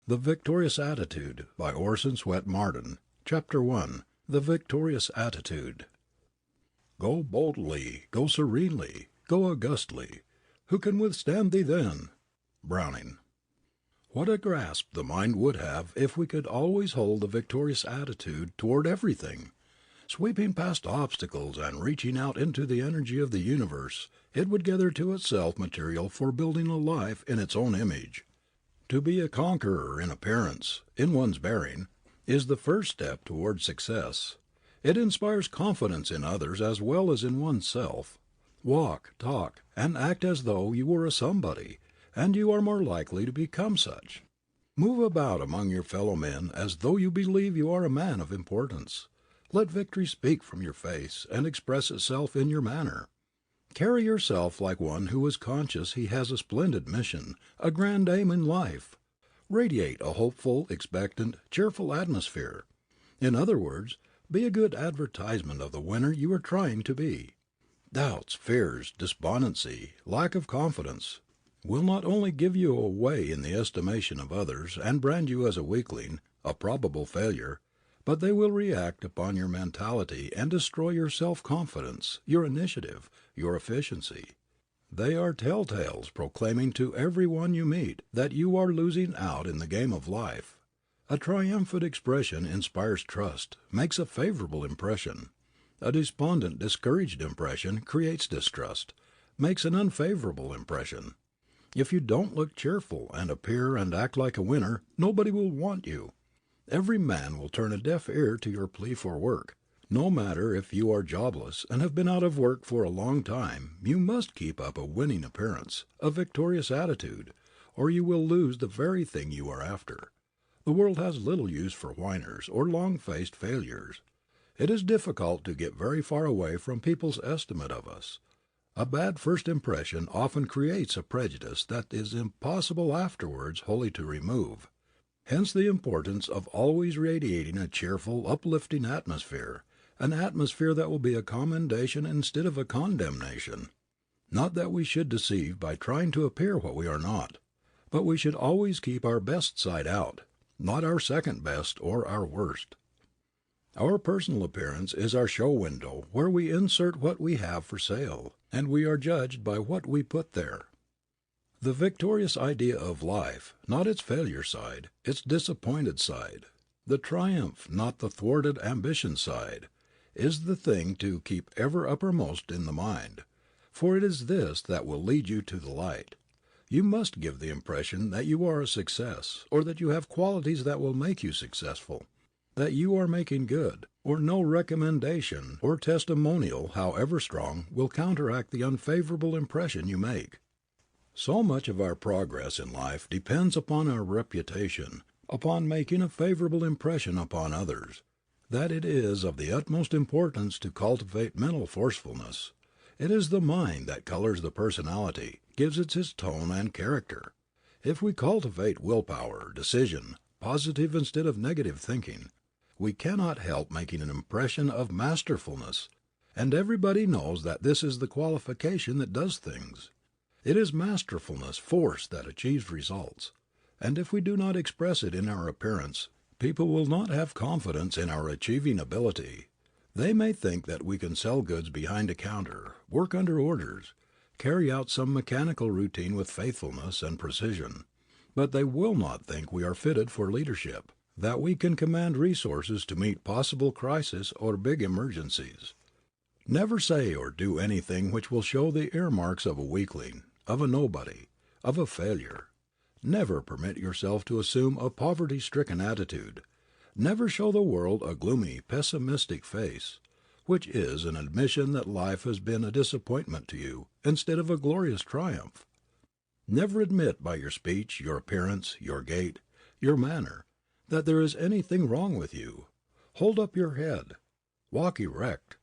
The Victorious Attitude by Orison, Swett, Marden. Chapter 1. The Victorious Attitude. Go boldly, go serenely, go augustly. Who can withstand thee then? Browning. What a grasp the mind would have if we could always hold the victorious attitude toward everything! Sweeping past obstacles and reaching out into the energy of the universe, it would gather to itself material for building a life in its own image. To be a conqueror in appearance, in one's bearing, is the first step toward success. It inspires confidence in others as well as in oneself. Walk, talk, and act as though you were a somebody, and you are more likely to become such. Move about among your fellow men as though you believe you are a man of importance. Let victory speak from your face and express itself in your manner. Carry yourself like one who is conscious he has a splendid mission, a grand aim in life. Radiate a hopeful, expectant, cheerful atmosphere. In other words, be a good advertisement of the winner you are trying to be. Doubts, fears, despondency, lack of confidence will not only give you away in the estimation of others and brand you as a weakling, a probable failure, but they will react upon your mentality and destroy your self-confidence, your initiative, your efficiency. They are telltales proclaiming to every one you meet that you are losing out in the game of life. A triumphant expression inspires trust, makes a favorable impression. A despondent, discouraged impression creates distrust, makes an unfavorable impression. If you don't look cheerful and appear and act like a winner, nobody will want you. Every man will turn a deaf ear to your plea for work. No matter if you are jobless and have been out of work for a long time, you must keep up a winning appearance, a victorious attitude, or you will lose the very thing you are after. The world has little use for whiners or long-faced failures. It is difficult to get very far away from people's estimate of us. A bad first impression often creates a prejudice that is impossible afterwards wholly to remove. Hence the importance of always radiating a cheerful, uplifting atmosphere, an atmosphere that will be a commendation instead of a condemnation. Not that we should deceive by trying to appear what we are not, but we should always keep our best side out, not our second best or our worst. Our personal appearance is our show window where we insert what we have for sale, and we are judged by what we put there. The victorious idea of life, not its failure side, its disappointed side, the triumph, not the thwarted ambition side, is the thing to keep ever uppermost in the mind, for it is this that will lead you to the light. You must give the impression that you are a success, or that you have qualities that will make you successful, that you are making good, or no recommendation or testimonial, however strong, will counteract the unfavorable impression you make. So much of our progress in life depends upon our reputation, upon making a favorable impression upon others, that it is of the utmost importance to cultivate mental forcefulness. It is the mind that colors the personality, gives it its tone and character. If we cultivate willpower, decision, positive instead of negative thinking, we cannot help making an impression of masterfulness, and everybody knows that this is the qualification that does things. It is masterfulness, force, that achieves results, and if we do not express it in our appearance, people will not have confidence in our achieving ability. They may think that we can sell goods behind a counter, work under orders, carry out some mechanical routine with faithfulness and precision, but they will not think we are fitted for leadership, that we can command resources to meet possible crises or big emergencies. Never say or do anything which will show the earmarks of a weakling, of a nobody, of a failure. Never permit yourself to assume a poverty-stricken attitude. Never show the world a gloomy, pessimistic face, which is an admission that life has been a disappointment to you instead of a glorious triumph. Never admit by your speech, your appearance, your gait, your manner, that there is anything wrong with you. Hold up your head. Walk erect.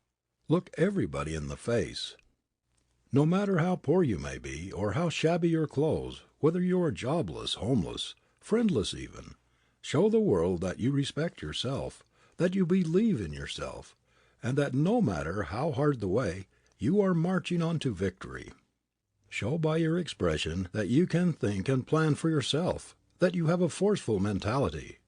Look everybody in the face. No matter how poor you may be, or how shabby your clothes, whether you are jobless, homeless, friendless even, show the world that you respect yourself, that you believe in yourself, and that no matter how hard the way, you are marching on to victory. Show by your expression that you can think and plan for yourself, that you have a forceful mentality.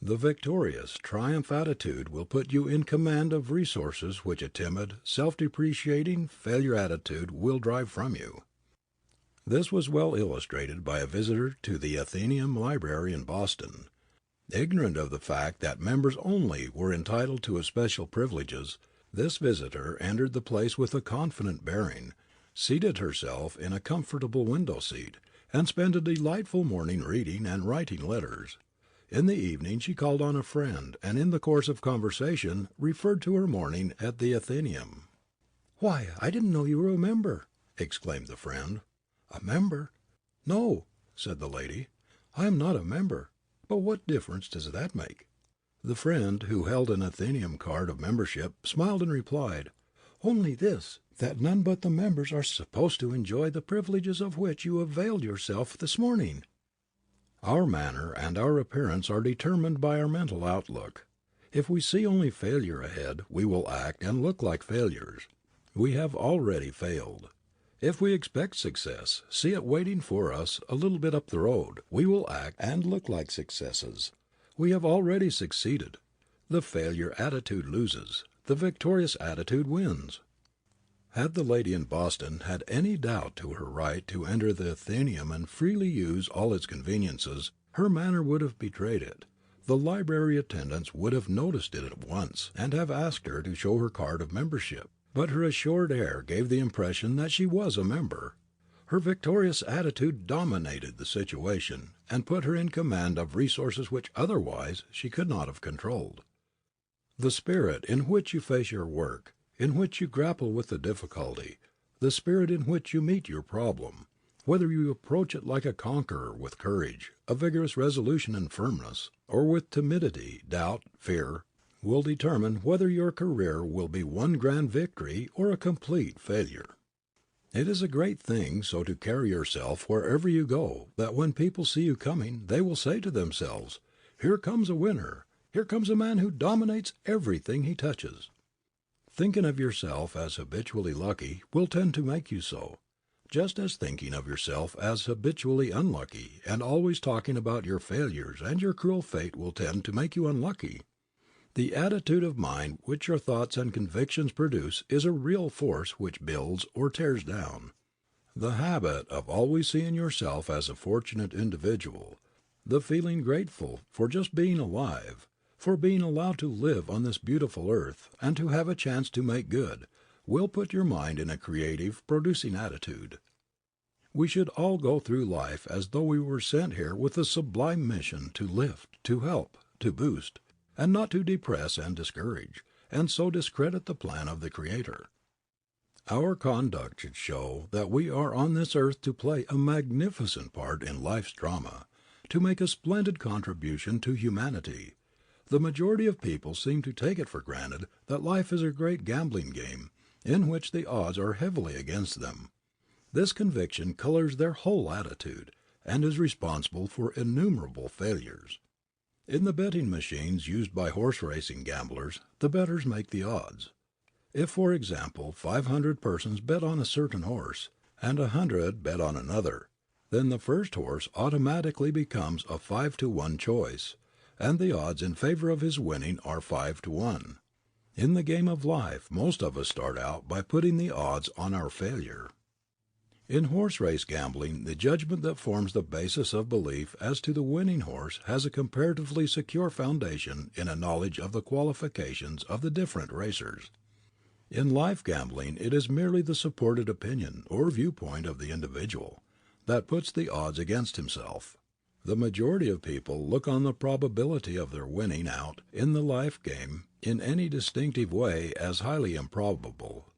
The victorious, triumph attitude will put you in command of resources which a timid, self-depreciating, failure attitude will drive from you. This was well illustrated by a visitor to the Athenaeum Library in Boston. Ignorant of the fact that members only were entitled to especial privileges, this visitor entered the place with a confident bearing, seated herself in a comfortable window seat, and spent a delightful morning reading and writing letters. In the evening she called on a friend, and in the course of conversation referred to her morning at the Athenaeum. "Why, I didn't know you were a member," exclaimed the friend. "A member? No," said the lady, "I am not a member. But what difference does that make?" The friend, who held an Athenaeum card of membership, smiled and replied, "Only this, that none but the members are supposed to enjoy the privileges of which you availed yourself this morning." Our manner and our appearance are determined by our mental outlook. If we see only failure ahead, we will act and look like failures. We have already failed. If we expect success, see it waiting for us a little bit up the road, we will act and look like successes. We have already succeeded. The failure attitude loses. The victorious attitude wins. Had the lady in Boston had any doubt to her right to enter the Athenaeum and freely use all its conveniences, her manner would have betrayed it. The library attendants would have noticed it at once, and have asked her to show her card of membership. But her assured air gave the impression that she was a member. Her victorious attitude dominated the situation, and put her in command of resources which otherwise she could not have controlled. The spirit in which you face your work, in which you grapple with the difficulty, the spirit in which you meet your problem, whether you approach it like a conqueror with courage, a vigorous resolution and firmness, or with timidity, doubt, fear, will determine whether your career will be one grand victory or a complete failure. It is a great thing so to carry yourself wherever you go that when people see you coming they will say to themselves, "Here comes a winner. Here comes a man who dominates everything he touches." Thinking of yourself as habitually lucky will tend to make you so, just as thinking of yourself as habitually unlucky and always talking about your failures and your cruel fate will tend to make you unlucky. The attitude of mind which your thoughts and convictions produce is a real force which builds or tears down. The habit of always seeing yourself as a fortunate individual, the feeling grateful for just being alive, for being allowed to live on this beautiful earth and to have a chance to make good, will put your mind in a creative, producing attitude. We should all go through life as though we were sent here with a sublime mission to lift, to help, to boost, and not to depress and discourage, and so discredit the plan of the Creator. Our conduct should show that we are on this earth to play a magnificent part in life's drama, to make a splendid contribution to humanity. The majority of people seem to take it for granted that life is a great gambling game, in which the odds are heavily against them. This conviction colors their whole attitude, and is responsible for innumerable failures. In the betting machines used by horse racing gamblers, the bettors make the odds. If, for example, 500 persons bet on a certain horse, and 100 bet on another, then the first horse automatically becomes a 5-to-1 choice, and the odds in favor of his winning are 5-to-1. In the game of life, most of us start out by putting the odds on our failure. In horse race gambling, the judgment that forms the basis of belief as to the winning horse has a comparatively secure foundation in a knowledge of the qualifications of the different racers. In life gambling, it is merely the supported opinion or viewpoint of the individual that puts the odds against himself. The majority of people look on the probability of their winning out in the life game in any distinctive way as highly improbable.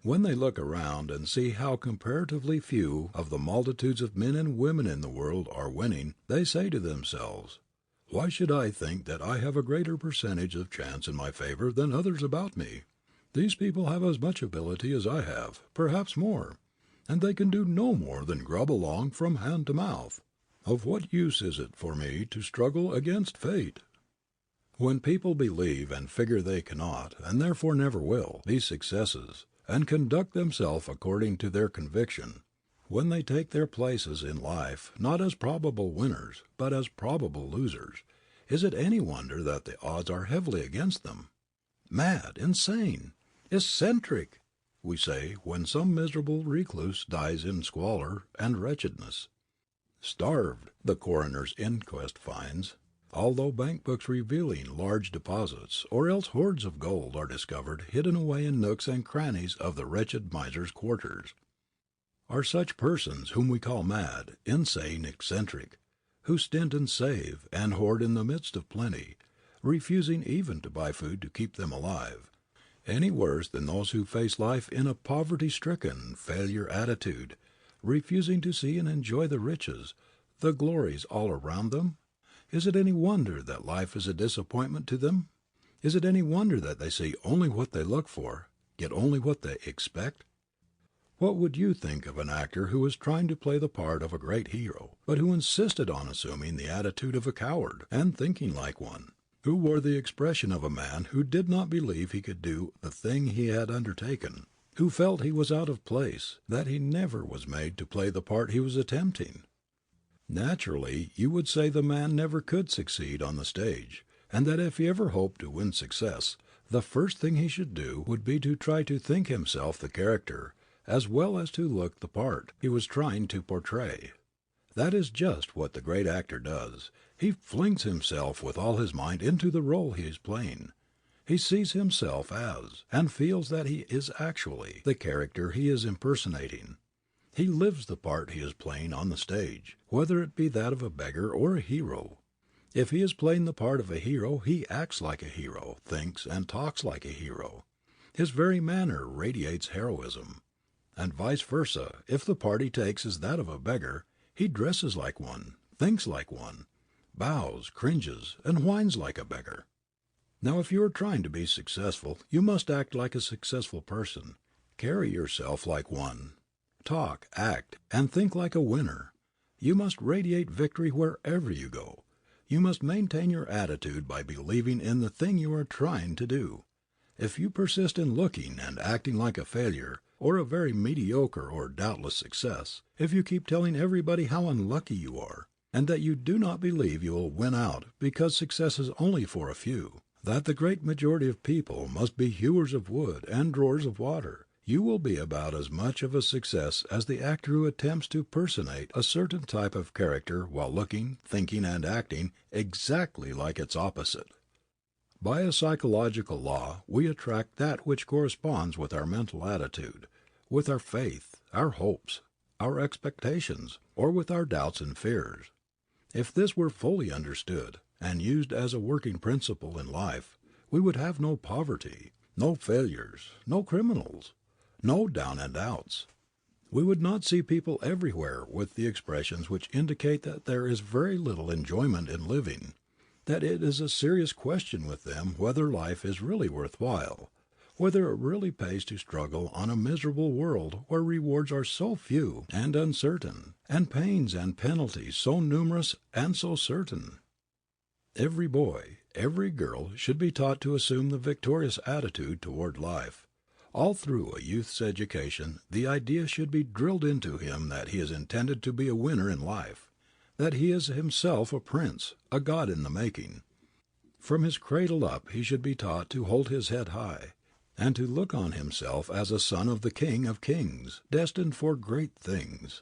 When they look around and see how comparatively few of the multitudes of men and women in the world are winning, they say to themselves, "Why should I think that I have a greater percentage of chance in my favor than others about me? These people have as much ability as I have, perhaps more, and they can do no more than grub along from hand to mouth. Of what use is it for me to struggle against fate?" When people believe and figure they cannot, and therefore never will, be successes, and conduct themselves according to their conviction, when they take their places in life not as probable winners, but as probable losers, is it any wonder that the odds are heavily against them? Mad, insane, eccentric, we say when some miserable recluse dies in squalor and wretchedness. Starved, the coroner's inquest finds, although bank books revealing large deposits, or else hoards of gold, are discovered hidden away in nooks and crannies of the wretched miser's quarters. Are such persons, whom we call mad, insane, eccentric, who stint and save and hoard in the midst of plenty, refusing even to buy food to keep them alive, any worse than those who face life in a poverty-stricken, failure attitude, refusing to see and enjoy the riches, the glories all around them? Is it any wonder that life is a disappointment to them? Is it any wonder that they see only what they look for, get only what they expect? What would you think of an actor who was trying to play the part of a great hero, but who insisted on assuming the attitude of a coward, and thinking like one? Who wore the expression of a man who did not believe he could do the thing he had undertaken, who felt he was out of place, that he never was made to play the part he was attempting? Naturally, you would say the man never could succeed on the stage, and that if he ever hoped to win success, the first thing he should do would be to try to think himself the character, as well as to look the part he was trying to portray. That is just what the great actor does. He flings himself with all his might into the role he is playing. He sees himself as, and feels that he is actually, the character he is impersonating. He lives the part he is playing on the stage, whether it be that of a beggar or a hero. If he is playing the part of a hero, he acts like a hero, thinks and talks like a hero. His very manner radiates heroism. And vice versa, if the part he takes is that of a beggar, he dresses like one, thinks like one, bows, cringes, and whines like a beggar. Now, if you are trying to be successful, you must act like a successful person, carry yourself like one, talk, act, and think like a winner. You must radiate victory wherever you go. You must maintain your attitude by believing in the thing you are trying to do. If you persist in looking and acting like a failure, or a very mediocre or doubtless success, if you keep telling everybody how unlucky you are, and that you do not believe you will win out because success is only for a few, that the great majority of people must be hewers of wood and drawers of water, you will be about as much of a success as the actor who attempts to personate a certain type of character while looking, thinking, and acting exactly like its opposite. By a psychological law, we attract that which corresponds with our mental attitude, with our faith, our hopes, our expectations, or with our doubts and fears. If this were fully understood, and used as a working principle in life, we would have no poverty, no failures, no criminals, no down and outs. We would not see people everywhere with the expressions which indicate that there is very little enjoyment in living, that it is a serious question with them whether life is really worth while, whether it really pays to struggle on a miserable world where rewards are so few and uncertain, and pains and penalties so numerous and so certain. Every boy, every girl should be taught to assume the victorious attitude toward life. All through a youth's education the idea should be drilled into him that he is intended to be a winner in life, that he is himself a prince, a god in the making. From his cradle up he should be taught to hold his head high, and to look on himself as a son of the King of Kings, destined for great things.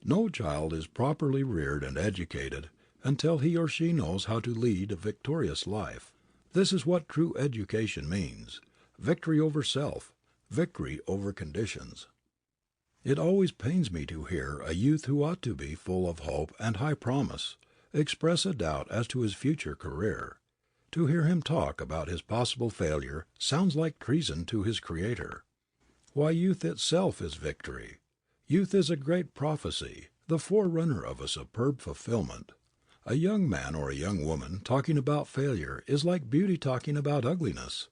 No child is properly reared and educated until he or she knows how to lead a victorious life. This is what true education means: victory over self, victory over conditions. It always pains me to hear a youth who ought to be full of hope and high promise express a doubt as to his future career. To hear him talk about his possible failure sounds like treason to his Creator. Why, youth itself is victory. Youth is a great prophecy, the forerunner of a superb fulfillment. A young man or a young woman talking about failure is like beauty talking about ugliness,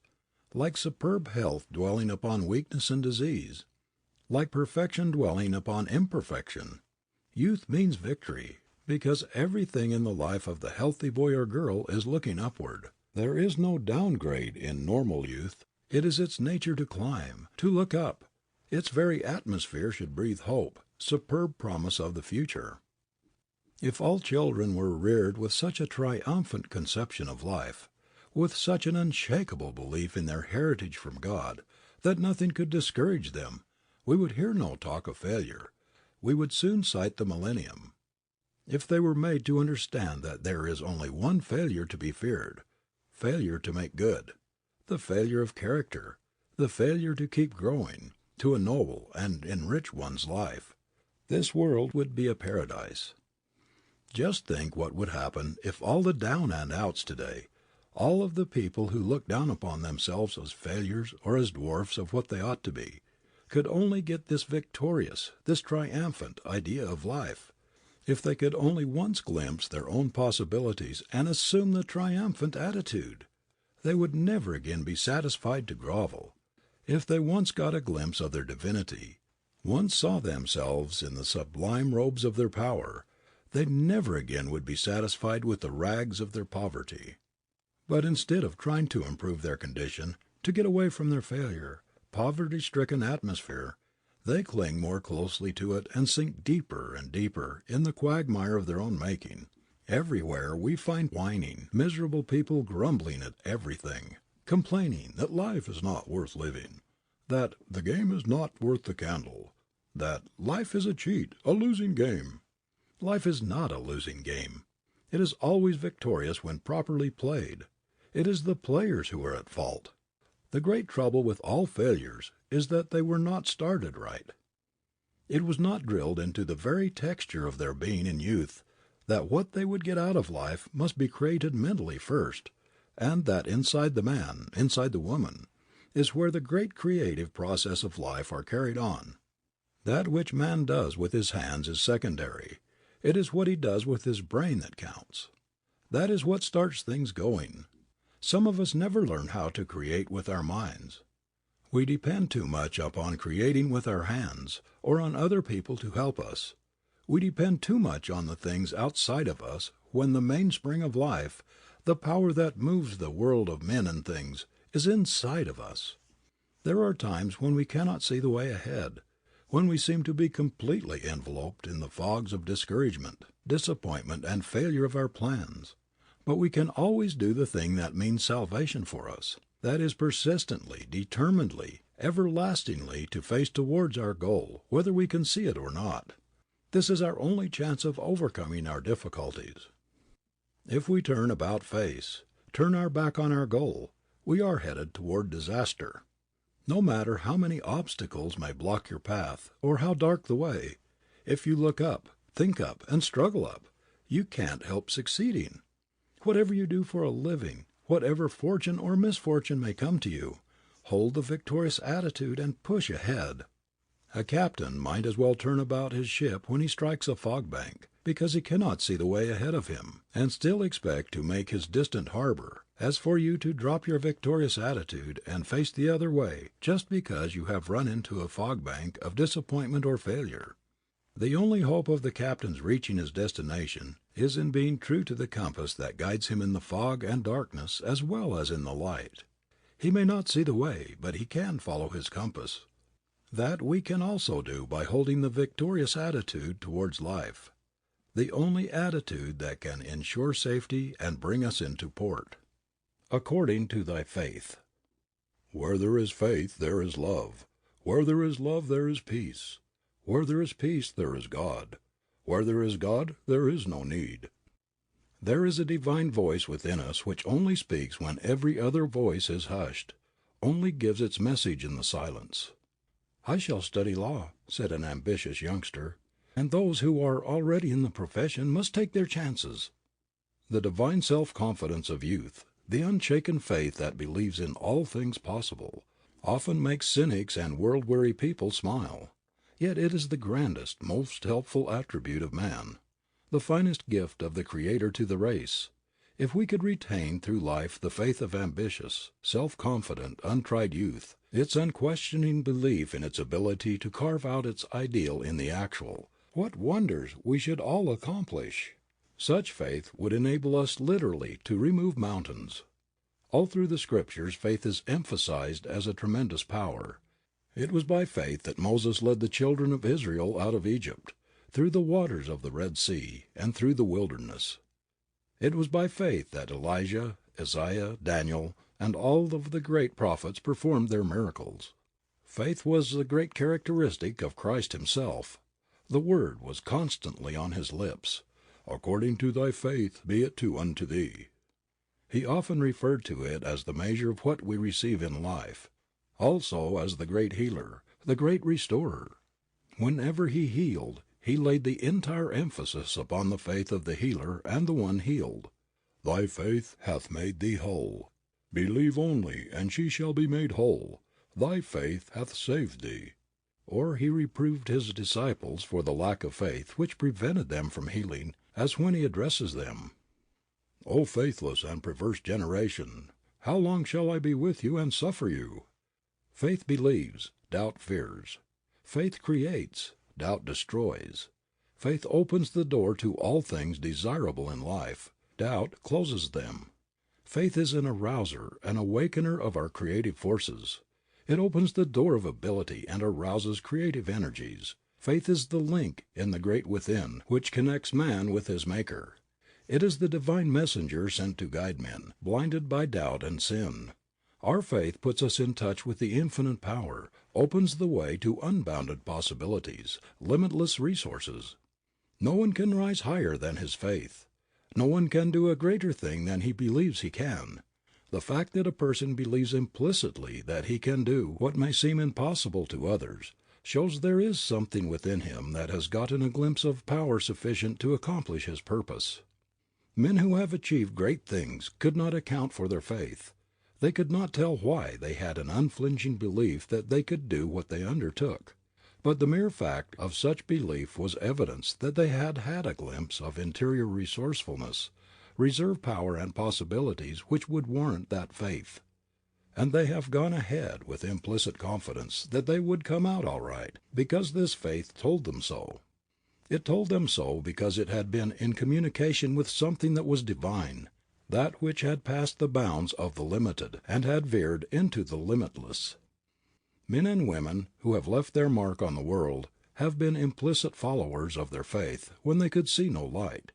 like superb health dwelling upon weakness and disease, like perfection dwelling upon imperfection. Youth means victory, because everything in the life of the healthy boy or girl is looking upward. There is no downgrade in normal youth. It is its nature to climb, to look up. Its very atmosphere should breathe hope, superb promise of the future. If all children were reared with such a triumphant conception of life, with such an unshakable belief in their heritage from God, that nothing could discourage them, we would hear no talk of failure. We would soon sight the millennium. If they were made to understand that there is only one failure to be feared, failure to make good, the failure of character, the failure to keep growing, to ennoble and enrich one's life, this world would be a paradise. Just think what would happen if all the down and outs today, all of the people who look down upon themselves as failures or as dwarfs of what they ought to be, could only get this victorious, this triumphant idea of life. If they could only once glimpse their own possibilities and assume the triumphant attitude, they would never again be satisfied to grovel. If they once got a glimpse of their divinity, once saw themselves in the sublime robes of their power, they never again would be satisfied with the rags of their poverty. But instead of trying to improve their condition, to get away from their failure, poverty-stricken atmosphere, they cling more closely to it and sink deeper and deeper in the quagmire of their own making. Everywhere we find whining, miserable people grumbling at everything, complaining that life is not worth living, that the game is not worth the candle, that life is a cheat, a losing game. Life is not a losing game. It is always victorious when properly played. It is the players who are at fault. The great trouble with all failures is that they were not started right. It was not drilled into the very texture of their being in youth that what they would get out of life must be created mentally first, and that inside the man, inside the woman, is where the great creative process of life are carried on. That which man does with his hands is secondary. It is what he does with his brain that counts. That is what starts things going. Some of us never learn how to create with our minds. We depend too much upon creating with our hands, or on other people to help us. We depend too much on the things outside of us when the mainspring of life, the power that moves the world of men and things, is inside of us. There are times when we cannot see the way ahead, when we seem to be completely enveloped in the fogs of discouragement, disappointment, and failure of our plans. But we can always do the thing that means salvation for us, that is persistently, determinedly, everlastingly to face towards our goal, whether we can see it or not. This is our only chance of overcoming our difficulties. If we turn about face, turn our back on our goal, we are headed toward disaster. No matter how many obstacles may block your path, or how dark the way, if you look up, think up, and struggle up, you can't help succeeding. Whatever you do for a living, whatever fortune or misfortune may come to you, hold the victorious attitude and push ahead. A captain might as well turn about his ship when he strikes a fog bank, because he cannot see the way ahead of him, and still expect to make his distant harbor, as for you to drop your victorious attitude and face the other way just because you have run into a fog bank of disappointment or failure. The only hope of the captain's reaching his destination is in being true to the compass that guides him in the fog and darkness as well as in the light. He may not see the way, but he can follow his compass. That we can also do by holding the victorious attitude towards life, the only attitude that can ensure safety and bring us into port. According to thy faith. Where there is faith, there is love. Where there is love, there is peace. Where there is peace, there is God. Where there is God, there is no need. There is a divine voice within us which only speaks when every other voice is hushed, only gives its message in the silence. "I shall study law," said an ambitious youngster, "and those who are already in the profession must take their chances." The divine self-confidence of youth, the unshaken faith that believes in all things possible, often makes cynics and world-weary people smile. Yet it is the grandest, most helpful attribute of man, the finest gift of the Creator to the race. If we could retain through life the faith of ambitious, self-confident, untried youth, its unquestioning belief in its ability to carve out its ideal in the actual, what wonders we should all accomplish! Such faith would enable us literally to remove mountains. All through the Scriptures faith is emphasized as a tremendous power. It was by faith that Moses led the children of Israel out of Egypt, through the waters of the Red Sea, and through the wilderness. It was by faith that Elijah, Isaiah, Daniel, and all of the great prophets performed their miracles. Faith was the great characteristic of Christ himself. The word was constantly on his lips. According to thy faith be it unto thee. He often referred to it as the measure of what we receive in life, also as the great healer, the great restorer. Whenever he healed, he laid the entire emphasis upon the faith of the healer and the one healed. Thy faith hath made thee whole. Believe only, and she shall be made whole. Thy faith hath saved thee. Or he reproved his disciples for the lack of faith which prevented them from healing, as when he addresses them, O faithless and perverse generation, how long shall I be with you and suffer you? Faith believes, doubt fears. Faith creates, doubt destroys. Faith opens the door to all things desirable in life, doubt closes them. Faith is an arouser, an awakener of our creative forces. It opens the door of ability and arouses creative energies. Faith is the link in the great within which connects man with his Maker. It is the divine messenger sent to guide men, blinded by doubt and sin. Our faith puts us in touch with the infinite power, opens the way to unbounded possibilities, limitless resources. No one can rise higher than his faith. No one can do a greater thing than he believes he can. The fact that a person believes implicitly that he can do what may seem impossible to others shows there is something within him that has gotten a glimpse of power sufficient to accomplish his purpose. Men who have achieved great things could not account for their faith. They could not tell why they had an unflinching belief that they could do what they undertook. But the mere fact of such belief was evidence that they had had a glimpse of interior resourcefulness, reserve power and possibilities which would warrant that faith. And they have gone ahead with implicit confidence that they would come out all right, because this faith told them so. It told them so because it had been in communication with something that was divine, that which had passed the bounds of the limited and had veered into the limitless. Men and women who have left their mark on the world have been implicit followers of their faith when they could see no light,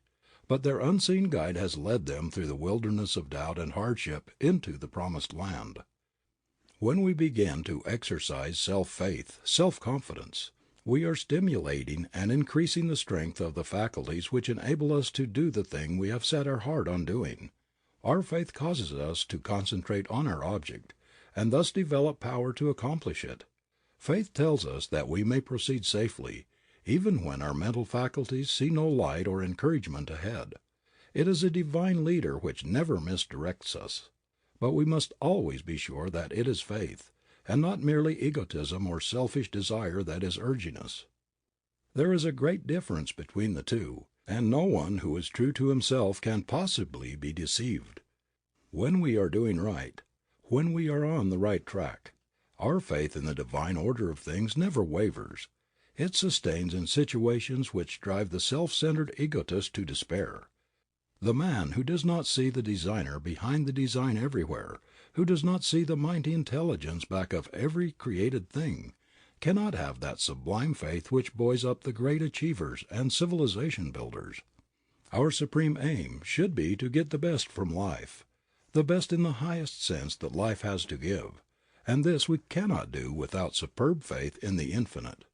but their unseen guide has led them through the wilderness of doubt and hardship into the promised land. When we begin to exercise self-faith, self-confidence, we are stimulating and increasing the strength of the faculties which enable us to do the thing we have set our heart on doing. Our faith causes us to concentrate on our object, and thus develop power to accomplish it. Faith tells us that we may proceed safely, even when our mental faculties see no light or encouragement ahead. It is a divine leader which never misdirects us. But we must always be sure that it is faith, and not merely egotism or selfish desire that is urging us. There is a great difference between the two, and no one who is true to himself can possibly be deceived. When we are doing right, when we are on the right track, our faith in the divine order of things never wavers. It sustains in situations which drive the self-centered egotist to despair. The man who does not see the designer behind the design everywhere, who does not see the mighty intelligence back of every created thing, cannot have that sublime faith which buoys up the great achievers and civilization builders. Our supreme aim should be to get the best from life, the best in the highest sense that life has to give, and this we cannot do without superb faith in the infinite.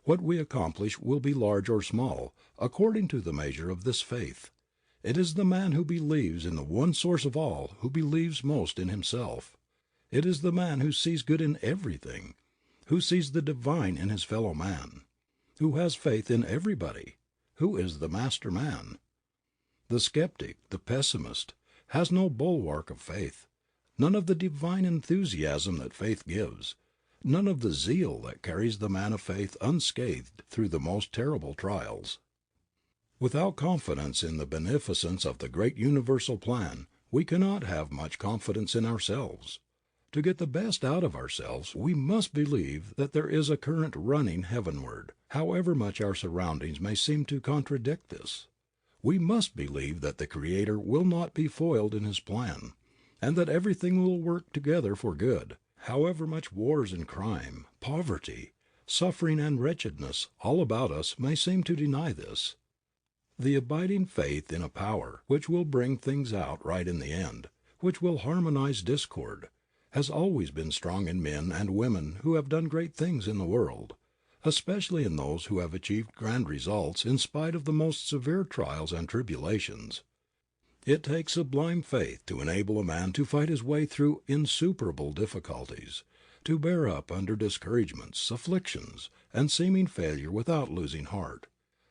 What we accomplish will be large or small, according to the measure of this faith. It is the man who believes in the one source of all who believes most in himself. It is the man who sees good in everything, who sees the divine in his fellow man, who has faith in everybody, who is the master man. The skeptic, the pessimist, has no bulwark of faith, none of the divine enthusiasm that faith gives, none of the zeal that carries the man of faith unscathed through the most terrible trials. Without confidence in the beneficence of the great universal plan, we cannot have much confidence in ourselves. To get the best out of ourselves, we must believe that there is a current running heavenward, however much our surroundings may seem to contradict this. We must believe that the Creator will not be foiled in His plan, and that everything will work together for good, However much wars and crime, poverty, suffering and wretchedness all about us may seem to deny this, the abiding faith in a power which will bring things out right in the end, which will harmonize discord, has always been strong in men and women who have done great things in the world, especially in those who have achieved grand results in spite of the most severe trials and tribulations. It takes sublime faith to enable a man to fight his way through insuperable difficulties, to bear up under discouragements, afflictions, and seeming failure without losing heart.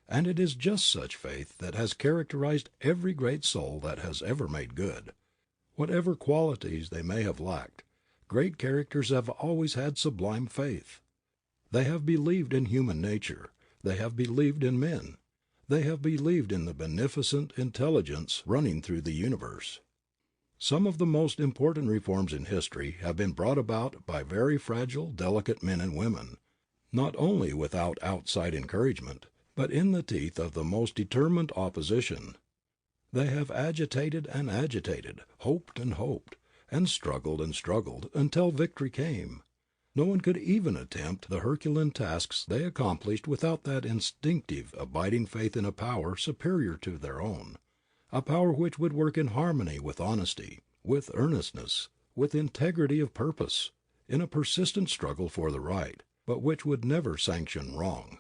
And it is just such faith that has characterized every great soul that has ever made good. Whatever qualities they may have lacked, great characters have always had sublime faith. They have believed in human nature, they have believed in men, they have believed in the beneficent intelligence running through the universe. Some of the most important reforms in history have been brought about by very fragile, delicate men and women, not only without outside encouragement, but in the teeth of the most determined opposition. They have agitated and agitated, hoped and struggled until victory came. No one could even attempt the Herculean tasks they accomplished without that instinctive, abiding faith in a power superior to their own, a power which would work in harmony with honesty, with earnestness, with integrity of purpose, in a persistent struggle for the right, but which would never sanction wrong.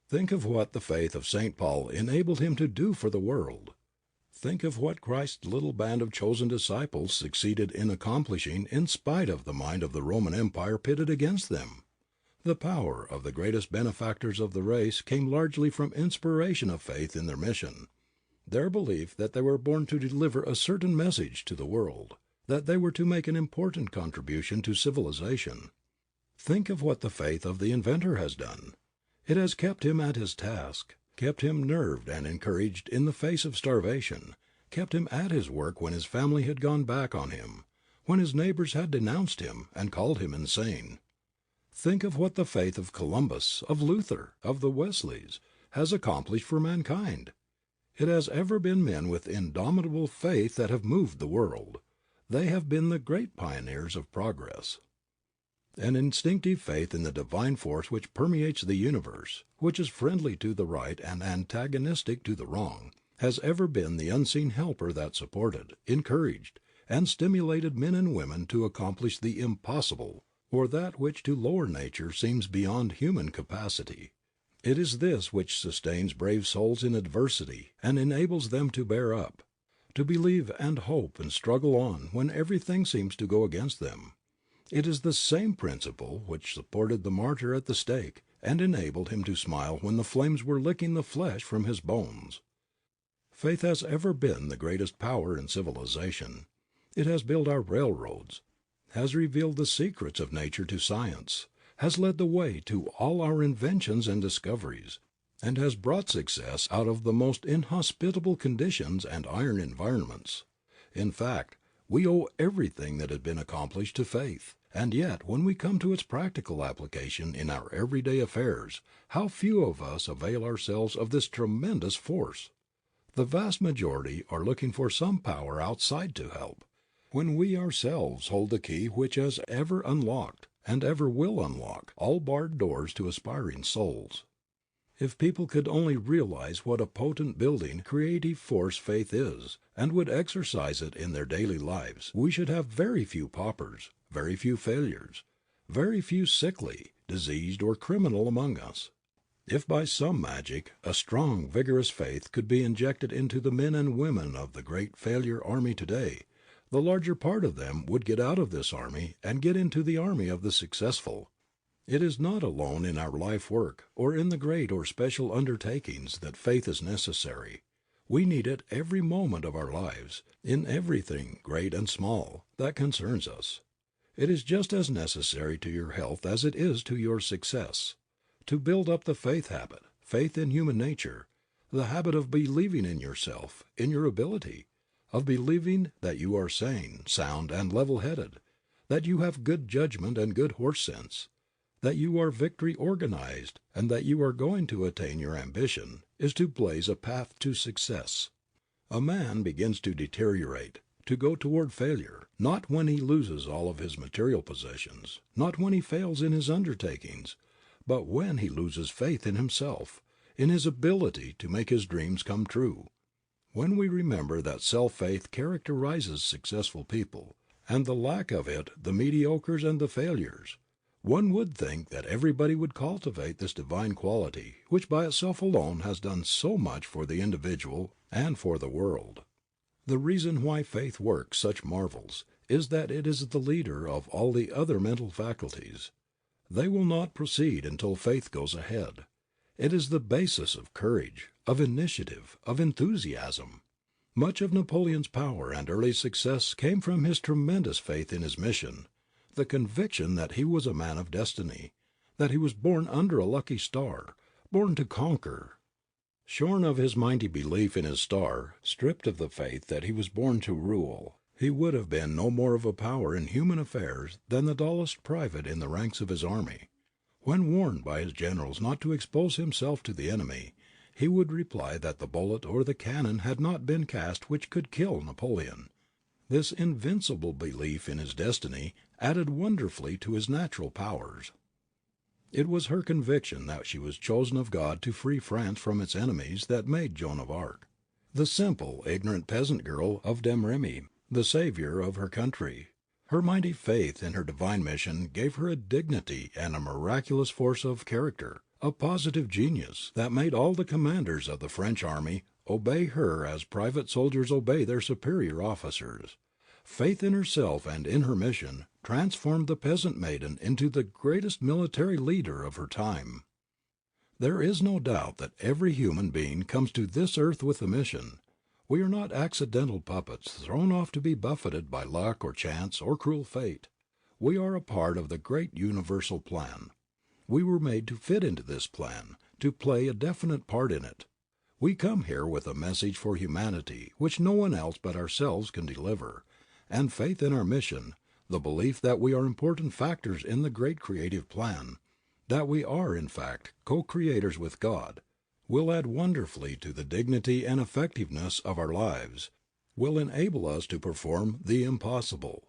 Think of what the faith of St. Paul enabled him to do for the world. Think of what Christ's little band of chosen disciples succeeded in accomplishing in spite of the mind of the Roman Empire pitted against them. The power of the greatest benefactors of the race came largely from inspiration of faith in their mission, their belief that they were born to deliver a certain message to the world, that they were to make an important contribution to civilization. Think of what the faith of the inventor has done. It has kept him at his task, kept him nerved and encouraged in the face of starvation, kept him at his work when his family had gone back on him, when his neighbors had denounced him and called him insane. Think of what the faith of Columbus, of Luther, of the Wesleys, has accomplished for mankind. It has ever been men with indomitable faith that have moved the world. They have been the great pioneers of progress. An instinctive faith in the divine force which permeates the universe, which is friendly to the right and antagonistic to the wrong, has ever been the unseen helper that supported, encouraged, and stimulated men and women to accomplish the impossible, or that which to lower nature seems beyond human capacity. It is this which sustains brave souls in adversity and enables them to bear up, to believe and hope and struggle on when everything seems to go against them. It is the same principle which supported the martyr at the stake and enabled him to smile when the flames were licking the flesh from his bones. Faith has ever been the greatest power in civilization. It has built our railroads, has revealed the secrets of nature to science, has led the way to all our inventions and discoveries, and has brought success out of the most inhospitable conditions and iron environments. In fact, we owe everything that has been accomplished to faith, and yet when we come to its practical application in our everyday affairs, how few of us avail ourselves of this tremendous force. The vast majority are looking for some power outside to help, when we ourselves hold the key which has ever unlocked, and ever will unlock, all barred doors to aspiring souls. If people could only realize what a potent building, creative force faith is, and would exercise it in their daily lives, we should have very few paupers, very few failures, very few sickly, diseased, or criminal among us. If by some magic a strong, vigorous faith could be injected into the men and women of the great failure army today, the larger part of them would get out of this army and get into the army of the successful. It is not alone in our life work or in the great or special undertakings that faith is necessary. We need it every moment of our lives, in everything, great and small, that concerns us. It is just as necessary to your health as it is to your success. To build up the faith habit, faith in human nature, the habit of believing in yourself, in your ability, of believing that you are sane, sound, and level-headed, that you have good judgment and good horse sense, that you are victory organized, and that you are going to attain your ambition, is to blaze a path to success. A man begins to deteriorate, to go toward failure, not when he loses all of his material possessions, not when he fails in his undertakings, but when he loses faith in himself, in his ability to make his dreams come true. When we remember that self-faith characterizes successful people, and the lack of it the mediocres and the failures, one would think that everybody would cultivate this divine quality which by itself alone has done so much for the individual and for the world. The reason why faith works such marvels is that it is the leader of all the other mental faculties. They will not proceed until faith goes ahead. It is the basis of courage, of initiative, of enthusiasm. Much of Napoleon's power and early success came from his tremendous faith in his mission, the conviction that he was a man of destiny, that he was born under a lucky star, born to conquer. Shorn of his mighty belief in his star, stripped of the faith that he was born to rule, he would have been no more of a power in human affairs than the dullest private in the ranks of his army. When warned by his generals not to expose himself to the enemy, he would reply that the bullet or the cannon had not been cast which could kill Napoleon. This invincible belief in his destiny added wonderfully to his natural powers. It was her conviction that she was chosen of God to free France from its enemies that made Joan of Arc, the simple, ignorant peasant girl of Domremy, the savior of her country. Her mighty faith in her divine mission gave her a dignity and a miraculous force of character, a positive genius that made all the commanders of the French army obey her as private soldiers obey their superior officers. Faith in herself and in her mission transformed the peasant maiden into the greatest military leader of her time. There is no doubt that every human being comes to this earth with a mission. We are not accidental puppets thrown off to be buffeted by luck or chance or cruel fate. We are a part of the great universal plan. We were made to fit into this plan, to play a definite part in it. We come here with a message for humanity which no one else but ourselves can deliver, and faith in our mission, the belief that we are important factors in the great creative plan, that we are, in fact, co-creators with God, will add wonderfully to the dignity and effectiveness of our lives, will enable us to perform the impossible.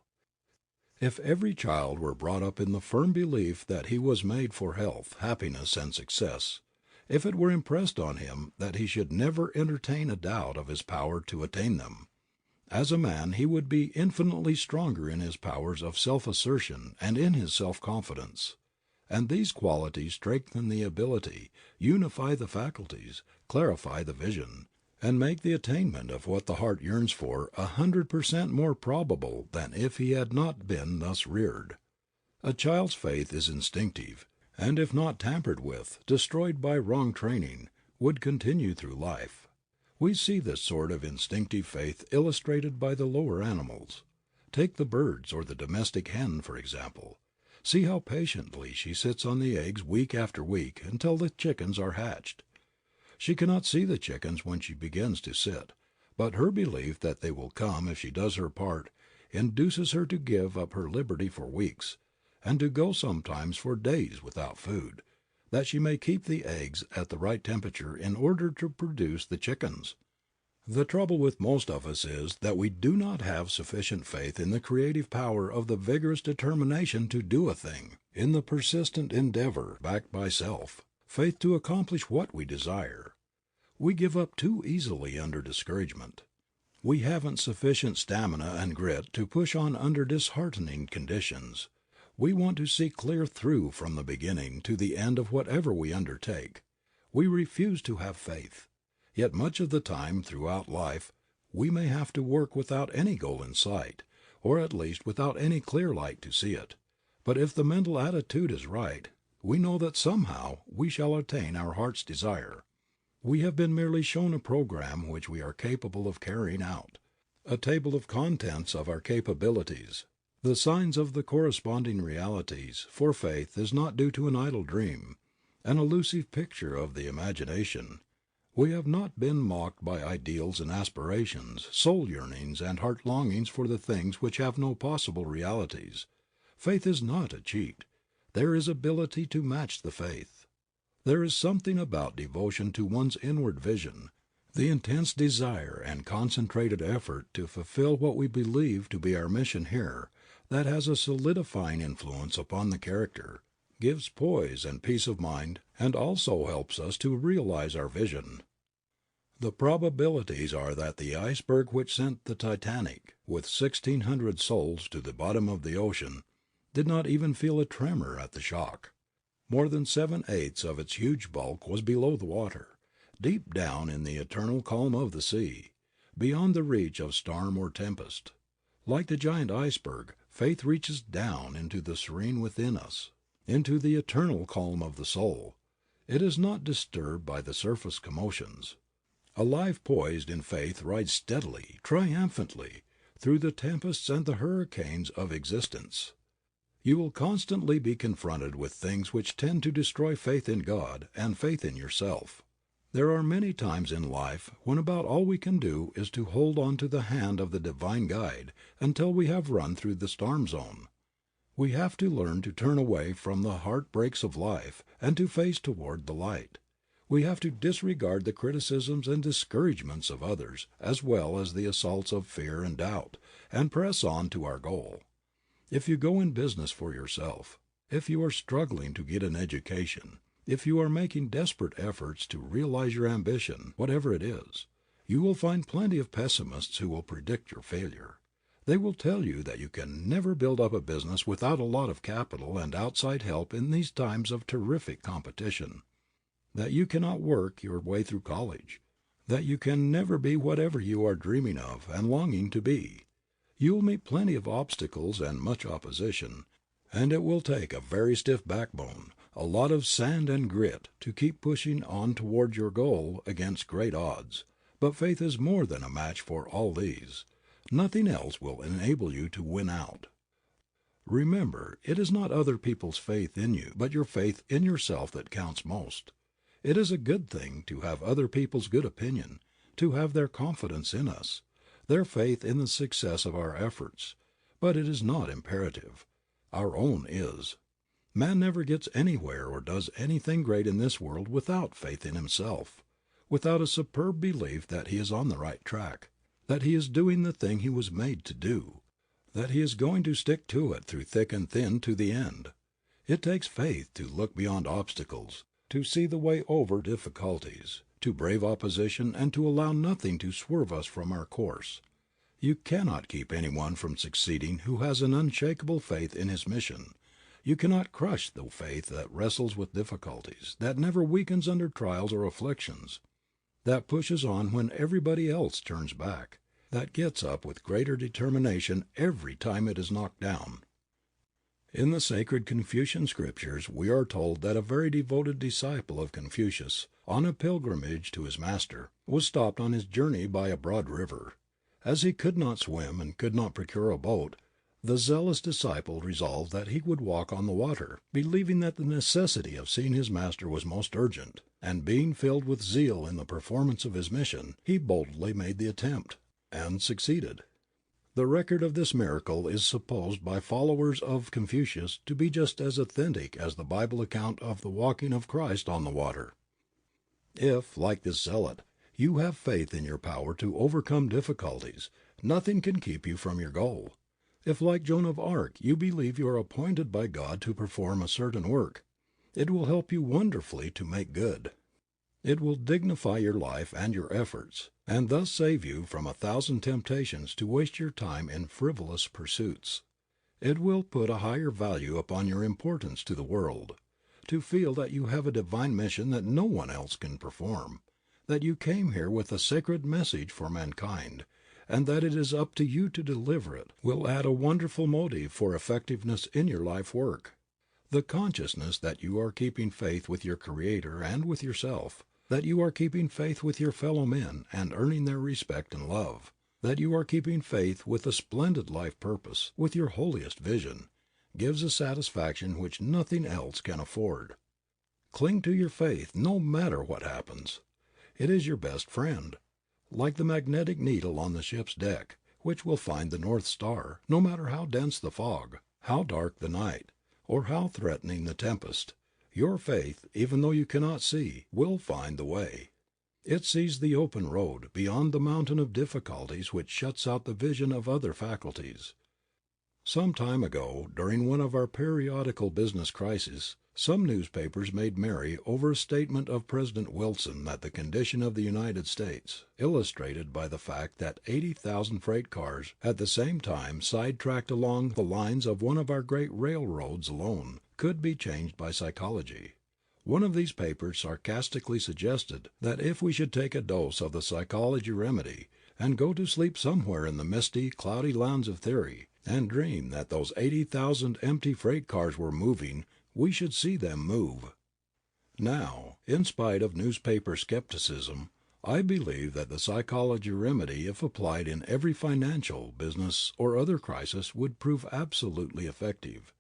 If every child were brought up in the firm belief that he was made for health, happiness, and success, if it were impressed on him that he should never entertain a doubt of his power to attain them, as a man he would be infinitely stronger in his powers of self-assertion and in his self-confidence. And these qualities strengthen the ability, unify the faculties, clarify the vision, and make the attainment of what the heart yearns for 100% more probable than if he had not been thus reared. A child's faith is instinctive, and if not tampered with, destroyed by wrong training, would continue through life. We see this sort of instinctive faith illustrated by the lower animals. Take the birds or the domestic hen, for example. See how patiently she sits on the eggs week after week until the chickens are hatched. She cannot see the chickens when she begins to sit, but her belief that they will come if she does her part induces her to give up her liberty for weeks, and to go sometimes for days without food, that she may keep the eggs at the right temperature in order to produce the chickens. The trouble with most of us is that we do not have sufficient faith in the creative power of the vigorous determination to do a thing, in the persistent endeavor backed by self, faith to accomplish what we desire. We give up too easily under discouragement. We haven't sufficient stamina and grit to push on under disheartening conditions. We want to see clear through from the beginning to the end of whatever we undertake. We refuse to have faith. Yet much of the time throughout life we may have to work without any goal in sight, or at least without any clear light to see it. But if the mental attitude is right, we know that somehow we shall attain our heart's desire. We have been merely shown a program which we are capable of carrying out, a table of contents of our capabilities, the signs of the corresponding realities, for faith is not due to an idle dream, an elusive picture of the imagination. We have not been mocked by ideals and aspirations, soul yearnings and heart longings for the things which have no possible realities. Faith is not a cheat. There is ability to match the faith. There is something about devotion to one's inward vision, The intense desire and concentrated effort to fulfill what we believe to be our mission here, that has a solidifying influence upon the character, gives poise and peace of mind, and also helps us to realize our vision. The probabilities are that the iceberg which sent the Titanic, with 1,600 souls, to the bottom of the ocean, did not even feel a tremor at the shock. More than 7/8 of its huge bulk was below the water, deep down in the eternal calm of the sea, beyond the reach of storm or tempest. Like the giant iceberg, faith reaches down into the serene within us, into the eternal calm of the soul. It is not disturbed by the surface commotions. A life poised in faith rides steadily, triumphantly, through the tempests and the hurricanes of existence. You will constantly be confronted with things which tend to destroy faith in God and faith in yourself. There are many times in life when about all we can do is to hold on to the hand of the Divine Guide until we have run through the storm zone. We have to learn to turn away from the heartbreaks of life and to face toward the light. We have to disregard the criticisms and discouragements of others, as well as the assaults of fear and doubt, and press on to our goal. If you go in business for yourself, if you are struggling to get an education, if you are making desperate efforts to realize your ambition, whatever it is, you will find plenty of pessimists who will predict your failure. They will tell you that you can never build up a business without a lot of capital and outside help in these times of terrific competition, that you cannot work your way through college, that you can never be whatever you are dreaming of and longing to be. You will meet plenty of obstacles and much opposition, and it will take a very stiff backbone, a lot of sand and grit to keep pushing on toward your goal against great odds. But faith is more than a match for all these. Nothing else will enable you to win out. Remember, it is not other people's faith in you, but your faith in yourself that counts most. It is a good thing to have other people's good opinion, to have their confidence in us, their faith in the success of our efforts, but it is not imperative. Our own is. Man never gets anywhere or does anything great in this world without faith in himself, without a superb belief that he is on the right track, that he is doing the thing he was made to do, that he is going to stick to it through thick and thin to the end. It takes faith to look beyond obstacles, to see the way over difficulties, to brave opposition, and to allow nothing to swerve us from our course. You cannot keep anyone from succeeding who has an unshakable faith in his mission. You cannot crush the faith that wrestles with difficulties, that never weakens under trials or afflictions, that pushes on when everybody else turns back, that gets up with greater determination every time it is knocked down. In the sacred Confucian scriptures we are told that a very devoted disciple of Confucius, on a pilgrimage to his master, was stopped on his journey by a broad river. As he could not swim and could not procure a boat, the zealous disciple resolved that he would walk on the water, believing that the necessity of seeing his master was most urgent, and being filled with zeal in the performance of his mission, he boldly made the attempt, and succeeded. The record of this miracle is supposed by followers of Confucius to be just as authentic as the Bible account of the walking of Christ on the water. If, like this zealot, you have faith in your power to overcome difficulties, nothing can keep you from your goal. If, like Joan of Arc, you believe you are appointed by God to perform a certain work, it will help you wonderfully to make good. It will dignify your life and your efforts, and thus save you from 1,000 temptations to waste your time in frivolous pursuits. It will put a higher value upon your importance to the world, to feel that you have a divine mission that no one else can perform, that you came here with a sacred message for mankind, and that it is up to you to deliver it, will add a wonderful motive for effectiveness in your life work. The consciousness that you are keeping faith with your Creator and with yourself, that you are keeping faith with your fellow men and earning their respect and love, that you are keeping faith with a splendid life purpose, with your holiest vision, gives a satisfaction which nothing else can afford. Cling to your faith no matter what happens. It is your best friend, like the magnetic needle on the ship's deck, which will find the North Star, no matter how dense the fog, how dark the night, or how threatening the tempest. Your faith, even though you cannot see, will find the way. It sees the open road beyond the mountain of difficulties which shuts out the vision of other faculties. Some time ago, during one of our periodical business crises, some newspapers made merry over a statement of President Wilson that the condition of the United States, illustrated by the fact that 80,000 freight cars at the same time sidetracked along the lines of one of our great railroads alone, could be changed by psychology. One of these papers sarcastically suggested that if we should take a dose of the psychology remedy and go to sleep somewhere in the misty, cloudy lands of theory, and dream that those 80,000 empty freight cars were moving, we should see them move. Now, in spite of newspaper skepticism, I believe that the psychology remedy, if applied in every financial, business, or other crisis, would prove absolutely effective.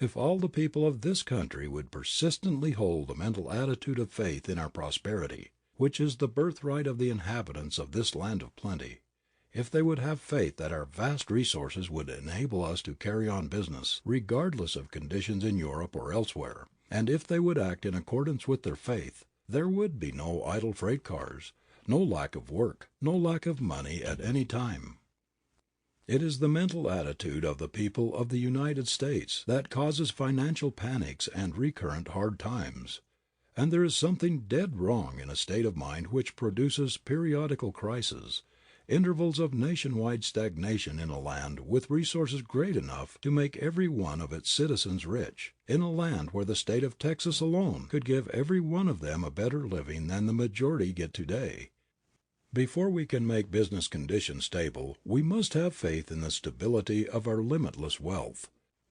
If all the people of this country would persistently hold a mental attitude of faith in our prosperity, which is the birthright of the inhabitants of this land of plenty, if they would have faith that our vast resources would enable us to carry on business, regardless of conditions in Europe or elsewhere, and if they would act in accordance with their faith, there would be no idle freight cars, no lack of work, no lack of money at any time. It is the mental attitude of the people of the United States that causes financial panics and recurrent hard times. And there is something dead wrong in a state of mind which produces periodical crises, intervals of nationwide stagnation in a land with resources great enough to make every one of its citizens rich, in a land where the state of Texas alone could give every one of them a better living than the majority get today. Before we can make business conditions stable, we must have faith in the stability of our limitless wealth,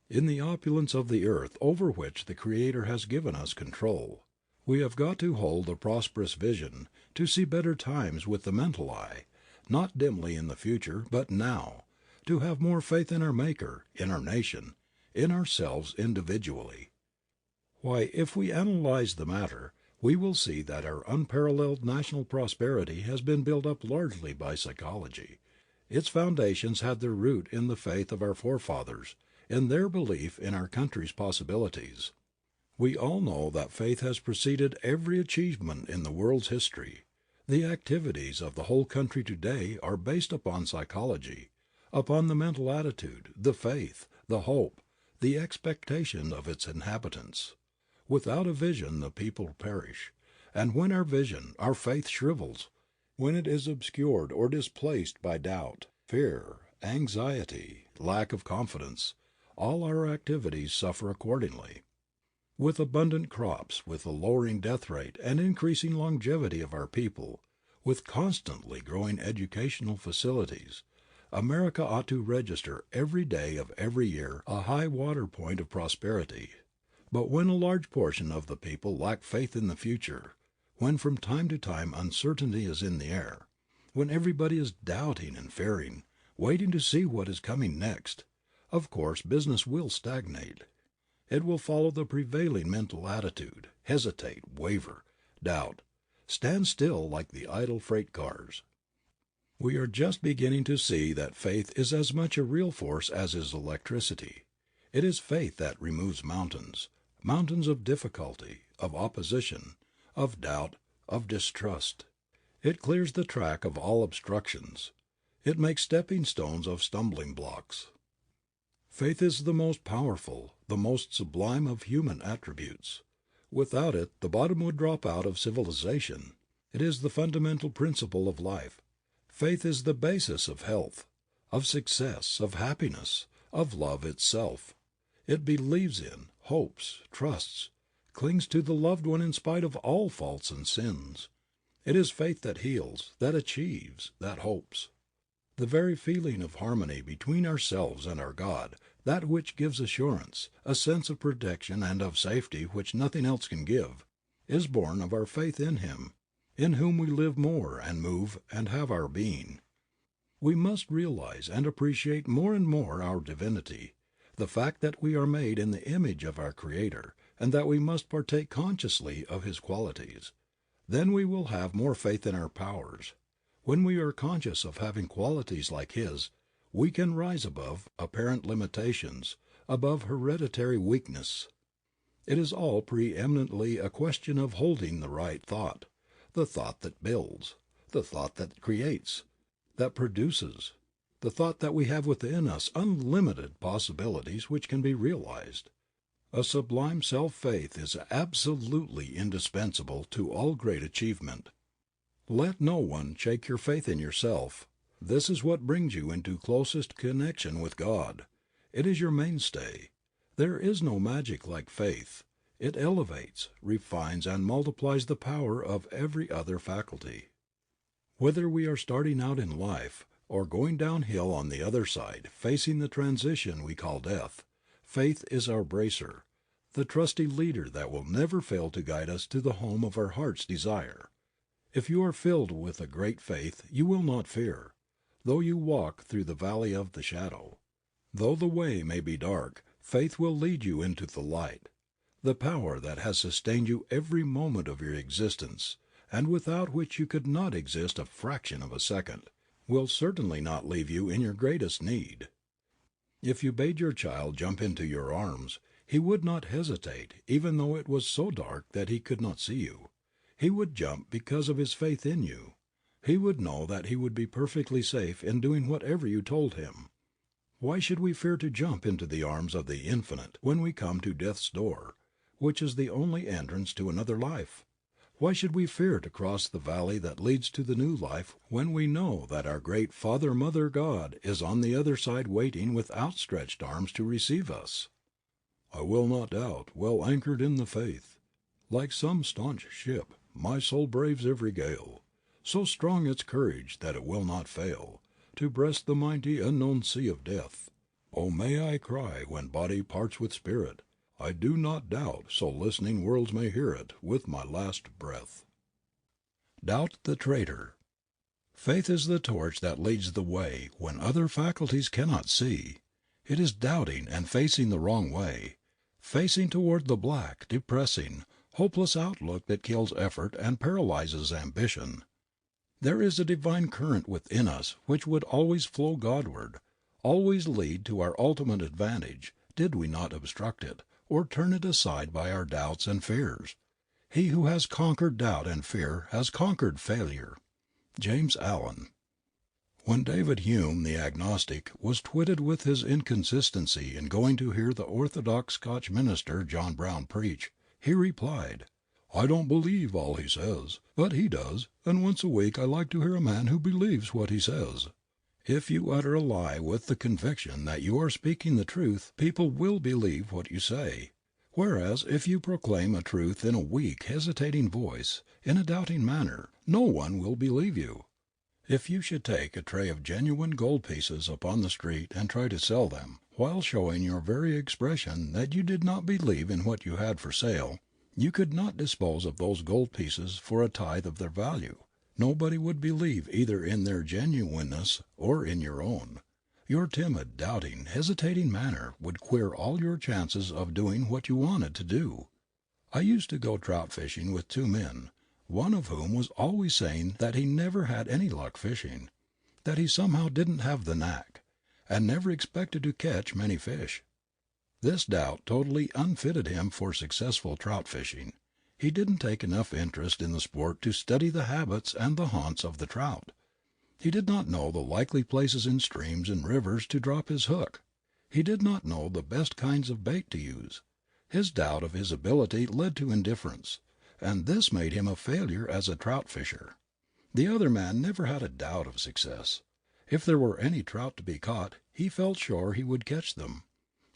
in the opulence of the earth over which the Creator has given us control. We have got to hold a prosperous vision, to see better times with the mental eye, not dimly in the future, but now, to have more faith in our Maker, in our nation, in ourselves individually. Why, if we analyze the matter, we will see that our unparalleled national prosperity has been built up largely by psychology. Its foundations had their root in the faith of our forefathers, in their belief in our country's possibilities. We all know that faith has preceded every achievement in the world's history. The activities of the whole country today are based upon psychology, upon the mental attitude, the faith, the hope, the expectation of its inhabitants. Without a vision the people perish, and when our vision, our faith shrivels, when it is obscured or displaced by doubt, fear, anxiety, lack of confidence, all our activities suffer accordingly. With abundant crops, with the lowering death rate and increasing longevity of our people, with constantly growing educational facilities, America ought to register every day of every year a high water point of prosperity. But when a large portion of the people lack faith in the future, when from time to time uncertainty is in the air, when everybody is doubting and fearing, waiting to see what is coming next, of course business will stagnate. It will follow the prevailing mental attitude, hesitate, waver, doubt, stand still like the idle freight cars. We are just beginning to see that faith is as much a real force as is electricity. It is faith that removes mountains, mountains of difficulty, of opposition, of doubt, of distrust. It clears the track of all obstructions. It makes stepping stones of stumbling blocks. Faith is the most powerful, the most sublime of human attributes. Without it the bottom would drop out of civilization. It is the fundamental principle of life. Faith is the basis of health, of success, of happiness, of love itself. It believes in, hopes, trusts, clings to the loved one in spite of all faults and sins. It is faith that heals, that achieves, that hopes. The very feeling of harmony between ourselves and our God, that which gives assurance, a sense of protection and of safety which nothing else can give, is born of our faith in Him, in whom we live more and move and have our being. We must realize and appreciate more and more our divinity, the fact that we are made in the image of our Creator, and that we must partake consciously of His qualities. Then we will have more faith in our powers. When we are conscious of having qualities like His, we can rise above apparent limitations, above hereditary weakness. It is all preeminently a question of holding the right thought, the thought that builds, the thought that creates, that produces, the thought that we have within us unlimited possibilities which can be realized. A sublime self-faith is absolutely indispensable to all great achievement. Let no one shake your faith in yourself. This is what brings you into closest connection with God. It is your mainstay. There is no magic like faith. It elevates, refines, and multiplies the power of every other faculty. Whether we are starting out in life, or going downhill on the other side, facing the transition we call death, faith is our bracer, the trusty leader that will never fail to guide us to the home of our heart's desire. If you are filled with a great faith, you will not fear, though you walk through the valley of the shadow. Though the way may be dark, faith will lead you into the light. The power that has sustained you every moment of your existence, and without which you could not exist a fraction of a second, will certainly not leave you in your greatest need. If you bade your child jump into your arms, he would not hesitate, even though it was so dark that he could not see you. He would jump because of his faith in you. He would know that he would be perfectly safe in doing whatever you told him. Why should we fear to jump into the arms of the Infinite when we come to death's door, which is the only entrance to another life? Why should we fear to cross the valley that leads to the new life when we know that our great Father Mother God is on the other side waiting with outstretched arms to receive us? I will not doubt, well anchored in the faith. Like some staunch ship, my soul braves every gale, so strong its courage that it will not fail to breast the mighty unknown sea of death. Oh, may I cry when body parts with spirit, I do not doubt, so listening worlds may hear it with my last breath. Doubt the traitor. Faith is the torch that leads the way when other faculties cannot see. It is doubting and facing the wrong way, facing toward the black, depressing, hopeless outlook that kills effort and paralyzes ambition. There is a divine current within us which would always flow Godward, always lead to our ultimate advantage, did we not obstruct it, or turn it aside by our doubts and fears. He who has conquered doubt and fear has conquered failure. James Allen. When David Hume, the agnostic, was twitted with his inconsistency in going to hear the orthodox Scotch minister John Brown preach, he replied, I don't believe all he says, but he does, and once a week I like to hear a man who believes what he says. If you utter a lie with the conviction that you are speaking the truth, people will believe what you say. Whereas if you proclaim a truth in a weak, hesitating voice, in a doubting manner, no one will believe you. If you should take a tray of genuine gold pieces upon the street and try to sell them, while showing your very expression that you did not believe in what you had for sale, you could not dispose of those gold pieces for a tithe of their value. Nobody would believe either in their genuineness or in your own. Your timid, doubting, hesitating manner would queer all your chances of doing what you wanted to do. I used to go trout fishing with two men, one of whom was always saying that he never had any luck fishing, that he somehow didn't have the knack, and never expected to catch many fish. This doubt totally unfitted him for successful trout fishing. He didn't take enough interest in the sport to study the habits and the haunts of the trout. He did not know the likely places in streams and rivers to drop his hook. He did not know the best kinds of bait to use. His doubt of his ability led to indifference, and this made him a failure as a trout fisher. The other man never had a doubt of success. If there were any trout to be caught, he felt sure he would catch them.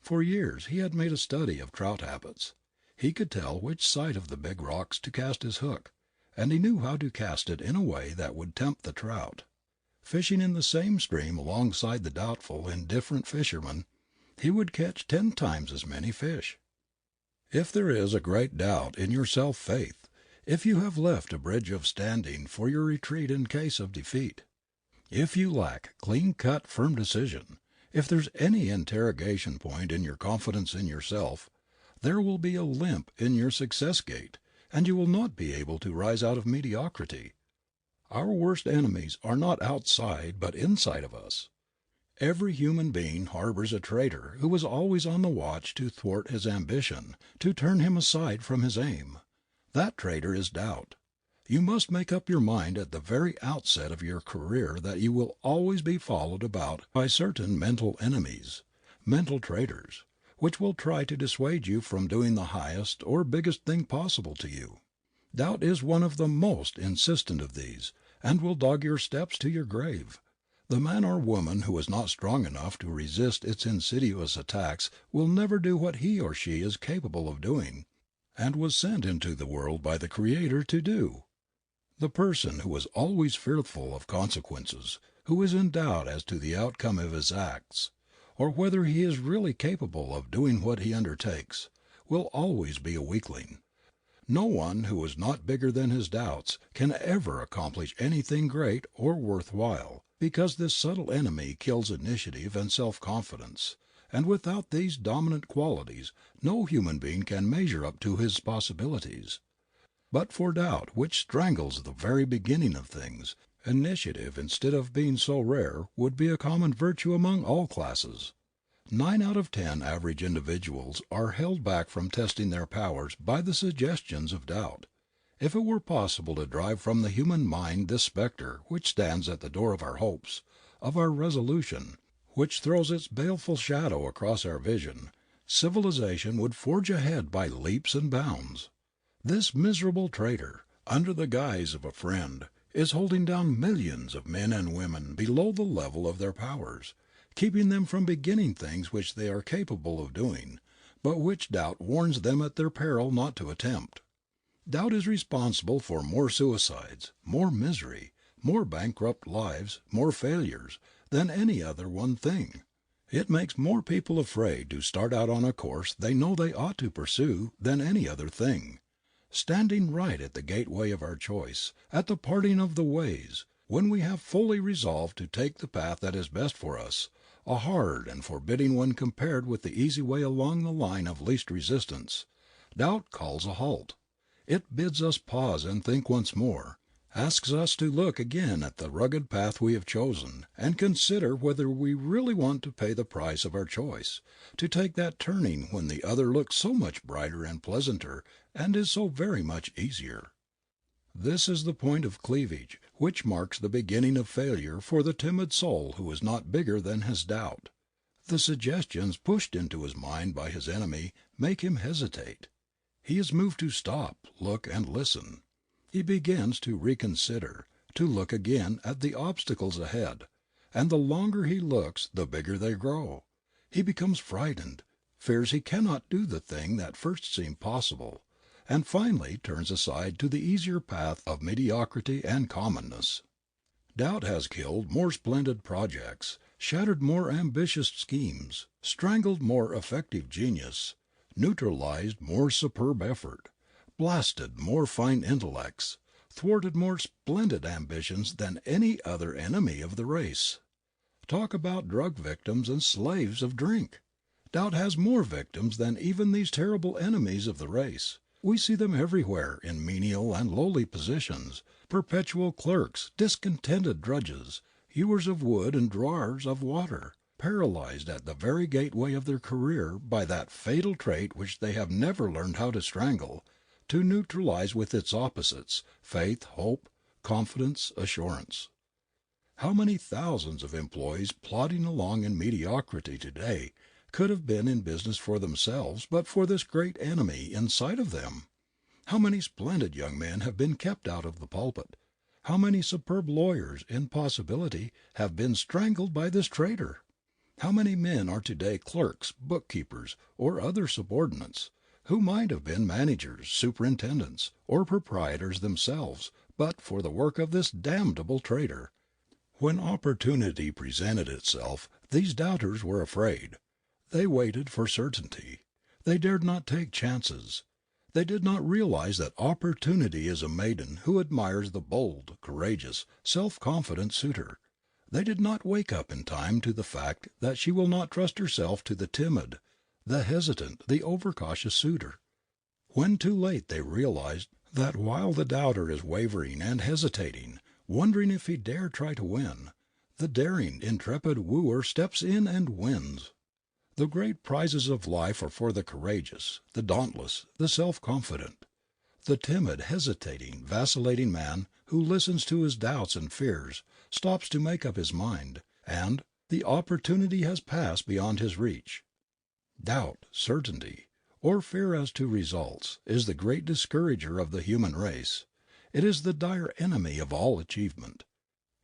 For years he had made a study of trout habits. He could tell which side of the big rocks to cast his hook, and he knew how to cast it in a way that would tempt the trout. Fishing in the same stream alongside the doubtful, indifferent fisherman, he would catch 10 times as many fish. If there is a great doubt in your self-faith, if you have left a bridge of standing for your retreat in case of defeat, if you lack clean-cut, firm decision, if there's any interrogation point in your confidence in yourself, there will be a limp in your success gate, and you will not be able to rise out of mediocrity. Our worst enemies are not outside but inside of us. Every human being harbors a traitor who is always on the watch to thwart his ambition, to turn him aside from his aim. That traitor is doubt. You must make up your mind at the very outset of your career that you will always be followed about by certain mental enemies, mental traitors, which will try to dissuade you from doing the highest or biggest thing possible to you. Doubt is one of the most insistent of these, and will dog your steps to your grave. The man or woman who is not strong enough to resist its insidious attacks will never do what he or she is capable of doing, and was sent into the world by the Creator to do. The person who is always fearful of consequences, who is in doubt as to the outcome of his acts, or whether he is really capable of doing what he undertakes, will always be a weakling. No one who is not bigger than his doubts can ever accomplish anything great or worth while, because this subtle enemy kills initiative and self-confidence, and without these dominant qualities no human being can measure up to his possibilities. But for doubt, which strangles the very beginning of things, initiative, instead of being so rare, would be a common virtue among all classes. 9 out of 10 average individuals are held back from testing their powers by the suggestions of doubt. If it were possible to drive from the human mind this specter which stands at the door of our hopes, of our resolution, which throws its baleful shadow across our vision, civilization would forge ahead by leaps and bounds. This miserable traitor, under the guise of a friend, is holding down millions of men and women below the level of their powers, keeping them from beginning things which they are capable of doing, but which doubt warns them at their peril not to attempt. Doubt is responsible for more suicides, more misery, more bankrupt lives, more failures, than any other one thing. It makes more people afraid to start out on a course they know they ought to pursue than any other thing. Standing right at the gateway of our choice, at the parting of the ways, when we have fully resolved to take the path that is best for us, a hard and forbidding one compared with the easy way along the line of least resistance, doubt calls a halt. It bids us pause and think once more, asks us to look again at the rugged path we have chosen, and consider whether we really want to pay the price of our choice, to take that turning when the other looks so much brighter and pleasanter and is so very much easier. This is the point of cleavage which marks the beginning of failure for the timid soul who is not bigger than his doubt. The suggestions pushed into his mind by his enemy make him hesitate. He is moved to stop, look, and listen. He begins to reconsider, to look again at the obstacles ahead, and the longer he looks the bigger they grow. He becomes frightened, fears he cannot do the thing that first seemed possible, and finally turns aside to the easier path of mediocrity and commonness. Doubt has killed more splendid projects, shattered more ambitious schemes, strangled more effective genius, neutralized more superb effort, blasted more fine intellects, thwarted more splendid ambitions than any other enemy of the race. Talk about drug victims and slaves of drink. Doubt has more victims than even these terrible enemies of the race. We see them everywhere in menial and lowly positions, perpetual clerks, discontented drudges, hewers of wood and drawers of water, paralyzed at the very gateway of their career by that fatal trait which they have never learned how to strangle, to neutralize with its opposites, faith, hope, confidence, assurance. How many thousands of employees plodding along in mediocrity today could have been in business for themselves but for this great enemy inside of them? How many splendid young men have been kept out of the pulpit? How many superb lawyers in possibility have been strangled by this traitor? How many men are today clerks, bookkeepers, or other subordinates, who might have been managers, superintendents, or proprietors themselves, but for the work of this damnable traitor? When opportunity presented itself, these doubters were afraid. They waited for certainty. They dared not take chances. They did not realize that opportunity is a maiden who admires the bold, courageous, self-confident suitor. They did not wake up in time to the fact that she will not trust herself to the timid, the hesitant, the overcautious suitor. When too late they realized that while the doubter is wavering and hesitating, wondering if he dare try to win, the daring, intrepid wooer steps in and wins. The great prizes of life are for the courageous, the dauntless, the self-confident. The timid, hesitating, vacillating man who listens to his doubts and fears stops to make up his mind, and the opportunity has passed beyond his reach. Doubt, certainty, or fear as to results, is the great discourager of the human race. It is the dire enemy of all achievement.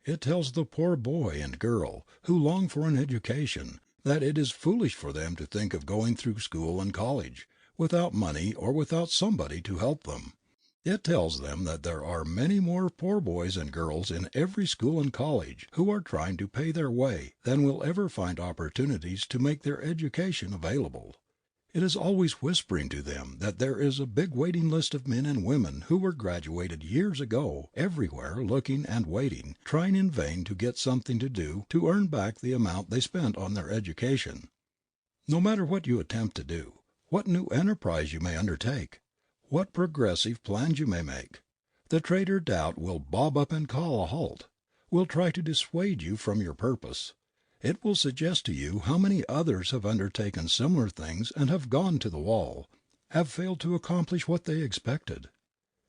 It tells the poor boy and girl who long for an education that it is foolish for them to think of going through school and college without money or without somebody to help them. It tells them that there are many more poor boys and girls in every school and college who are trying to pay their way than will ever find opportunities to make their education available. It is always whispering to them that there is a big waiting list of men and women who were graduated years ago everywhere looking and waiting, trying in vain to get something to do to earn back the amount they spent on their education. No matter what you attempt to do, what new enterprise you may undertake, what progressive plans you may make, the traitor doubt will bob up and call a halt, will try to dissuade you from your purpose. It will suggest to you how many others have undertaken similar things and have gone to the wall, have failed to accomplish what they expected.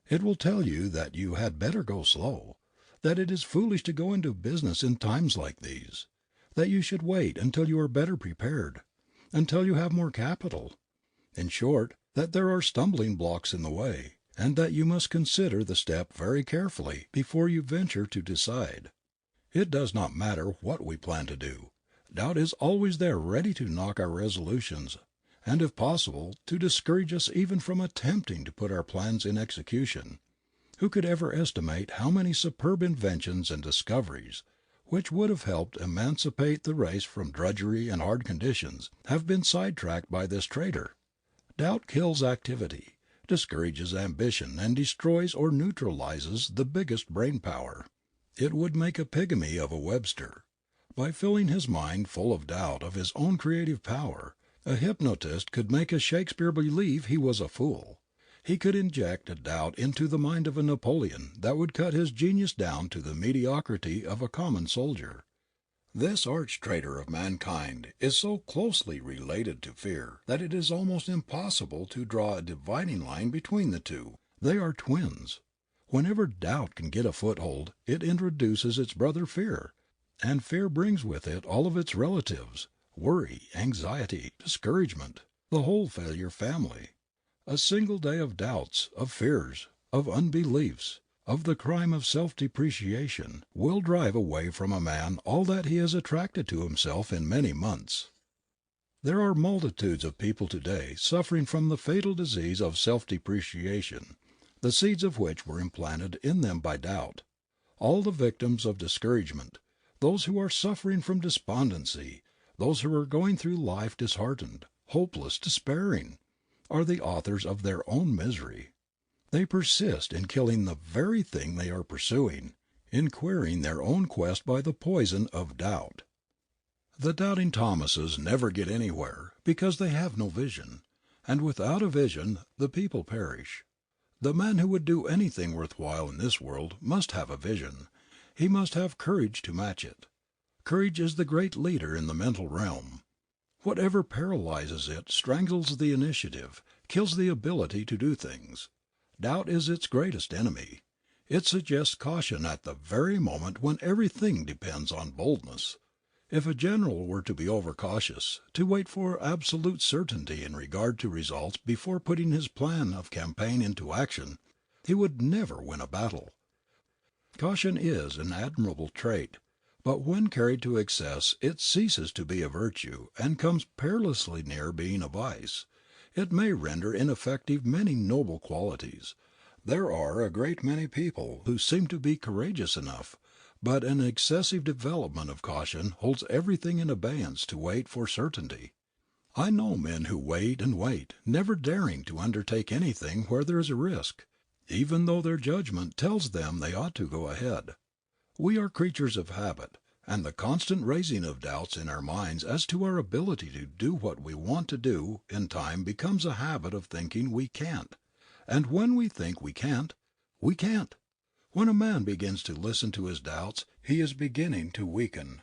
It will tell you that you had better go slow, that it is foolish to go into business in times like these, that you should wait until you are better prepared, until you have more capital. In short, that there are stumbling blocks in the way, and that you must consider the step very carefully before you venture to decide. It does not matter what we plan to do. Doubt is always there ready to knock our resolutions, and if possible, to discourage us even from attempting to put our plans in execution. Who could ever estimate how many superb inventions and discoveries, which would have helped emancipate the race from drudgery and hard conditions, have been sidetracked by this traitor? Doubt kills activity, discourages ambition, and destroys or neutralizes the biggest brain power. It would make a pygmy of a Webster. By filling his mind full of doubt of his own creative power, a hypnotist could make a Shakespeare believe he was a fool. He could inject a doubt into the mind of a Napoleon that would cut his genius down to the mediocrity of a common soldier. This arch traitor of mankind is so closely related to fear that it is almost impossible to draw a dividing line between the two. They are twins. Whenever doubt can get a foothold, it introduces its brother fear, and fear brings with it all of its relatives, worry, anxiety, discouragement, the whole failure family. A single day of doubts, of fears, of unbeliefs, of the crime of self-depreciation, will drive away from a man all that he has attracted to himself in many months. There are multitudes of people today suffering from the fatal disease of self-depreciation, the seeds of which were implanted in them by doubt. All the victims of discouragement, those who are suffering from despondency, those who are going through life disheartened, hopeless, despairing, are the authors of their own misery. They persist in killing the very thing they are pursuing, in queering their own quest by the poison of doubt. The doubting Thomases never get anywhere because they have no vision, and without a vision the people perish. The man who would do anything worthwhile in this world must have a vision. He must have courage to match it. Courage is the great leader in the mental realm. Whatever paralyzes it strangles the initiative, kills the ability to do things. Doubt is its greatest enemy. It suggests caution at the very moment when everything depends on boldness. If a general were to be overcautious, to wait for absolute certainty in regard to results before putting his plan of campaign into action, he would never win a battle. Caution is an admirable trait, but when carried to excess it ceases to be a virtue and comes perilously near being a vice. It may render ineffective many noble qualities. There are a great many people who seem to be courageous enough, but an excessive development of caution holds everything in abeyance to wait for certainty. I know men who wait and wait, never daring to undertake anything where there is a risk, even though their judgment tells them they ought to go ahead. We are creatures of habit, and the constant raising of doubts in our minds as to our ability to do what we want to do in time becomes a habit of thinking we can't. And when we think we can't, we can't. When a man begins to listen to his doubts, he is beginning to weaken.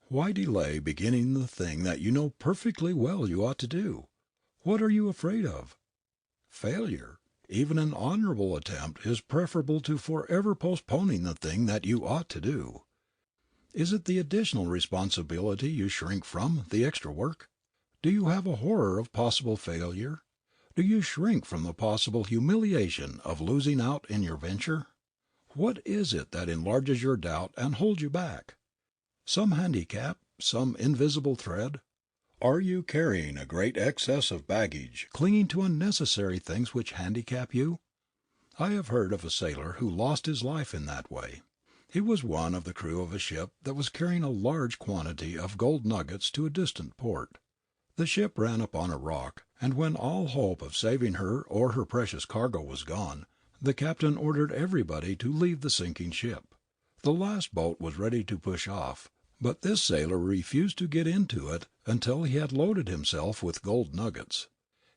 Why delay beginning the thing that you know perfectly well you ought to do? What are you afraid of? Failure. Even an honorable attempt is preferable to forever postponing the thing that you ought to do. Is it the additional responsibility you shrink from, the extra work? Do you have a horror of possible failure? Do you shrink from the possible humiliation of losing out in your venture? What is it that enlarges your doubt and holds you back? Some handicap, some invisible thread? Are you carrying a great excess of baggage, clinging to unnecessary things which handicap you? I have heard of a sailor who lost his life in that way. He was one of the crew of a ship that was carrying a large quantity of gold nuggets to a distant port. The ship ran upon a rock, and when all hope of saving her or her precious cargo was gone, the captain ordered everybody to leave the sinking ship. The last boat was ready to push off, but this sailor refused to get into it until he had loaded himself with gold nuggets.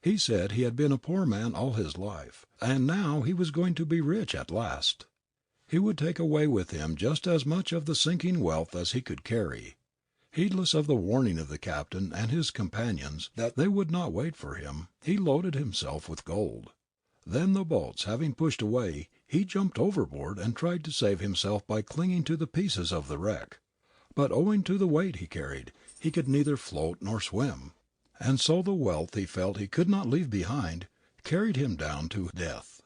He said he had been a poor man all his life, and now he was going to be rich at last. He would take away with him just as much of the sinking wealth as he could carry. Heedless of the warning of the captain and his companions that they would not wait for him, he loaded himself with gold. Then the boats having pushed away, he jumped overboard and tried to save himself by clinging to the pieces of the wreck. But owing to the weight he carried, he could neither float nor swim, and so the wealth he felt he could not leave behind carried him down to death.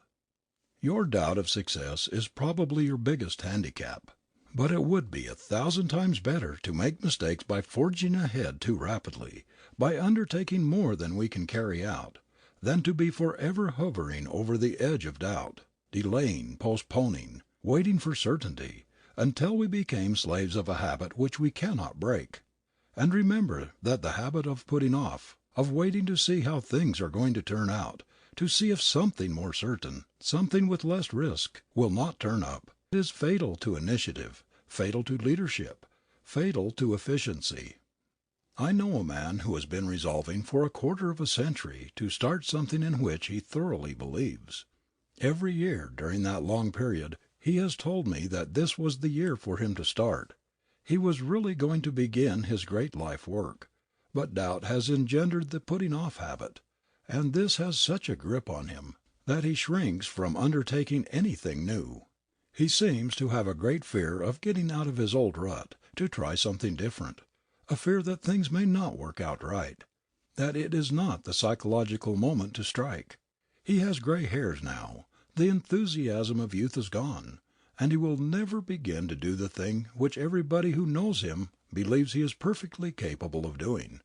Your doubt of success is probably your biggest handicap. But it would be 1,000 times better to make mistakes by forging ahead too rapidly, by undertaking more than we can carry out, than to be forever hovering over the edge of doubt, delaying, postponing, waiting for certainty, until we became slaves of a habit which we cannot break. And remember that the habit of putting off, of waiting to see how things are going to turn out, to see if something more certain, something with less risk, will not turn up, is fatal to initiative, fatal to leadership, fatal to efficiency. I know a man who has been resolving for a quarter of a century to start something in which he thoroughly believes. Every year during that long period he has told me that this was the year for him to start. He was really going to begin his great life work, but doubt has engendered the putting off habit, and this has such a grip on him that he shrinks from undertaking anything new. He seems to have a great fear of getting out of his old rut, to try something different, a fear that things may not work out right, that it is not the psychological moment to strike. He has gray hairs now, the enthusiasm of youth is gone, and he will never begin to do the thing which everybody who knows him believes he is perfectly capable of doing.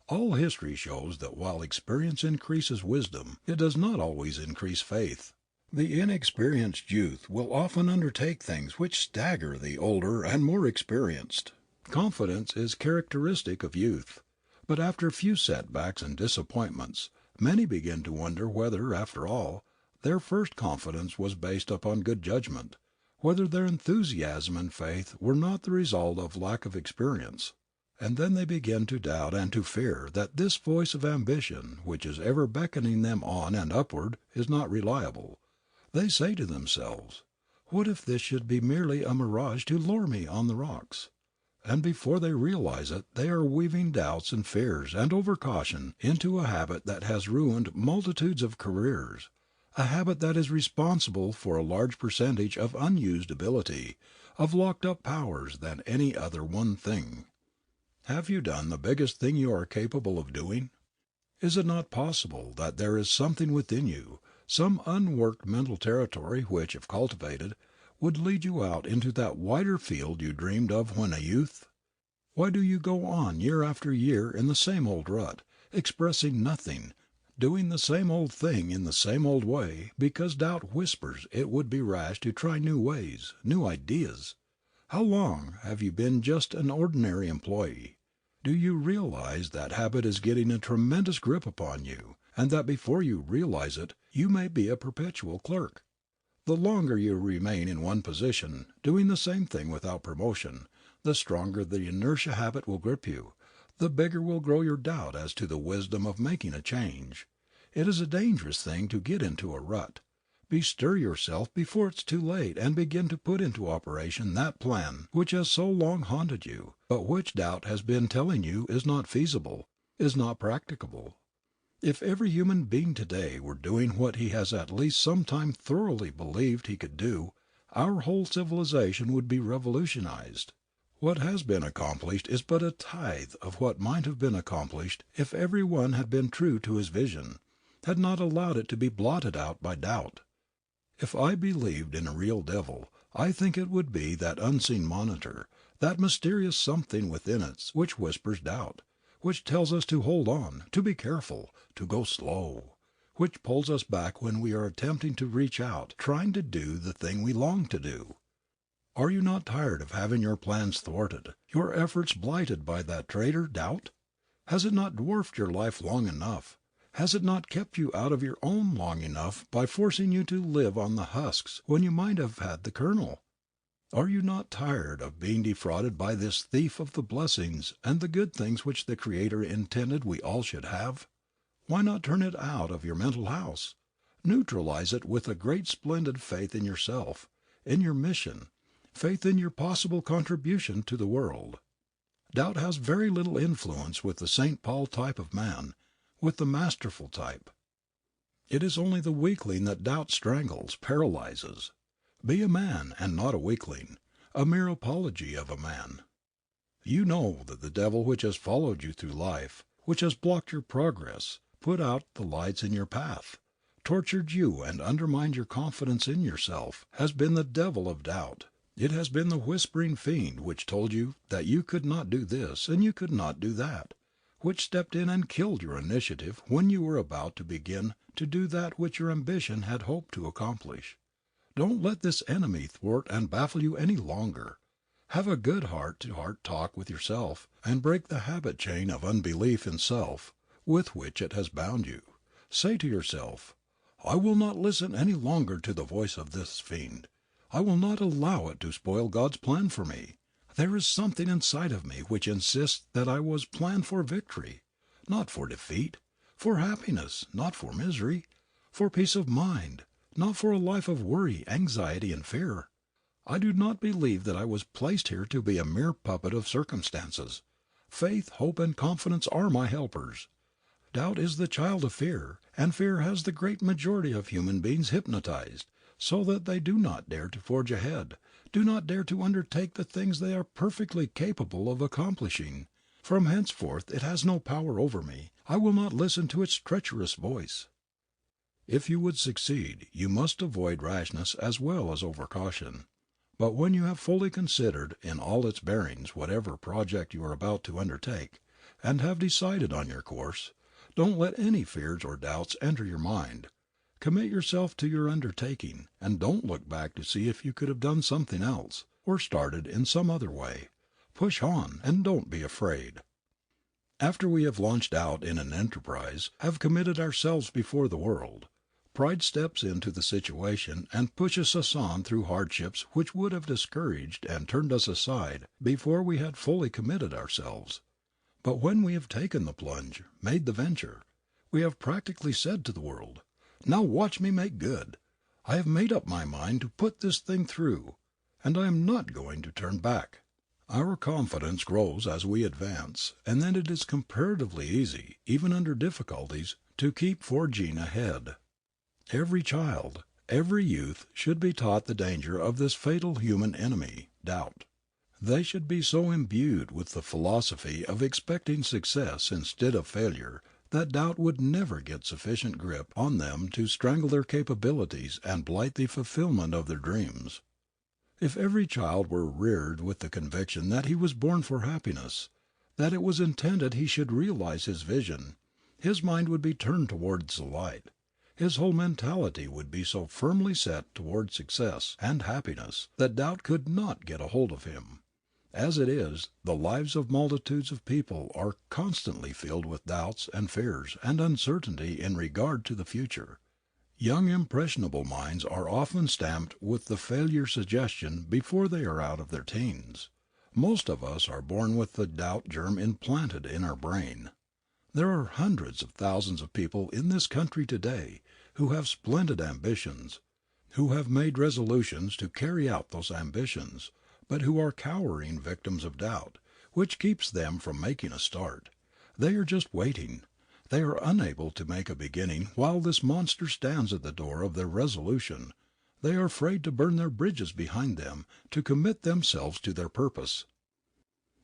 All history shows that while experience increases wisdom, it does not always increase faith. The inexperienced youth will often undertake things which stagger the older and more experienced. Confidence is characteristic of youth, but after a few setbacks and disappointments, many begin to wonder whether, after all, their first confidence was based upon good judgment, whether their enthusiasm and faith were not the result of lack of experience. And then they begin to doubt and to fear that this voice of ambition which is ever beckoning them on and upward is not reliable. They say to themselves, "What if this should be merely a mirage to lure me on the rocks?" And before they realize it, they are weaving doubts and fears and overcaution into a habit that has ruined multitudes of careers, a habit that is responsible for a large percentage of unused ability, of locked up powers than any other one thing. Have you done the biggest thing you are capable of doing? Is it not possible that there is something within you, some unworked mental territory which, if cultivated, would lead you out into that wider field you dreamed of when a youth? Why do you go on year after year in the same old rut, expressing nothing, doing the same old thing in the same old way because doubt whispers it would be rash to try new ways, new ideas? How long have you been just an ordinary employee? Do you realize that habit is getting a tremendous grip upon you, and that before you realize it, you may be a perpetual clerk? The longer you remain in one position, doing the same thing without promotion, the stronger the inertia habit will grip you, the bigger will grow your doubt as to the wisdom of making a change. It is a dangerous thing to get into a rut. Bestir yourself before it's too late and begin to put into operation that plan which has so long haunted you, but which doubt has been telling you is not feasible, is not practicable. If every human being today were doing what he has at least sometime thoroughly believed he could do, our whole civilization would be revolutionized. What has been accomplished is but a tithe of what might have been accomplished if every one had been true to his vision, had not allowed it to be blotted out by doubt. If I believed in a real devil, I think it would be that unseen monitor, that mysterious something within us which whispers doubt, which tells us to hold on, to be careful, to go slow, which pulls us back when we are attempting to reach out, trying to do the thing we long to do. Are you not tired of having your plans thwarted, your efforts blighted by that traitor, doubt? Has it not dwarfed your life long enough? Has it not kept you out of your own long enough by forcing you to live on the husks when you might have had the kernel? Are you not tired of being defrauded by this thief of the blessings and the good things which the Creator intended we all should have? Why not turn it out of your mental house? Neutralize it with a great splendid faith in yourself, in your mission, faith in your possible contribution to the world. Doubt has very little influence with the St. Paul type of man, with the masterful type. It is only the weakling that doubt strangles, paralyzes. Be a man and not a weakling, a mere apology of a man. You know that the devil which has followed you through life, which has blocked your progress, put out the lights in your path, tortured you and undermined your confidence in yourself, has been the devil of doubt. It has been the whispering fiend which told you that you could not do this and you could not do that, which stepped in and killed your initiative when you were about to begin to do that which your ambition had hoped to accomplish. Don't let this enemy thwart and baffle you any longer. Have a good heart-to-heart talk with yourself and break the habit chain of unbelief in self with which it has bound you. Say to yourself, I will not listen any longer to the voice of this fiend. I will not allow it to spoil God's plan for me. There is something inside of me which insists that I was planned for victory, not for defeat, for happiness, not for misery, for peace of mind, not for a life of worry, anxiety, and fear. I do not believe that I was placed here to be a mere puppet of circumstances. Faith, hope, and confidence are my helpers. Doubt is the child of fear, and fear has the great majority of human beings hypnotized, so that they do not dare to forge ahead, do not dare to undertake the things they are perfectly capable of accomplishing. From henceforth it has no power over me. I will not listen to its treacherous voice. If you would succeed, you must avoid rashness as well as overcaution. But when you have fully considered in all its bearings whatever project you are about to undertake, and have decided on your course, don't let any fears or doubts enter your mind. Commit yourself to your undertaking, and don't look back to see if you could have done something else, or started in some other way. Push on, and don't be afraid. After we have launched out in an enterprise, have committed ourselves before the world, pride steps into the situation and pushes us on through hardships which would have discouraged and turned us aside before we had fully committed ourselves. But when we have taken the plunge, made the venture, we have practically said to the world, now watch me make good. I have made up my mind to put this thing through, and I am not going to turn back. Our confidence grows as we advance, and then it is comparatively easy, even under difficulties, to keep forging ahead. Every child, every youth should be taught the danger of this fatal human enemy, doubt. They should be so imbued with the philosophy of expecting success instead of failure that doubt would never get sufficient grip on them to strangle their capabilities and blight the fulfillment of their dreams. If every child were reared with the conviction that he was born for happiness, that it was intended he should realize his vision, his mind would be turned towards the light. His whole mentality would be so firmly set toward success and happiness that doubt could not get a hold of him. As it is, the lives of multitudes of people are constantly filled with doubts and fears and uncertainty in regard to the future. Young impressionable minds are often stamped with the failure suggestion before they are out of their teens. Most of us are born with the doubt germ implanted in our brain. There are hundreds of thousands of people in this country today who have splendid ambitions, who have made resolutions to carry out those ambitions, but who are cowering victims of doubt, which keeps them from making a start. They are just waiting. They are unable to make a beginning while this monster stands at the door of their resolution. They are afraid to burn their bridges behind them, to commit themselves to their purpose.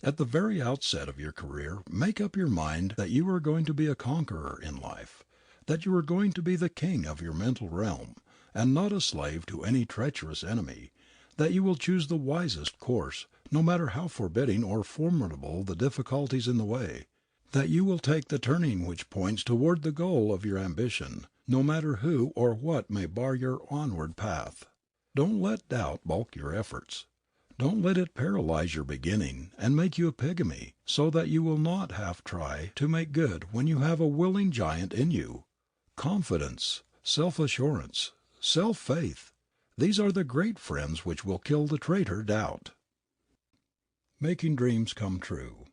At the very outset of your career make up your mind that you are going to be a conqueror in life, that you are going to be the king of your mental realm, and not a slave to any treacherous enemy, that you will choose the wisest course, no matter how forbidding or formidable the difficulties in the way, that you will take the turning which points toward the goal of your ambition, no matter who or what may bar your onward path. Don't let doubt balk your efforts. Don't let it paralyze your beginning and make you a pygmy, so that you will not half try to make good when you have a willing giant in you. Confidence, self-assurance, self-faith, these are the great friends which will kill the traitor doubt. Making dreams come true.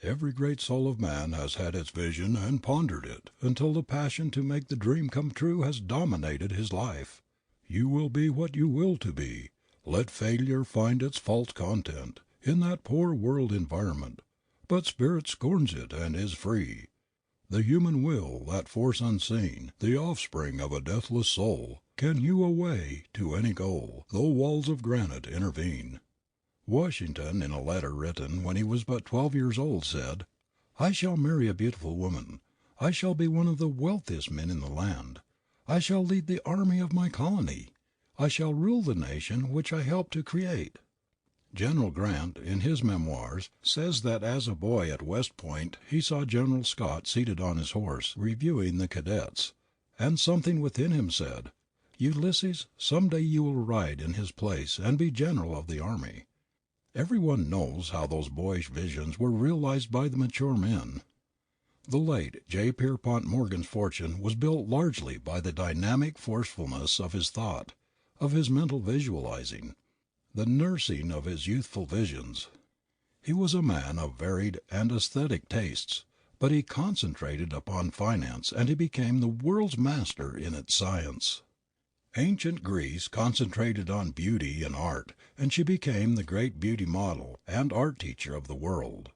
Every great soul of man has had its vision and pondered it until the passion to make the dream come true has dominated his life. You will be what you will to be. Let failure find its false content in that poor world environment, but spirit scorns it and is free. The human will, that force unseen, the offspring of a deathless soul, can hew a way to any goal, though walls of granite intervene. Washington, in a letter written when he was but 12 years old, said, "I shall marry a beautiful woman. I shall be one of the wealthiest men in the land. I shall lead the army of my colony. I shall rule the nation which I helped to create." General Grant, in his memoirs, says that as a boy at West Point he saw General Scott seated on his horse, reviewing the cadets, and something within him said, "Ulysses, some day you will ride in his place and be general of the army." Everyone knows how those boyish visions were realized by the mature men. The late J. Pierpont Morgan's fortune was built largely by the dynamic forcefulness of his thought, of his mental visualizing, the nursing of his youthful visions. He was a man of varied and aesthetic tastes, but he concentrated upon finance and he became the world's master in its science. Ancient Greece concentrated on beauty and art, and she became the great beauty model and art teacher of the world.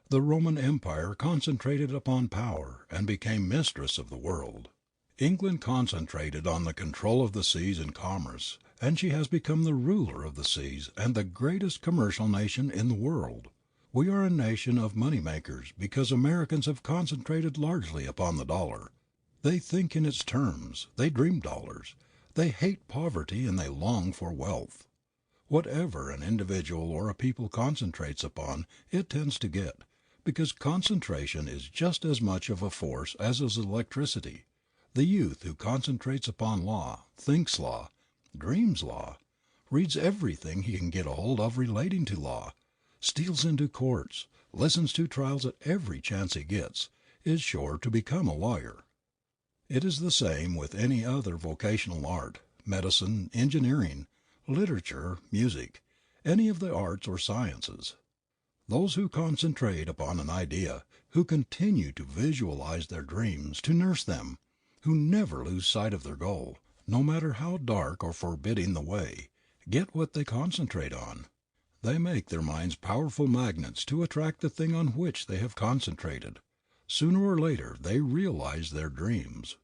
The Roman Empire concentrated upon power and became mistress of the world. England concentrated on the control of the seas and commerce, and she has become the ruler of the seas and the greatest commercial nation in the world. We are a nation of money makers because Americans have concentrated largely upon the dollar. They think in its terms, they dream dollars. They hate poverty and they long for wealth. Whatever an individual or a people concentrates upon, it tends to get, because concentration is just as much of a force as is electricity. The youth who concentrates upon law, thinks law, dreams law, reads everything he can get a hold of relating to law, steals into courts, listens to trials at every chance he gets, is sure to become a lawyer. It is the same with any other vocational art, medicine, engineering, literature, music, any of the arts or sciences. Those who concentrate upon an idea, who continue to visualize their dreams, to nurse them, who never lose sight of their goal, no matter how dark or forbidding the way, get what they concentrate on. They make their minds powerful magnets to attract the thing on which they have concentrated. Sooner or later they realize their dreams.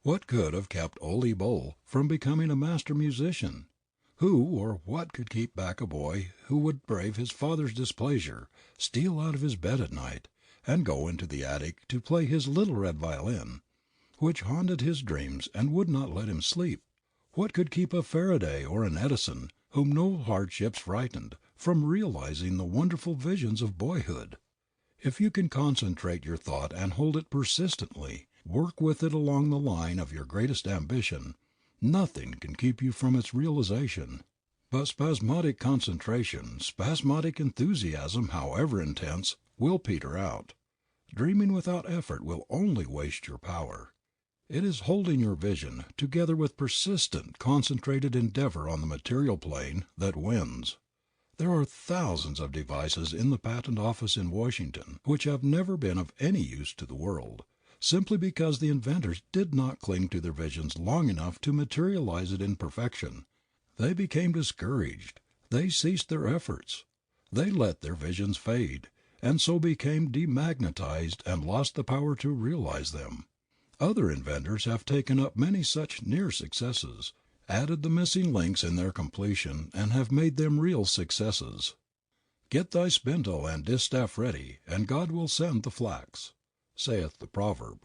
What could have kept Ole Bull from becoming a master musician? Who or what could keep back a boy who would brave his father's displeasure, steal out of his bed at night, and go into the attic to play his little red violin, which haunted his dreams and would not let him sleep? What could keep a Faraday or an Edison, whom no hardships frightened, from realizing the wonderful visions of boyhood? If you can concentrate your thought and hold it persistently, work with it along the line of your greatest ambition, nothing can keep you from its realization. But spasmodic concentration, spasmodic enthusiasm, however intense, will peter out. Dreaming without effort will only waste your power. It is holding your vision, together with persistent, concentrated endeavor on the material plane, that wins. There are thousands of devices in the patent office in Washington which have never been of any use to the world, simply because the inventors did not cling to their visions long enough to materialize it in perfection. They became discouraged. They ceased their efforts. They let their visions fade, and so became demagnetized and lost the power to realize them. Other inventors have taken up many such near successes, added the missing links in their completion, and have made them real successes. "Get thy spindle and distaff ready, and God will send the flax," saith the proverb.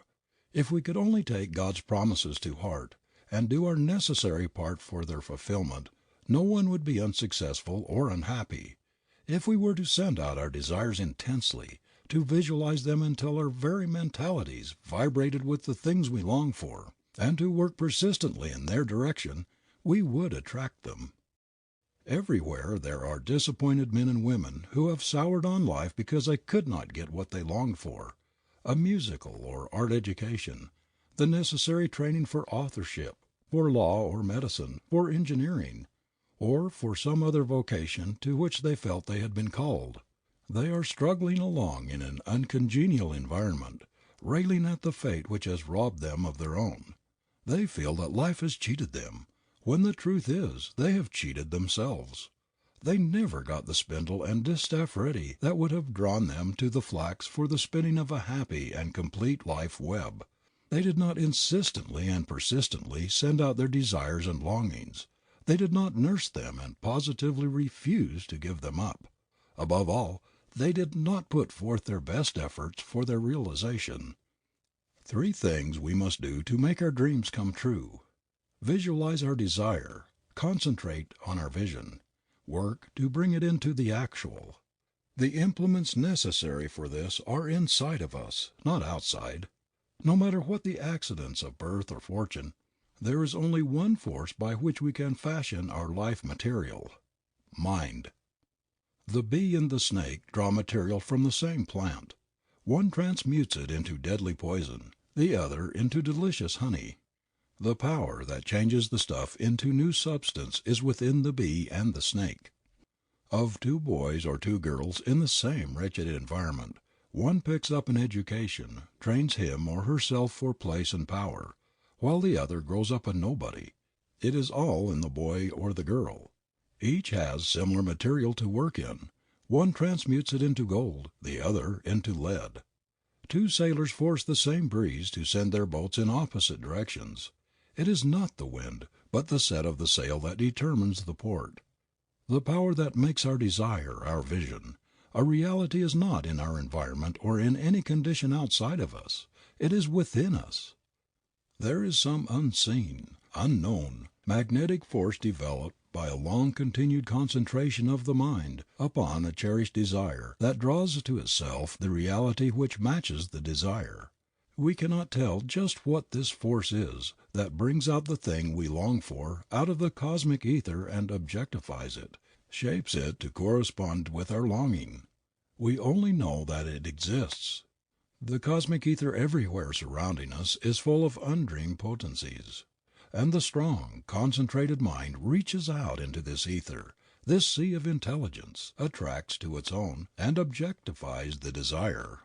If we could only take God's promises to heart, and do our necessary part for their fulfillment, no one would be unsuccessful or unhappy. If we were to send out our desires intensely, to visualize them until our very mentalities vibrated with the things we long for, and to work persistently in their direction, we would attract them. Everywhere there are disappointed men and women who have soured on life because they could not get what they longed for, a musical or art education, the necessary training for authorship, for law or medicine, for engineering, or for some other vocation to which they felt they had been called. They are struggling along in an uncongenial environment, railing at the fate which has robbed them of their own. They feel that life has cheated them, when the truth is they have cheated themselves. They never got the spindle and distaff ready that would have drawn them to the flax for the spinning of a happy and complete life web. They did not insistently and persistently send out their desires and longings. They did not nurse them and positively refuse to give them up. Above all, they did not put forth their best efforts for their realization. 3 things we must do to make our dreams come true. Visualize our desire, concentrate on our vision, work to bring it into the actual. The implements necessary for this are inside of us, not outside. No matter what the accidents of birth or fortune, there is only one force by which we can fashion our life material: mind. The bee and the snake draw material from the same plant. One transmutes it into deadly poison, the other into delicious honey. The power that changes the stuff into new substance is within the bee and the snake. Of 2 boys or 2 girls in the same wretched environment, one picks up an education, trains him or herself for place and power, while the other grows up a nobody. It is all in the boy or the girl. Each has similar material to work in. One transmutes it into gold, the other into lead. 2 sailors force the same breeze to send their boats in opposite directions. It is not the wind, but the set of the sail that determines the port. The power that makes our desire our vision. A reality is not in our environment or in any condition outside of us. It is within us. There is some unseen, unknown, magnetic force developed by a long continued concentration of the mind upon a cherished desire that draws to itself the reality which matches the desire. We cannot tell just what this force is that brings out the thing we long for out of the cosmic ether and objectifies it, shapes it to correspond with our longing. We only know that it exists. The cosmic ether everywhere surrounding us is full of undreamed potencies, and the strong, concentrated mind reaches out into this ether, this sea of intelligence, attracts to its own, and objectifies the desire.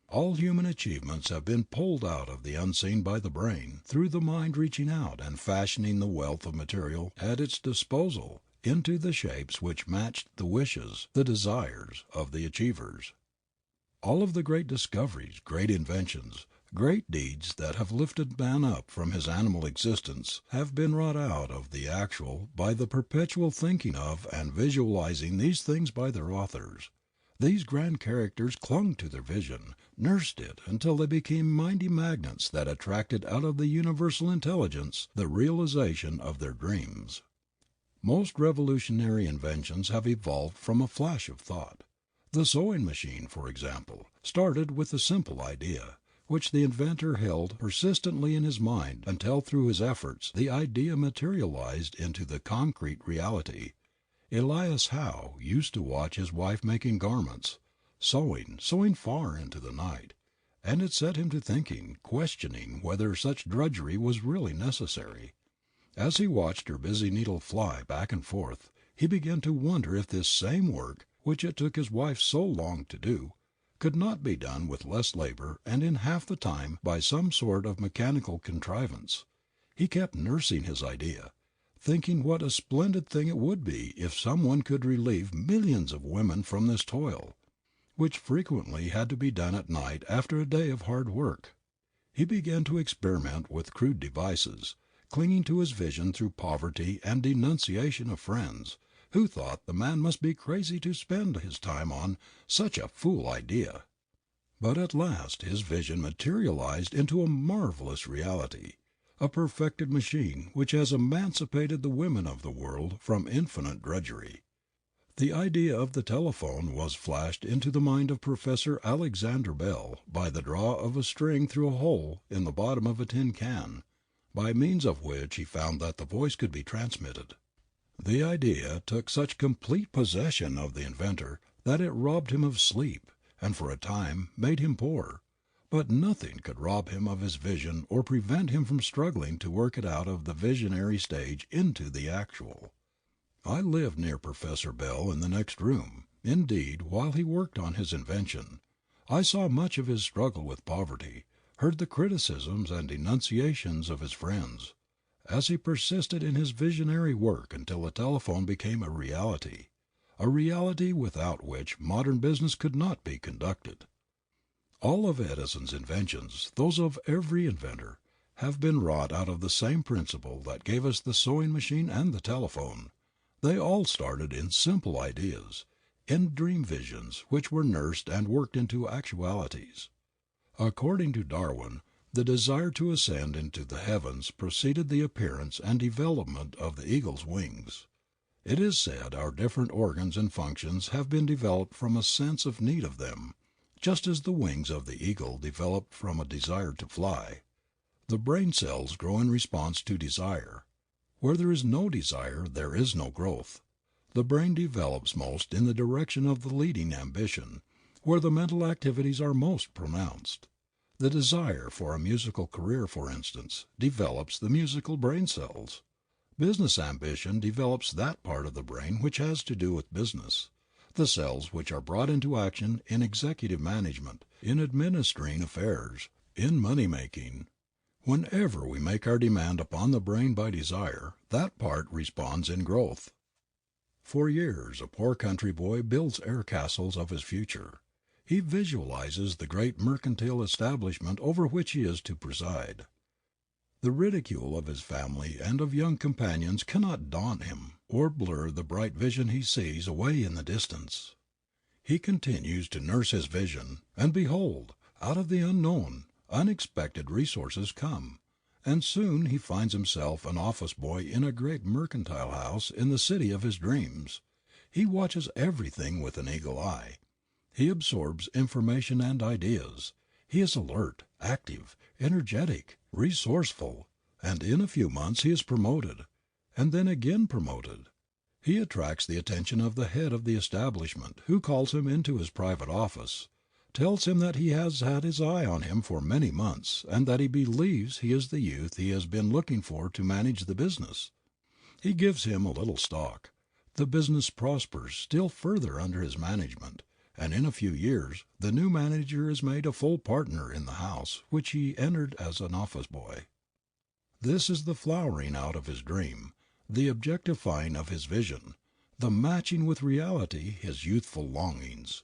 All human achievements have been pulled out of the unseen by the brain, through the mind reaching out and fashioning the wealth of material at its disposal into the shapes which matched the wishes, the desires of the achievers. All of the great discoveries, great inventions, great deeds that have lifted man up from his animal existence have been wrought out of the actual by the perpetual thinking of and visualizing these things by their authors. These grand characters clung to their vision, nursed it until they became mighty magnets that attracted out of the universal intelligence the realization of their dreams. Most revolutionary inventions have evolved from a flash of thought. The sewing machine, for example, started with a simple idea, which the inventor held persistently in his mind until through his efforts the idea materialized into the concrete reality. Elias Howe used to watch his wife making garments, sewing far into the night, and it set him to thinking, questioning whether such drudgery was really necessary. As he watched her busy needle fly back and forth, he began to wonder if this same work, which it took his wife so long to do, could not be done with less labor and in half the time by some sort of mechanical contrivance. He kept nursing his idea, thinking what a splendid thing it would be if some one could relieve millions of women from this toil. which frequently had to be done at night after a day of hard work. He began to experiment with crude devices, clinging to his vision through poverty and denunciation of friends, who thought the man must be crazy to spend his time on such a fool idea. But at last his vision materialized into a marvelous reality, a perfected machine which has emancipated the women of the world from infinite drudgery. The idea of the telephone was flashed into the mind of Professor Alexander Bell by the draw of a string through a hole in the bottom of a tin can, by means of which he found that the voice could be transmitted. The idea took such complete possession of the inventor that it robbed him of sleep, and for a time made him poor, but nothing could rob him of his vision or prevent him from struggling to work it out of the visionary stage into the actual. I lived near Professor Bell in the next room. Indeed, while he worked on his invention, I saw much of his struggle with poverty, heard the criticisms and denunciations of his friends, as he persisted in his visionary work until the telephone became a reality without which modern business could not be conducted. All of Edison's inventions, those of every inventor, have been wrought out of the same principle that gave us the sewing machine and the telephone. They all started in simple ideas, in dream visions which were nursed and worked into actualities. According to Darwin, the desire to ascend into the heavens preceded the appearance and development of the eagle's wings. It is said our different organs and functions have been developed from a sense of need of them, just as the wings of the eagle developed from a desire to fly. The brain cells grow in response to desire. Where there is no desire there is no growth. The brain develops most in the direction of the leading ambition, where the mental activities are most pronounced. The desire for a musical career, for instance, develops the musical brain cells. Business ambition develops that part of the brain which has to do with business. The cells which are brought into action in executive management, in administering affairs, in money making. Whenever we make our demand upon the brain by desire, that part responds in growth. For years a poor country boy builds air castles of his future. He visualizes the great mercantile establishment over which he is to preside. The ridicule of his family and of young companions cannot daunt him, or blur the bright vision he sees away in the distance. He continues to nurse his vision, and behold, out of the unknown, unexpected resources come, and soon he finds himself an office boy in a great mercantile house in the city of his dreams. He watches everything with an eagle eye. He absorbs information and ideas. He is alert, active, energetic, resourceful, and in a few months he is promoted, and then again promoted. He attracts the attention of the head of the establishment, who calls him into his private office, tells him that he has had his eye on him for many months, and that he believes he is the youth he has been looking for to manage the business. He gives him a little stock. The business prospers still further under his management, and in a few years the new manager is made a full partner in the house which he entered as an office boy. This is the flowering out of his dream, the objectifying of his vision, the matching with reality his youthful longings.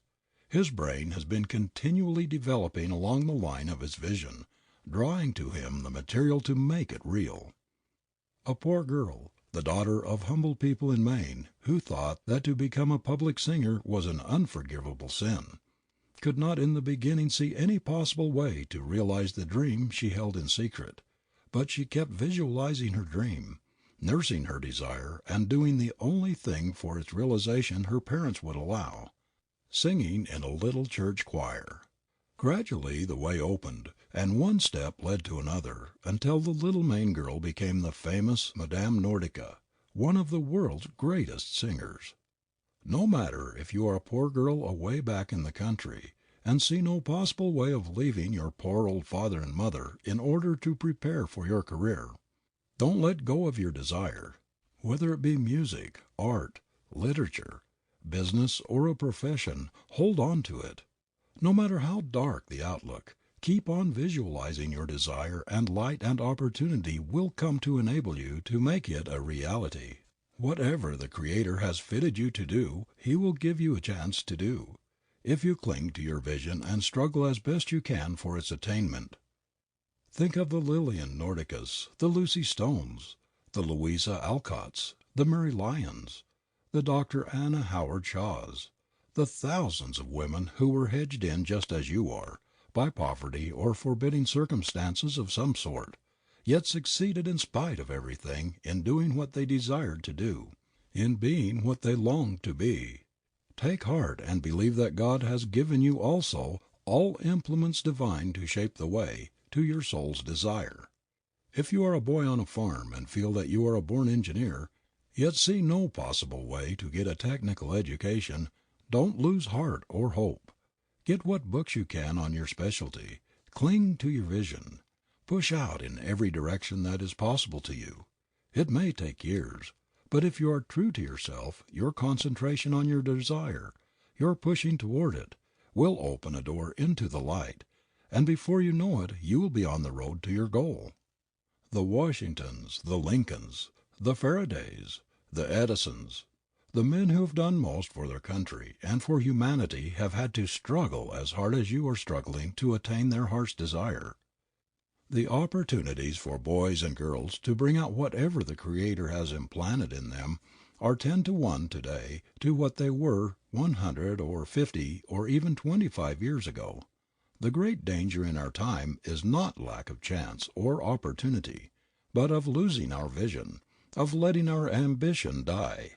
His brain has been continually developing along the line of his vision, drawing to him the material to make it real. A poor girl, the daughter of humble people in Maine, who thought that to become a public singer was an unforgivable sin, could not in the beginning see any possible way to realize the dream she held in secret, but she kept visualizing her dream, nursing her desire, and doing the only thing for its realization her parents would allow, singing in a little church choir. Gradually the way opened, and one step led to another, until the little Maine girl became the famous Madame Nordica, one of the world's greatest singers. No matter if you are a poor girl away back in the country, and see no possible way of leaving your poor old father and mother in order to prepare for your career, don't let go of your desire. Whether it be music, art, literature, business, or a profession, hold on to it. No matter how dark the outlook, keep on visualizing your desire, and light and opportunity will come to enable you to make it a reality. Whatever the Creator has fitted you to do, He will give you a chance to do. if you cling to your vision and struggle as best you can for its attainment. Think of the Lillian Nordicas, the Lucy Stones, the Louisa Alcotts, the Mary Lyons, the Dr. Anna Howard Shaws, the thousands of women who were hedged in just as you are, by poverty or forbidding circumstances of some sort, yet succeeded in spite of everything in doing what they desired to do, in being what they longed to be. Take heart and believe that God has given you also all implements divine to shape the way to your soul's desire. If you are a boy on a farm and feel that you are a born engineer, yet see no possible way to get a technical education, don't lose heart or hope. Get what books you can on your specialty. Cling to your vision. Push out in every direction that is possible to you. It may take years, but if you are true to yourself, your concentration on your desire, your pushing toward it, will open a door into the light, and before you know it you will be on the road to your goal. The Washingtons, the Lincolns, the Faradays, the Edisons, the men who have done most for their country and for humanity have had to struggle as hard as you are struggling to attain their heart's desire. The opportunities for boys and girls to bring out whatever the Creator has implanted in them are 10 to 1 today to what they were 100 or 50 or even 25 years ago. The great danger in our time is not lack of chance or opportunity, but of losing our vision, of letting our ambition die.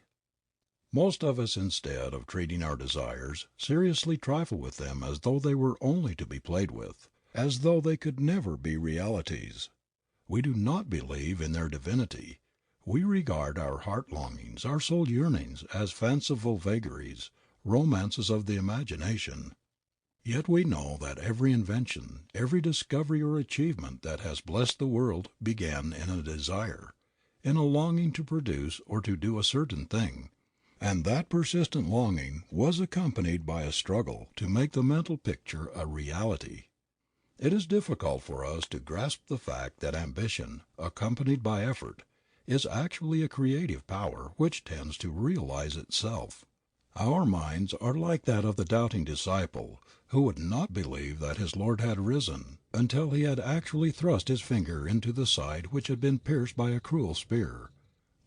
Most of us, instead of treating our desires, seriously trifle with them as though they were only to be played with, as though they could never be realities. We do not believe in their divinity. We regard our heart longings, our soul yearnings, as fanciful vagaries, romances of the imagination. Yet we know that every invention, every discovery or achievement that has blessed the world began in a desire, in a longing to produce or to do a certain thing, and that persistent longing was accompanied by a struggle to make the mental picture a reality. It is difficult for us to grasp the fact that ambition, accompanied by effort, is actually a creative power which tends to realize itself. Our minds are like that of the doubting disciple who would not believe that his Lord had risen until he had actually thrust his finger into the side which had been pierced by a cruel spear.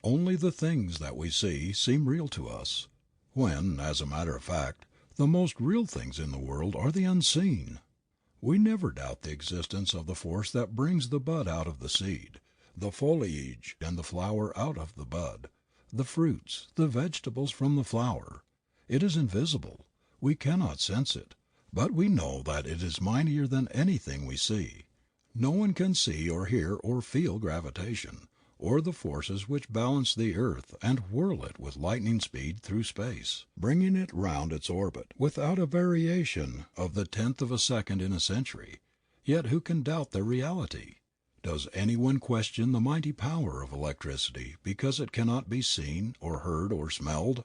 Only the things that we see seem real to us, when, as a matter of fact, the most real things in the world are the unseen. We never doubt the existence of the force that brings the bud out of the seed, the foliage and the flower out of the bud, the fruits, the vegetables from the flower. It is invisible. We cannot sense it, but we know that it is mightier than anything we see. No one can see or hear or feel gravitation, or the forces which balance the earth and whirl it with lightning speed through space, bringing it round its orbit without a variation of the 10th of a second in a century. Yet who can doubt their reality? Does anyone question the mighty power of electricity because it cannot be seen or heard or smelled?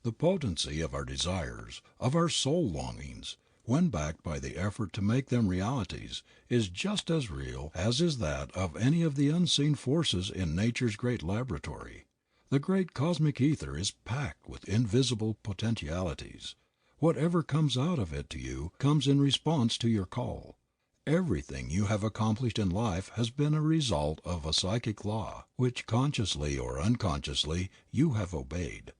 The potency of our desires, of our soul longings, when backed by the effort to make them realities, is just as real as is that of any of the unseen forces in nature's great laboratory. The great cosmic ether is packed with invisible potentialities. Whatever comes out of it to you comes in response to your call. Everything you have accomplished in life has been a result of a psychic law which, consciously or unconsciously, you have obeyed.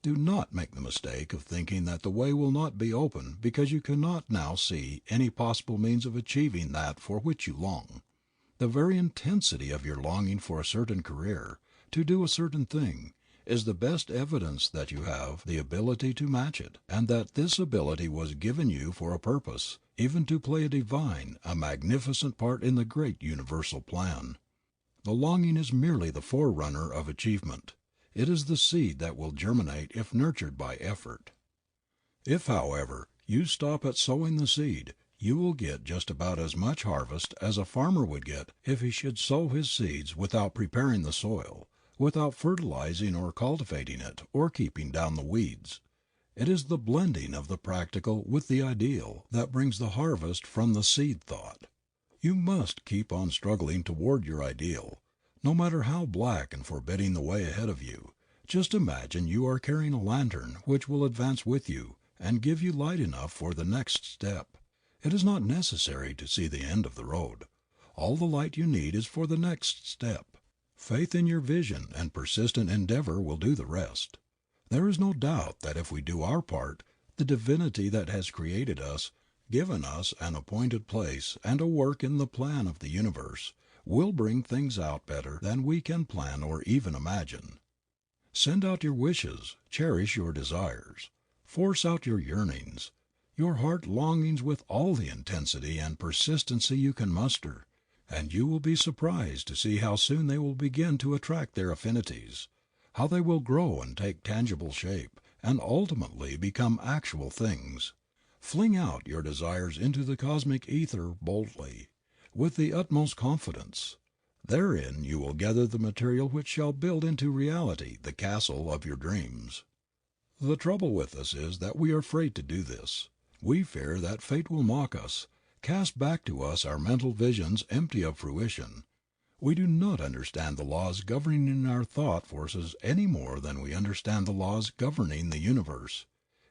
Do not make the mistake of thinking that the way will not be open because you cannot now see any possible means of achieving that for which you long. The very intensity of your longing for a certain career, to do a certain thing, is the best evidence that you have the ability to match it, and that this ability was given you for a purpose, even to play a divine, a magnificent part in the great universal plan. The longing is merely the forerunner of achievement. It is the seed that will germinate if nurtured by effort. If, however, you stop at sowing the seed, you will get just about as much harvest as a farmer would get if he should sow his seeds without preparing the soil, without fertilizing or cultivating it, or keeping down the weeds. It is the blending of the practical with the ideal that brings the harvest from the seed thought. You must keep on struggling toward your ideal, no matter how black and forbidding the way ahead of you. Just imagine you are carrying a lantern which will advance with you, and give you light enough for the next step. It is not necessary to see the end of the road. All the light you need is for the next step. Faith in your vision and persistent endeavor will do the rest. There is no doubt that if we do our part, the divinity that has created us, given us an appointed place and a work in the plan of the universe, will bring things out better than we can plan or even imagine. Send out your wishes, cherish your desires, force out your yearnings, your heart longings with all the intensity and persistency you can muster, and you will be surprised to see how soon they will begin to attract their affinities, how they will grow and take tangible shape, and ultimately become actual things. Fling out your desires into the cosmic ether boldly, with the utmost confidence. Therein you will gather the material which shall build into reality the castle of your dreams. The trouble with us is that we are afraid to do this. We fear that fate will mock us, cast back to us our mental visions empty of fruition. We do not understand the laws governing our thought forces any more than we understand the laws governing the universe.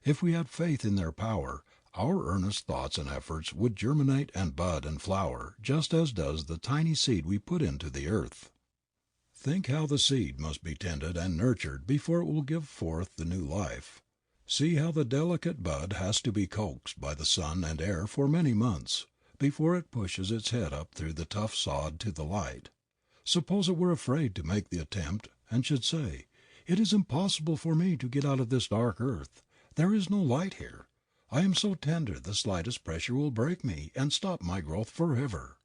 If we had faith in their power, our earnest thoughts and efforts would germinate and bud and flower just as does the tiny seed we put into the earth. Think how the seed must be tended and nurtured before it will give forth the new life. See how the delicate bud has to be coaxed by the sun and air for many months before it pushes its head up through the tough sod to the light. Suppose it were afraid to make the attempt and should say, "It is impossible for me to get out of this dark earth. There is no light here. I am so tender the slightest pressure will break me and stop my growth forever.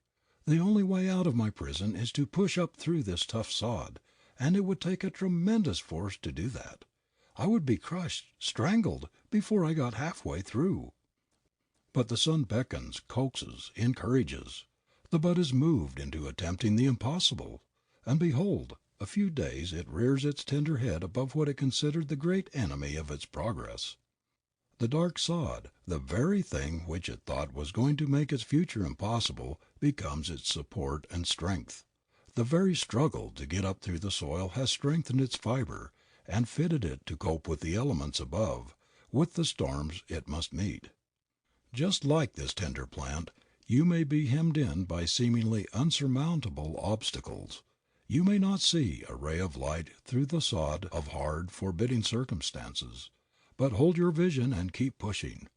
The only way out of my prison is to push up through this tough sod, and it would take a tremendous force to do that. I would be crushed, strangled, before I got halfway through." But the sun beckons, coaxes, encourages. The bud is moved into attempting the impossible, and behold, a few days it rears its tender head above what it considered the great enemy of its progress. The dark sod, the very thing which it thought was going to make its future impossible, becomes its support and strength. The very struggle to get up through the soil has strengthened its fiber and fitted it to cope with the elements above, with the storms it must meet. Just like this tender plant, you may be hemmed in by seemingly unsurmountable obstacles. You may not see a ray of light through the sod of hard, forbidding circumstances. But hold your vision and keep pushing.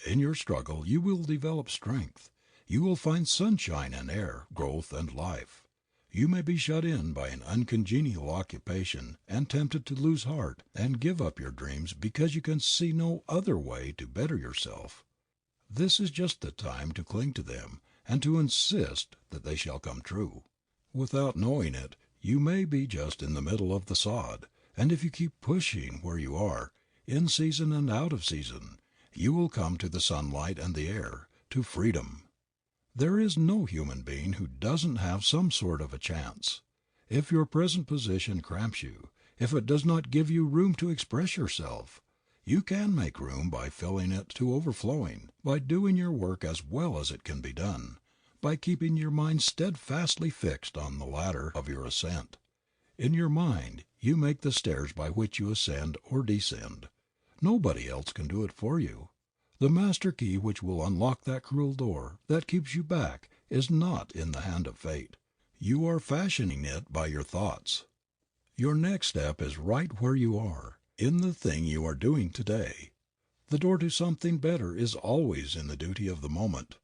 In your struggle you will develop strength. You will find sunshine and air, growth and life. You may be shut in by an uncongenial occupation and tempted to lose heart and give up your dreams because you can see no other way to better yourself. This is just the time to cling to them and to insist that they shall come true. Without knowing it, you may be just in the middle of the sod, and if you keep pushing where you are, in season and out of season, you will come to the sunlight and the air, to freedom. There is no human being who doesn't have some sort of a chance. If your present position cramps you, if it does not give you room to express yourself, you can make room by filling it to overflowing, by doing your work as well as it can be done, by keeping your mind steadfastly fixed on the ladder of your ascent. In your mind you make the stairs by which you ascend or descend. Nobody else can do it for you. The master key which will unlock that cruel door that keeps you back is not in the hand of fate. You are fashioning it by your thoughts. Your next step is right where you are, in the thing you are doing today. The door to something better is always in the duty of the moment.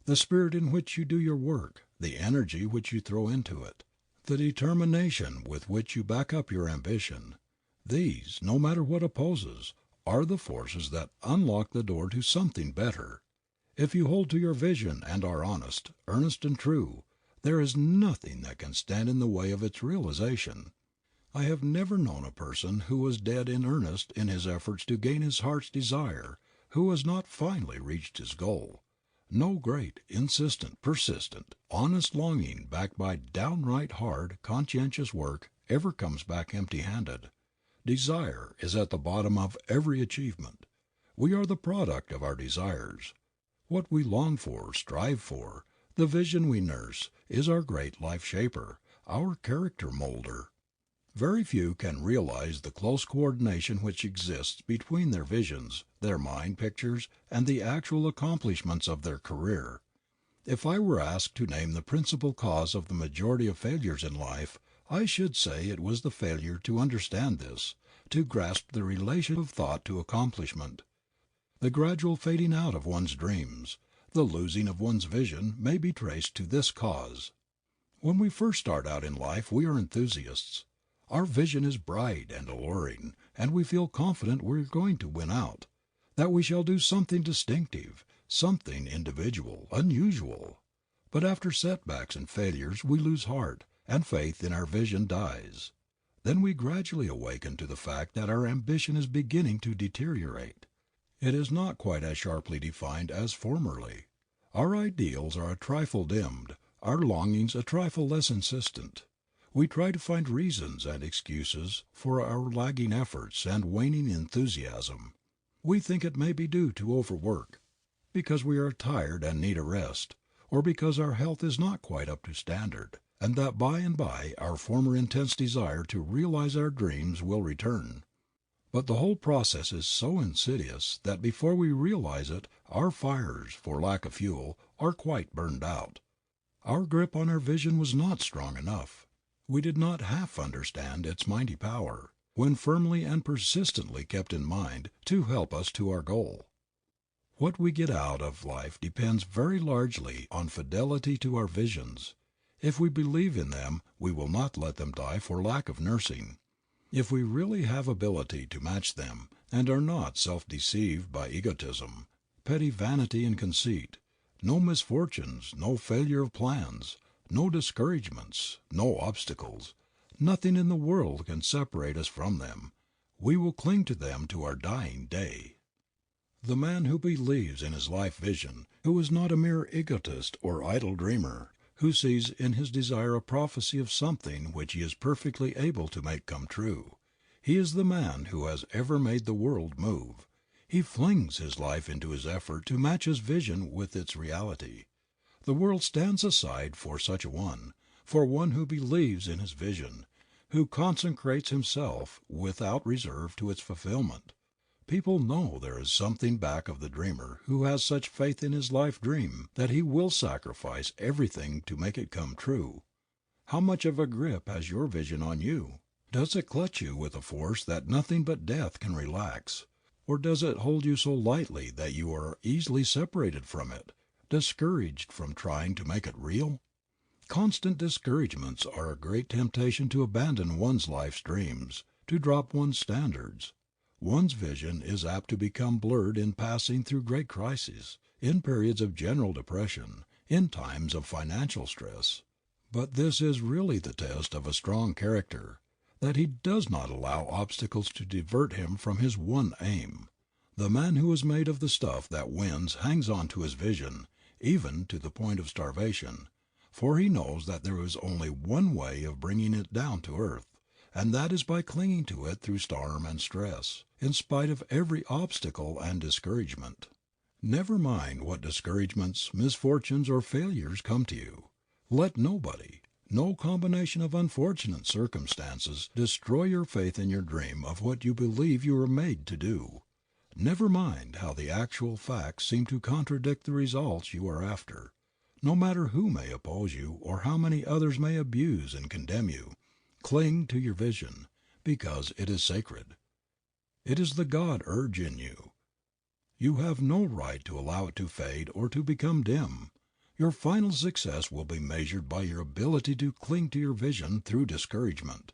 The spirit in which you do your work, the energy which you throw into it, the determination with which you back up your ambition, these, no matter what opposes, are the forces that unlock the door to something better. If you hold to your vision and are honest, earnest and true, there is nothing that can stand in the way of its realization. I have never known a person who was dead in earnest in his efforts to gain his heart's desire who has not finally reached his goal. No great, insistent, persistent, honest longing backed by downright hard, conscientious work ever comes back empty-handed. Desire is at the bottom of every achievement. We are the product of our desires. What we long for, strive for, the vision we nurse, is our great life shaper, our character molder. Very few can realize the close coordination which exists between their visions, their mind pictures, and the actual accomplishments of their career. If I were asked to name the principal cause of the majority of failures in life, I should say it was the failure to understand this, to grasp the relation of thought to accomplishment. The gradual fading out of one's dreams, the losing of one's vision may be traced to this cause. When we first start out in life we are enthusiasts. Our vision is bright and alluring, and we feel confident we are going to win out, that we shall do something distinctive, something individual, unusual. But after setbacks and failures we lose heart, and faith in our vision dies. Then we gradually awaken to the fact that our ambition is beginning to deteriorate. It is not quite as sharply defined as formerly. Our ideals are a trifle dimmed, our longings a trifle less insistent. We try to find reasons and excuses for our lagging efforts and waning enthusiasm. We think it may be due to overwork, because we are tired and need a rest, or because our health is not quite up to standard, and that by and by our former intense desire to realize our dreams will return. But the whole process is so insidious that before we realize it our fires, for lack of fuel, are quite burned out. Our grip on our vision was not strong enough. We did not half understand its mighty power, when firmly and persistently kept in mind, to help us to our goal. What we get out of life depends very largely on fidelity to our visions. If we believe in them we will not let them die for lack of nursing. If we really have ability to match them, and are not self-deceived by egotism, petty vanity and conceit, no misfortunes, no failure of plans, no discouragements, no obstacles, nothing in the world can separate us from them. We will cling to them to our dying day. The man who believes in his life vision, who is not a mere egotist or idle dreamer, who sees in his desire a prophecy of something which he is perfectly able to make come true, he is the man who has ever made the world move. He flings his life into his effort to match his vision with its reality. The world stands aside for such a one, for one who believes in his vision, who consecrates himself without reserve to its fulfillment. People know there is something back of the dreamer who has such faith in his life dream that he will sacrifice everything to make it come true. How much of a grip has your vision on you? Does it clutch you with a force that nothing but death can relax? Or does it hold you so lightly that you are easily separated from it, discouraged from trying to make it real? Constant discouragements are a great temptation to abandon one's life's dreams, to drop one's standards. One's vision is apt to become blurred in passing through great crises, in periods of general depression, in times of financial stress. But this is really the test of a strong character, that he does not allow obstacles to divert him from his one aim. The man who is made of the stuff that wins hangs on to his vision, even to the point of starvation, for he knows that there is only one way of bringing it down to earth, and that is by clinging to it through storm and stress, in spite of every obstacle and discouragement. Never mind what discouragements, misfortunes, or failures come to you. Let nobody, no combination of unfortunate circumstances, destroy your faith in your dream of what you believe you are made to do. Never mind how the actual facts seem to contradict the results you are after. No matter who may oppose you or how many others may abuse and condemn you, cling to your vision, because it is sacred. It is the God urge in you. You have no right to allow it to fade or to become dim. Your final success will be measured by your ability to cling to your vision through discouragement.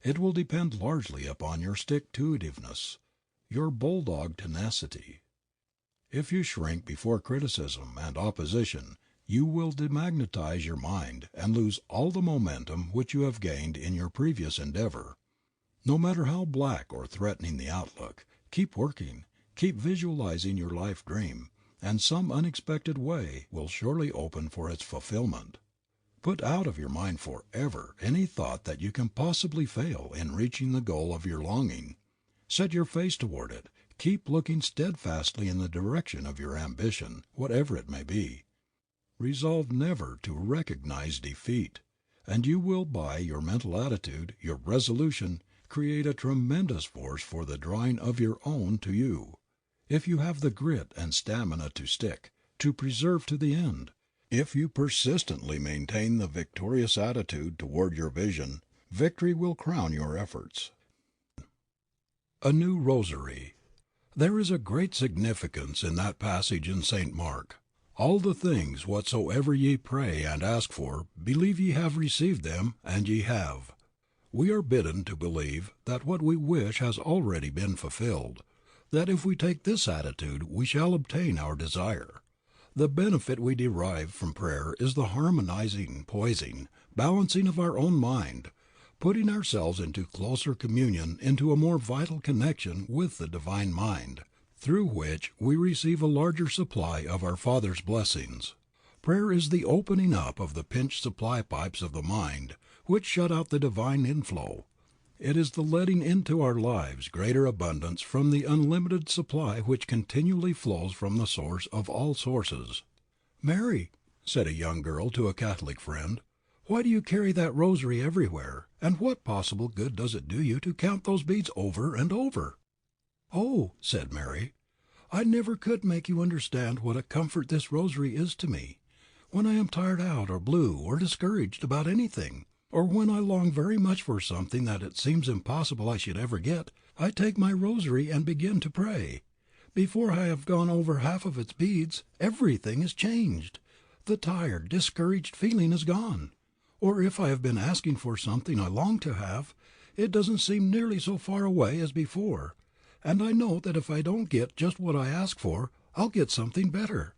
It will depend largely upon your stick-to-itiveness, your bulldog tenacity. If you shrink before criticism and opposition, you will demagnetize your mind and lose all the momentum which you have gained in your previous endeavor. No matter how black or threatening the outlook, keep working, keep visualizing your life dream, and some unexpected way will surely open for its fulfillment. Put out of your mind forever any thought that you can possibly fail in reaching the goal of your longing. Set your face toward it, keep looking steadfastly in the direction of your ambition, whatever it may be. Resolve never to recognize defeat. and you will by your mental attitude, your resolution, create a tremendous force for the drawing of your own to you. If you have the grit and stamina to stick, to persevere to the end, if you persistently maintain the victorious attitude toward your vision, victory will crown your efforts. A new rosary. There is a great significance in that passage in St. Mark. All the things whatsoever ye pray and ask for, believe ye have received them, and ye have. We are bidden to believe that what we wish has already been fulfilled, that if we take this attitude we shall obtain our desire. The benefit we derive from prayer is the harmonizing, poising, balancing of our own mind, putting ourselves into closer communion, into a more vital connection with the Divine Mind, through which we receive a larger supply of our Father's blessings. Prayer is the opening up of the pinched supply pipes of the mind, which shut out the divine inflow. It is the letting into our lives greater abundance from the unlimited supply which continually flows from the source of all sources. "Mary," said a young girl to a Catholic friend, "why do you carry that rosary everywhere, and what possible good does it do you to count those beads over and over?" "Oh," said Mary, "I never could make you understand what a comfort this rosary is to me. When I am tired out or blue or discouraged about anything, or when I long very much for something that it seems impossible I should ever get, I take my rosary and begin to pray. Before I have gone over half of its beads, everything is changed. The tired, discouraged feeling is gone. Or if I have been asking for something I long to have, it doesn't seem nearly so far away as before. And I know that if I don't get just what I ask for, I'll get something better."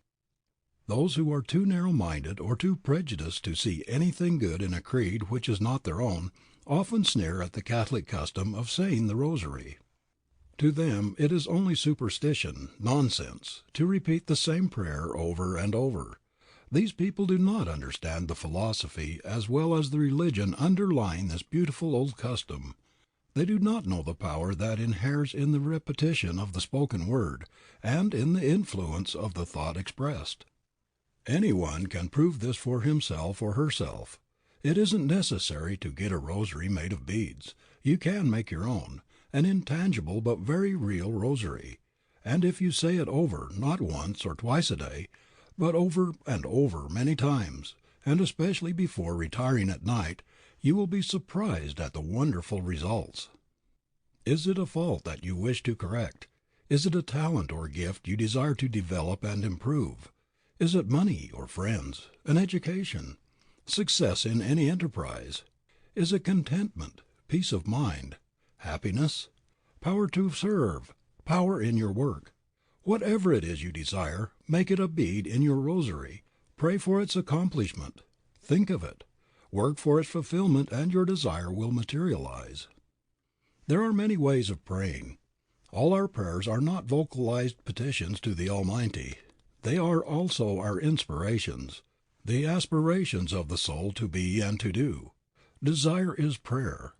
Those who are too narrow-minded or too prejudiced to see anything good in a creed which is not their own, often sneer at the Catholic custom of saying the rosary. To them it is only superstition, nonsense, to repeat the same prayer over and over. These people do not understand the philosophy as well as the religion underlying this beautiful old custom. They do not know the power that inheres in the repetition of the spoken word, and in the influence of the thought expressed. Anyone can prove this for himself or herself. It isn't necessary to get a rosary made of beads. You can make your own, an intangible but very real rosary. And if you say it over, not once or twice a day, but over and over many times, and especially before retiring at night, you will be surprised at the wonderful results. Is it a fault that you wish to correct? Is it a talent or gift you desire to develop and improve? Is it money or friends, an education, success in any enterprise? Is it contentment, peace of mind, happiness, power to serve, power in your work? Whatever it is you desire, make it a bead in your rosary. Pray for its accomplishment. Think of it. Work for its fulfillment, and your desire will materialize. There are many ways of praying. All our prayers are not vocalized petitions to the Almighty. They are also our inspirations, the aspirations of the soul to be and to do. Desire is prayer.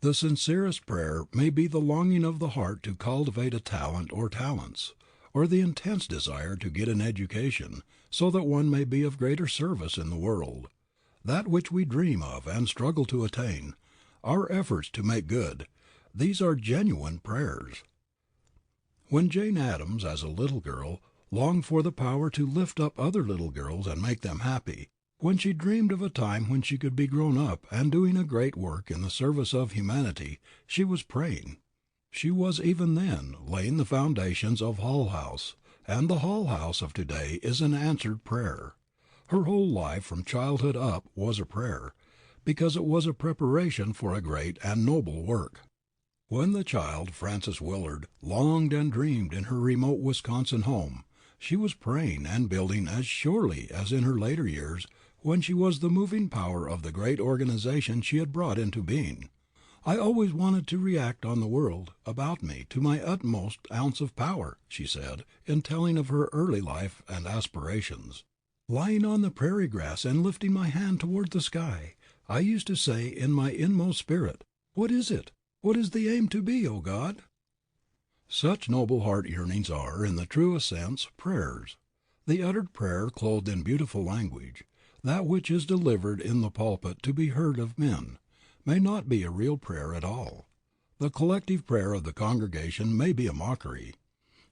The sincerest prayer may be the longing of the heart to cultivate a talent or talents, or the intense desire to get an education, so that one may be of greater service in the world. That which we dream of and struggle to attain, our efforts to make good, these are genuine prayers. When Jane Addams, as a little girl, longed for the power to lift up other little girls and make them happy, when she dreamed of a time when she could be grown up and doing a great work in the service of humanity, she was praying. She was even then laying the foundations of Hull House, and the Hull House of today is an answered prayer. Her whole life from childhood up was a prayer, because it was a preparation for a great and noble work. When the child Frances Willard longed and dreamed in her remote Wisconsin home, she was praying and building as surely as in her later years when she was the moving power of the great organization she had brought into being. "I always wanted to react on the world about me to my utmost ounce of power," she said, in telling of her early life and aspirations. "Lying on the prairie grass and lifting my hand toward the sky, I used to say in my inmost spirit, 'What is it? What is the aim to be, O God?'" Such noble heart yearnings are, in the truest sense, prayers. The uttered prayer clothed in beautiful language, that which is delivered in the pulpit to be heard of men, may not be a real prayer at all. The collective prayer of the congregation may be a mockery.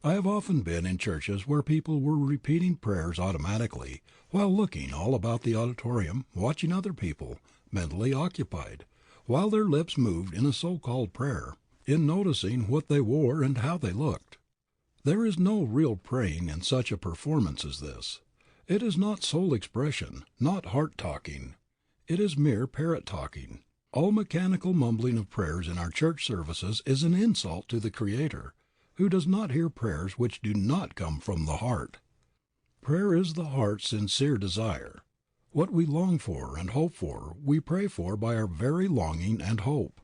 I have often been in churches where people were repeating prayers automatically, while looking all about the auditorium, watching other people, mentally occupied, while their lips moved in a so-called prayer, in noticing what they wore and how they looked. There is no real praying in such a performance as this. It is not soul expression, not heart talking. It is mere parrot talking. All mechanical mumbling of prayers in our church services is an insult to the Creator, who does not hear prayers which do not come from the heart. Prayer is the heart's sincere desire. What we long for and hope for, we pray for by our very longing and hope.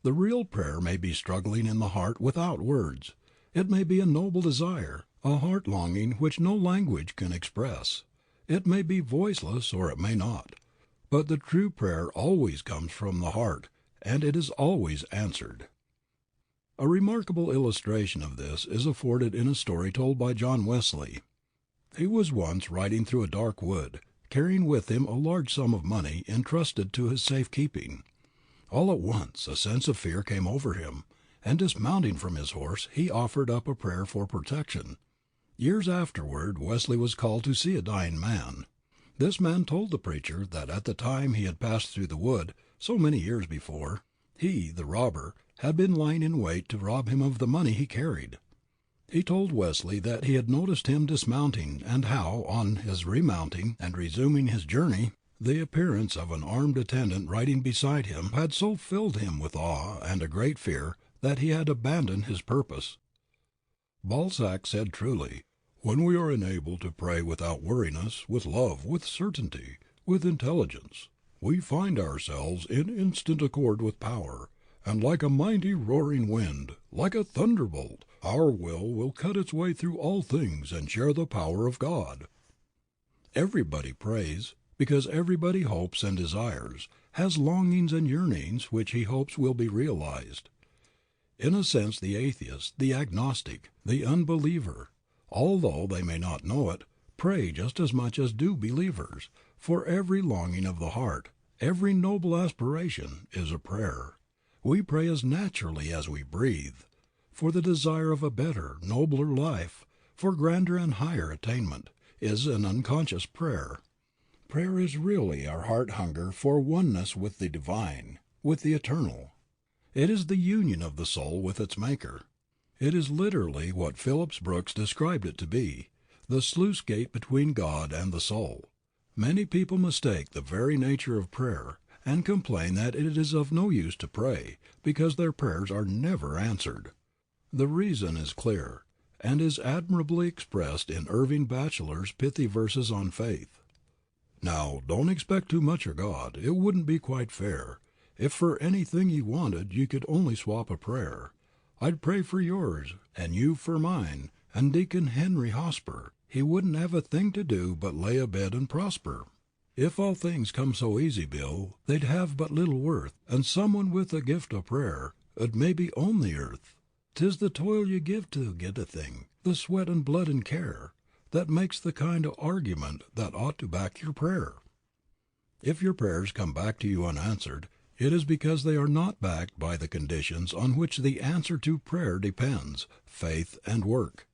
The real prayer may be struggling in the heart without words. It may be a noble desire, a heart longing which no language can express. It may be voiceless or it may not. But the true prayer always comes from the heart, and it is always answered. A remarkable illustration of this is afforded in a story told by John Wesley. He was once riding through a dark wood, carrying with him a large sum of money entrusted to his safe keeping. All at once a sense of fear came over him, and dismounting from his horse he offered up a prayer for protection. Years afterward Wesley was called to see a dying man. This man told the preacher that at the time he had passed through the wood, so many years before, he, the robber, had been lying in wait to rob him of the money he carried. He told Wesley that he had noticed him dismounting and how, on his remounting and resuming his journey, the appearance of an armed attendant riding beside him had so filled him with awe and a great fear that he had abandoned his purpose. Balzac said truly, "When we are enabled to pray without weariness, with love, with certainty, with intelligence, we find ourselves in instant accord with power, and like a mighty roaring wind, like a thunderbolt, our will cut its way through all things and share the power of God." Everybody prays, because everybody hopes and desires, has longings and yearnings which he hopes will be realized. In a sense the atheist, the agnostic, the unbeliever, although they may not know it, pray just as much as do believers, for every longing of the heart, every noble aspiration, is a prayer. We pray as naturally as we breathe, for the desire of a better, nobler life, for grander and higher attainment, is an unconscious prayer. Prayer is really our heart hunger for oneness with the divine, with the eternal. It is the union of the soul with its Maker. It is literally what Phillips Brooks described it to be, the sluice gate between God and the soul. Many people mistake the very nature of prayer, and complain that it is of no use to pray, because their prayers are never answered. The reason is clear, and is admirably expressed in Irving Bachelor's pithy verses on faith. "Now, don't expect too much of God, it wouldn't be quite fair. If for anything ye wanted you could only swap a prayer, I'd pray for yours, and you for mine, and Deacon Henry Hosper, he wouldn't have a thing to do but lay abed and prosper. If all things come so easy, Bill, they'd have but little worth, and someone with a gift of prayer 'ud maybe own the earth. 'Tis the toil you give to get a thing, the sweat and blood and care, that makes the kind of argument that ought to back your prayer. If your prayers come back to you unanswered, it is because they are not backed by the conditions on which the answer to prayer depends, faith and work.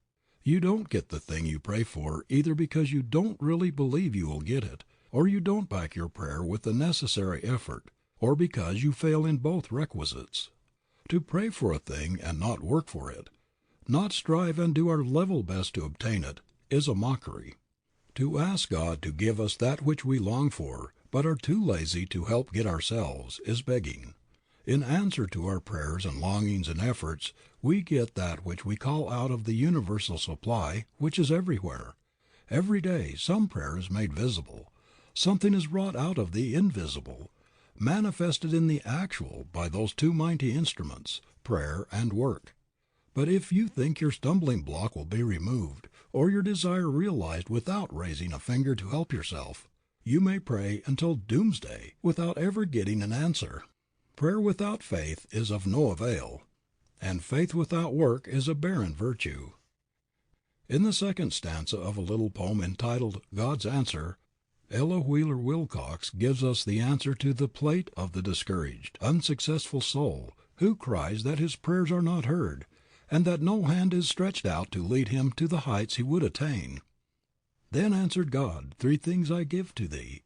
You don't get the thing you pray for either because you don't really believe you will get it, or you don't back your prayer with the necessary effort, or because you fail in both requisites. To pray for a thing and not work for it, not strive and do our level best to obtain it, is a mockery. To ask God to give us that which we long for, but are too lazy to help get ourselves, is begging. In answer to our prayers and longings and efforts, we get that which we call out of the universal supply, which is everywhere. Every day some prayer is made visible. Something is wrought out of the invisible, manifested in the actual by those two mighty instruments, prayer and work. But if you think your stumbling block will be removed, or your desire realized without raising a finger to help yourself, you may pray until doomsday without ever getting an answer. Prayer without faith is of no avail, and faith without work is a barren virtue. In the second stanza of a little poem entitled God's Answer, Ella Wheeler Wilcox gives us the answer to the plight of the discouraged, unsuccessful soul who cries that his prayers are not heard, and that no hand is stretched out to lead him to the heights he would attain. Then answered God, "Three things I give to thee,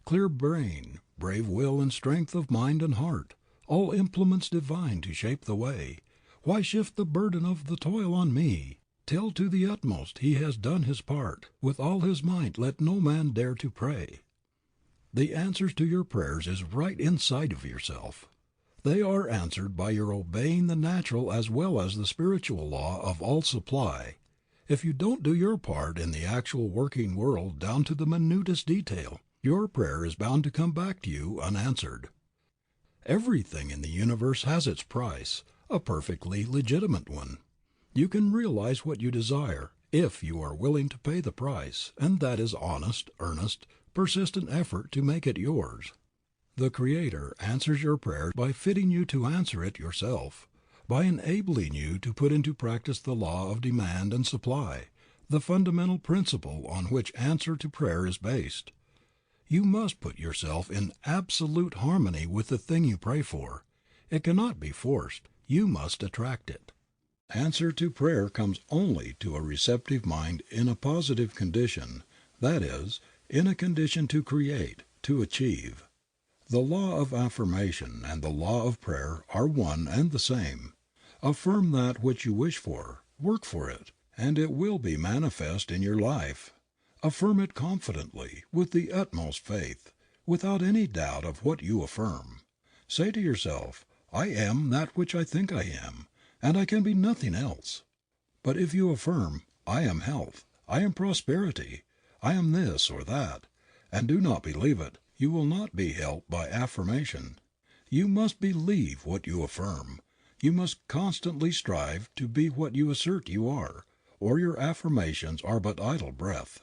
clear brain, brave will, and strength of mind and heart, all implements divine to shape the way. Why shift the burden of the toil on me? Till to the utmost he has done his part, with all his might let no man dare to pray." The answers to your prayers is right inside of yourself. They are answered by your obeying the natural as well as the spiritual law of all supply. If you don't do your part in the actual working world down to the minutest detail, your prayer is bound to come back to you unanswered. Everything in the universe has its price, a perfectly legitimate one. You can realize what you desire if you are willing to pay the price, and that is honest, earnest, persistent effort to make it yours. The Creator answers your prayer by fitting you to answer it yourself, by enabling you to put into practice the law of demand and supply, the fundamental principle on which answer to prayer is based. You must put yourself in absolute harmony with the thing you pray for. It cannot be forced. You must attract it. Answer to prayer comes only to a receptive mind in a positive condition, that is, in a condition to create, to achieve. The law of affirmation and the law of prayer are one and the same. Affirm that which you wish for, work for it, and it will be manifest in your life. Affirm it confidently, with the utmost faith, without any doubt of what you affirm. Say to yourself, "I am that which I think I am, and I can be nothing else." But if you affirm, "I am health, I am prosperity, I am this or that," and do not believe it, you will not be helped by affirmation. You must believe what you affirm. You must constantly strive to be what you assert you are, or your affirmations are but idle breath.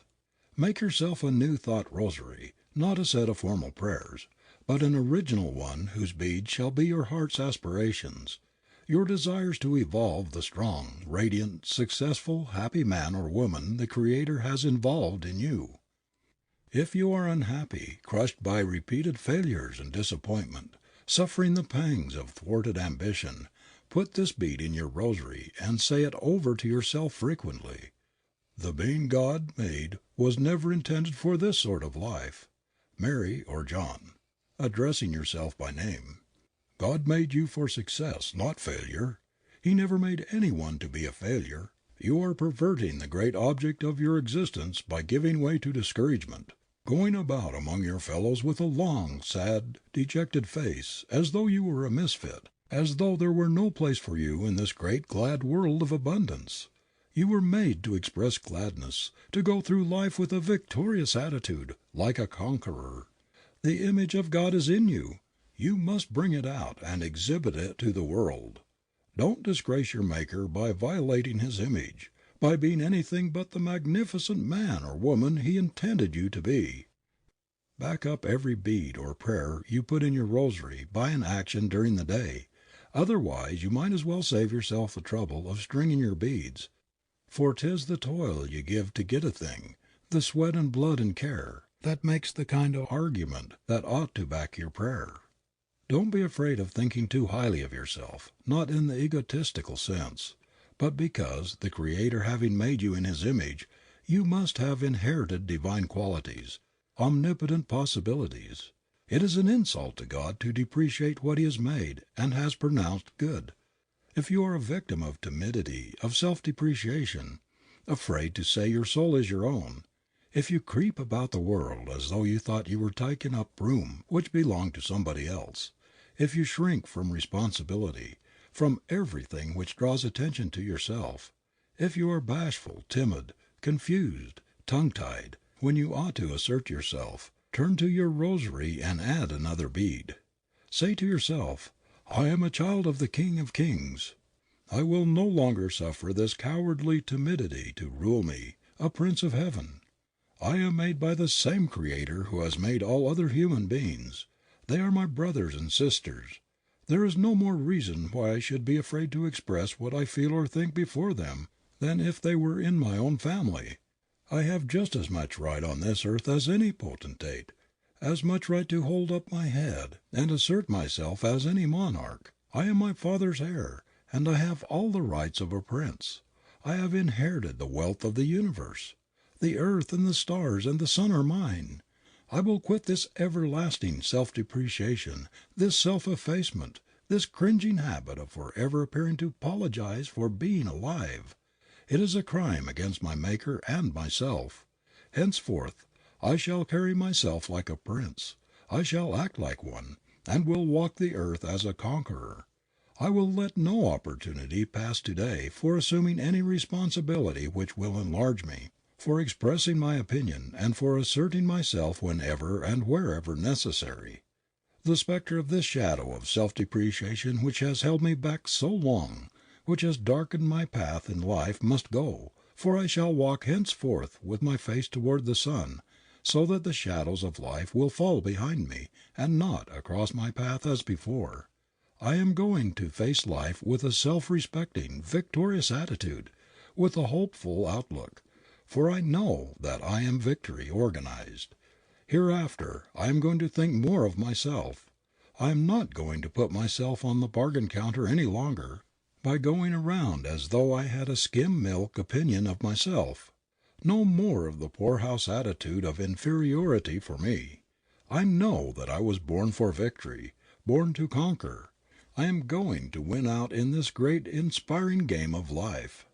Make yourself a new thought rosary, not a set of formal prayers, but an original one whose beads shall be your heart's aspirations, your desires to evolve the strong, radiant, successful, happy man or woman the Creator has involved in you. If you are unhappy, crushed by repeated failures and disappointment, suffering the pangs of thwarted ambition, put this bead in your rosary and say it over to yourself frequently. "The being God made was never intended for this sort of life. Mary or John," addressing yourself by name. "God made you for success, not failure. He never made anyone to be a failure. You are perverting the great object of your existence by giving way to discouragement, going about among your fellows with a long, sad, dejected face, as though you were a misfit, as though there were no place for you in this great glad world of abundance. You were made to express gladness, to go through life with a victorious attitude, like a conqueror. The image of God is in you. You must bring it out and exhibit it to the world. Don't disgrace your Maker by violating His image, by being anything but the magnificent man or woman He intended you to be. Back up every bead or prayer you put in your rosary by an action during the day. Otherwise you might as well save yourself the trouble of stringing your beads. For 'tis the toil you give to get a thing, the sweat and blood and care, that makes the kind of argument that ought to back your prayer. Don't be afraid of thinking too highly of yourself, not in the egotistical sense, but because, the Creator having made you in His image, you must have inherited divine qualities, omnipotent possibilities. It is an insult to God to depreciate what He has made and has pronounced good. If you are a victim of timidity, of self-depreciation, afraid to say your soul is your own, if you creep about the world as though you thought you were taking up room which belonged to somebody else, if you shrink from responsibility, from everything which draws attention to yourself, if you are bashful, timid, confused, tongue-tied, when you ought to assert yourself, turn to your rosary and add another bead. Say to yourself, "I am a child of the King of Kings. I will no longer suffer this cowardly timidity to rule me, a Prince of Heaven. I am made by the same Creator who has made all other human beings. They are my brothers and sisters. There is no more reason why I should be afraid to express what I feel or think before them than if they were in my own family. I have just as much right on this earth as any potentate, as much right to hold up my head and assert myself as any monarch. I am my father's heir, and I have all the rights of a prince. I have inherited the wealth of the universe. The earth and the stars and the sun are mine. I will quit this everlasting self-depreciation, this self-effacement, this cringing habit of forever appearing to apologize for being alive. It is a crime against my Maker and myself. Henceforth, I shall carry myself like a prince. I shall act like one, and will walk the earth as a conqueror. I will let no opportunity pass today for assuming any responsibility which will enlarge me, for expressing my opinion, and for asserting myself whenever and wherever necessary. The spectre of this shadow of self-depreciation which has held me back so long, which has darkened my path in life, must go, for I shall walk henceforth with my face toward the sun, so that the shadows of life will fall behind me, and not across my path as before. I am going to face life with a self-respecting, victorious attitude, with a hopeful outlook, for I know that I am victory organized. Hereafter I am going to think more of myself. I am not going to put myself on the bargain counter any longer, by going around as though I had a skim milk opinion of myself. No more of the poorhouse attitude of inferiority for me. I know that I was born for victory, born to conquer. I am going to win out in this great inspiring game of life.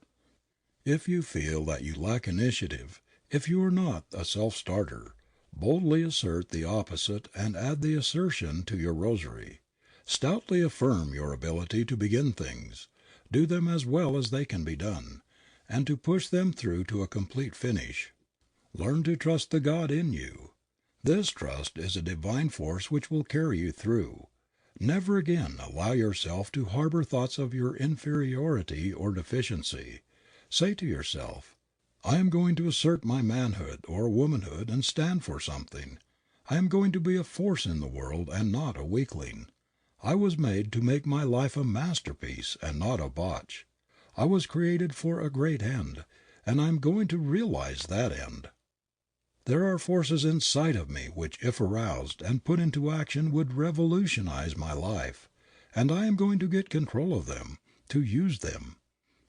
If you feel that you lack initiative, if you are not a self-starter, boldly assert the opposite and add the assertion to your rosary. Stoutly affirm your ability to begin things, do them as well as they can be done, and to push them through to a complete finish. Learn to trust the God in you. This trust is a divine force which will carry you through. Never again allow yourself to harbor thoughts of your inferiority or deficiency. Say to yourself, I am going to assert my manhood or womanhood and stand for something. I am going to be a force in the world and not a weakling. I was made to make my life a masterpiece and not a botch. I was created for a great end, and I am going to realize that end. There are forces inside of me which, if aroused and put into action, would revolutionize my life, and I am going to get control of them, to use them.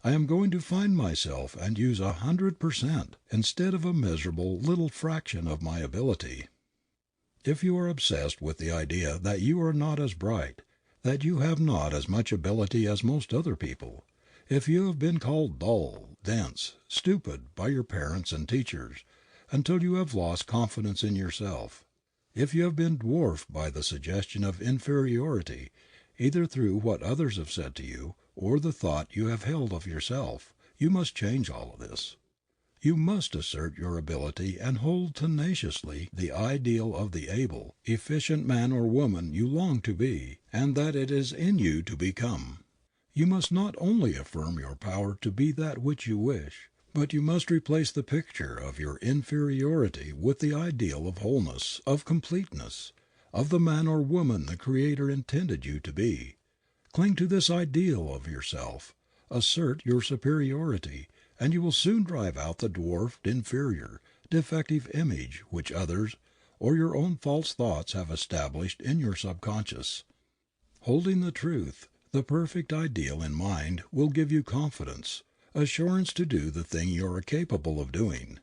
I am going to find myself and use 100% instead of a miserable little fraction of my ability. If you are obsessed with the idea that you are not as bright, that you have not as much ability as most other people, if you have been called dull, dense, stupid by your parents and teachers, until you have lost confidence in yourself, if you have been dwarfed by the suggestion of inferiority, either through what others have said to you or the thought you have held of yourself, you must change all of this. You must assert your ability and hold tenaciously the ideal of the able, efficient man or woman you long to be, and that it is in you to become. You must not only affirm your power to be that which you wish, but you must replace the picture of your inferiority with the ideal of wholeness, of completeness, of the man or woman the Creator intended you to be. Cling to this ideal of yourself, assert your superiority, and you will soon drive out the dwarfed, inferior, defective image which others or your own false thoughts have established in your subconscious. Holding the truth, the perfect ideal in mind will give you confidence, assurance to do the thing you are capable of doing.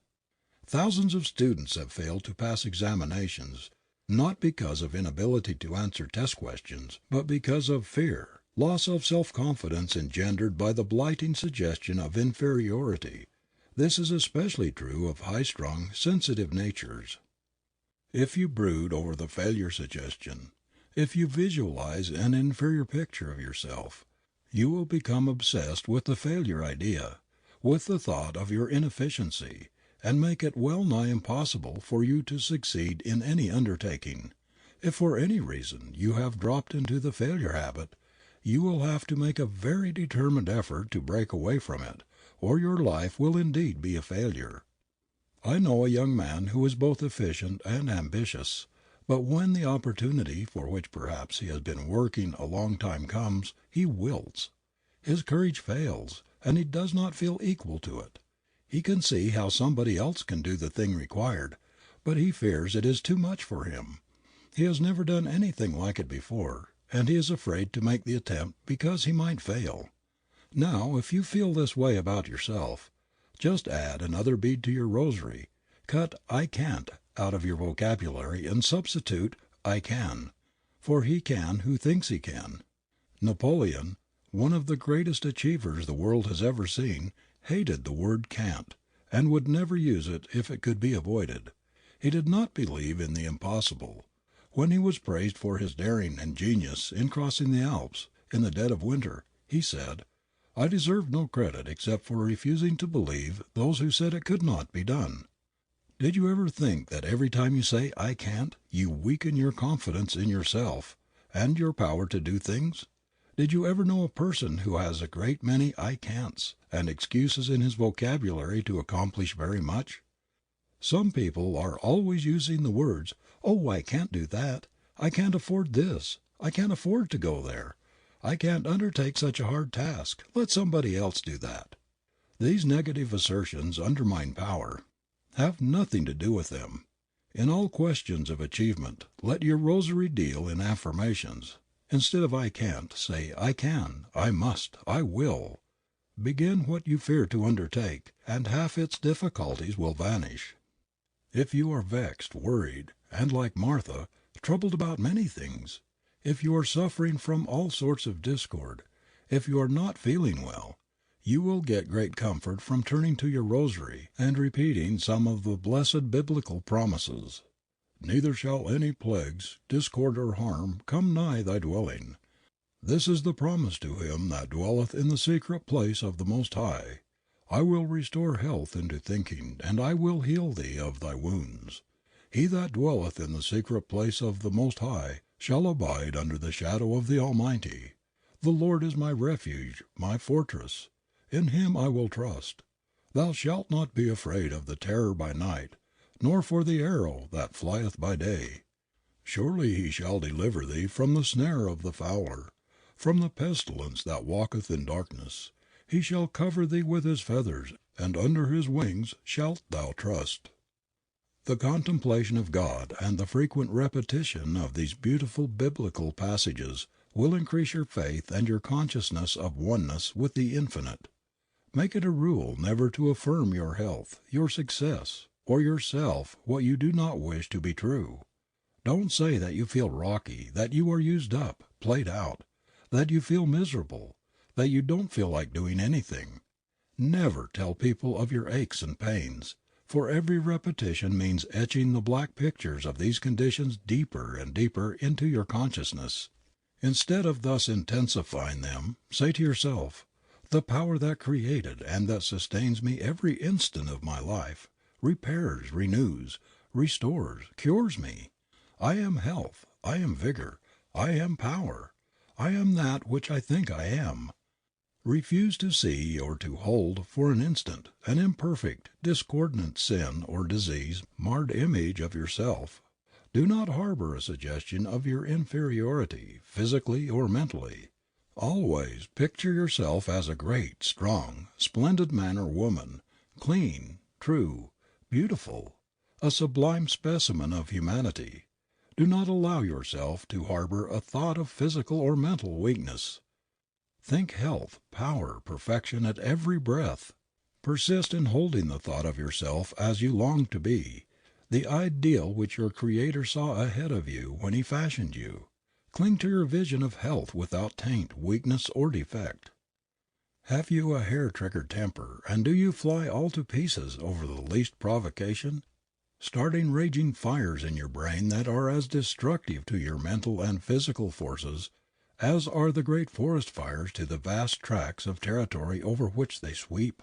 Thousands of students have failed to pass examinations, not because of inability to answer test questions, but because of fear, loss of self-confidence engendered by the blighting suggestion of inferiority. This is especially true of high-strung, sensitive natures. If you brood over the failure suggestion, if you visualize an inferior picture of yourself, you will become obsessed with the failure idea, with the thought of your inefficiency, and make it well nigh impossible for you to succeed in any undertaking. If for any reason you have dropped into the failure habit, you will have to make a very determined effort to break away from it, or your life will indeed be a failure. I know a young man who is both efficient and ambitious, but when the opportunity for which perhaps he has been working a long time comes, he wilts. His courage fails, and he does not feel equal to it. He can see how somebody else can do the thing required, but he fears it is too much for him. He has never done anything like it before, and he is afraid to make the attempt because he might fail. Now, if you feel this way about yourself, just add another bead to your rosary, cut "I can't" out of your vocabulary and substitute "I can," for he can who thinks he can. Napoleon, one of the greatest achievers the world has ever seen, hated the word "can't," and would never use it if it could be avoided. He did not believe in the impossible. When he was praised for his daring and genius in crossing the Alps in the dead of winter, he said, "I deserve no credit except for refusing to believe those who said it could not be done." Did you ever think that every time you say "I can't," you weaken your confidence in yourself and your power to do things? Did you ever know a person who has a great many "I can'ts" and excuses in his vocabulary to accomplish very much? Some people are always using the words, "Oh, I can't do that. I can't afford this. I can't afford to go there. I can't undertake such a hard task. Let somebody else do that." These negative assertions undermine power. Have nothing to do with them. In all questions of achievement, let your rosary deal in affirmations. Instead of "I can't," say "I can," "I must," "I will." Begin what you fear to undertake, and half its difficulties will vanish. If you are vexed, worried, and, like Martha, troubled about many things, if you are suffering from all sorts of discord, if you are not feeling well, you will get great comfort from turning to your rosary and repeating some of the blessed biblical promises. "Neither shall any plagues, discord, or harm come nigh thy dwelling. This is the promise to him that dwelleth in the secret place of the Most High. I will restore health into thinking, and I will heal thee of thy wounds. He that dwelleth in the secret place of the Most High shall abide under the shadow of the Almighty. The Lord is my refuge, my fortress. In him I will trust. Thou shalt not be afraid of the terror by night, nor for the arrow that flieth by day. Surely he shall deliver thee from the snare of the fowler, from the pestilence that walketh in darkness. He shall cover thee with his feathers, and under his wings shalt thou trust." The contemplation of God and the frequent repetition of these beautiful biblical passages will increase your faith and your consciousness of oneness with the Infinite. Make it a rule never to affirm your health, your success, or yourself what you do not wish to be true. Don't say that you feel rocky, that you are used up, played out, that you feel miserable, that you don't feel like doing anything. Never tell people of your aches and pains, for every repetition means etching the black pictures of these conditions deeper and deeper into your consciousness. Instead of thus intensifying them, say to yourself, "The power that created and that sustains me every instant of my life, repairs, renews, restores, cures me. I am health, I am vigor, I am power, I am that which I think I am." Refuse to see or to hold for an instant an imperfect, discordant, sin or disease marred image of yourself. Do not harbor a suggestion of your inferiority, physically or mentally. Always picture yourself as a great, strong, splendid man or woman, clean, true, beautiful, a sublime specimen of humanity. Do not allow yourself to harbor a thought of physical or mental weakness. Think health, power, perfection at every breath. Persist in holding the thought of yourself as you long to be, the ideal which your Creator saw ahead of you when He fashioned you. Cling to your vision of health without taint, weakness, or defect. Have you a hair-trigger temper, and do you fly all to pieces over the least provocation, starting raging fires in your brain that are as destructive to your mental and physical forces as are the great forest fires to the vast tracts of territory over which they sweep?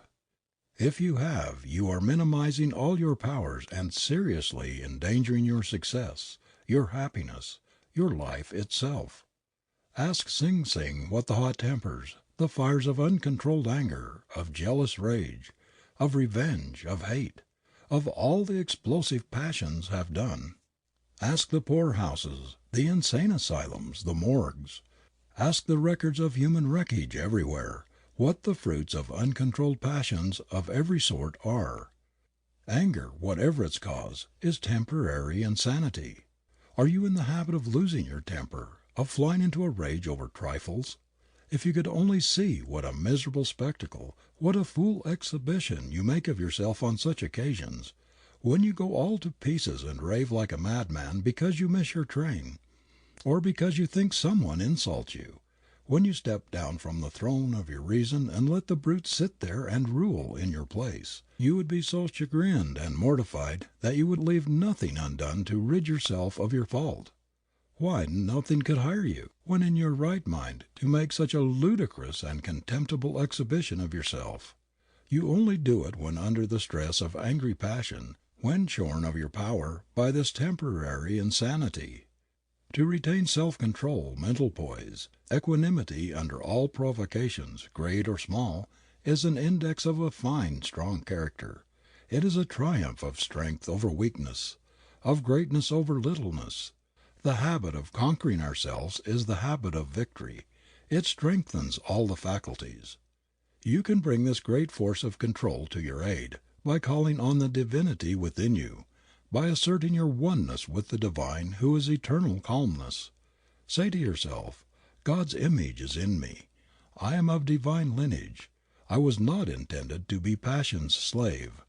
If you have, you are minimizing all your powers and seriously endangering your success, your happiness, your life itself. Ask Sing Sing what the hot tempers, the fires of uncontrolled anger, of jealous rage, of revenge, of hate, of all the explosive passions have done. Ask the poorhouses, the insane asylums, the morgues. Ask the records of human wreckage everywhere, what the fruits of uncontrolled passions of every sort are. Anger, whatever its cause, is temporary insanity. Are you in the habit of losing your temper, of flying into a rage over trifles? If you could only see what a miserable spectacle, what a fool exhibition you make of yourself on such occasions, when you go all to pieces and rave like a madman because you miss your train, or because you think someone insults you, when you step down from the throne of your reason and let the brute sit there and rule in your place, you would be so chagrined and mortified that you would leave nothing undone to rid yourself of your fault. Why, nothing could hire you, when in your right mind, to make such a ludicrous and contemptible exhibition of yourself. You only do it when under the stress of angry passion, when shorn of your power by this temporary insanity. To retain self-control, mental poise, equanimity under all provocations, great or small, is an index of a fine, strong character. It is a triumph of strength over weakness, of greatness over littleness. The habit of conquering ourselves is the habit of victory. It strengthens all the faculties. You can bring this great force of control to your aid by calling on the divinity within you, by asserting your oneness with the Divine who is eternal calmness. Say to yourself, God's image is in me. I am of divine lineage. I was not intended to be passion's slave.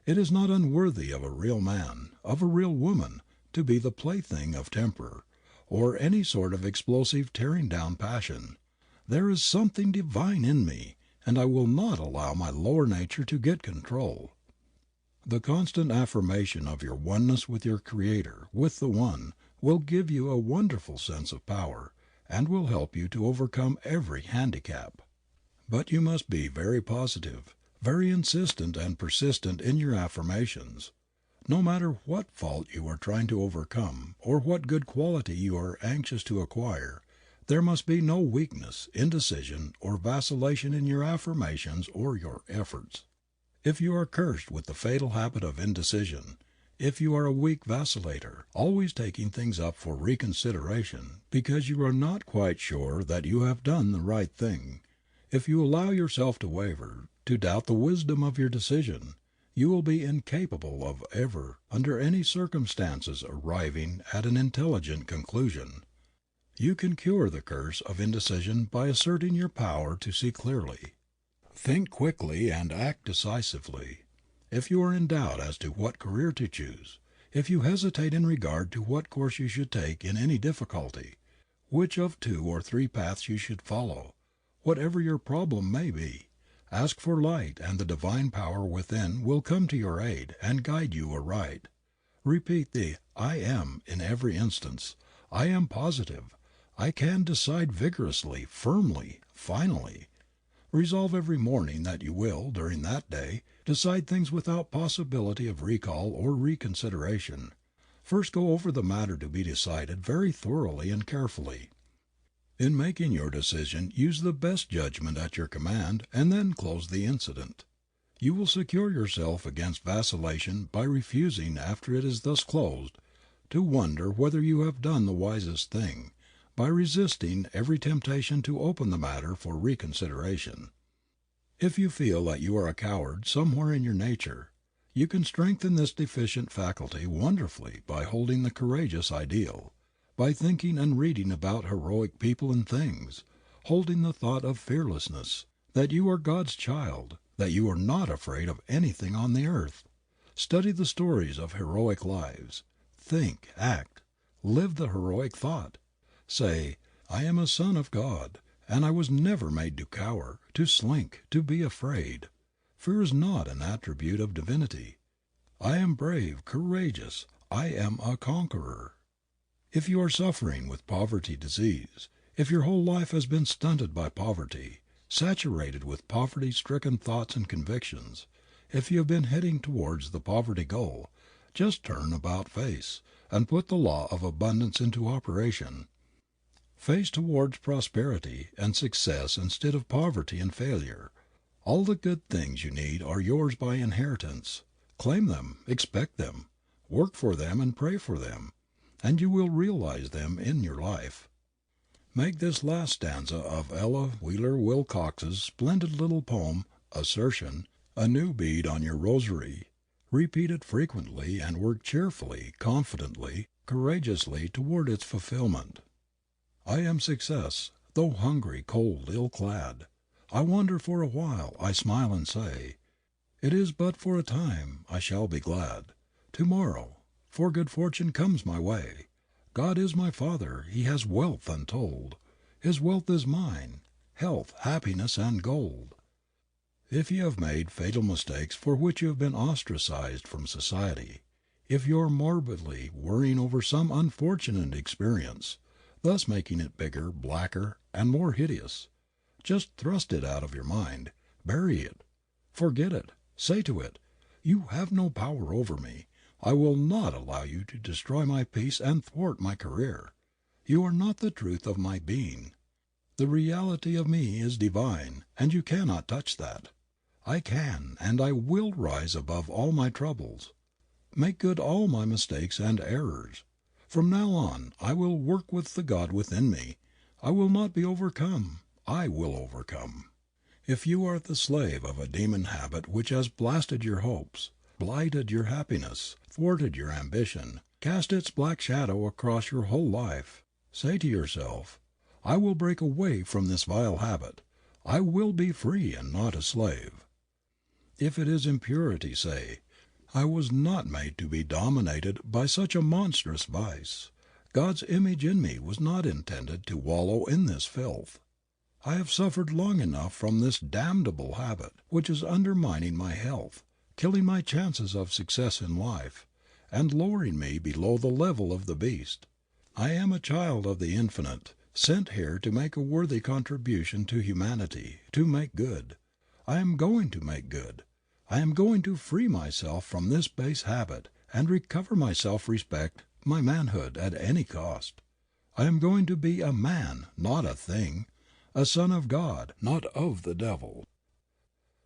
It is not unworthy of a real man, of a real woman, to be the plaything of temper, or any sort of explosive tearing down passion. There is something divine in me, and I will not allow my lower nature to get control. The constant affirmation of your oneness with your Creator, with the One, will give you a wonderful sense of power, and will help you to overcome every handicap. But you must be very positive, very insistent and persistent in your affirmations. No matter what fault you are trying to overcome, or what good quality you are anxious to acquire, there must be no weakness, indecision, or vacillation in your affirmations or your efforts. If you are cursed with the fatal habit of indecision, if you are a weak vacillator, always taking things up for reconsideration because you are not quite sure that you have done the right thing, if you allow yourself to waver, to doubt the wisdom of your decision, you will be incapable of ever, under any circumstances, arriving at an intelligent conclusion. You can cure the curse of indecision by asserting your power to see clearly. Think quickly and act decisively. If you are in doubt as to what career to choose, if you hesitate in regard to what course you should take in any difficulty, which of 2 or 3 paths you should follow, whatever your problem may be, ask for light and the divine power within will come to your aid and guide you aright. Repeat the I am in every instance. I am positive. I can decide vigorously, firmly, finally. Resolve every morning that you will, during that day, decide things without possibility of recall or reconsideration. First go over the matter to be decided very thoroughly and carefully. In making your decision use the best judgment at your command and then close the incident. You will secure yourself against vacillation by refusing, after it is thus closed, to wonder whether you have done the wisest thing, by resisting every temptation to open the matter for reconsideration. If you feel that you are a coward somewhere in your nature, you can strengthen this deficient faculty wonderfully by holding the courageous ideal, by thinking and reading about heroic people and things, holding the thought of fearlessness, that you are God's child, that you are not afraid of anything on the earth. Study the stories of heroic lives. Think, act, live the heroic thought. Say, I am a son of God, and I was never made to cower, to slink, to be afraid. Fear is not an attribute of divinity. I am brave, courageous. I am a conqueror. If you are suffering with poverty disease, if your whole life has been stunted by poverty, saturated with poverty-stricken thoughts and convictions, if you have been heading towards the poverty goal, just turn about face, and put the law of abundance into operation. Face towards prosperity and success instead of poverty and failure. All the good things you need are yours by inheritance. Claim them, expect them, work for them and pray for them, and you will realize them in your life. Make this last stanza of Ella Wheeler Wilcox's splendid little poem, Assertion, a new bead on your rosary. Repeat it frequently and work cheerfully, confidently, courageously toward its fulfillment. I am success, though hungry, cold, ill-clad. I wander for a while, I smile and say, it is but for a time, I shall be glad. Tomorrow, for good fortune comes my way. God is my Father, He has wealth untold. His wealth is mine, health, happiness, and gold. If you have made fatal mistakes for which you have been ostracized from society, if you are morbidly worrying over some unfortunate experience, thus making it bigger, blacker, and more hideous, just thrust it out of your mind, bury it, forget it, say to it, you have no power over me. I will not allow you to destroy my peace and thwart my career. You are not the truth of my being. The reality of me is divine, and you cannot touch that. I can and I will rise above all my troubles, make good all my mistakes and errors. From now on I will work with the God within me. I will not be overcome. I will overcome. If you are the slave of a demon habit which has blasted your hopes, blighted your happiness, thwarted your ambition, cast its black shadow across your whole life, say to yourself, I will break away from this vile habit. I will be free and not a slave. If it is impurity, say, I was not made to be dominated by such a monstrous vice. God's image in me was not intended to wallow in this filth. I have suffered long enough from this damnable habit, which is undermining my health, killing my chances of success in life, and lowering me below the level of the beast. I am a child of the Infinite, sent here to make a worthy contribution to humanity, to make good. I am going to make good. I am going to free myself from this base habit and recover my self-respect, my manhood, at any cost. I am going to be a man, not a thing, a son of God, not of the devil.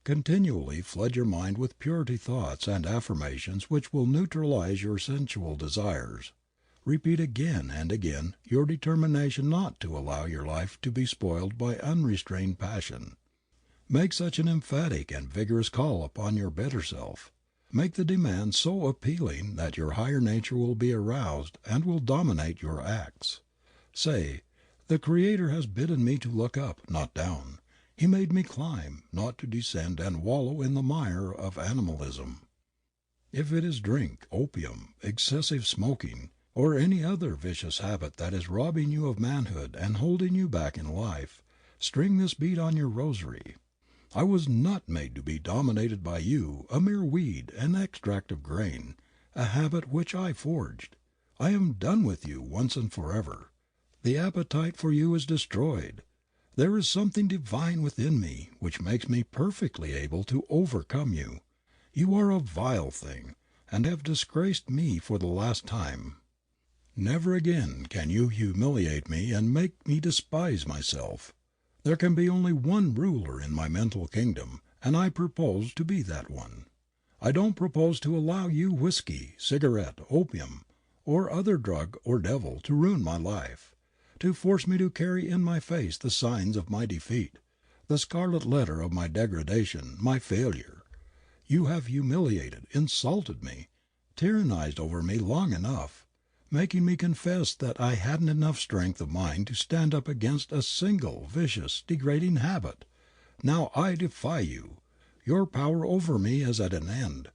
Continually flood your mind with purity thoughts and affirmations which will neutralize your sensual desires. Repeat again and again your determination not to allow your life to be spoiled by unrestrained passion. Make such an emphatic and vigorous call upon your better self. Make the demand so appealing that your higher nature will be aroused and will dominate your acts. Say, the Creator has bidden me to look up, not down. He made me climb, not to descend and wallow in the mire of animalism. If it is drink, opium, excessive smoking, or any other vicious habit that is robbing you of manhood and holding you back in life, string this bead on your rosary. I was not made to be dominated by you, a mere weed, an extract of grain, a habit which I forged. I am done with you once and forever. The appetite for you is destroyed. There is something divine within me which makes me perfectly able to overcome you. You are a vile thing, and have disgraced me for the last time. Never again can you humiliate me and make me despise myself. There can be only one ruler in my mental kingdom, and I propose to be that one. I don't propose to allow you whiskey, cigarette, opium, or other drug or devil to ruin my life, to force me to carry in my face the signs of my defeat, the scarlet letter of my degradation, my failure. You have humiliated, insulted me, tyrannized over me long enough, making me confess that I hadn't enough strength of mind to stand up against a single vicious, degrading habit. Now I defy you. Your power over me is at an end.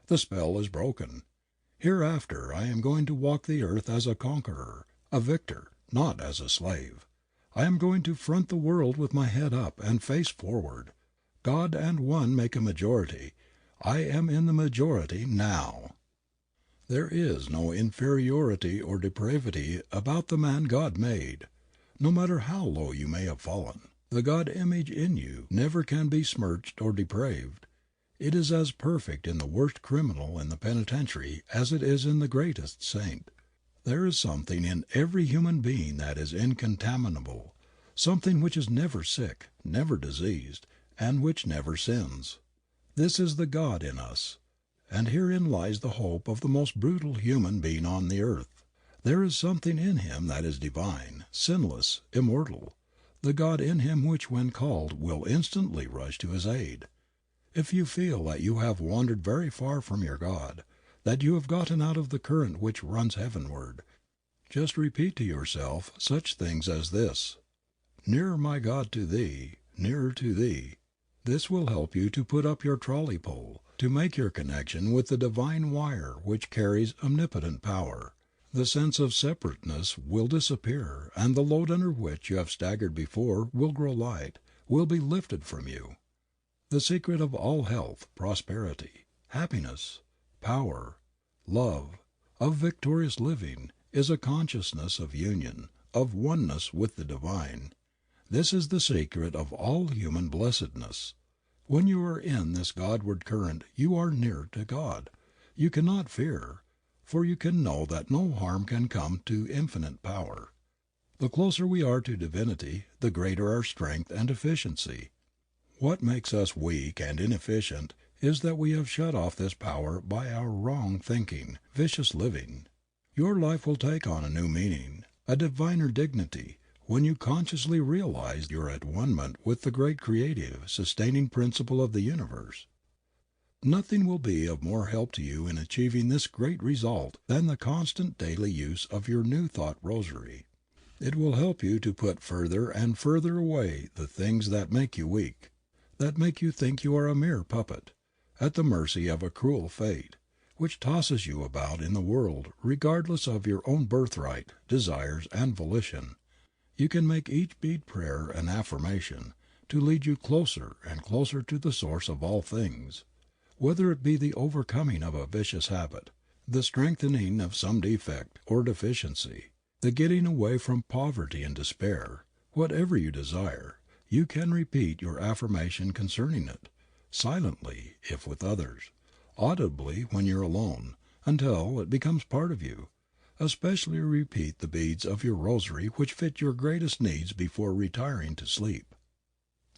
The spell is broken. Hereafter I am going to walk the earth as a conqueror, a victor, not as a slave. I am going to front the world with my head up and face forward. God and one make a majority. I am in the majority now. There is no inferiority or depravity about the man God made. No matter how low you may have fallen, the God image in you never can be smirched or depraved. It is as perfect in the worst criminal in the penitentiary as it is in the greatest saint. There is something in every human being that is incontaminable, something which is never sick, never diseased, and which never sins. This is the God in us. And herein lies the hope of the most brutal human being on the earth. There is something in him that is divine, sinless, immortal, the God in him which when called will instantly rush to his aid. If you feel that you have wandered very far from your God, that you have gotten out of the current which runs heavenward, just repeat to yourself such things as this: "Nearer, my God, to Thee, nearer to Thee." This will help you to put up your trolley pole, to make your connection with the divine wire which carries omnipotent power. The sense of separateness will disappear, and the load under which you have staggered before will grow light, will be lifted from you. The secret of all health, prosperity, happiness, power, love, of victorious living, is a consciousness of union, of oneness with the Divine. This is the secret of all human blessedness. When you are in this Godward current you are near to God. You cannot fear, for you can know that no harm can come to Infinite Power. The closer we are to Divinity, the greater our strength and efficiency. What makes us weak and inefficient is that we have shut off this power by our wrong thinking, vicious living. Your life will take on a new meaning, a diviner dignity, when you consciously realize your at one-ment with the great creative, sustaining principle of the universe. Nothing will be of more help to you in achieving this great result than the constant daily use of your New Thought Rosary. It will help you to put further and further away the things that make you weak, that make you think you are a mere puppet, at the mercy of a cruel fate, which tosses you about in the world regardless of your own birthright, desires, and volition. You can make each bead prayer an affirmation, to lead you closer and closer to the source of all things. Whether it be the overcoming of a vicious habit, the strengthening of some defect or deficiency, the getting away from poverty and despair, whatever you desire, you can repeat your affirmation concerning it, silently if with others, audibly when you are alone, until it becomes part of you. Especially repeat the beads of your rosary which fit your greatest needs before retiring to sleep.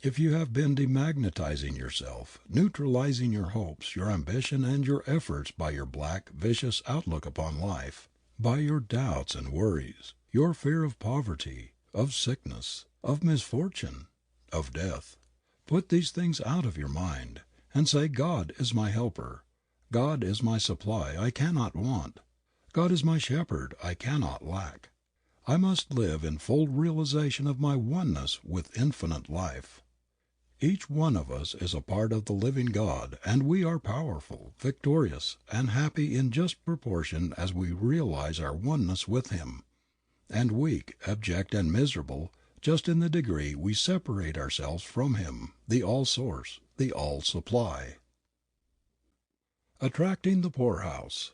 If you have been demagnetizing yourself, neutralizing your hopes, your ambition, and your efforts by your black, vicious outlook upon life, by your doubts and worries, your fear of poverty, of sickness, of misfortune, of death, put these things out of your mind, and say, God is my helper. God is my supply, I cannot want. God is my shepherd, I cannot lack. I must live in full realization of my oneness with infinite life. Each one of us is a part of the living God, and we are powerful, victorious, and happy in just proportion as we realize our oneness with Him, and weak, abject, and miserable just in the degree we separate ourselves from Him, the All Source, the All Supply. Attracting the poorhouse.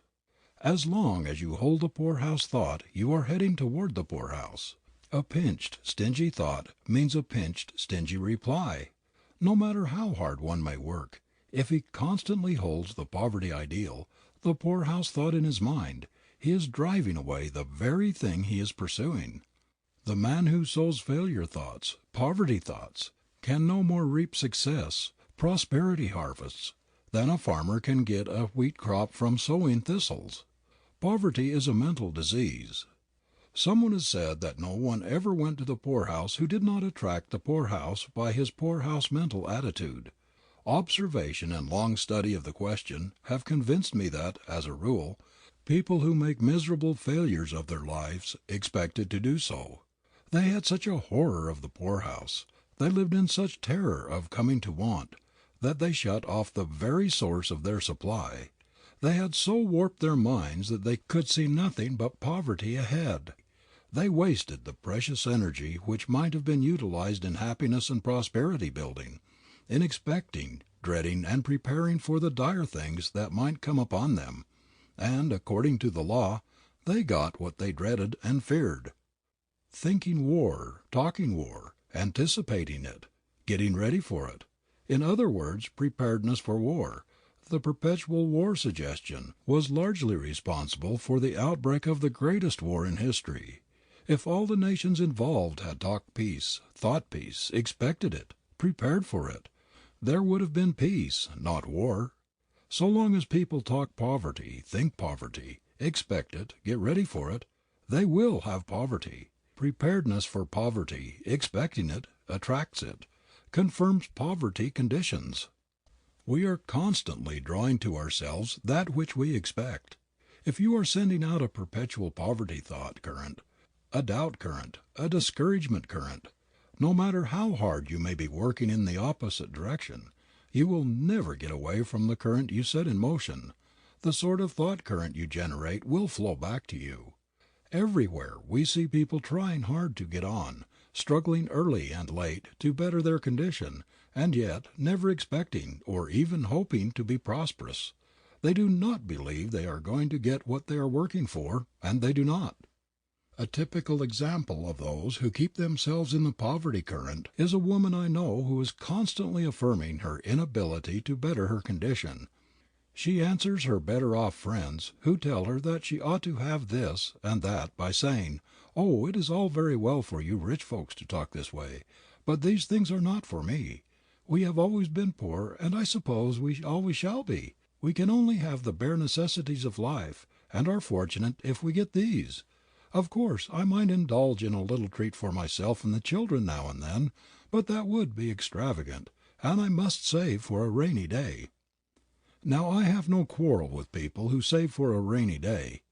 As long as you hold the poorhouse thought you are heading toward the poorhouse. A pinched, stingy thought means a pinched, stingy reply. No matter how hard one may work, if he constantly holds the poverty ideal, the poorhouse thought in his mind, he is driving away the very thing he is pursuing. The man who sows failure thoughts, poverty thoughts, can no more reap success, prosperity harvests, than a farmer can get a wheat crop from sowing thistles. Poverty is a mental disease. Someone has said that no one ever went to the poorhouse who did not attract the poorhouse by his poorhouse mental attitude. Observation and long study of the question have convinced me that, as a rule, people who make miserable failures of their lives expected to do so. They had such a horror of the poorhouse, they lived in such terror of coming to want, that they shut off the very source of their supply. They had so warped their minds that they could see nothing but poverty ahead. They wasted the precious energy which might have been utilized in happiness and prosperity building, in expecting, dreading, and preparing for the dire things that might come upon them, and, according to the law, they got what they dreaded and feared. Thinking war, talking war, anticipating it, getting ready for it. In other words, preparedness for war. The perpetual war suggestion was largely responsible for the outbreak of the greatest war in history. If all the nations involved had talked peace, thought peace, expected it, prepared for it, there would have been peace, not war. So long as people talk poverty, think poverty, expect it, get ready for it, They will have poverty. Preparedness for poverty, expecting it, attracts it, confirms poverty conditions. We are constantly drawing to ourselves that which we expect. If you are sending out a perpetual poverty thought current, a doubt current, a discouragement current, no matter how hard you may be working in the opposite direction, you will never get away from the current you set in motion. The sort of thought current you generate will flow back to you. Everywhere we see people trying hard to get on, struggling early and late to better their condition, and yet never expecting or even hoping to be prosperous. They do not believe they are going to get what they are working for, and they do not. A typical example of those who keep themselves in the poverty current is a woman I know who is constantly affirming her inability to better her condition. She answers her better off friends who tell her that she ought to have this and that by saying, "Oh, it is all very well for you rich folks to talk this way, but these things are not for me. We have always been poor, and I suppose we always shall be. We can only have the bare necessities of life, and are fortunate if we get these. Of course, I might indulge in a little treat for myself and the children now and then, but that would be extravagant, and I must save for a rainy day." Now I have no quarrel with people who save for a rainy day.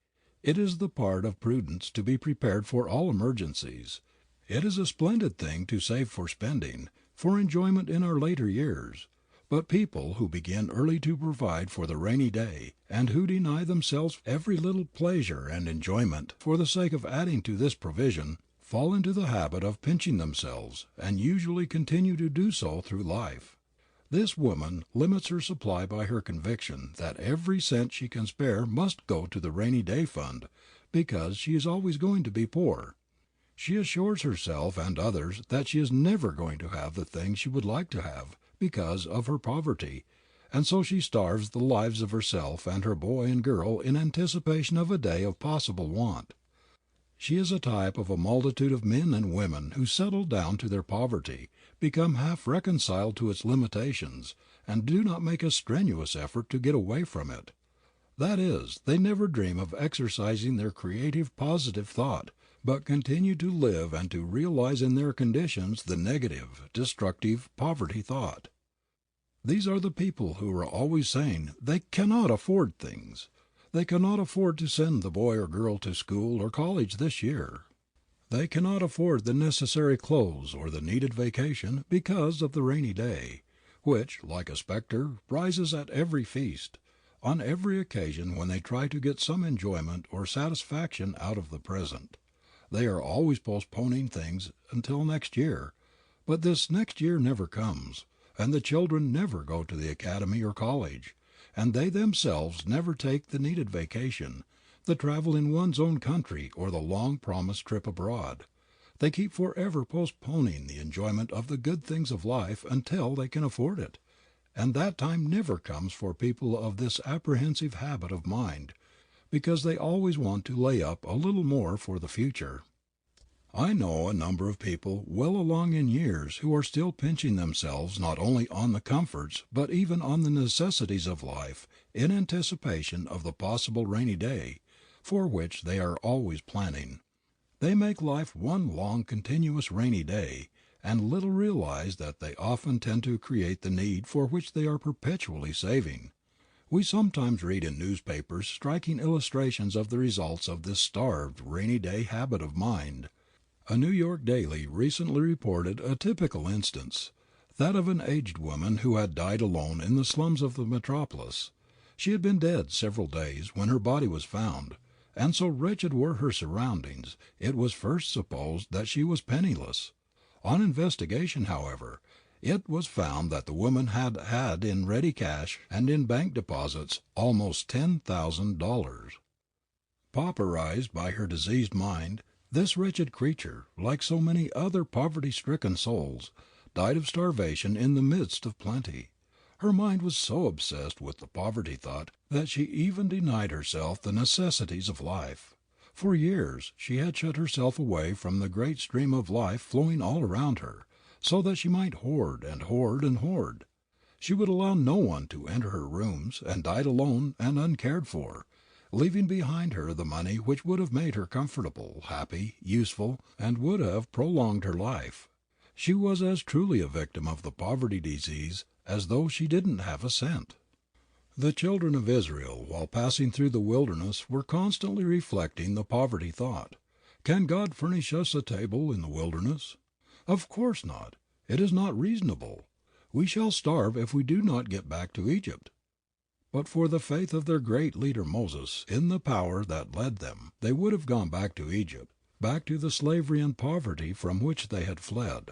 It is the part of prudence to be prepared for all emergencies. It is a splendid thing to save for spending, for enjoyment in our later years. But people who begin early to provide for the rainy day, and who deny themselves every little pleasure and enjoyment for the sake of adding to this provision, fall into the habit of pinching themselves, and usually continue to do so through life. This woman limits her supply by her conviction that every cent she can spare must go to the rainy day fund, because she is always going to be poor. She assures herself and others that she is never going to have the things she would like to have, because of her poverty, and so she starves the lives of herself and her boy and girl in anticipation of a day of possible want. She is a type of a multitude of men and women who settle down to their poverty, become half reconciled to its limitations, and do not make a strenuous effort to get away from it. That is, they never dream of exercising their creative positive thought, but continue to live and to realize in their conditions the negative, destructive poverty thought. These are the people who are always saying they cannot afford things. They cannot afford to send the boy or girl to school or college this year. They cannot afford the necessary clothes or the needed vacation because of the rainy day, which, like a spectre, rises at every feast, on every occasion when they try to get some enjoyment or satisfaction out of the present. They are always postponing things until next year, but this next year never comes, and the children never go to the academy or college, and they themselves never take the needed vacation, the travel in one's own country or the long-promised trip abroad. They keep forever postponing the enjoyment of the good things of life until they can afford it, and that time never comes for people of this apprehensive habit of mind, because they always want to lay up a little more for the future. I know a number of people well along in years who are still pinching themselves not only on the comforts but even on the necessities of life in anticipation of the possible rainy day, for which they are always planning. They make life one long continuous rainy day, and little realize that they often tend to create the need for which they are perpetually saving. We sometimes read in newspapers striking illustrations of the results of this starved, rainy day habit of mind. A New York daily recently reported a typical instance, that of an aged woman who had died alone in the slums of the metropolis. She had been dead several days when her body was found, and so wretched were her surroundings, it was first supposed that she was penniless. On investigation, however, it was found that the woman had in ready cash and in bank deposits almost $10,000. Pauperized by her diseased mind, this wretched creature, like so many other poverty-stricken souls, died of starvation in the midst of plenty. Her mind was so obsessed with the poverty thought that she even denied herself the necessities of life. For years she had shut herself away from the great stream of life flowing all around her, so that she might hoard and hoard and hoard. She would allow no one to enter her rooms, and died alone and uncared for, leaving behind her the money which would have made her comfortable, happy, useful, and would have prolonged her life. She was as truly a victim of the poverty disease as though she didn't have a cent. The children of Israel, while passing through the wilderness, were constantly reflecting the poverty thought. Can God furnish us a table in the wilderness? Of course not. It is not reasonable. We shall starve if we do not get back to Egypt. But for the faith of their great leader Moses in the power that led them, they would have gone back to Egypt, back to the slavery and poverty from which they had fled.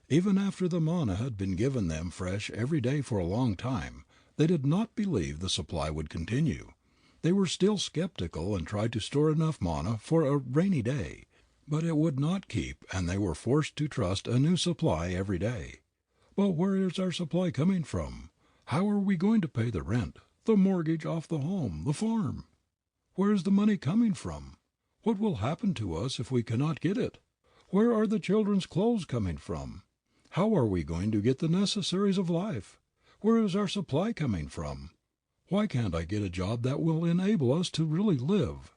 Even after the manna had been given them fresh every day for a long time, they did not believe the supply would continue. They were still skeptical and tried to store enough manna for a rainy day. But it would not keep, and they were forced to trust a new supply every day. But where is our supply coming from? How are we going to pay the rent, the mortgage off the home, the farm? Where is the money coming from? What will happen to us if we cannot get it? Where are the children's clothes coming from? How are we going to get the necessaries of life? Where is our supply coming from? Why can't I get a job that will enable us to really live?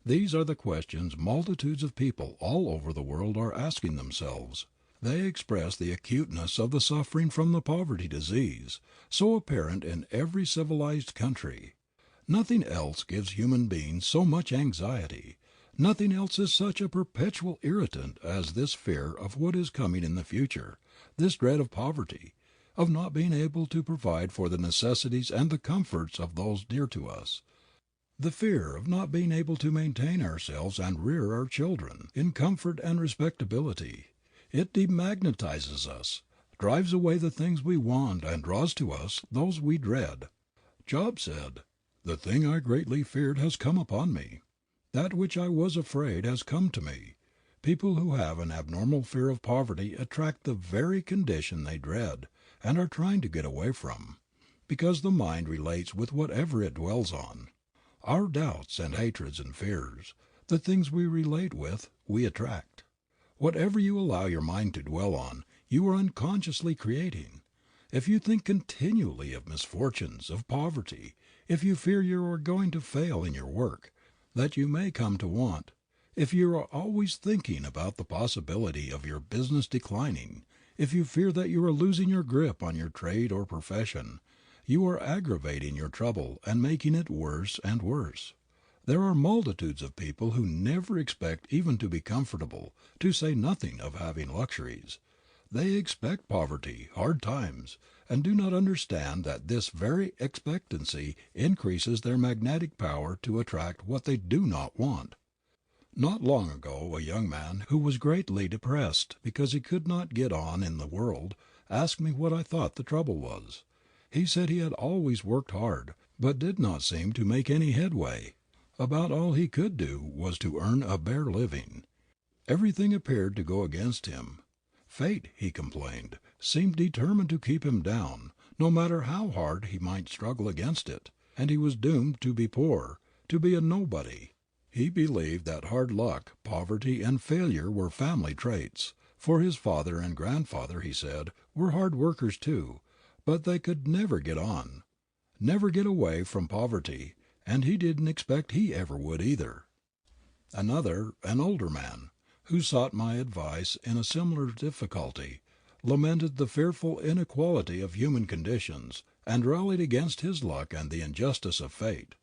These are the questions multitudes of people all over the world are asking themselves. They express the acuteness of the suffering from the poverty disease, so apparent in every civilized country. Nothing else gives human beings so much anxiety. Nothing else is such a perpetual irritant as this fear of what is coming in the future, this dread of poverty, of not being able to provide for the necessities and the comforts of those dear to us. The fear of not being able to maintain ourselves and rear our children in comfort and respectability. It demagnetizes us, drives away the things we want and draws to us those we dread. Job said, "The thing I greatly feared has come upon me. That which I was afraid has come to me." People who have an abnormal fear of poverty attract the very condition they dread and are trying to get away from, because the mind relates with whatever it dwells on. Our doubts and hatreds and fears, the things we relate with, we attract. Whatever you allow your mind to dwell on, you are unconsciously creating. If you think continually of misfortunes, of poverty, if you fear you are going to fail in your work, that you may come to want, if you are always thinking about the possibility of your business declining, if you fear that you are losing your grip on your trade or profession, you are aggravating your trouble and making it worse and worse. There are multitudes of people who never expect even to be comfortable, to say nothing of having luxuries. They expect poverty, hard times, and do not understand that this very expectancy increases their magnetic power to attract what they do not want. Not long ago a young man who was greatly depressed because he could not get on in the world asked me what I thought the trouble was. He said he had always worked hard, but did not seem to make any headway. About all he could do was to earn a bare living. Everything appeared to go against him. Fate, he complained, seemed determined to keep him down, no matter how hard he might struggle against it, and he was doomed to be poor, to be a nobody. He believed that hard luck, poverty, and failure were family traits, for his father and grandfather, he said, were hard workers too, but they could never get on, never get away from poverty, and he didn't expect he ever would either. Another, an older man, who sought my advice in a similar difficulty, lamented the fearful inequality of human conditions, and rallied against his luck and the injustice of fate.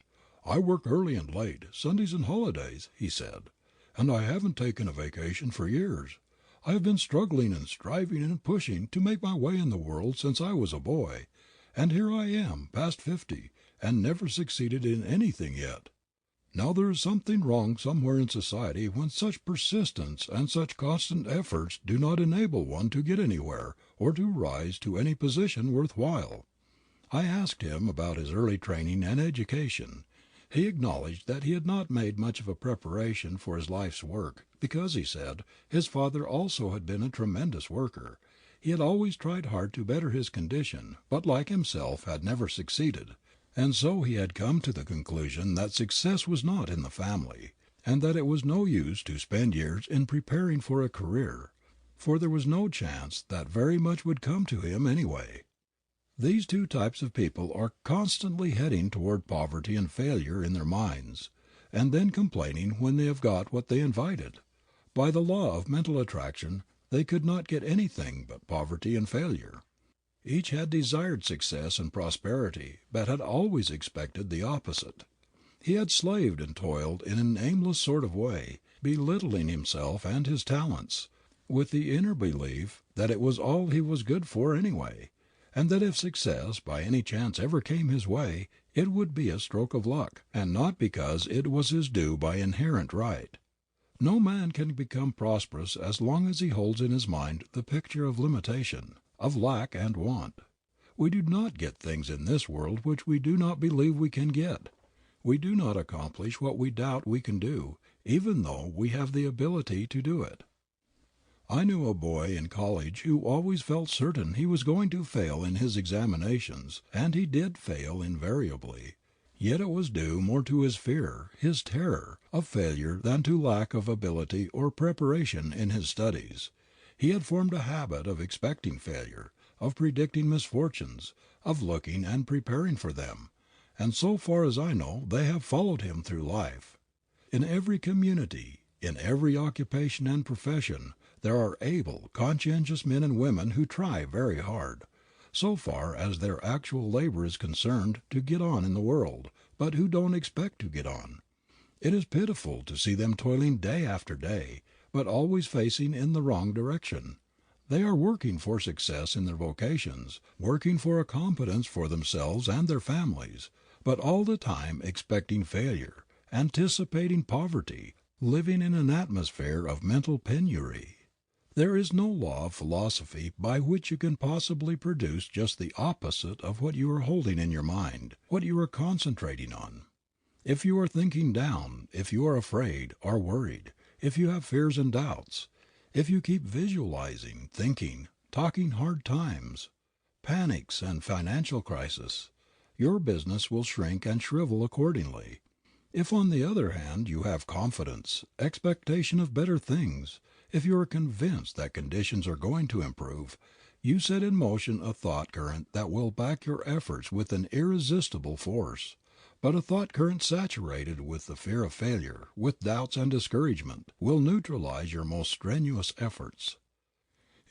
"I work early and late, Sundays and holidays," he said, "and I haven't taken a vacation for years. I have been struggling and striving and pushing to make my way in the world since I was a boy, and here I am, past 50, and never succeeded in anything yet. Now there is something wrong somewhere in society when such persistence and such constant efforts do not enable one to get anywhere or to rise to any position worth while." I asked him about his early training and education. He acknowledged that he had not made much of a preparation for his life's work, because, he said, his father also had been a tremendous worker. He had always tried hard to better his condition, but like himself had never succeeded, and so he had come to the conclusion that success was not in the family, and that it was no use to spend years in preparing for a career, for there was no chance that very much would come to him anyway. These two types of people are constantly heading toward poverty and failure in their minds, and then complaining when they have got what they invited. By the law of mental attraction they could not get anything but poverty and failure. Each had desired success and prosperity, but had always expected the opposite. He had slaved and toiled in an aimless sort of way, belittling himself and his talents, with the inner belief that it was all he was good for anyway, and that if success by any chance ever came his way, it would be a stroke of luck, and not because it was his due by inherent right. No man can become prosperous as long as he holds in his mind the picture of limitation, of lack and want. We do not get things in this world which we do not believe we can get. We do not accomplish what we doubt we can do, even though we have the ability to do it. I knew a boy in college who always felt certain he was going to fail in his examinations, and he did fail invariably. Yet it was due more to his fear, his terror, of failure than to lack of ability or preparation in his studies. He had formed a habit of expecting failure, of predicting misfortunes, of looking and preparing for them, and so far as I know they have followed him through life. In every community, in every occupation and profession, there are able, conscientious men and women who try very hard, so far as their actual labor is concerned, to get on in the world, but who don't expect to get on. It is pitiful to see them toiling day after day, but always facing in the wrong direction. They are working for success in their vocations, working for a competence for themselves and their families, but all the time expecting failure, anticipating poverty, living in an atmosphere of mental penury. There is no law of philosophy by which you can possibly produce just the opposite of what you are holding in your mind, what you are concentrating on. If you are thinking down, if you are afraid, or worried, if you have fears and doubts, if you keep visualizing, thinking, talking hard times, panics and financial crisis, your business will shrink and shrivel accordingly. If on the other hand you have confidence, expectation of better things, if you are convinced that conditions are going to improve, you set in motion a thought current that will back your efforts with an irresistible force. But a thought current saturated with the fear of failure, with doubts and discouragement, will neutralize your most strenuous efforts.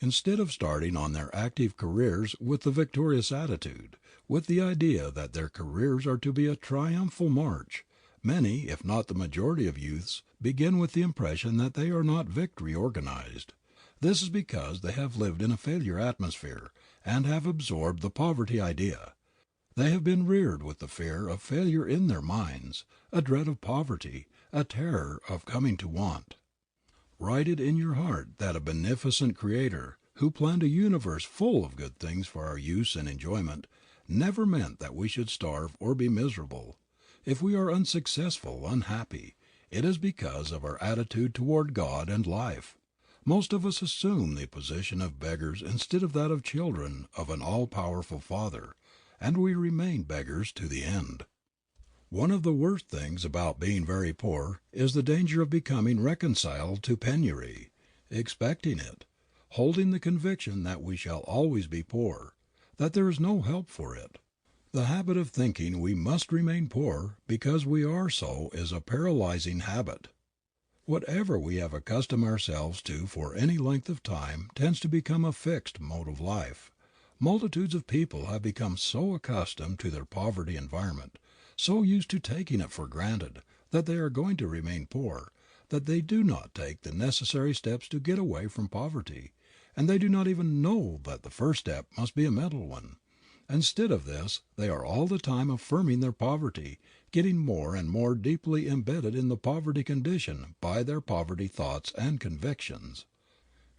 Instead of starting on their active careers with the victorious attitude, with the idea that their careers are to be a triumphal march, many, if not the majority of youths, begin with the impression that they are not victory organized. This is because they have lived in a failure atmosphere and have absorbed the poverty idea. They have been reared with the fear of failure in their minds, a dread of poverty, a terror of coming to want. Write it in your heart that a beneficent Creator, who planned a universe full of good things for our use and enjoyment, never meant that we should starve or be miserable. If we are unsuccessful, unhappy, it is because of our attitude toward God and life. Most of us assume the position of beggars instead of that of children of an all-powerful Father, and we remain beggars to the end. One of the worst things about being very poor is the danger of becoming reconciled to penury, expecting it, holding the conviction that we shall always be poor, that there is no help for it. The habit of thinking we must remain poor because we are so is a paralyzing habit. Whatever we have accustomed ourselves to for any length of time tends to become a fixed mode of life. Multitudes of people have become so accustomed to their poverty environment, so used to taking it for granted that they are going to remain poor, that they do not take the necessary steps to get away from poverty, and they do not even know that the first step must be a mental one. Instead of this, they are all the time affirming their poverty, getting more and more deeply embedded in the poverty condition by their poverty thoughts and convictions.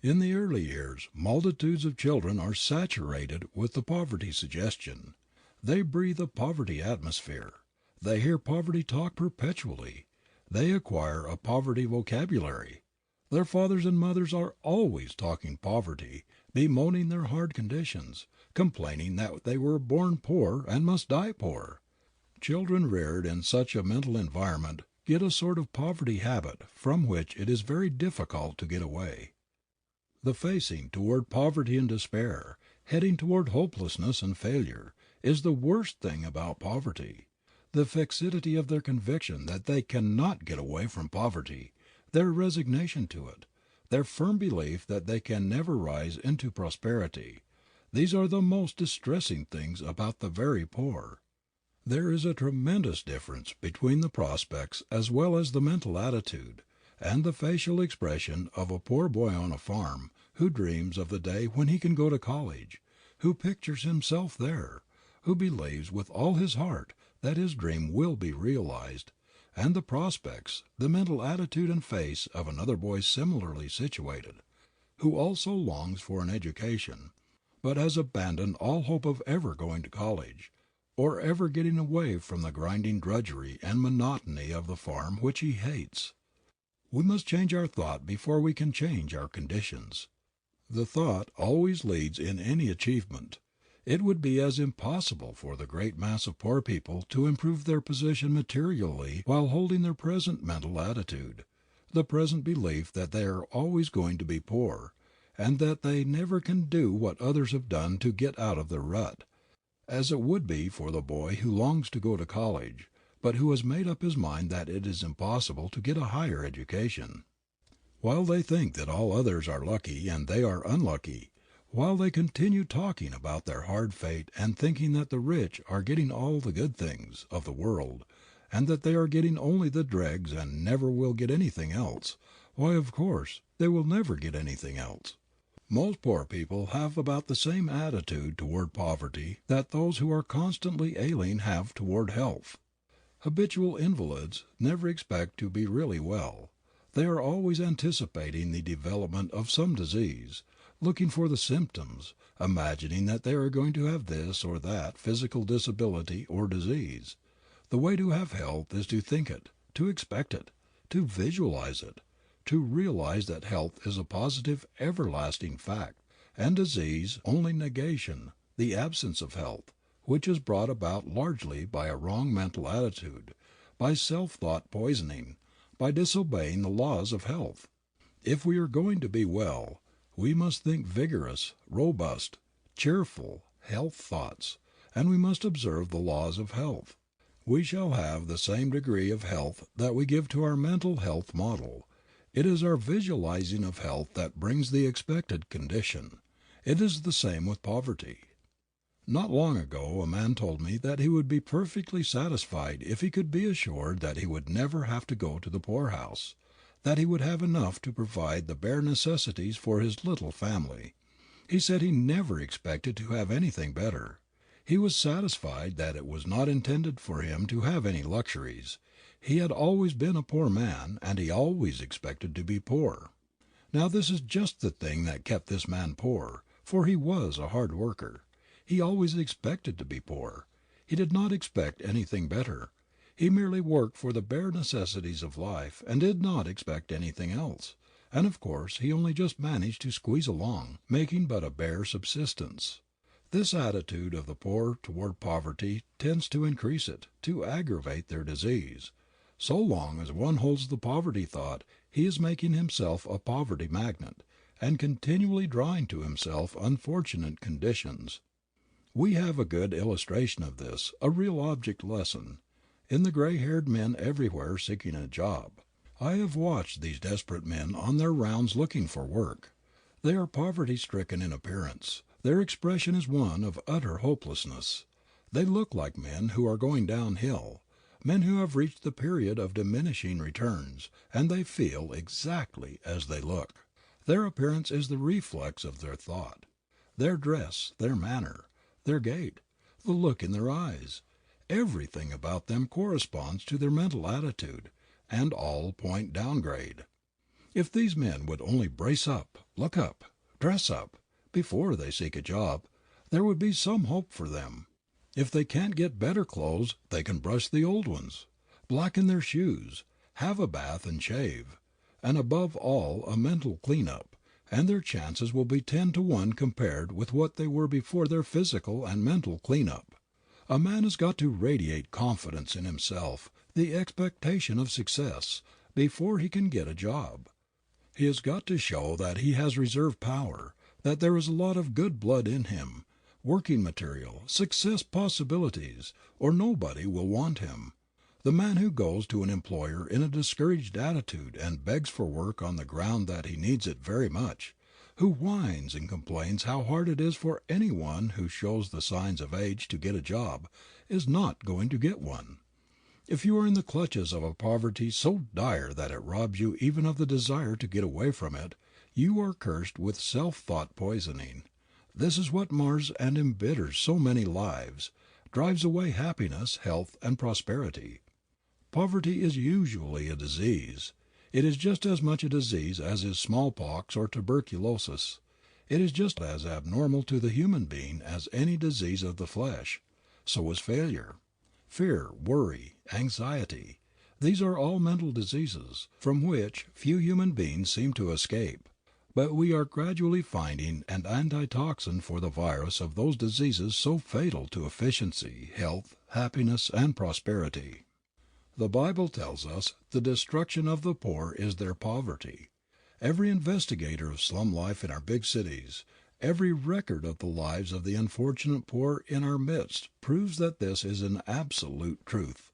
In the early years, multitudes of children are saturated with the poverty suggestion. They breathe a poverty atmosphere. They hear poverty talk perpetually. They acquire a poverty vocabulary. Their fathers and mothers are always talking poverty, bemoaning their hard conditions, complaining that they were born poor and must die poor. Children reared in such a mental environment get a sort of poverty habit from which it is very difficult to get away. The facing toward poverty and despair, heading toward hopelessness and failure, is the worst thing about poverty. The fixity of their conviction that they cannot get away from poverty, their resignation to it, their firm belief that they can never rise into prosperity, these are the most distressing things about the very poor. There is a tremendous difference between the prospects as well as the mental attitude and the facial expression of a poor boy on a farm who dreams of the day when he can go to college, who pictures himself there, who believes with all his heart that his dream will be realized, and the prospects, the mental attitude and face of another boy similarly situated, who also longs for an education, but has abandoned all hope of ever going to college, or ever getting away from the grinding drudgery and monotony of the farm which he hates. We must change our thought before we can change our conditions. The thought always leads in any achievement. It would be as impossible for the great mass of poor people to improve their position materially while holding their present mental attitude, the present belief that they are always going to be poor, and that they never can do what others have done to get out of their rut, as it would be for the boy who longs to go to college, but who has made up his mind that it is impossible to get a higher education. While they think that all others are lucky and they are unlucky, while they continue talking about their hard fate and thinking that the rich are getting all the good things of the world and that they are getting only the dregs and never will get anything else, why, of course, they will never get anything else. Most poor people have about the same attitude toward poverty that those who are constantly ailing have toward health. Habitual invalids never expect to be really well. They are always anticipating the development of some disease, looking for the symptoms, imagining that they are going to have this or that physical disability or disease. The way to have health is to think it, to expect it, to visualize it, to realize that health is a positive, everlasting fact, and disease only negation, the absence of health, which is brought about largely by a wrong mental attitude, by self-thought poisoning, by disobeying the laws of health. If we are going to be well, we must think vigorous, robust, cheerful, health thoughts, and we must observe the laws of health. We shall have the same degree of health that we give to our mental health model. It is our visualizing of health that brings the expected condition. It is the same with poverty. Not long ago a man told me that he would be perfectly satisfied if he could be assured that he would never have to go to the poorhouse, that he would have enough to provide the bare necessities for his little family. He said he never expected to have anything better. He was satisfied that it was not intended for him to have any luxuries. He had always been a poor man, and he always expected to be poor. Now this is just the thing that kept this man poor, for he was a hard worker. He always expected to be poor. He did not expect anything better. He merely worked for the bare necessities of life and did not expect anything else. And of course he only just managed to squeeze along, making but a bare subsistence. This attitude of the poor toward poverty tends to increase it, to aggravate their disease. So long as one holds the poverty thought, he is making himself a poverty magnet, and continually drawing to himself unfortunate conditions. We have a good illustration of this, a real object lesson, in the gray-haired men everywhere seeking a job. I have watched these desperate men on their rounds looking for work. They are poverty-stricken in appearance. Their expression is one of utter hopelessness. They look like men who are going downhill, men who have reached the period of diminishing returns, and they feel exactly as they look. Their appearance is the reflex of their thought. Their dress, their manner, their gait, the look in their eyes, everything about them corresponds to their mental attitude, and all point downgrade. If these men would only brace up, look up, dress up, before they seek a job, there would be some hope for them. If they can't get better clothes, they can brush the old ones, blacken their shoes, have a bath and shave, and above all a mental clean-up, and their chances will be 10 to 1 compared with what they were before their physical and mental clean-up. A man has got to radiate confidence in himself, the expectation of success, before he can get a job. He has got to show that he has reserve power, that there is a lot of good blood in him, working material, success possibilities, or nobody will want him. The man who goes to an employer in a discouraged attitude and begs for work on the ground that he needs it very much, who whines and complains how hard it is for anyone who shows the signs of age to get a job, is not going to get one. If you are in the clutches of a poverty so dire that it robs you even of the desire to get away from it, you are cursed with self-thought poisoning. This is what mars and embitters so many lives, drives away happiness, health, and prosperity. Poverty is usually a disease. It is just as much a disease as is smallpox or tuberculosis. It is just as abnormal to the human being as any disease of the flesh. So is failure. Fear, worry, anxiety, these are all mental diseases, from which few human beings seem to escape. But we are gradually finding an antitoxin for the virus of those diseases so fatal to efficiency, health, happiness, and prosperity. The Bible tells us the destruction of the poor is their poverty. Every investigator of slum life in our big cities, every record of the lives of the unfortunate poor in our midst proves that this is an absolute truth.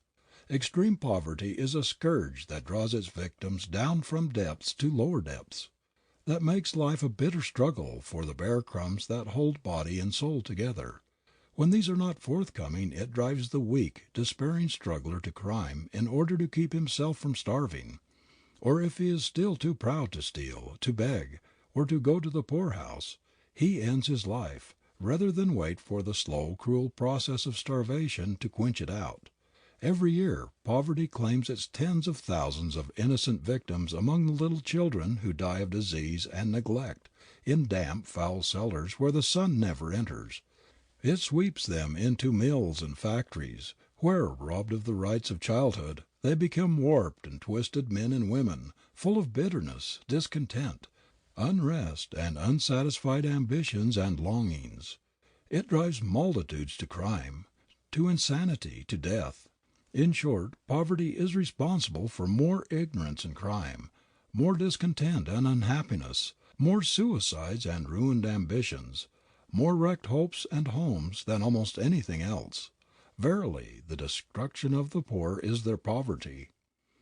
Extreme poverty is a scourge that draws its victims down from depths to lower depths, that makes life a bitter struggle for the bare crumbs that hold body and soul together. When these are not forthcoming, it drives the weak, despairing struggler to crime in order to keep himself from starving. Or if he is still too proud to steal, to beg, or to go to the poorhouse, he ends his life, rather than wait for the slow, cruel process of starvation to quench it out. Every year, poverty claims its tens of thousands of innocent victims among the little children who die of disease and neglect, in damp, foul cellars where the sun never enters. It sweeps them into mills and factories, where, robbed of the rights of childhood, they become warped and twisted men and women, full of bitterness, discontent, unrest, and unsatisfied ambitions and longings. It drives multitudes to crime, to insanity, to death. In short, poverty is responsible for more ignorance and crime, more discontent and unhappiness, more suicides and ruined ambitions, more wrecked hopes and homes than almost anything else. Verily, the destruction of the poor is their poverty.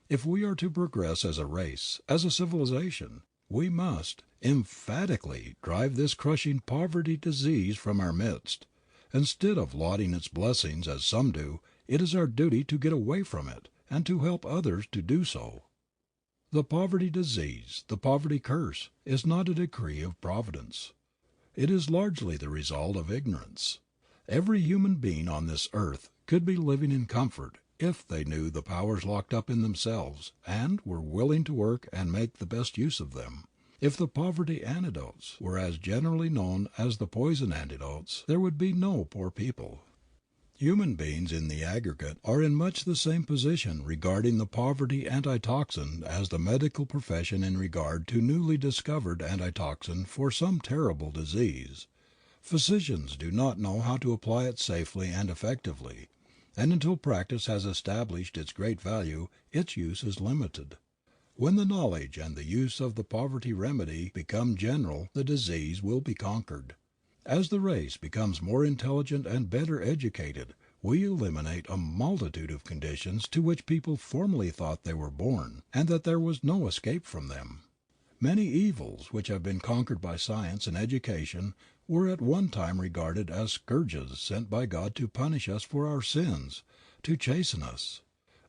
If we are to progress as a race, as a civilization, we must emphatically drive this crushing poverty disease from our midst. Instead of lauding its blessings as some do, it is our duty to get away from it and to help others to do so. The poverty disease, the poverty curse, is not a decree of Providence. It is largely the result of ignorance. Every human being on this earth could be living in comfort if they knew the powers locked up in themselves and were willing to work and make the best use of them. If the poverty antidotes were as generally known as the poison antidotes, there would be no poor people. Human beings in the aggregate are in much the same position regarding the poverty antitoxin as the medical profession in regard to newly discovered antitoxin for some terrible disease. Physicians do not know how to apply it safely and effectively, and until practice has established its great value, its use is limited. When the knowledge and the use of the poverty remedy become general, the disease will be conquered. As the race becomes more intelligent and better educated, we eliminate a multitude of conditions to which people formerly thought they were born, and that there was no escape from them. Many evils which have been conquered by science and education were at one time regarded as scourges sent by God to punish us for our sins, to chasten us.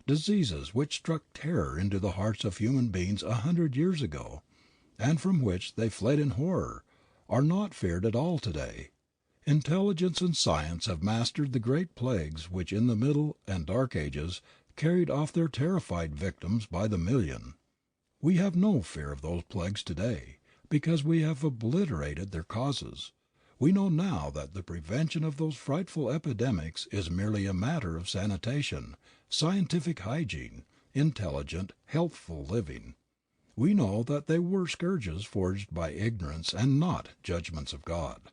Diseases which struck terror into the hearts of human beings 100 years ago, and from which they fled in horror, are not feared at all today. Intelligence and science have mastered the great plagues which in the Middle and Dark Ages carried off their terrified victims by the million. We have no fear of those plagues today, because we have obliterated their causes. We know now that the prevention of those frightful epidemics is merely a matter of sanitation, scientific hygiene, intelligent, healthful living. We know that they were scourges forged by ignorance and not judgments of God.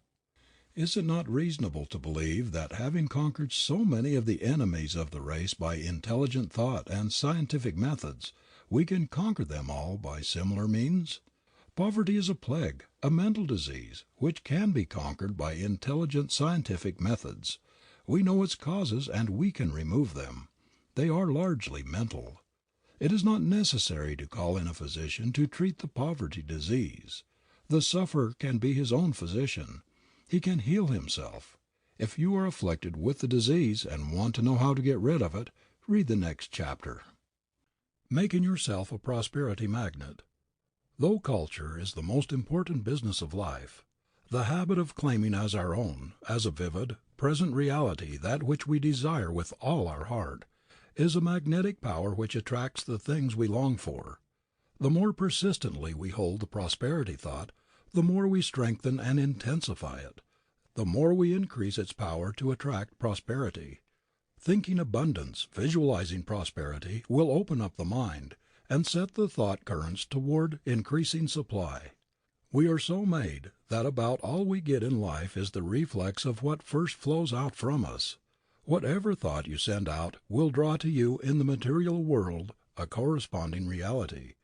Is it not reasonable to believe that having conquered so many of the enemies of the race by intelligent thought and scientific methods, we can conquer them all by similar means? Poverty is a plague, a mental disease, which can be conquered by intelligent scientific methods. We know its causes and we can remove them. They are largely mental. It is not necessary to call in a physician to treat the poverty disease. The sufferer can be his own physician. He can heal himself. If you are afflicted with the disease and want to know how to get rid of it, read the next chapter. Making yourself a prosperity magnet. Though culture is the most important business of life, the habit of claiming as our own, as a vivid, present reality that which we desire with all our heart, is a magnetic power which attracts the things we long for. The more persistently we hold the prosperity thought, the more we strengthen and intensify it, the more we increase its power to attract prosperity. Thinking abundance, visualizing prosperity, will open up the mind, and set the thought currents toward increasing supply. We are so made that about all we get in life is the reflex of what first flows out from us. Whatever thought you send out will draw to you in the material world a corresponding reality.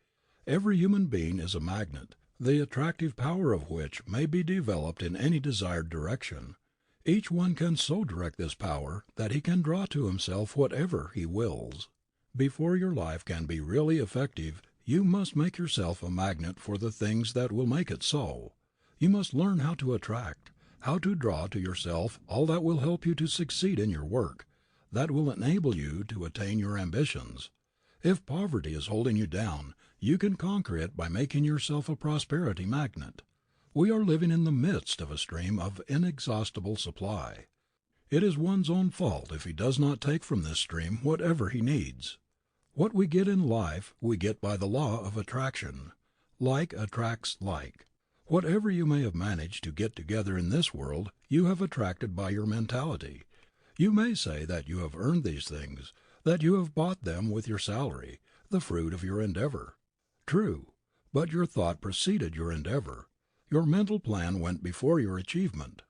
Every human being is a magnet, the attractive power of which may be developed in any desired direction. Each one can so direct this power that he can draw to himself whatever he wills. Before your life can be really effective, you must make yourself a magnet for the things that will make it so. You must learn how to attract, how to draw to yourself all that will help you to succeed in your work, that will enable you to attain your ambitions. If poverty is holding you down, you can conquer it by making yourself a prosperity magnet. We are living in the midst of a stream of inexhaustible supply. It is one's own fault if he does not take from this stream whatever he needs. What we get in life we get by the law of attraction. Like attracts like. Whatever you may have managed to get together in this world you have attracted by your mentality. You may say that you have earned these things, that you have bought them with your salary, the fruit of your endeavor. True, but your thought preceded your endeavor. Your mental plan went before your achievement.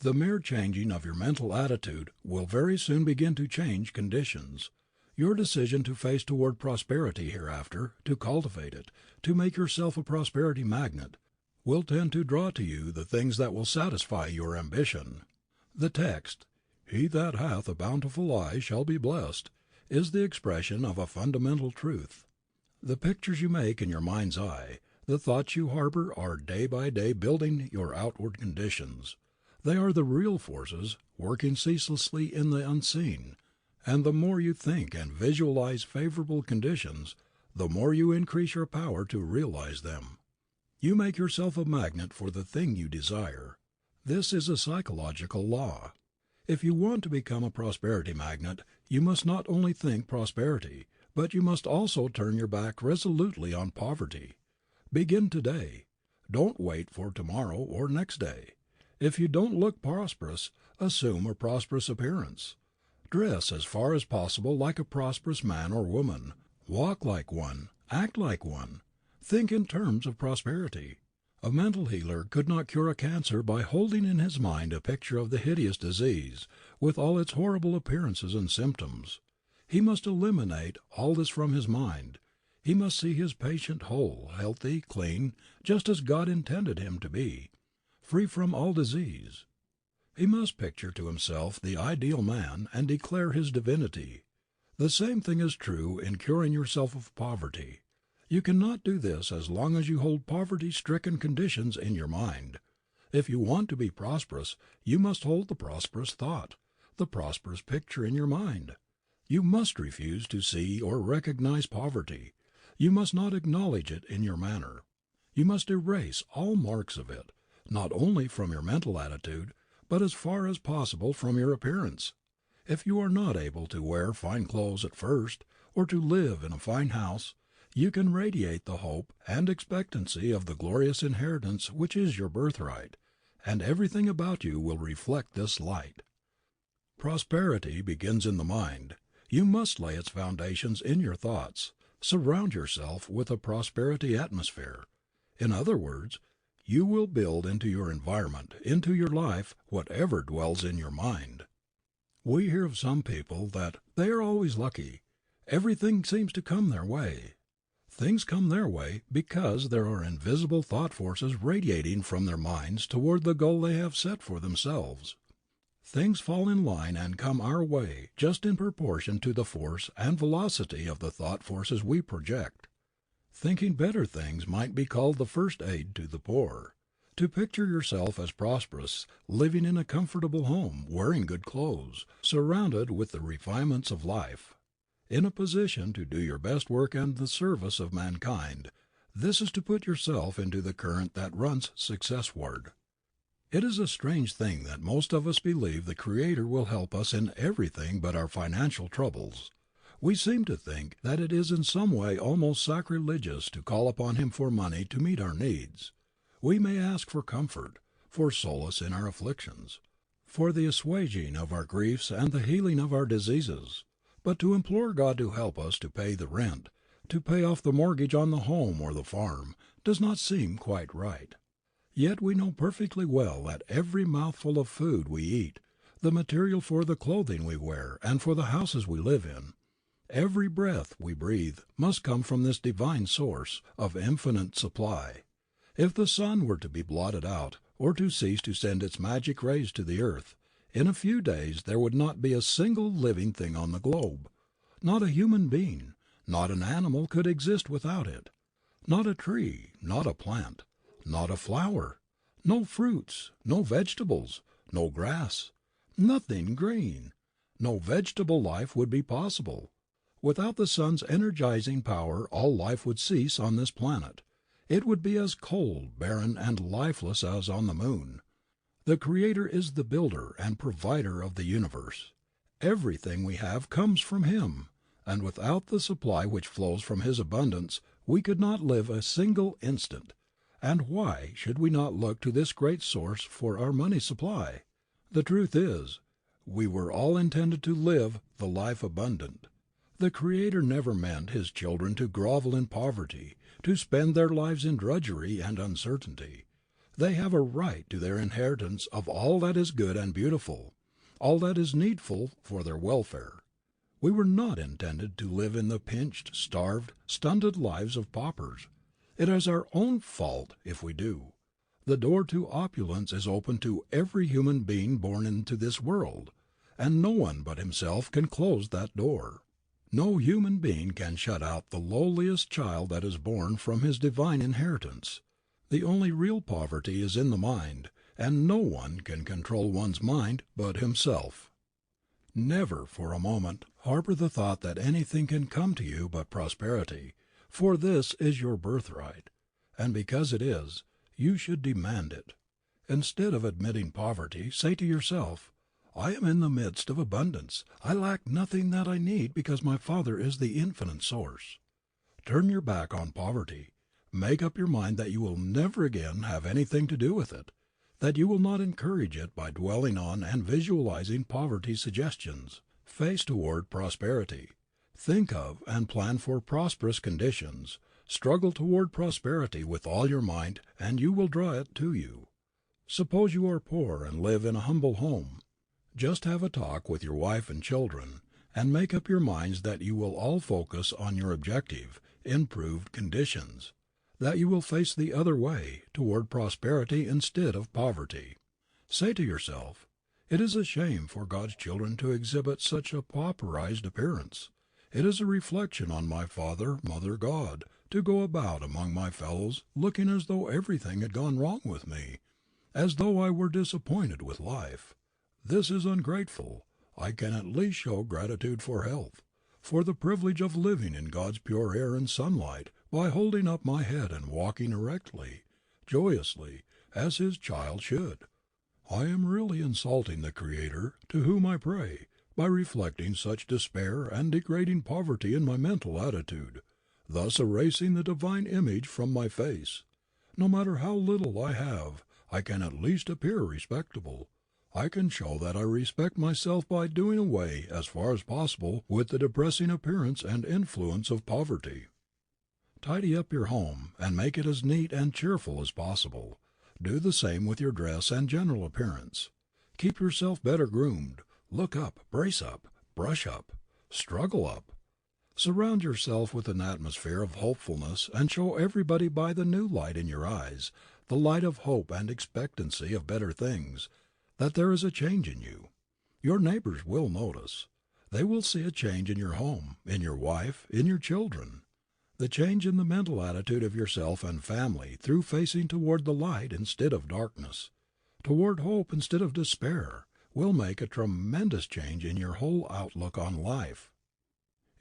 The mere changing of your mental attitude will very soon begin to change conditions. Your decision to face toward prosperity hereafter, to cultivate it, to make yourself a prosperity magnet, will tend to draw to you the things that will satisfy your ambition. The text, "He that hath a bountiful eye shall be blessed," is the expression of a fundamental truth. The pictures you make in your mind's eye, the thoughts you harbor are day by day building your outward conditions. They are the real forces working ceaselessly in the unseen, and the more you think and visualize favorable conditions, the more you increase your power to realize them. You make yourself a magnet for the thing you desire. This is a psychological law. If you want to become a prosperity magnet, you must not only think prosperity, but you must also turn your back resolutely on poverty. Begin today. Don't wait for tomorrow or next day. If you don't look prosperous, assume a prosperous appearance. Dress as far as possible like a prosperous man or woman. Walk like one. Act like one. Think in terms of prosperity. A mental healer could not cure a cancer by holding in his mind a picture of the hideous disease, with all its horrible appearances and symptoms. He must eliminate all this from his mind. He must see his patient whole, healthy, clean, just as God intended him to be, free from all disease. He must picture to himself the ideal man and declare his divinity. The same thing is true in curing yourself of poverty. You cannot do this as long as you hold poverty-stricken conditions in your mind. If you want to be prosperous, you must hold the prosperous thought, the prosperous picture in your mind. You must refuse to see or recognize poverty. You must not acknowledge it in your manner. You must erase all marks of it, not only from your mental attitude, but as far as possible from your appearance. If you are not able to wear fine clothes at first, or to live in a fine house, you can radiate the hope and expectancy of the glorious inheritance which is your birthright, and everything about you will reflect this light. Prosperity begins in the mind. You must lay its foundations in your thoughts. Surround yourself with a prosperity atmosphere. In other words, you will build into your environment, into your life, whatever dwells in your mind. We hear of some people that they are always lucky. Everything seems to come their way. Things come their way because there are invisible thought forces radiating from their minds toward the goal they have set for themselves. Things fall in line and come our way just in proportion to the force and velocity of the thought forces we project. Thinking better things might be called the first aid to the poor. To picture yourself as prosperous, living in a comfortable home, wearing good clothes, surrounded with the refinements of life, in a position to do your best work and the service of mankind, this is to put yourself into the current that runs successward. It is a strange thing that most of us believe the Creator will help us in everything but our financial troubles. We seem to think that it is in some way almost sacrilegious to call upon Him for money to meet our needs. We may ask for comfort, for solace in our afflictions, for the assuaging of our griefs and the healing of our diseases. But to implore God to help us to pay the rent, to pay off the mortgage on the home or the farm, does not seem quite right. Yet we know perfectly well that every mouthful of food we eat, the material for the clothing we wear and for the houses we live in, every breath we breathe must come from this divine source of infinite supply. If the sun were to be blotted out, or to cease to send its magic rays to the earth, in a few days there would not be a single living thing on the globe. Not a human being, not an animal could exist without it. Not a tree, not a plant, not a flower, no fruits, no vegetables, no grass, nothing green. No vegetable life would be possible. Without the sun's energizing power all life would cease on this planet. It would be as cold, barren, and lifeless as on the moon. The Creator is the builder and provider of the universe. Everything we have comes from Him, and without the supply which flows from His abundance we could not live a single instant. And why should we not look to this great source for our money supply? The truth is, we were all intended to live the life abundant. The Creator never meant His children to grovel in poverty, to spend their lives in drudgery and uncertainty. They have a right to their inheritance of all that is good and beautiful, all that is needful for their welfare. We were not intended to live in the pinched, starved, stunted lives of paupers. It is our own fault if we do. The door to opulence is open to every human being born into this world, and no one but himself can close that door. No human being can shut out the lowliest child that is born from his divine inheritance. The only real poverty is in the mind, and no one can control one's mind but himself. Never for a moment harbor the thought that anything can come to you but prosperity, for this is your birthright, and because it is, you should demand it. Instead of admitting poverty, say to yourself, I am in the midst of abundance. I lack nothing that I need because my Father is the infinite source. Turn your back on poverty. Make up your mind that you will never again have anything to do with it, that you will not encourage it by dwelling on and visualizing poverty suggestions. Face toward prosperity. Think of and plan for prosperous conditions. Struggle toward prosperity with all your might and you will draw it to you. Suppose you are poor and live in a humble home. Just have a talk with your wife and children, and make up your minds that you will all focus on your objective, improved conditions, that you will face the other way, toward prosperity instead of poverty. Say to yourself, it is a shame for God's children to exhibit such a pauperized appearance. It is a reflection on my Father, Mother, God, to go about among my fellows looking as though everything had gone wrong with me, as though I were disappointed with life. This is ungrateful. I can at least show gratitude for health, for the privilege of living in God's pure air and sunlight, by holding up my head and walking erectly, joyously, as His child should. I am really insulting the Creator, to whom I pray, by reflecting such despair and degrading poverty in my mental attitude, thus erasing the divine image from my face. No matter how little I have, I can at least appear respectable. I can show that I respect myself by doing away as far as possible with the depressing appearance and influence of poverty. Tidy up your home and make it as neat and cheerful as possible. Do the same with your dress and general appearance. Keep yourself better groomed. Look up, brace up, brush up, struggle up. Surround yourself with an atmosphere of hopefulness and show everybody by the new light in your eyes, the light of hope and expectancy of better things, that there is a change in you. Your neighbors will notice. They will see a change in your home, in your wife, in your children. The change in the mental attitude of yourself and family through facing toward the light instead of darkness, toward hope instead of despair, will make a tremendous change in your whole outlook on life.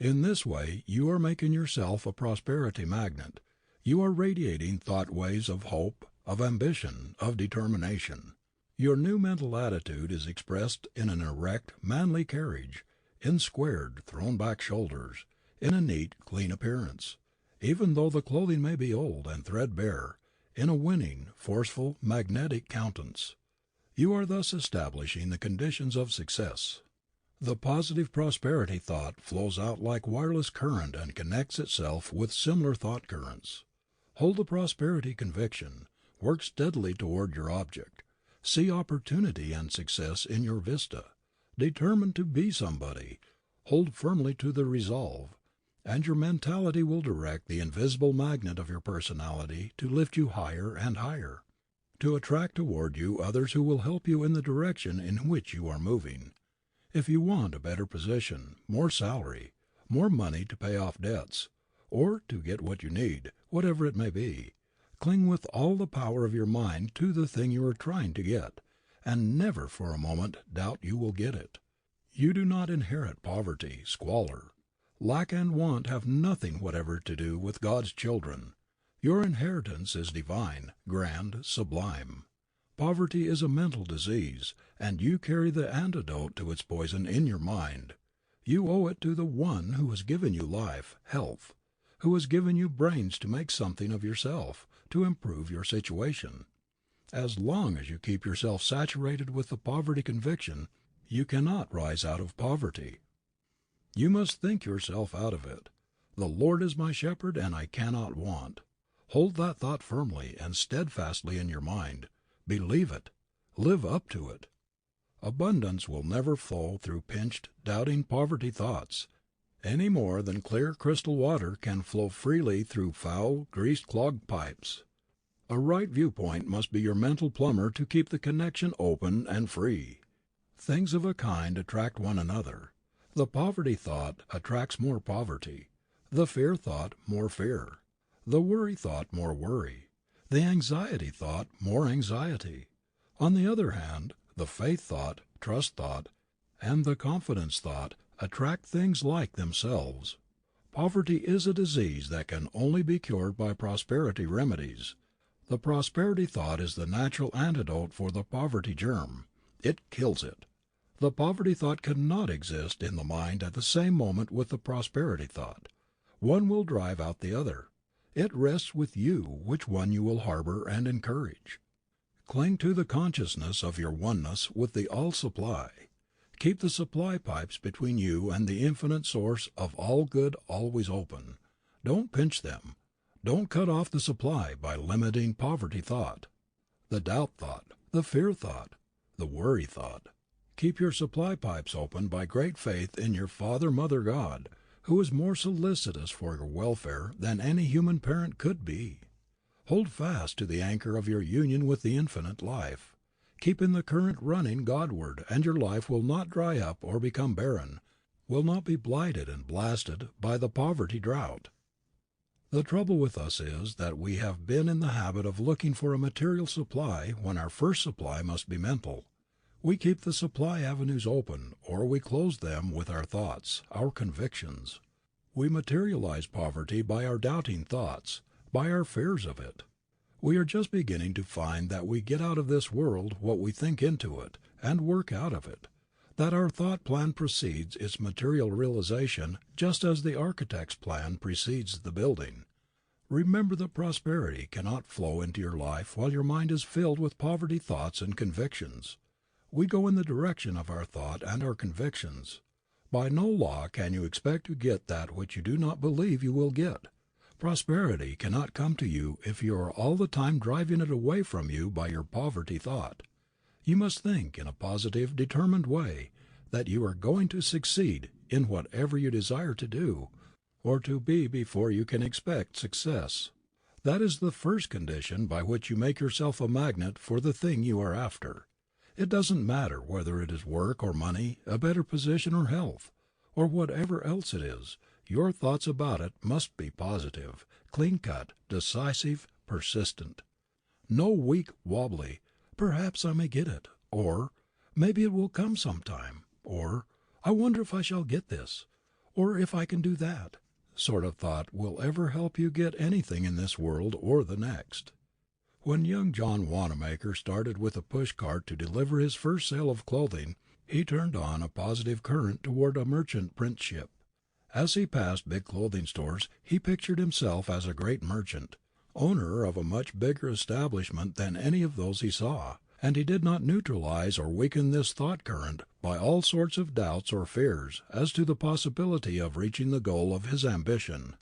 In this way you are making yourself a prosperity magnet. You are radiating thought waves of hope, of ambition, of determination. Your new mental attitude is expressed in an erect, manly carriage, in squared, thrown back shoulders, in a neat, clean appearance, even though the clothing may be old and threadbare, in a winning, forceful, magnetic countenance. You are thus establishing the conditions of success. The positive prosperity thought flows out like wireless current and connects itself with similar thought currents. Hold the prosperity conviction. Work steadily toward your object. See opportunity and success in your vista. Determine to be somebody. Hold firmly to the resolve, and your mentality will direct the invisible magnet of your personality to lift you higher and higher, to attract toward you others who will help you in the direction in which you are moving. If you want a better position, more salary, more money to pay off debts, or to get what you need, whatever it may be, cling with all the power of your mind to the thing you are trying to get, and never for a moment doubt you will get it. You do not inherit poverty, squalor. Lack and want have nothing whatever to do with God's children. Your inheritance is divine, grand, sublime. Poverty is a mental disease, and you carry the antidote to its poison in your mind. You owe it to the One who has given you life, health, who has given you brains to make something of yourself, to improve your situation. As long as you keep yourself saturated with the poverty conviction, you cannot rise out of poverty. You must think yourself out of it. The Lord is my shepherd, and I cannot want. Hold that thought firmly and steadfastly in your mind. Believe it. Live up to it. Abundance will never flow through pinched, doubting poverty thoughts, any more than clear crystal water can flow freely through foul, greased, clogged pipes. A right viewpoint must be your mental plumber to keep the connection open and free. Things of a kind attract one another. The poverty thought attracts more poverty. The fear thought more fear. The worry thought more worry. The anxiety thought more anxiety. On the other hand, the faith thought, trust thought, and the confidence thought attract things like themselves. Poverty is a disease that can only be cured by prosperity remedies. The prosperity thought is the natural antidote for the poverty germ. It kills it. The poverty thought cannot exist in the mind at the same moment with the prosperity thought. One will drive out the other. It rests with you which one you will harbor and encourage. Cling to the consciousness of your oneness with the all-supply. Keep the supply pipes between you and the infinite source of all good always open. Don't pinch them. Don't cut off the supply by limiting poverty thought, the doubt thought, the fear thought, the worry thought. Keep your supply pipes open by great faith in your Father, Mother, God, who is more solicitous for your welfare than any human parent could be. Hold fast to the anchor of your union with the infinite life. Keeping the current running Godward, and your life will not dry up or become barren, will not be blighted and blasted by the poverty drought. The trouble with us is that we have been in the habit of looking for a material supply when our first supply must be mental. We keep the supply avenues open, or we close them with our thoughts, our convictions. We materialize poverty by our doubting thoughts, by our fears of it. We are just beginning to find that we get out of this world what we think into it, and work out of it, that our thought plan precedes its material realization just as the architect's plan precedes the building. Remember that prosperity cannot flow into your life while your mind is filled with poverty thoughts and convictions. We go in the direction of our thought and our convictions. By no law can you expect to get that which you do not believe you will get. Prosperity cannot come to you if you are all the time driving it away from you by your poverty thought. You must think in a positive, determined way that you are going to succeed in whatever you desire to do, or to be before you can expect success. That is the first condition by which you make yourself a magnet for the thing you are after. It doesn't matter whether it is work or money, a better position or health, or whatever else it is, your thoughts about it must be positive, clean-cut, decisive, persistent. No weak, wobbly, "Perhaps I may get it," or "Maybe it will come sometime," or "I wonder if I shall get this," or "if I can do that" sort of thought will ever help you get anything in this world or the next. When young John Wanamaker started with a push cart to deliver his first sale of clothing, he turned on a positive current toward a merchant princeship. As he passed big clothing stores, he pictured himself as a great merchant, owner of a much bigger establishment than any of those he saw, and he did not neutralize or weaken this thought current by all sorts of doubts or fears as to the possibility of reaching the goal of his ambition.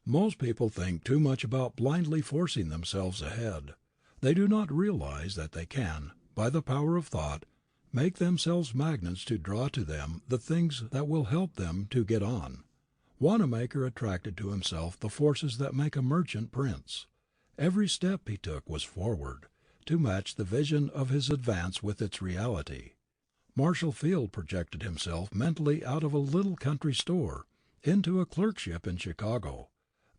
Most people think too much about blindly forcing themselves ahead. They do not realize that they can, by the power of thought, make themselves magnets to draw to them the things that will help them to get on. Wanamaker attracted to himself the forces that make a merchant prince. Every step he took was forward, to match the vision of his advance with its reality. Marshall Field projected himself mentally out of a little country store into a clerkship in Chicago.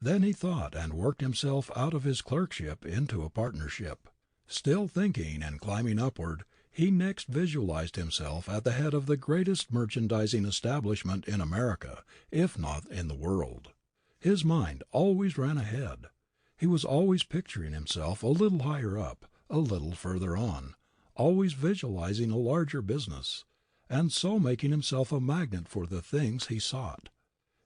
Then he thought and worked himself out of his clerkship into a partnership. Still thinking and climbing upward, he next visualized himself at the head of the greatest merchandising establishment in America, if not in the world. His mind always ran ahead. He was always picturing himself a little higher up, a little further on, always visualizing a larger business, and so making himself a magnet for the things he sought.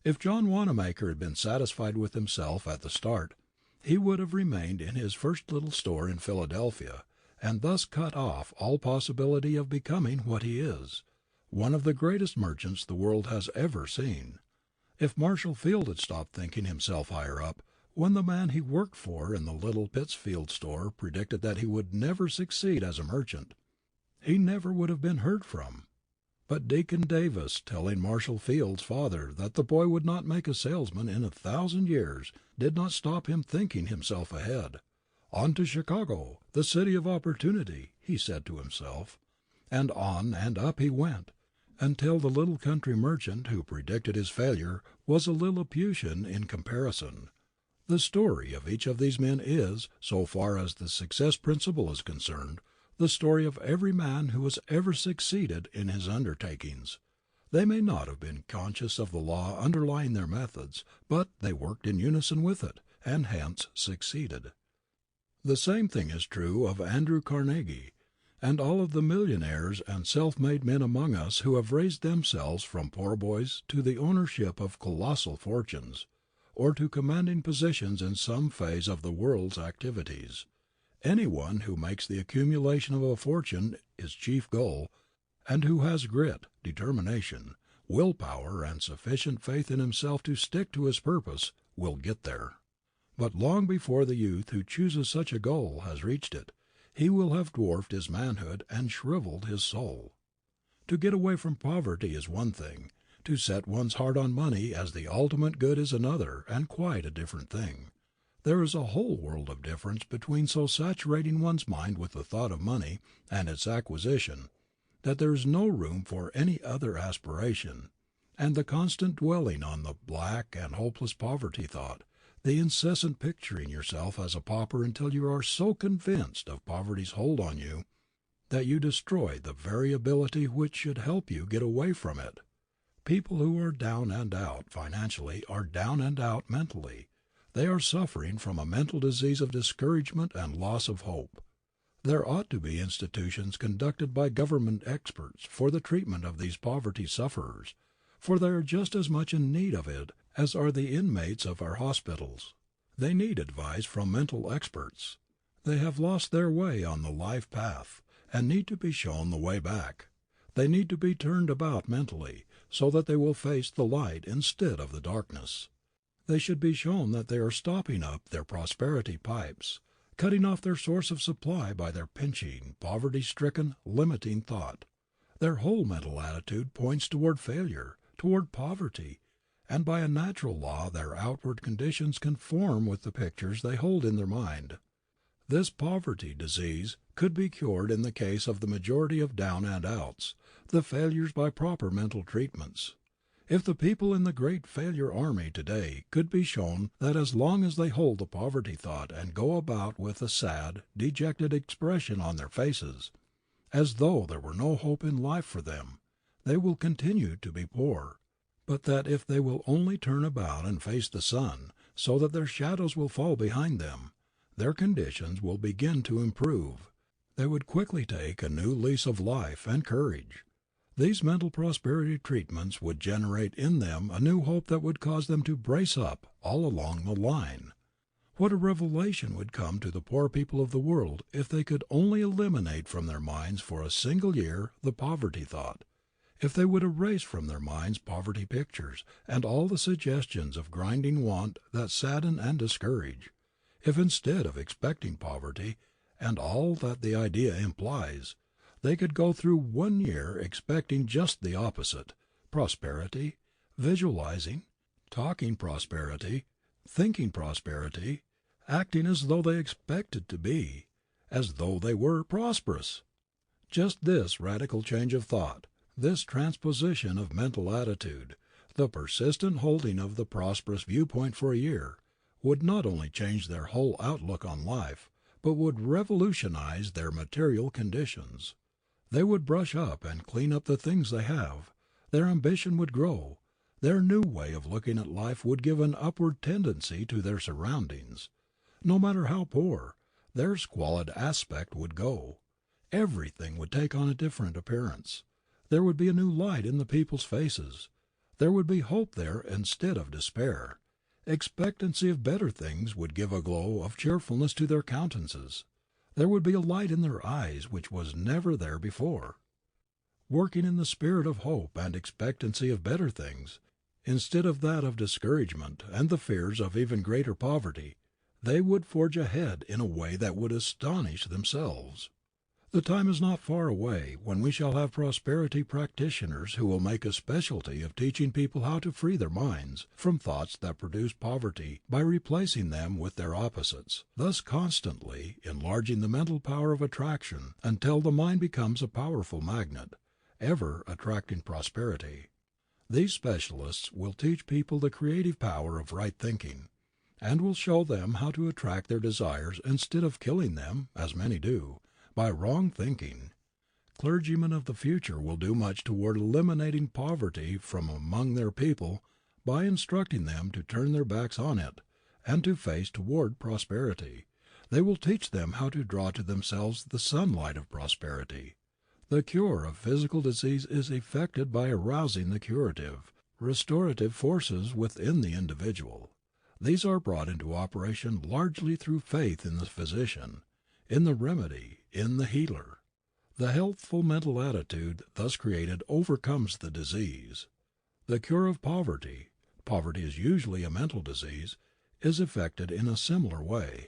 If John Wanamaker had been satisfied with himself at the start, he would have remained in his first little store in Philadelphia, and thus cut off all possibility of becoming what he is, one of the greatest merchants the world has ever seen. If Marshall Field had stopped thinking himself higher up, when the man he worked for in the little Pittsfield store predicted that he would never succeed as a merchant, he never would have been heard from. But Deacon Davis telling Marshall Field's father that the boy would not make a salesman in 1,000 years did not stop him thinking himself ahead. "On to Chicago, the city of opportunity," he said to himself, and on and up he went, until the little country merchant who predicted his failure was a Lilliputian in comparison. The story of each of these men is, so far as the success principle is concerned, the story of every man who has ever succeeded in his undertakings. They may not have been conscious of the law underlying their methods, but they worked in unison with it, and hence succeeded. The same thing is true of Andrew Carnegie, and all of the millionaires and self-made men among us who have raised themselves from poor boys to the ownership of colossal fortunes, or to commanding positions in some phase of the world's activities. Anyone who makes the accumulation of a fortune his chief goal, and who has grit, determination, willpower, and sufficient faith in himself to stick to his purpose, will get there. But long before the youth who chooses such a goal has reached it, he will have dwarfed his manhood and shriveled his soul. To get away from poverty is one thing. To set one's heart on money as the ultimate good is another, and quite a different thing. There is a whole world of difference between so saturating one's mind with the thought of money and its acquisition that there is no room for any other aspiration, and the constant dwelling on the black and hopeless poverty thought, the incessant picturing yourself as a pauper until you are so convinced of poverty's hold on you that you destroy the very ability which should help you get away from it. People who are down and out financially are down and out mentally. They are suffering from a mental disease of discouragement and loss of hope. There ought to be institutions conducted by government experts for the treatment of these poverty sufferers, for they are just as much in need of it as are the inmates of our hospitals. They need advice from mental experts. They have lost their way on the life path, and need to be shown the way back. They need to be turned about mentally, so that they will face the light instead of the darkness. They should be shown that they are stopping up their prosperity pipes, cutting off their source of supply by their pinching, poverty-stricken, limiting thought. Their whole mental attitude points toward failure, toward poverty, and by a natural law their outward conditions conform with the pictures they hold in their mind. This poverty disease could be cured in the case of the majority of down and outs, the failures by proper mental treatments. If the people in the great failure army today could be shown that as long as they hold the poverty thought and go about with a sad, dejected expression on their faces, as though there were no hope in life for them, they will continue to be poor, but that if they will only turn about and face the sun, so that their shadows will fall behind them, their conditions will begin to improve. They would quickly take a new lease of life and courage. These mental prosperity treatments would generate in them a new hope that would cause them to brace up all along the line. What a revelation would come to the poor people of the world if they could only eliminate from their minds for a single year the poverty thought, if they would erase from their minds poverty pictures and all the suggestions of grinding want that sadden and discourage, if instead of expecting poverty and all that the idea implies, they could go through 1 year expecting just the opposite, prosperity, visualizing, talking prosperity, thinking prosperity, acting as though they expected to be, as though they were prosperous. Just this radical change of thought, this transposition of mental attitude, the persistent holding of the prosperous viewpoint for a year, would not only change their whole outlook on life, but would revolutionize their material conditions. They would brush up and clean up the things they have. Their ambition would grow. Their new way of looking at life would give an upward tendency to their surroundings. No matter how poor, their squalid aspect would go. Everything would take on a different appearance. There would be a new light in the people's faces. There would be hope there instead of despair. Expectancy of better things would give a glow of cheerfulness to their countenances. There would be a light in their eyes which was never there before. Working in the spirit of hope and expectancy of better things, instead of that of discouragement and the fears of even greater poverty, they would forge ahead in a way that would astonish themselves. The time is not far away when we shall have prosperity practitioners who will make a specialty of teaching people how to free their minds from thoughts that produce poverty by replacing them with their opposites, thus constantly enlarging the mental power of attraction until the mind becomes a powerful magnet, ever attracting prosperity. These specialists will teach people the creative power of right thinking, and will show them how to attract their desires instead of killing them, as many do, by wrong thinking. Clergymen of the future will do much toward eliminating poverty from among their people by instructing them to turn their backs on it and to face toward prosperity. They will teach them how to draw to themselves the sunlight of prosperity. The cure of physical disease is effected by arousing the curative, restorative forces within the individual. These are brought into operation largely through faith in the physician, in the remedy, in the healer. The healthful mental attitude thus created overcomes the disease. The cure of poverty is usually a mental disease, is effected in a similar way.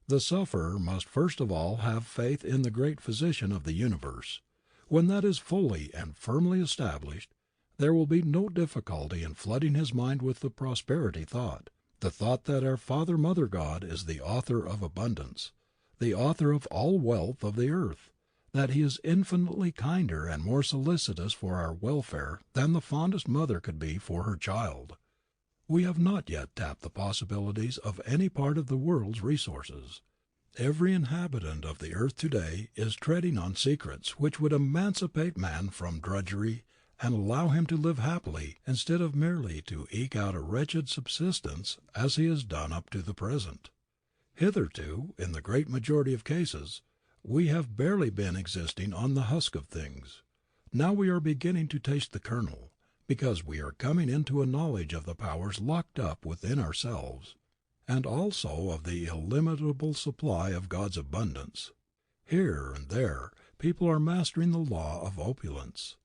The sufferer must first of all have faith in the great physician of the universe. When that is fully and firmly established, there will be no difficulty in flooding his mind with the prosperity thought, the thought that our Father Mother God is the author of abundance, the author of all wealth of the earth, that He is infinitely kinder and more solicitous for our welfare than the fondest mother could be for her child. We have not yet tapped the possibilities of any part of the world's resources. Every inhabitant of the earth today is treading on secrets which would emancipate man from drudgery and allow him to live happily instead of merely to eke out a wretched subsistence as he has done up to the present. Hitherto, in the great majority of cases, we have barely been existing on the husk of things. Now we are beginning to taste the kernel, because we are coming into a knowledge of the powers locked up within ourselves, and also of the illimitable supply of God's abundance. Here and there, people are mastering the law of opulence.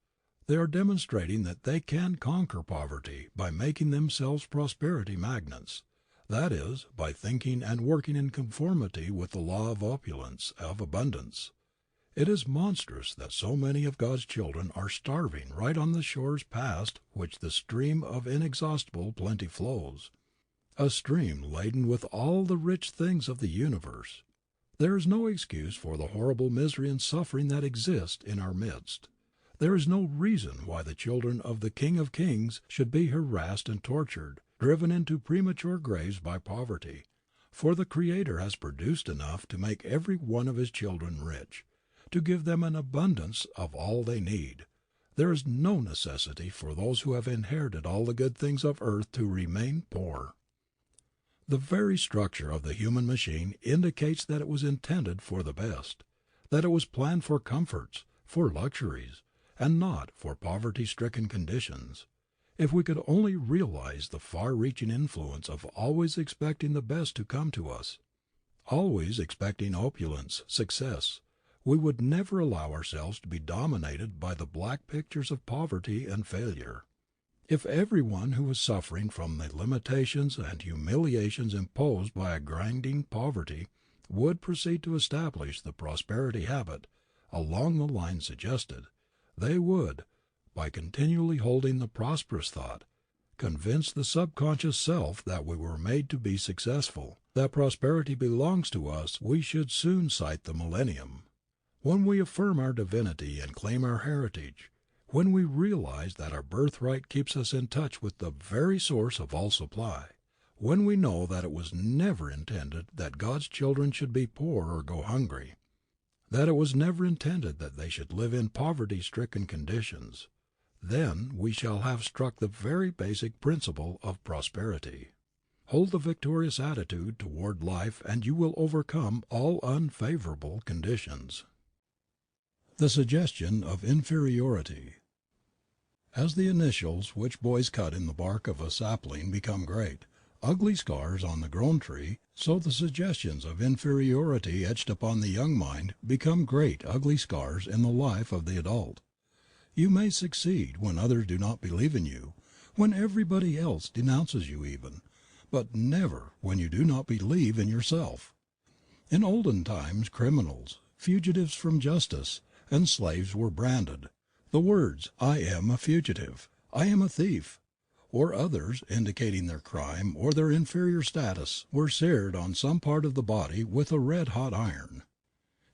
They are demonstrating that they can conquer poverty by making themselves prosperity magnets. That is, by thinking and working in conformity with the law of opulence, of abundance. It is monstrous that so many of God's children are starving right on the shores past which the stream of inexhaustible plenty flows, a stream laden with all the rich things of the universe. There is no excuse for the horrible misery and suffering that exist in our midst. There is no reason why the children of the King of Kings should be harassed and tortured, driven into premature graves by poverty, for the Creator has produced enough to make every one of His children rich, to give them an abundance of all they need. There is no necessity for those who have inherited all the good things of earth to remain poor. The very structure of the human machine indicates that it was intended for the best, that it was planned for comforts, for luxuries, and not for poverty-stricken conditions. If we could only realize the far-reaching influence of always expecting the best to come to us, always expecting opulence, success, we would never allow ourselves to be dominated by the black pictures of poverty and failure. If everyone who was suffering from the limitations and humiliations imposed by a grinding poverty would proceed to establish the prosperity habit along the lines suggested, they would, by continually holding the prosperous thought, convince the subconscious self that we were made to be successful, that prosperity belongs to us. We should soon sight the millennium. When we affirm our divinity and claim our heritage, when we realize that our birthright keeps us in touch with the very source of all supply, when we know that it was never intended that God's children should be poor or go hungry, that it was never intended that they should live in poverty-stricken conditions, then we shall have struck the very basic principle of prosperity. Hold the victorious attitude toward life and you will overcome all unfavorable conditions. The suggestion of inferiority. As the initials which boys cut in the bark of a sapling become great, ugly scars on the grown tree, so the suggestions of inferiority etched upon the young mind become great ugly scars in the life of the adult. You may succeed when others do not believe in you, when everybody else denounces you even, but never when you do not believe in yourself. In olden times criminals, fugitives from justice, and slaves were branded. The words, "I am a fugitive," "I am a thief," or others indicating their crime or their inferior status, were seared on some part of the body with a red-hot iron.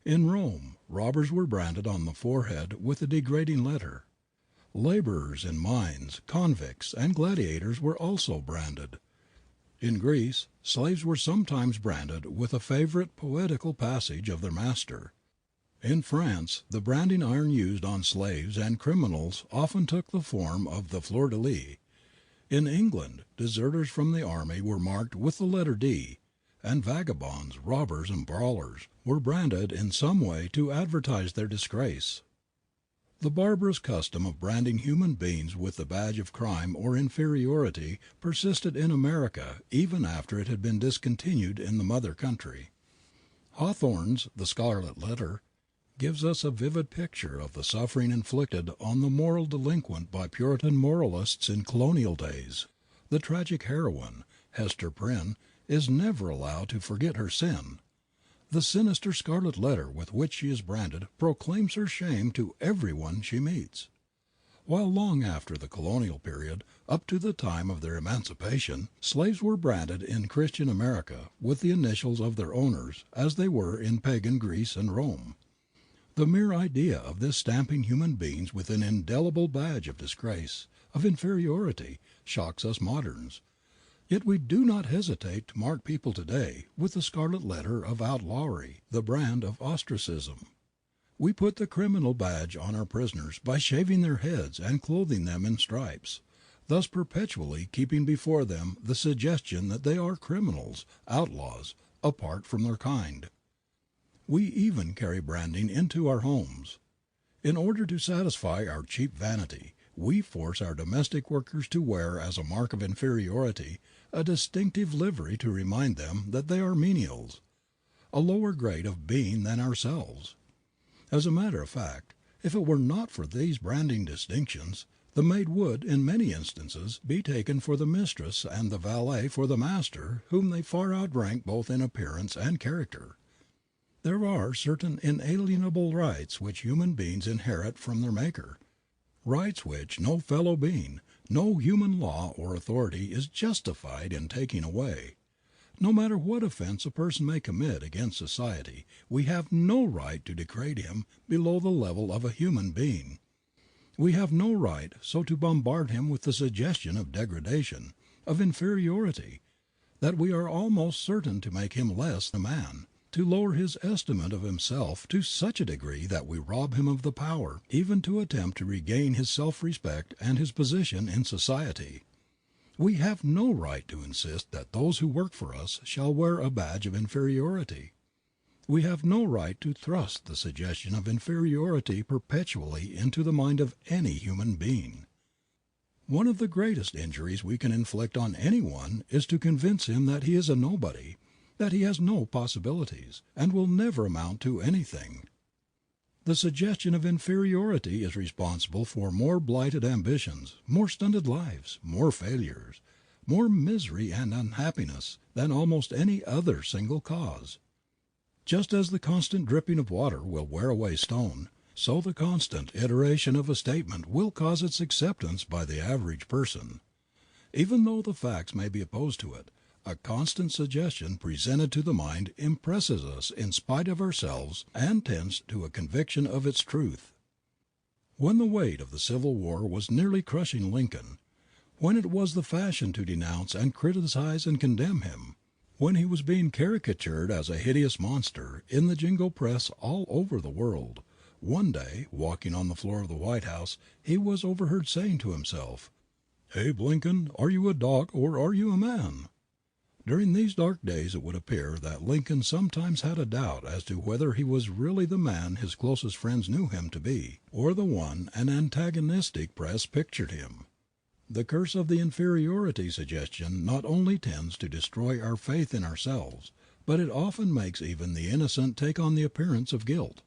In Rome, robbers were branded on the forehead with a degrading letter. Laborers in mines, convicts, and gladiators were also branded. In Greece, slaves were sometimes branded with a favorite poetical passage of their master. In France, the branding iron used on slaves and criminals often took the form of the fleur-de-lis. In England, deserters from the army were marked with the letter D, and vagabonds, robbers, and brawlers were branded in some way to advertise their disgrace. The barbarous custom of branding human beings with the badge of crime or inferiority persisted in America even after it had been discontinued in the mother country. Hawthorne's The Scarlet Letter gives us a vivid picture of the suffering inflicted on the moral delinquent by Puritan moralists in colonial days. The tragic heroine, Hester Prynne, is never allowed to forget her sin. The sinister scarlet letter with which she is branded proclaims her shame to everyone she meets. While long after the colonial period, up to the time of their emancipation, slaves were branded in Christian America with the initials of their owners, as they were in pagan Greece and Rome. The mere idea of this stamping human beings with an indelible badge of disgrace, of inferiority, shocks us moderns. Yet we do not hesitate to mark people today with the scarlet letter of outlawry, the brand of ostracism. We put the criminal badge on our prisoners by shaving their heads and clothing them in stripes, thus perpetually keeping before them the suggestion that they are criminals, outlaws, apart from their kind. We even carry branding into our homes. In order to satisfy our cheap vanity, we force our domestic workers to wear as a mark of inferiority a distinctive livery to remind them that they are menials, a lower grade of being than ourselves. As a matter of fact, if it were not for these branding distinctions, the maid would, in many instances, be taken for the mistress and the valet for the master, whom they far outrank both in appearance and character. There are certain inalienable rights which human beings inherit from their Maker, rights which no fellow being, no human law or authority is justified in taking away. No matter what offense a person may commit against society, we have no right to degrade him below the level of a human being. We have no right so to bombard him with the suggestion of degradation, of inferiority, that we are almost certain to make him less than man, to lower his estimate of himself to such a degree that we rob him of the power even to attempt to regain his self-respect and his position in society. We have no right to insist that those who work for us shall wear a badge of inferiority. We have no right to thrust the suggestion of inferiority perpetually into the mind of any human being. One of the greatest injuries we can inflict on anyone is to convince him that he is a nobody, that he has no possibilities, and will never amount to anything. The suggestion of inferiority is responsible for more blighted ambitions, more stunted lives, more failures, more misery and unhappiness than almost any other single cause. Just as the constant dripping of water will wear away stone, so the constant iteration of a statement will cause its acceptance by the average person. Even though the facts may be opposed to it, a constant suggestion presented to the mind impresses us in spite of ourselves and tends to a conviction of its truth. When the weight of the Civil War was nearly crushing Lincoln, when it was the fashion to denounce and criticize and condemn him, when he was being caricatured as a hideous monster in the jingo press all over the world, one day, walking on the floor of the White House, he was overheard saying to himself, "Abe Lincoln, are you a dog or are you a man?" During these dark days it would appear that Lincoln sometimes had a doubt as to whether he was really the man his closest friends knew him to be, or the one an antagonistic press pictured him. The curse of the inferiority suggestion not only tends to destroy our faith in ourselves, but it often makes even the innocent take on the appearance of guilt.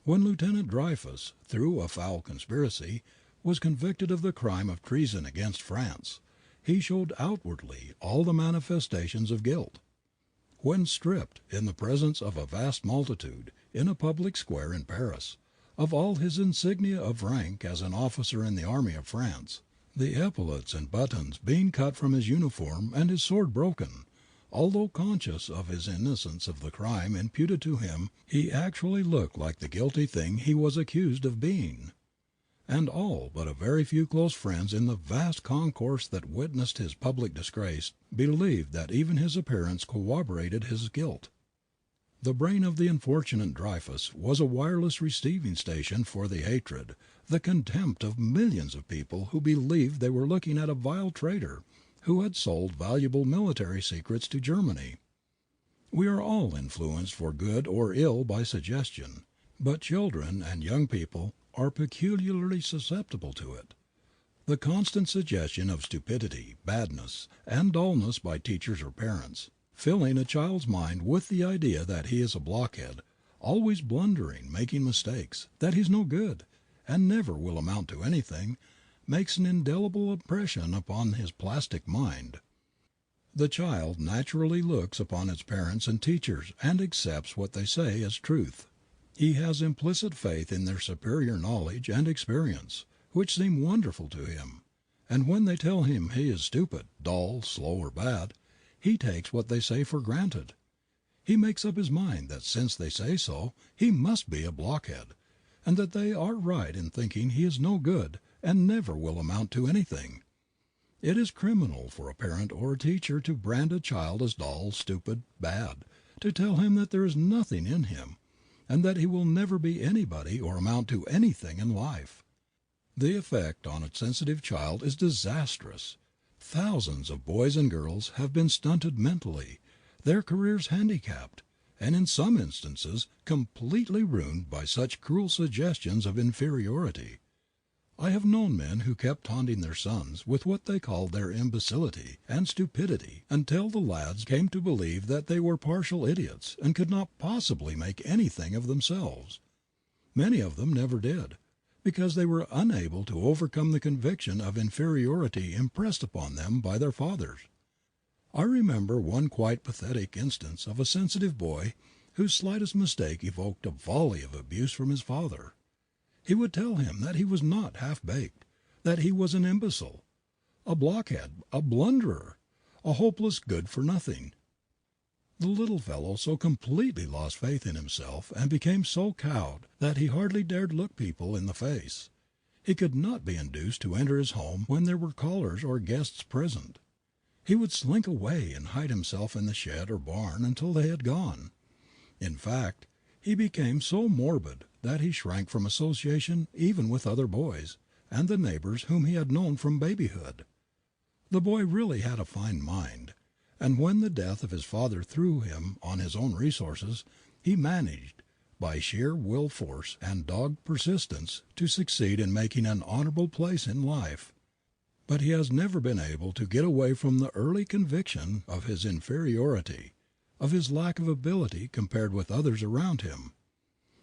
When Lieutenant Dreyfus, through a foul conspiracy, was convicted of the crime of treason against France, he showed outwardly all the manifestations of guilt. When stripped, in the presence of a vast multitude, in a public square in Paris, of all his insignia of rank as an officer in the army of France, the epaulets and buttons being cut from his uniform and his sword broken, although conscious of his innocence of the crime imputed to him, he actually looked like the guilty thing he was accused of being. And all but a very few close friends in the vast concourse that witnessed his public disgrace believed that even his appearance corroborated his guilt. The brain of the unfortunate Dreyfus was a wireless receiving station for the hatred, the contempt of millions of people who believed they were looking at a vile traitor who had sold valuable military secrets to Germany. We are all influenced for good or ill by suggestion, but children and young people are peculiarly susceptible to it. The constant suggestion of stupidity, badness, and dullness by teachers or parents, filling a child's mind with the idea that he is a blockhead, always blundering, making mistakes, that he's no good, and never will amount to anything, makes an indelible impression upon his plastic mind. The child naturally looks upon its parents and teachers and accepts what they say as truth. He has implicit faith in their superior knowledge and experience, which seem wonderful to him, and when they tell him he is stupid, dull, slow, or bad, he takes what they say for granted. He makes up his mind that since they say so, he must be a blockhead, and that they are right in thinking he is no good and never will amount to anything. It is criminal for a parent or a teacher to brand a child as dull, stupid, bad, to tell him that there is nothing in him, and that he will never be anybody or amount to anything in life. The effect on a sensitive child is disastrous. Thousands of boys and girls have been stunted mentally, their careers handicapped, and in some instances completely ruined by such cruel suggestions of inferiority. I have known men who kept taunting their sons with what they called their imbecility and stupidity until the lads came to believe that they were partial idiots and could not possibly make anything of themselves. Many of them never did, because they were unable to overcome the conviction of inferiority impressed upon them by their fathers. I remember one quite pathetic instance of a sensitive boy whose slightest mistake evoked a volley of abuse from his father. He would tell him that he was not half-baked, that he was an imbecile, a blockhead, a blunderer, a hopeless good-for-nothing. The little fellow so completely lost faith in himself and became so cowed that he hardly dared look people in the face. He could not be induced to enter his home when there were callers or guests present. He would slink away and hide himself in the shed or barn until they had gone. In fact, he became so morbid that he shrank from association even with other boys and the neighbors whom he had known from babyhood. The boy really had a fine mind, and when the death of his father threw him on his own resources, he managed, by sheer will force and dogged persistence, to succeed in making an honorable place in life. But he has never been able to get away from the early conviction of his inferiority, of his lack of ability compared with others around him.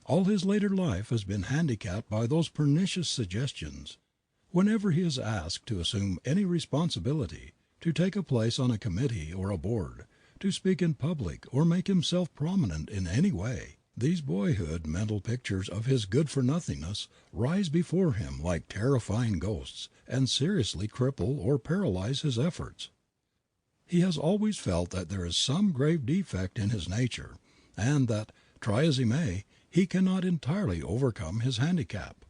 All his later life has been handicapped by those pernicious suggestions. Whenever he is asked to assume any responsibility, to take a place on a committee or a board, to speak in public or make himself prominent in any way, these boyhood mental pictures of his good-for-nothingness rise before him like terrifying ghosts and seriously cripple or paralyze his efforts. He has always felt that there is some grave defect in his nature, and that, try as he may, he cannot entirely overcome his handicap.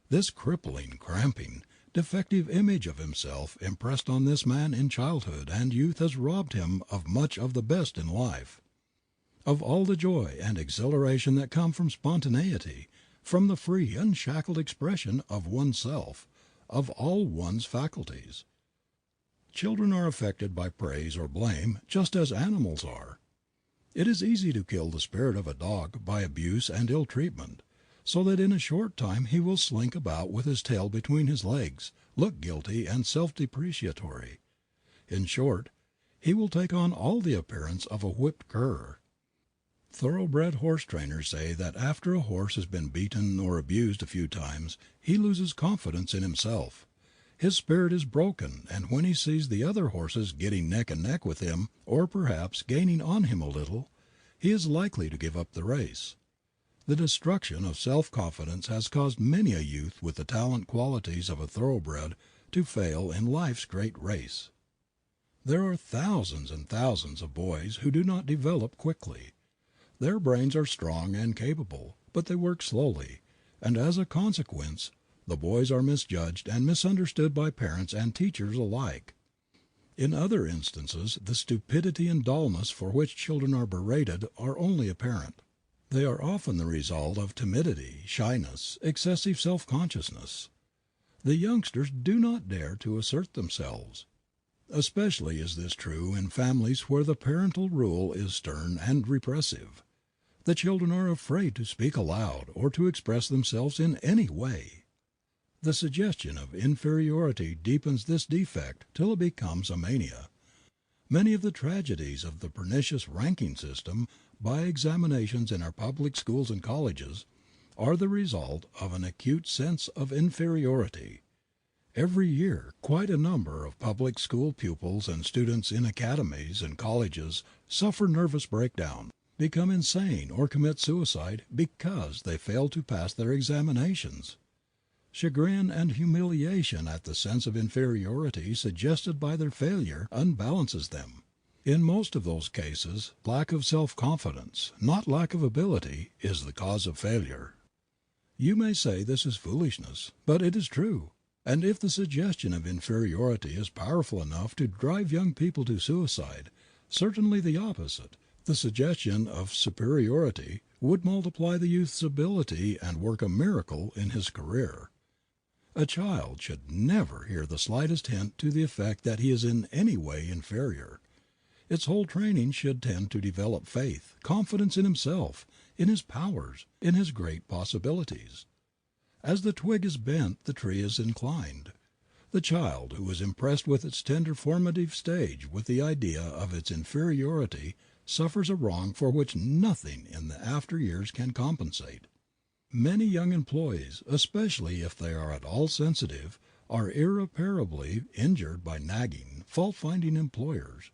This crippling, cramping, defective image of himself impressed on this man in childhood and youth has robbed him of much of the best in life, of all the joy and exhilaration that come from spontaneity, from the free, unshackled expression of oneself, of all one's faculties. Children are affected by praise or blame just as animals are. It is easy to kill the spirit of a dog by abuse and ill treatment, so that in a short time he will slink about with his tail between his legs, look guilty and self-depreciatory. In short, he will take on all the appearance of a whipped cur. Thoroughbred horse trainers say that after a horse has been beaten or abused a few times, he loses confidence in himself. His spirit is broken, and when he sees the other horses getting neck and neck with him, or perhaps gaining on him a little, he is likely to give up the race. The destruction of self-confidence has caused many a youth with the talent qualities of a thoroughbred to fail in life's great race. There are thousands and thousands of boys who do not develop quickly. Their brains are strong and capable, but they work slowly, and as a consequence, the boys are misjudged and misunderstood by parents and teachers alike. In other instances, the stupidity and dullness for which children are berated are only apparent. They are often the result of timidity, shyness, excessive self-consciousness. The youngsters do not dare to assert themselves. Especially is this true in families where the parental rule is stern and repressive. The children are afraid to speak aloud or to express themselves in any way. The suggestion of inferiority deepens this defect till it becomes a mania. Many of the tragedies of the pernicious ranking system by examinations in our public schools and colleges are the result of an acute sense of inferiority. Every year quite a number of public school pupils and students in academies and colleges suffer nervous breakdown, become insane or commit suicide because they fail to pass their examinations. Chagrin and humiliation at the sense of inferiority suggested by their failure unbalances them. In most of those cases, lack of self-confidence, not lack of ability, is the cause of failure. You may say this is foolishness, but it is true. And if the suggestion of inferiority is powerful enough to drive young people to suicide, certainly the opposite, the suggestion of superiority, would multiply the youth's ability and work a miracle in his career. A child should never hear the slightest hint to the effect that he is in any way inferior. Its whole training should tend to develop faith, confidence in himself, in his powers, in his great possibilities. As the twig is bent, the tree is inclined. The child who is impressed with its tender formative stage with the idea of its inferiority suffers a wrong for which nothing in the after years can compensate. Many young employees, especially if they are at all sensitive, are irreparably injured by nagging, fault-finding employers,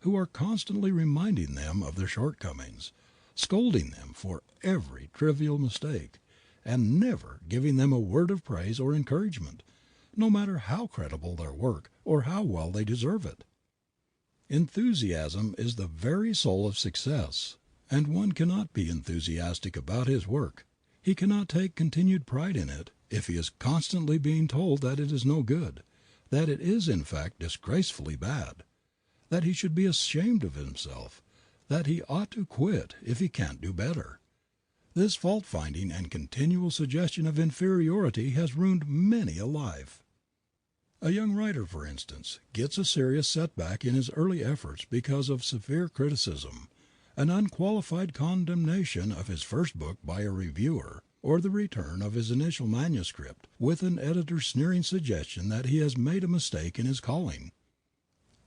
who are constantly reminding them of their shortcomings, scolding them for every trivial mistake, and never giving them a word of praise or encouragement, no matter how creditable their work or how well they deserve it. Enthusiasm is the very soul of success, and one cannot be enthusiastic about his work, he cannot take continued pride in it, if he is constantly being told that it is no good, that it is in fact disgracefully bad, that he should be ashamed of himself, that he ought to quit if he can't do better. This fault-finding and continual suggestion of inferiority has ruined many a life. A young writer, for instance, gets a serious setback in his early efforts because of severe criticism, an unqualified condemnation of his first book by a reviewer, or the return of his initial manuscript, with an editor's sneering suggestion that he has made a mistake in his calling.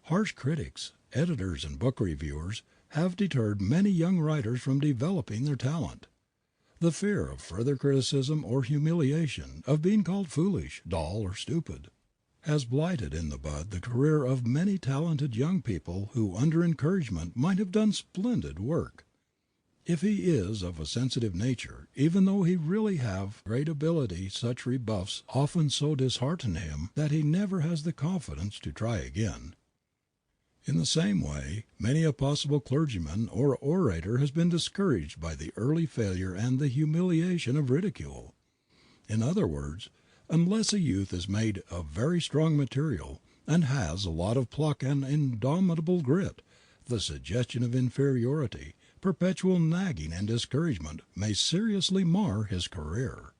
Harsh critics, editors, and book reviewers have deterred many young writers from developing their talent. The fear of further criticism or humiliation, of being called foolish, dull, or stupid, has blighted in the bud the career of many talented young people who under encouragement might have done splendid work. If he is of a sensitive nature, even though he really have great ability, such rebuffs often so dishearten him that he never has the confidence to try again. In the same way, many a possible clergyman or orator has been discouraged by the early failure and the humiliation of ridicule. In other words, unless a youth is made of very strong material, and has a lot of pluck and indomitable grit, the suggestion of inferiority, perpetual nagging and discouragement may seriously mar his career.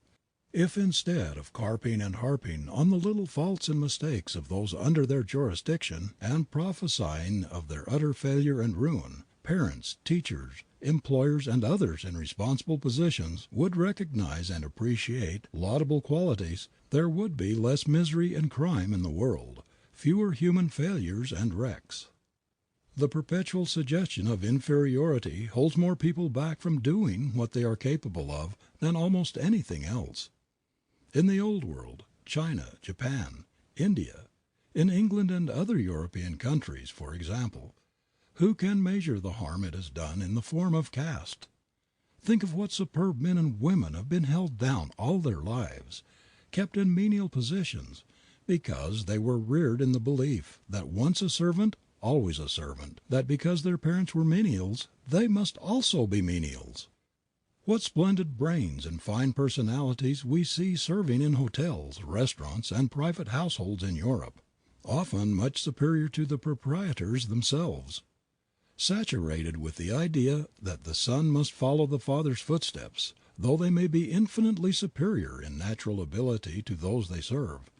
If instead of carping and harping on the little faults and mistakes of those under their jurisdiction, and prophesying of their utter failure and ruin, parents, teachers, employers, and others in responsible positions would recognize and appreciate laudable qualities, there would be less misery and crime in the world, fewer human failures and wrecks. The perpetual suggestion of inferiority holds more people back from doing what they are capable of than almost anything else. In the Old World, China, Japan, India, in England and other European countries, for example, who can measure the harm it has done in the form of caste? Think of what superb men and women have been held down all their lives, kept in menial positions, because they were reared in the belief that once a servant, always a servant, that because their parents were menials, they must also be menials. What splendid brains and fine personalities we see serving in hotels, restaurants, and private households in Europe, often much superior to the proprietors themselves. Saturated with the idea that the son must follow the father's footsteps, though they may be infinitely superior in natural ability to those they serve,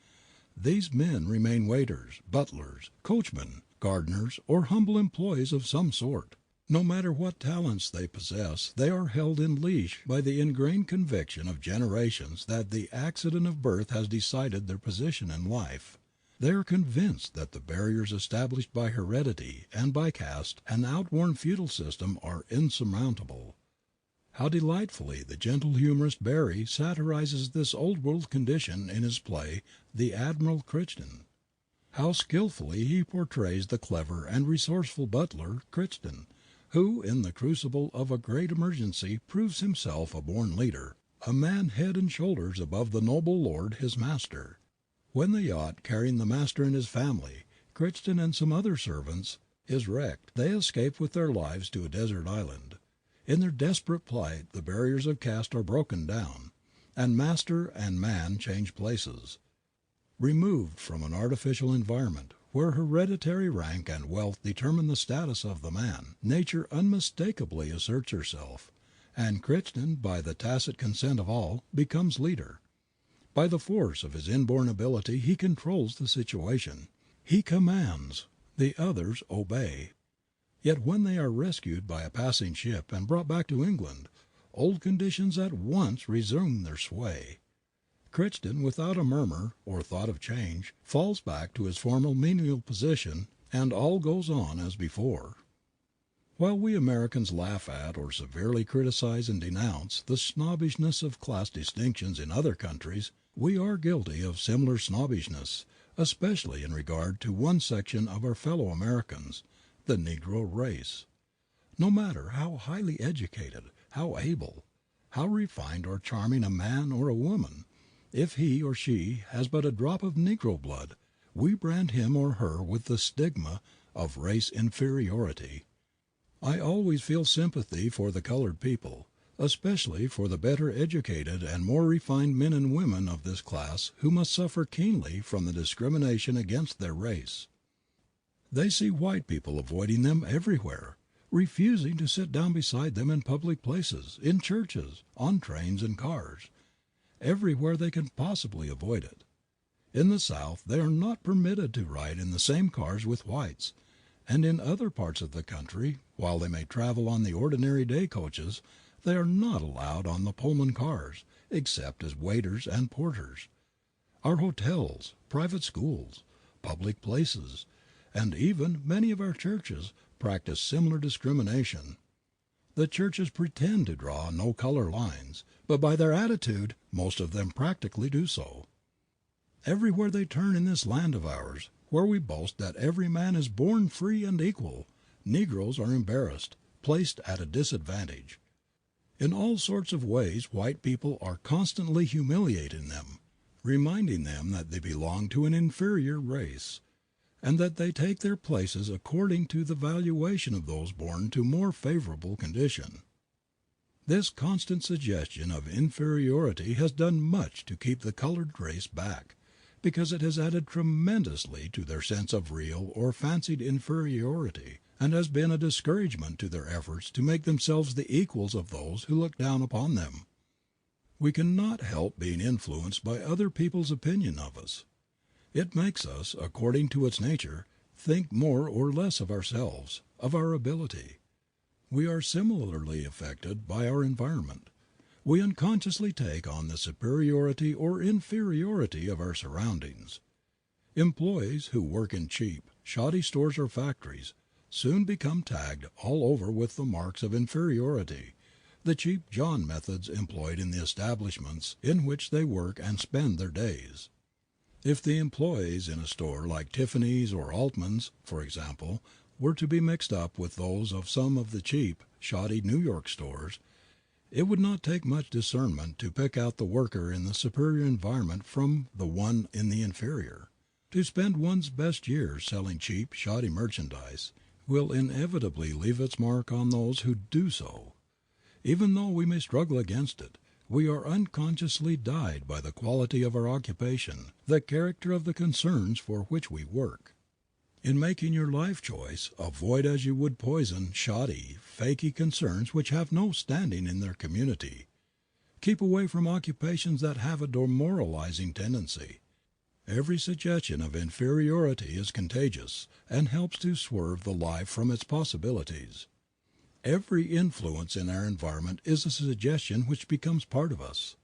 these men remain waiters, butlers, coachmen, gardeners, or humble employees of some sort. No matter what talents they possess, they are held in leash by the ingrained conviction of generations that the accident of birth has decided their position in life. They are convinced that the barriers established by heredity and by caste and outworn feudal system are insurmountable. How delightfully the gentle humorist Barrie satirizes this old world condition in his play The Admiral Crichton. How skillfully he portrays the clever and resourceful butler, Crichton, who in the crucible of a great emergency proves himself a born leader, a man head and shoulders above the noble lord his master. When the yacht carrying the master and his family, Crichton and some other servants, is wrecked, they escape with their lives to a desert island. In their desperate plight the barriers of caste are broken down, and master and man change places. Removed from an artificial environment, where hereditary rank and wealth determine the status of the man, nature unmistakably asserts herself, and Crichton, by the tacit consent of all, becomes leader. By the force of his inborn ability he controls the situation. He commands, the others obey. Yet when they are rescued by a passing ship and brought back to England, old conditions at once resume their sway. Crichton, without a murmur or thought of change, falls back to his former menial position, and all goes on as before. While we Americans laugh at or severely criticize and denounce the snobbishness of class distinctions in other countries, we are guilty of similar snobbishness, especially in regard to one section of our fellow Americans, the Negro race. No matter how highly educated, how able, how refined or charming a man or a woman, if he or she has but a drop of Negro blood, we brand him or her with the stigma of race inferiority. I always feel sympathy for the colored people, especially for the better educated and more refined men and women of this class who must suffer keenly from the discrimination against their race. They see white people avoiding them everywhere, refusing to sit down beside them in public places, in churches, on trains and cars, everywhere they can possibly avoid it. In the South they are not permitted to ride in the same cars with whites, and in other parts of the country, while they may travel on the ordinary day coaches, they are not allowed on the Pullman cars, except as waiters and porters. Our hotels, private schools, public places, and even many of our churches practice similar discrimination. The churches pretend to draw no color lines, but by their attitude most of them practically do so. Everywhere they turn in this land of ours, where we boast that every man is born free and equal, Negroes are embarrassed, placed at a disadvantage. In all sorts of ways white people are constantly humiliating them, reminding them that they belong to an inferior race, and that they take their places according to the valuation of those born to more favorable condition. This constant suggestion of inferiority has done much to keep the colored race back, because it has added tremendously to their sense of real or fancied inferiority, and has been a discouragement to their efforts to make themselves the equals of those who look down upon them. We cannot help being influenced by other people's opinion of us. It makes us, according to its nature, think more or less of ourselves, of our ability. We are similarly affected by our environment. We unconsciously take on the superiority or inferiority of our surroundings. Employees who work in cheap, shoddy stores or factories soon become tagged all over with the marks of inferiority, the cheap John methods employed in the establishments in which they work and spend their days. If the employees in a store like Tiffany's or Altman's, for example, were to be mixed up with those of some of the cheap, shoddy New York stores, it would not take much discernment to pick out the worker in the superior environment from the one in the inferior. To spend one's best years selling cheap, shoddy merchandise will inevitably leave its mark on those who do so. Even though we may struggle against it, we are unconsciously dyed by the quality of our occupation, the character of the concerns for which we work. In making your life choice, avoid as you would poison shoddy, fakey concerns which have no standing in their community. Keep away from occupations that have a demoralizing tendency. Every suggestion of inferiority is contagious and helps to swerve the life from its possibilities. Every influence in our environment is a suggestion which becomes part of us.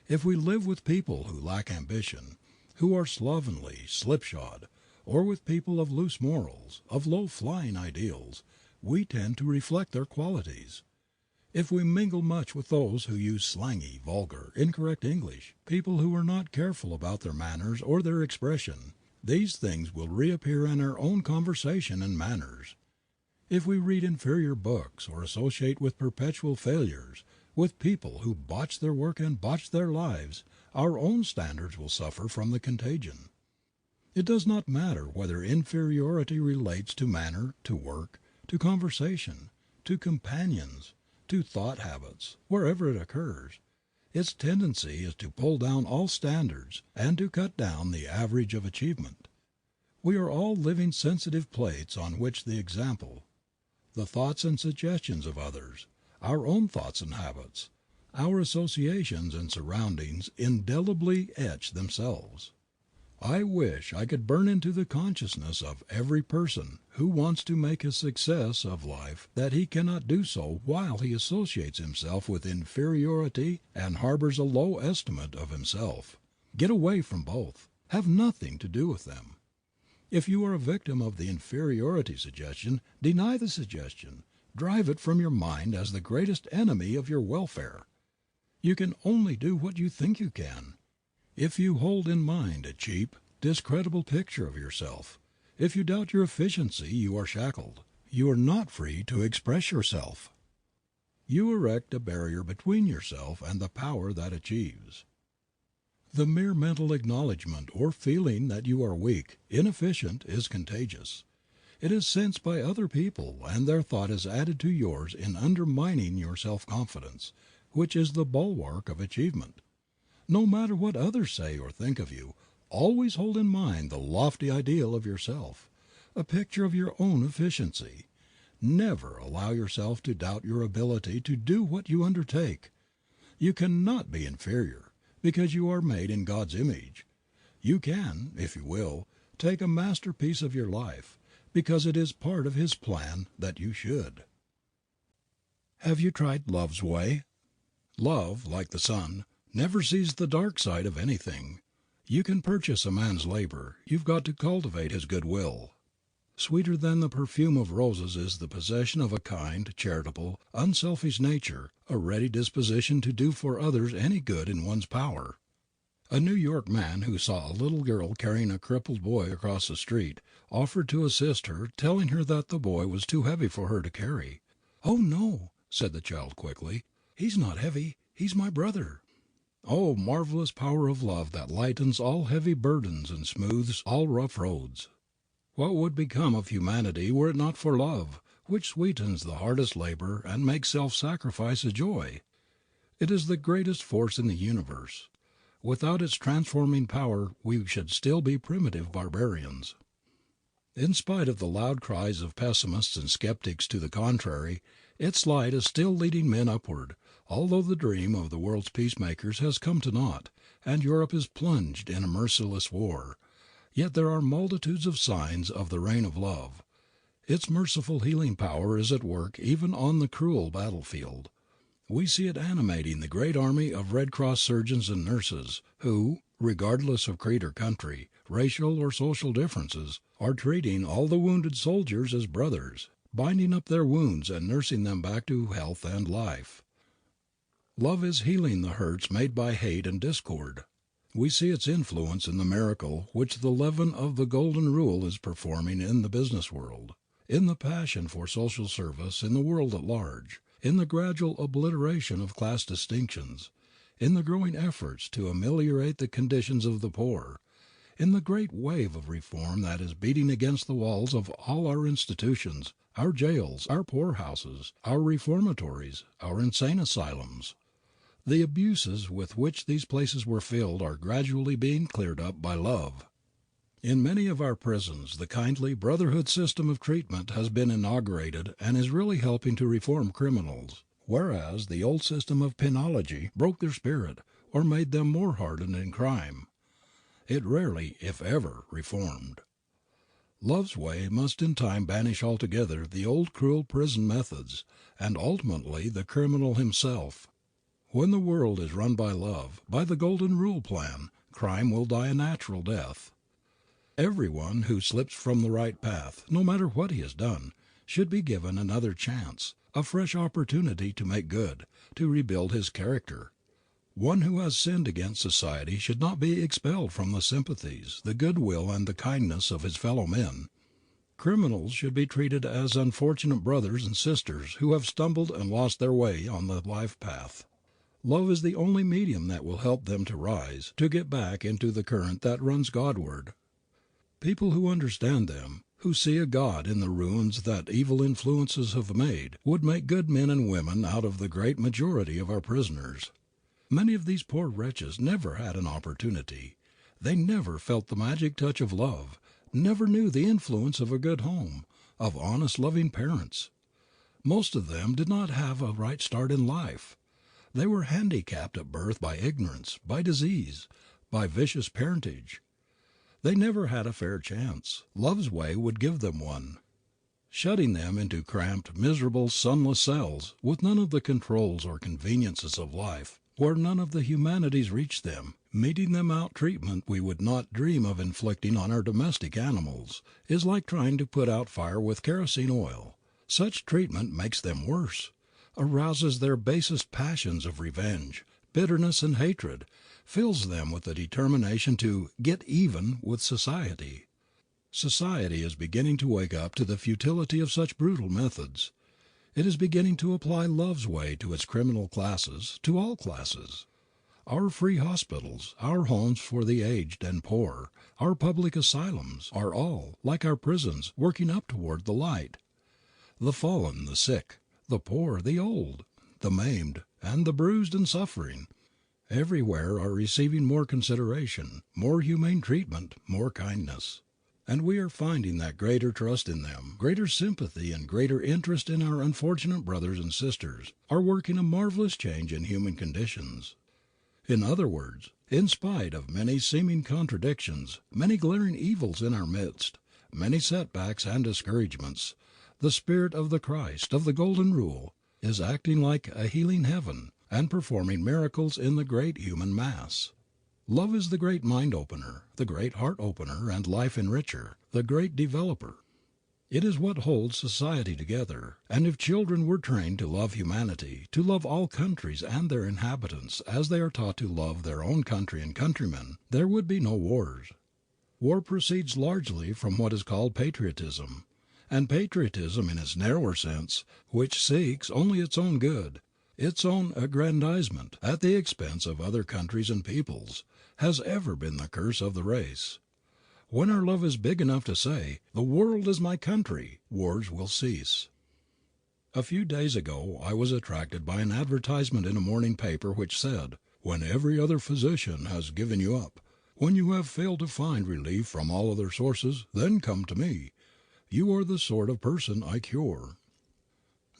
If we live with people who lack ambition, who are slovenly, slipshod, or with people of loose morals, of low-flying ideals, we tend to reflect their qualities. If we mingle much with those who use slangy, vulgar, incorrect English, people who are not careful about their manners or their expression, these things will reappear in our own conversation and manners. If we read inferior books or associate with perpetual failures, with people who botch their work and botch their lives, our own standards will suffer from the contagion. It does not matter whether inferiority relates to manner, to work, to conversation, to companions, to thought habits, wherever it occurs. Its tendency is to pull down all standards and to cut down the average of achievement. We are all living sensitive plates on which the example, the thoughts and suggestions of others, our own thoughts and habits, our associations and surroundings indelibly etch themselves. I wish I could burn into the consciousness of every person who wants to make a success of life that he cannot do so while he associates himself with inferiority and harbors a low estimate of himself. Get away from both. Have nothing to do with them. If you are a victim of the inferiority suggestion, deny the suggestion. Drive it from your mind as the greatest enemy of your welfare. You can only do what you think you can. If you hold in mind a cheap, discreditable picture of yourself, if you doubt your efficiency, you are shackled. You are not free to express yourself. You erect a barrier between yourself and the power that achieves. The mere mental acknowledgement or feeling that you are weak, inefficient, is contagious. It is sensed by other people, and their thought is added to yours in undermining your self-confidence, which is the bulwark of achievement. No matter what others say or think of you, always hold in mind the lofty ideal of yourself, a picture of your own efficiency. Never allow yourself to doubt your ability to do what you undertake. You cannot be inferior, because you are made in God's image. You can, if you will, take a masterpiece of your life, because it is part of His plan that you should. Have you tried love's way? Love, like the sun, never sees the dark side of anything. You can purchase a man's labor. You've got to cultivate his goodwill. Sweeter than the perfume of roses is the possession of a kind, charitable, unselfish nature, a ready disposition to do for others any good in one's power. A New York man who saw a little girl carrying a crippled boy across the street offered to assist her, telling her that the boy was too heavy for her to carry. "Oh, no," said the child quickly. "He's not heavy. He's my brother." Oh, marvelous power of love that lightens all heavy burdens and smooths all rough roads. What would become of humanity were it not for love, which sweetens the hardest labor and makes self-sacrifice a joy? It is the greatest force in the universe. Without its transforming power we should still be primitive barbarians. In spite of the loud cries of pessimists and skeptics to the contrary, its light is still leading men upward, although the dream of the world's peacemakers has come to naught, and Europe is plunged in a merciless war. Yet there are multitudes of signs of the reign of love. Its merciful healing power is at work even on the cruel battlefield. We see it animating the great army of Red Cross surgeons and nurses, who, regardless of creed or country, racial or social differences, are treating all the wounded soldiers as brothers, binding up their wounds and nursing them back to health and life. Love is healing the hurts made by hate and discord. We see its influence in the miracle which the leaven of the Golden Rule is performing in the business world, in the passion for social service in the world at large, in the gradual obliteration of class distinctions, in the growing efforts to ameliorate the conditions of the poor, in the great wave of reform that is beating against the walls of all our institutions, our jails, our poorhouses, our reformatories, our insane asylums. The abuses with which these places were filled are gradually being cleared up by love. In many of our prisons the kindly brotherhood system of treatment has been inaugurated and is really helping to reform criminals, whereas the old system of penology broke their spirit or made them more hardened in crime. It rarely, if ever, reformed. Love's way must in time banish altogether the old cruel prison methods, and ultimately the criminal himself. When the world is run by love, by the Golden Rule plan, crime will die a natural death. Everyone who slips from the right path, no matter what he has done, should be given another chance, a fresh opportunity to make good, to rebuild his character. One who has sinned against society should not be expelled from the sympathies, the goodwill and the kindness of his fellow men. Criminals should be treated as unfortunate brothers and sisters who have stumbled and lost their way on the life path. Love is the only medium that will help them to rise, to get back into the current that runs Godward. People who understand them, who see a God in the ruins that evil influences have made, would make good men and women out of the great majority of our prisoners. Many of these poor wretches never had an opportunity. They never felt the magic touch of love, never knew the influence of a good home, of honest, loving parents. Most of them did not have a right start in life. They were handicapped at birth by ignorance, by disease, by vicious parentage. They never had a fair chance. Love's way would give them one. Shutting them into cramped, miserable, sunless cells, with none of the controls or conveniences of life, where none of the humanities reach them, meting them out treatment we would not dream of inflicting on our domestic animals, is like trying to put out fire with kerosene oil. Such treatment makes them worse, arouses their basest passions of revenge, bitterness, and hatred, fills them with the determination to "get even" with society. Society is beginning to wake up to the futility of such brutal methods. It is beginning to apply love's way to its criminal classes, to all classes. Our free hospitals, our homes for the aged and poor, our public asylums, are all, like our prisons, working up toward the light. The fallen, the sick, the poor, the old, the maimed, and the bruised and suffering, everywhere are receiving more consideration, more humane treatment, more kindness. And we are finding that greater trust in them, greater sympathy and greater interest in our unfortunate brothers and sisters are working a marvelous change in human conditions. In other words, in spite of many seeming contradictions, many glaring evils in our midst, many setbacks and discouragements, the Spirit of the Christ of the Golden Rule is acting like a healing heaven and performing miracles in the great human mass. Love is the great mind opener, the great heart opener and life enricher, the great developer. It is what holds society together, and if children were trained to love humanity, to love all countries and their inhabitants as they are taught to love their own country and countrymen, there would be no wars. War proceeds largely from what is called patriotism, and patriotism in its narrower sense, which seeks only its own good, its own aggrandizement at the expense of other countries and peoples, has ever been the curse of the race. When our love is big enough to say, "The world is my country," wars will cease. A few days ago I was attracted by an advertisement in a morning paper which said, "When every other physician has given you up, when you have failed to find relief from all other sources, then come to me. You are the sort of person I cure."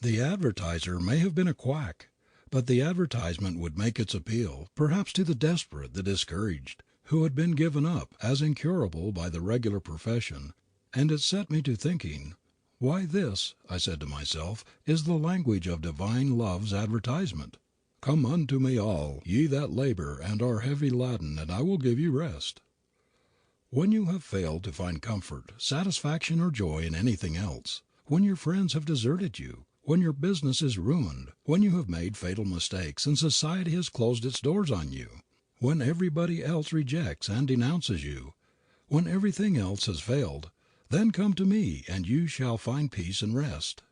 The advertiser may have been a quack, but the advertisement would make its appeal, perhaps to the desperate, the discouraged, who had been given up as incurable by the regular profession, and it set me to thinking, "Why this," I said to myself, "is the language of divine love's advertisement. Come unto me all ye that labor and are heavy laden, and I will give you rest." When you have failed to find comfort, satisfaction, or joy in anything else, when your friends have deserted you, when your business is ruined, when you have made fatal mistakes and society has closed its doors on you, when everybody else rejects and denounces you, when everything else has failed, then come to me and you shall find peace and rest.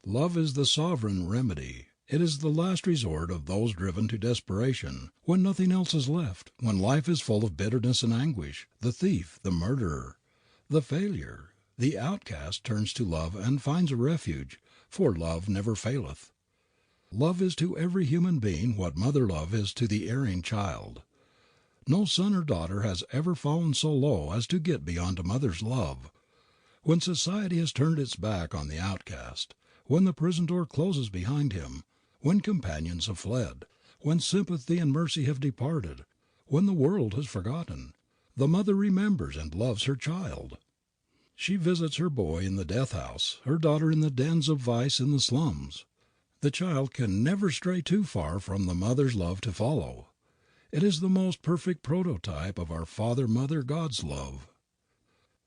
Love is the sovereign remedy. It is the last resort of those driven to desperation, when nothing else is left, when life is full of bitterness and anguish. The thief, the murderer, the failure, the outcast turns to love and finds a refuge, for love never faileth. Love is to every human being what mother love is to the erring child. No son or daughter has ever fallen so low as to get beyond a mother's love. When society has turned its back on the outcast, when the prison door closes behind him, when companions have fled, when sympathy and mercy have departed, when the world has forgotten, the mother remembers and loves her child. She visits her boy in the death house, her daughter in the dens of vice in the slums. The child can never stray too far from the mother's love to follow. It is the most perfect prototype of our Father Mother God's love.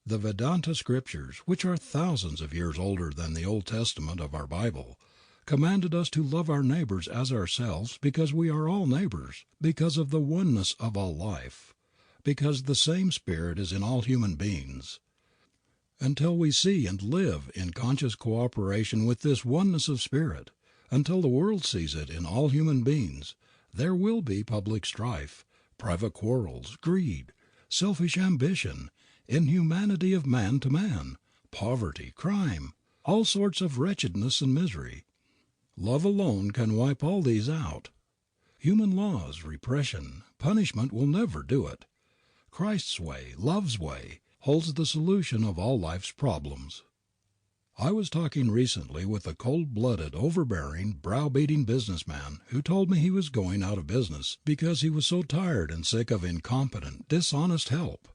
The Vedanta scriptures, which are thousands of years older than the Old Testament of our Bible, commanded us to love our neighbors as ourselves because we are all neighbors, because of the oneness of all life, because the same Spirit is in all human beings. Until we see and live in conscious cooperation with this oneness of spirit, until the world sees it in all human beings, there will be public strife, private quarrels, greed, selfish ambition, inhumanity of man to man, poverty, crime, all sorts of wretchedness and misery. Love alone can wipe all these out. Human laws, repression, punishment will never do it. Christ's way, love's way, holds the solution of all life's problems. I was talking recently with a cold-blooded, overbearing, brow-beating businessman who told me he was going out of business because he was so tired and sick of incompetent, dishonest help.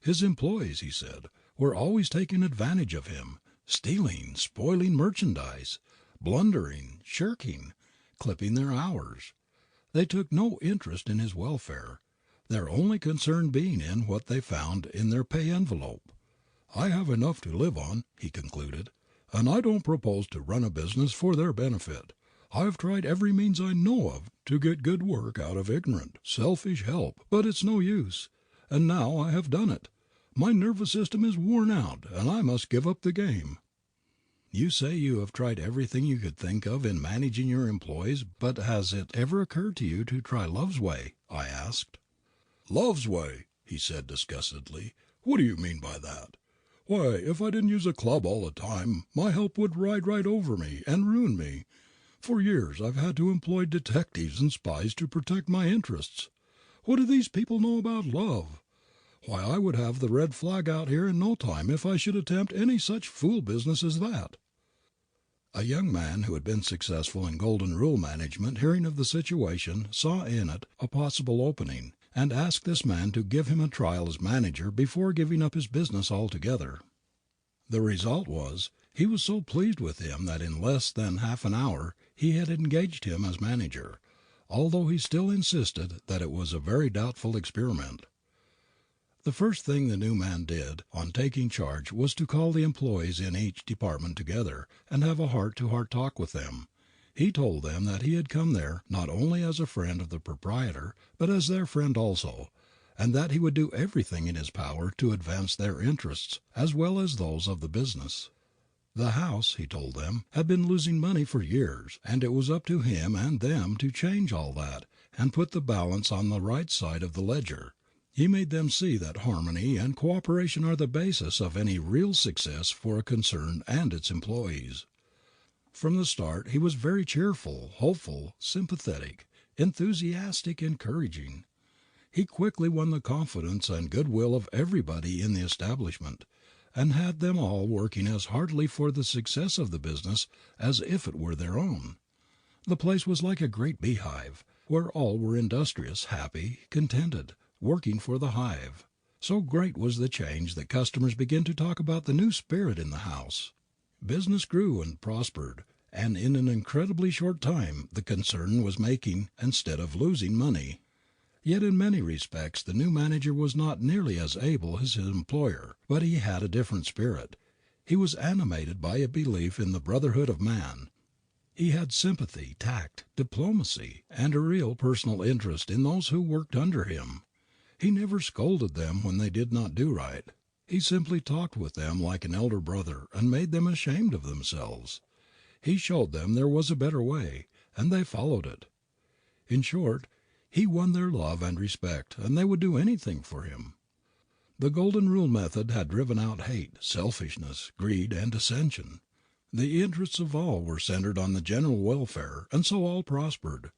His employees, he said, were always taking advantage of him, stealing, spoiling merchandise, blundering, shirking, clipping their hours. They took no interest in his welfare, their only concern being in what they found in their pay envelope. "I have enough to live on," he concluded, "and I don't propose to run a business for their benefit. I've tried every means I know of to get good work out of ignorant, selfish help, but it's no use, and now I have done it. My nervous system is worn out, and I must give up the game." You say you have tried everything you could think of in managing your employees, but has it ever occurred to you to try Love's Way? I asked. "Love's Way," he said disgustedly. "What do you mean by that? Why, if I didn't use a club all the time, my help would ride right over me and ruin me. For years I've had to employ detectives and spies to protect my interests. What do these people know about love? Why, I would have the red flag out here in no time if I should attempt any such fool business as that." A young man who had been successful in Golden Rule management, hearing of the situation, saw in it a possible opening, and asked this man to give him a trial as manager before giving up his business altogether. The result was, he was so pleased with him that in less than half an hour he had engaged him as manager, although he still insisted that it was a very doubtful experiment. The first thing the new man did on taking charge was to call the employees in each department together and have a heart-to-heart talk with them. He told them that he had come there not only as a friend of the proprietor, but as their friend also, and that he would do everything in his power to advance their interests as well as those of the business. The house, he told them, had been losing money for years, and it was up to him and them to change all that and put the balance on the right side of the ledger. He made them see that harmony and cooperation are the basis of any real success for a concern and its employees. From the start he was very cheerful, hopeful, sympathetic, enthusiastic, encouraging. He quickly won the confidence and goodwill of everybody in the establishment, and had them all working as heartily for the success of the business as if it were their own. The place was like a great beehive, where all were industrious, happy, contented, working for the hive. So great was the change that customers began to talk about the new spirit in the house. Business grew and prospered, and in an incredibly short time the concern was making instead of losing money. Yet in many respects the new manager was not nearly as able as his employer, but he had a different spirit. He was animated by a belief in the brotherhood of man. He had sympathy, tact, diplomacy, and a real personal interest in those who worked under him. He never scolded them when they did not do right. He simply talked with them like an elder brother and made them ashamed of themselves. He showed them there was a better way, and they followed it. In short, he won their love and respect, and they would do anything for him. The Golden Rule method had driven out hate, selfishness, greed, and dissension. The interests of all were centered on the general welfare, and so all prospered.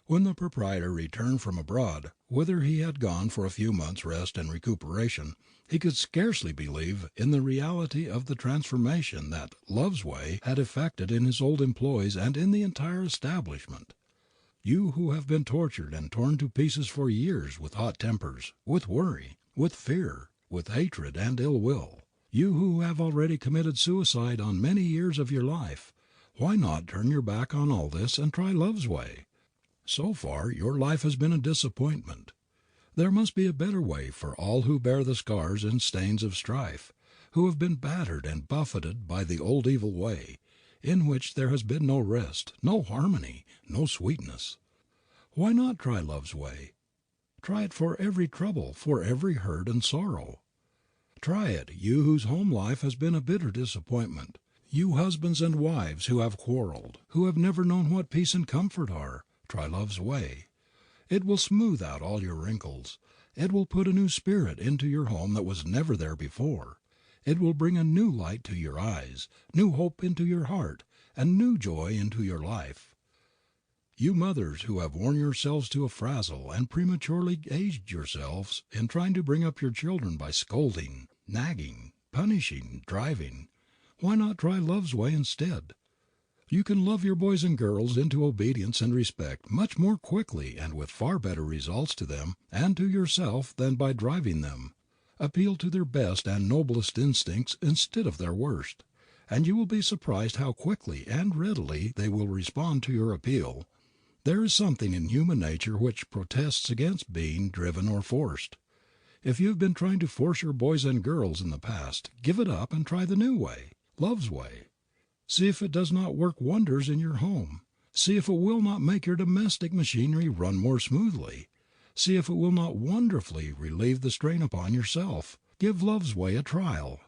When the proprietor returned from abroad, whither he had gone for a few months' rest and recuperation, he could scarcely believe in the reality of the transformation that Love's Way had effected in his old employees and in the entire establishment. You who have been tortured and torn to pieces for years with hot tempers, with worry, with fear, with hatred and ill will, you who have already committed suicide on many years of your life, why not turn your back on all this and try Love's Way? So far your life has been a disappointment. There must be a better way for all who bear the scars and stains of strife, who have been battered and buffeted by the old evil way, in which there has been no rest, no harmony, no sweetness. Why not try Love's Way? Try it for every trouble, for every hurt and sorrow. Try it, you whose home life has been a bitter disappointment, you husbands and wives who have quarreled, who have never known what peace and comfort are. Try Love's Way. It will smooth out all your wrinkles. It will put a new spirit into your home that was never there before. It will bring a new light to your eyes, new hope into your heart, and new joy into your life. You mothers who have worn yourselves to a frazzle and prematurely aged yourselves in trying to bring up your children by scolding, nagging, punishing, driving, why not try Love's Way instead? You can love your boys and girls into obedience and respect much more quickly and with far better results to them and to yourself than by driving them. Appeal to their best and noblest instincts instead of their worst, and you will be surprised how quickly and readily they will respond to your appeal. There is something in human nature which protests against being driven or forced. If you have been trying to force your boys and girls in the past, give it up and try the new way, Love's Way. See if it does not work wonders in your home. See if it will not make your domestic machinery run more smoothly. See if it will not wonderfully relieve the strain upon yourself. Give love's way a trial.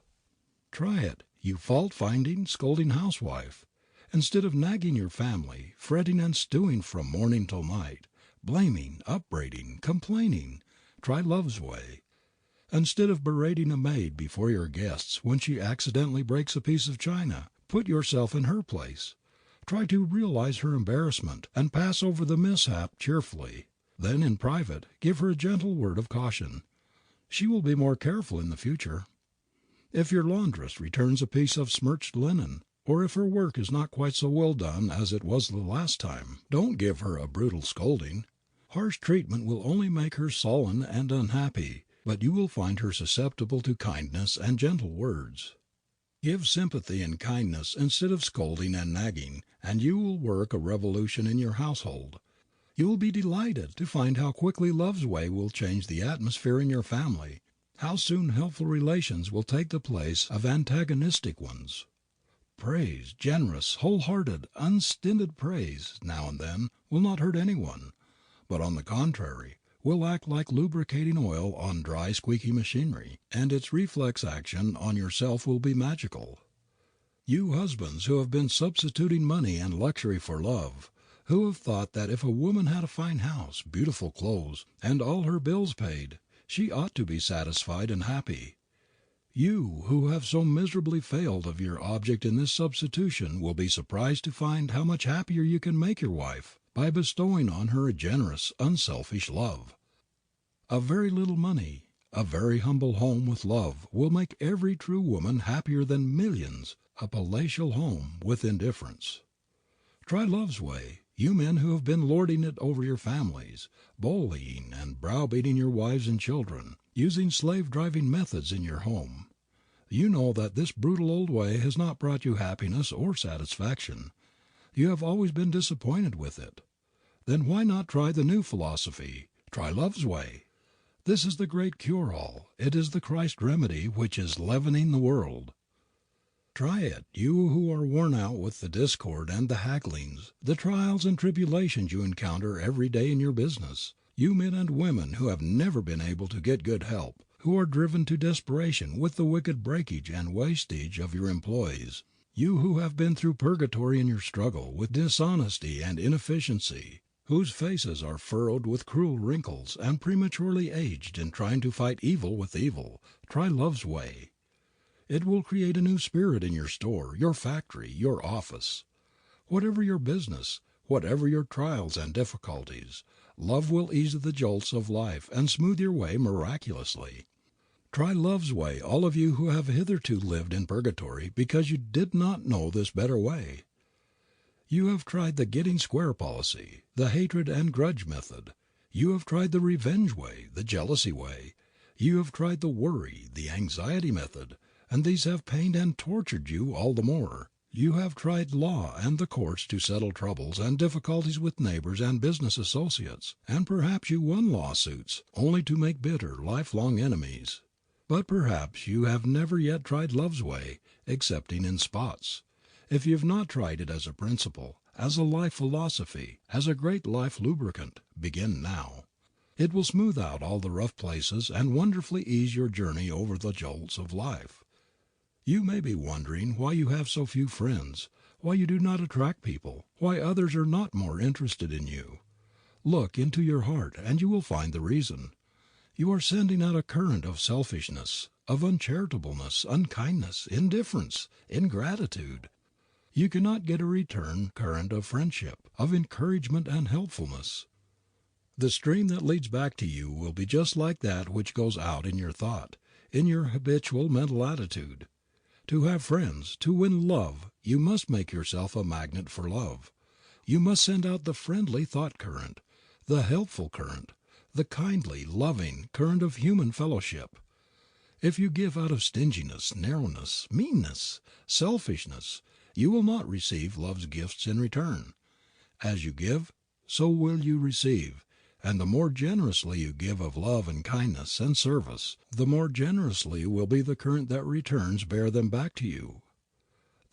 Try it, you fault-finding, scolding housewife. Instead of nagging your family, fretting and stewing from morning till night, blaming, upbraiding, complaining, try love's way. Instead of berating a maid before your guests when she accidentally breaks a piece of china, put yourself in her place. Try to realize her embarrassment and pass over the mishap cheerfully. Then, in private, give her a gentle word of caution. She will be more careful in the future. If your laundress returns a piece of smirched linen, or if her work is not quite so well done as it was the last time, don't give her a brutal scolding. Harsh treatment will only make her sullen and unhappy, but you will find her susceptible to kindness and gentle words. Give sympathy and kindness instead of scolding and nagging, and you will work a revolution in your household. You will be delighted to find how quickly love's way will change the atmosphere in your family, how soon helpful relations will take the place of antagonistic ones. Praise, generous, wholehearted, unstinted praise, now and then, will not hurt anyone, but on the contrary, will act like lubricating oil on dry, squeaky machinery, and its reflex action on yourself will be magical. You husbands who have been substituting money and luxury for love, who have thought that if a woman had a fine house, beautiful clothes, and all her bills paid, she ought to be satisfied and happy. You who have so miserably failed of your object in this substitution will be surprised to find how much happier you can make your wife by bestowing on her a generous, unselfish love. A very little money, a very humble home with love will make every true woman happier than millions, a palatial home with indifference. Try love's way, you men who have been lording it over your families, bullying and browbeating your wives and children, using slave-driving methods in your home. You know that this brutal old way has not brought you happiness or satisfaction. You have always been disappointed with it. Then why not try the new philosophy? Try love's way. This is the great cure-all. It is the Christ remedy which is leavening the world. Try it, you who are worn out with the discord and the hagglings, the trials and tribulations you encounter every day in your business. You men and women who have never been able to get good help, who are driven to desperation with the wicked breakage and wastage of your employees. You who have been through purgatory in your struggle with dishonesty and inefficiency, whose faces are furrowed with cruel wrinkles and prematurely aged in trying to fight evil with evil, try love's way. It will create a new spirit in your store, your factory, your office. Whatever your business, whatever your trials and difficulties, love will ease the jolts of life and smooth your way miraculously. Try love's way, all of you who have hitherto lived in purgatory because you did not know this better way. You have tried the getting square policy, the hatred and grudge method. You have tried the revenge way, the jealousy way. You have tried the worry, the anxiety method, and these have pained and tortured you all the more. You have tried law and the courts to settle troubles and difficulties with neighbors and business associates, and perhaps you won lawsuits, only to make bitter, lifelong enemies. But perhaps you have never yet tried love's way, excepting in spots. If you have not tried it as a principle, as a life philosophy, as a great life lubricant, begin now. It will smooth out all the rough places and wonderfully ease your journey over the jolts of life. You may be wondering why you have so few friends, why you do not attract people, why others are not more interested in you. Look into your heart and you will find the reason. You are sending out a current of selfishness, of uncharitableness, unkindness, indifference, ingratitude. You cannot get a return current of friendship, of encouragement and helpfulness. The stream that leads back to you will be just like that which goes out in your thought, in your habitual mental attitude. To have friends, to win love, you must make yourself a magnet for love. You must send out the friendly thought current, the helpful current, the kindly, loving current of human fellowship. If you give out of stinginess, narrowness, meanness, selfishness, you will not receive love's gifts in return. As you give, so will you receive, and the more generously you give of love and kindness and service, the more generously will be the current that returns bear them back to you.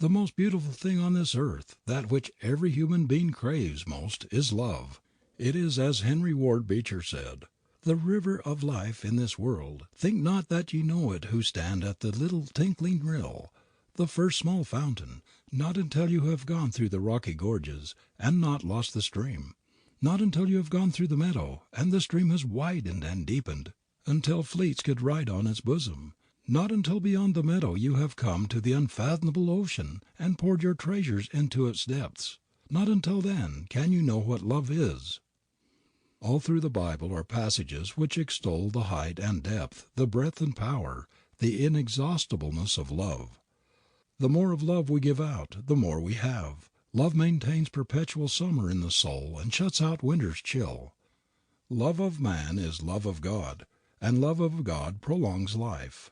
The most beautiful thing on this earth, that which every human being craves most, is love. It is as Henry Ward Beecher said, The river of life in this world, think not that ye know it who stand at the little tinkling rill, the first small fountain, not until you have gone through the rocky gorges and not lost the stream, not until you have gone through the meadow and the stream has widened and deepened until fleets could ride on its bosom, not until beyond the meadow you have come to the unfathomable ocean and poured your treasures into its depths, not until then can you know what love is. All through the Bible are passages which extol the height and depth, the breadth and power, the inexhaustibleness of love. The more of love we give out, the more we have. Love maintains perpetual summer in the soul and shuts out winter's chill. Love of man is love of God, and love of God prolongs life.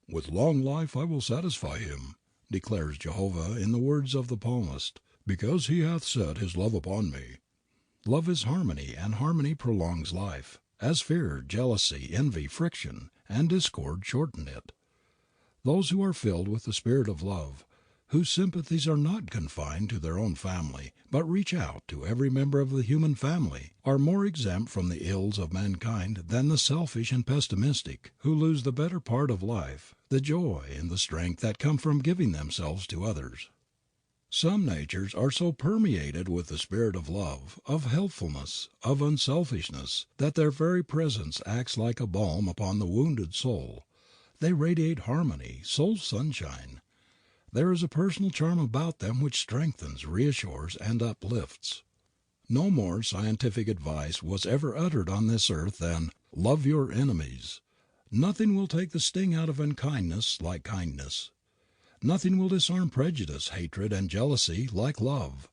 "With long life I will satisfy him," declares Jehovah in the words of the psalmist, "because he hath set his love upon me." Love is harmony, and harmony prolongs life, as fear, jealousy, envy, friction, and discord shorten it. Those who are filled with the Spirit of love, whose sympathies are not confined to their own family, but reach out to every member of the human family, are more exempt from the ills of mankind than the selfish and pessimistic, who lose the better part of life, the joy and the strength that come from giving themselves to others. Some natures are so permeated with the spirit of love, of helpfulness, of unselfishness, that their very presence acts like a balm upon the wounded soul. They radiate harmony, soul sunshine. There is a personal charm about them which strengthens, reassures, and uplifts. No more scientific advice was ever uttered on this earth than "love your enemies." Nothing will take the sting out of unkindness like kindness. Nothing will disarm prejudice, hatred, and jealousy like love.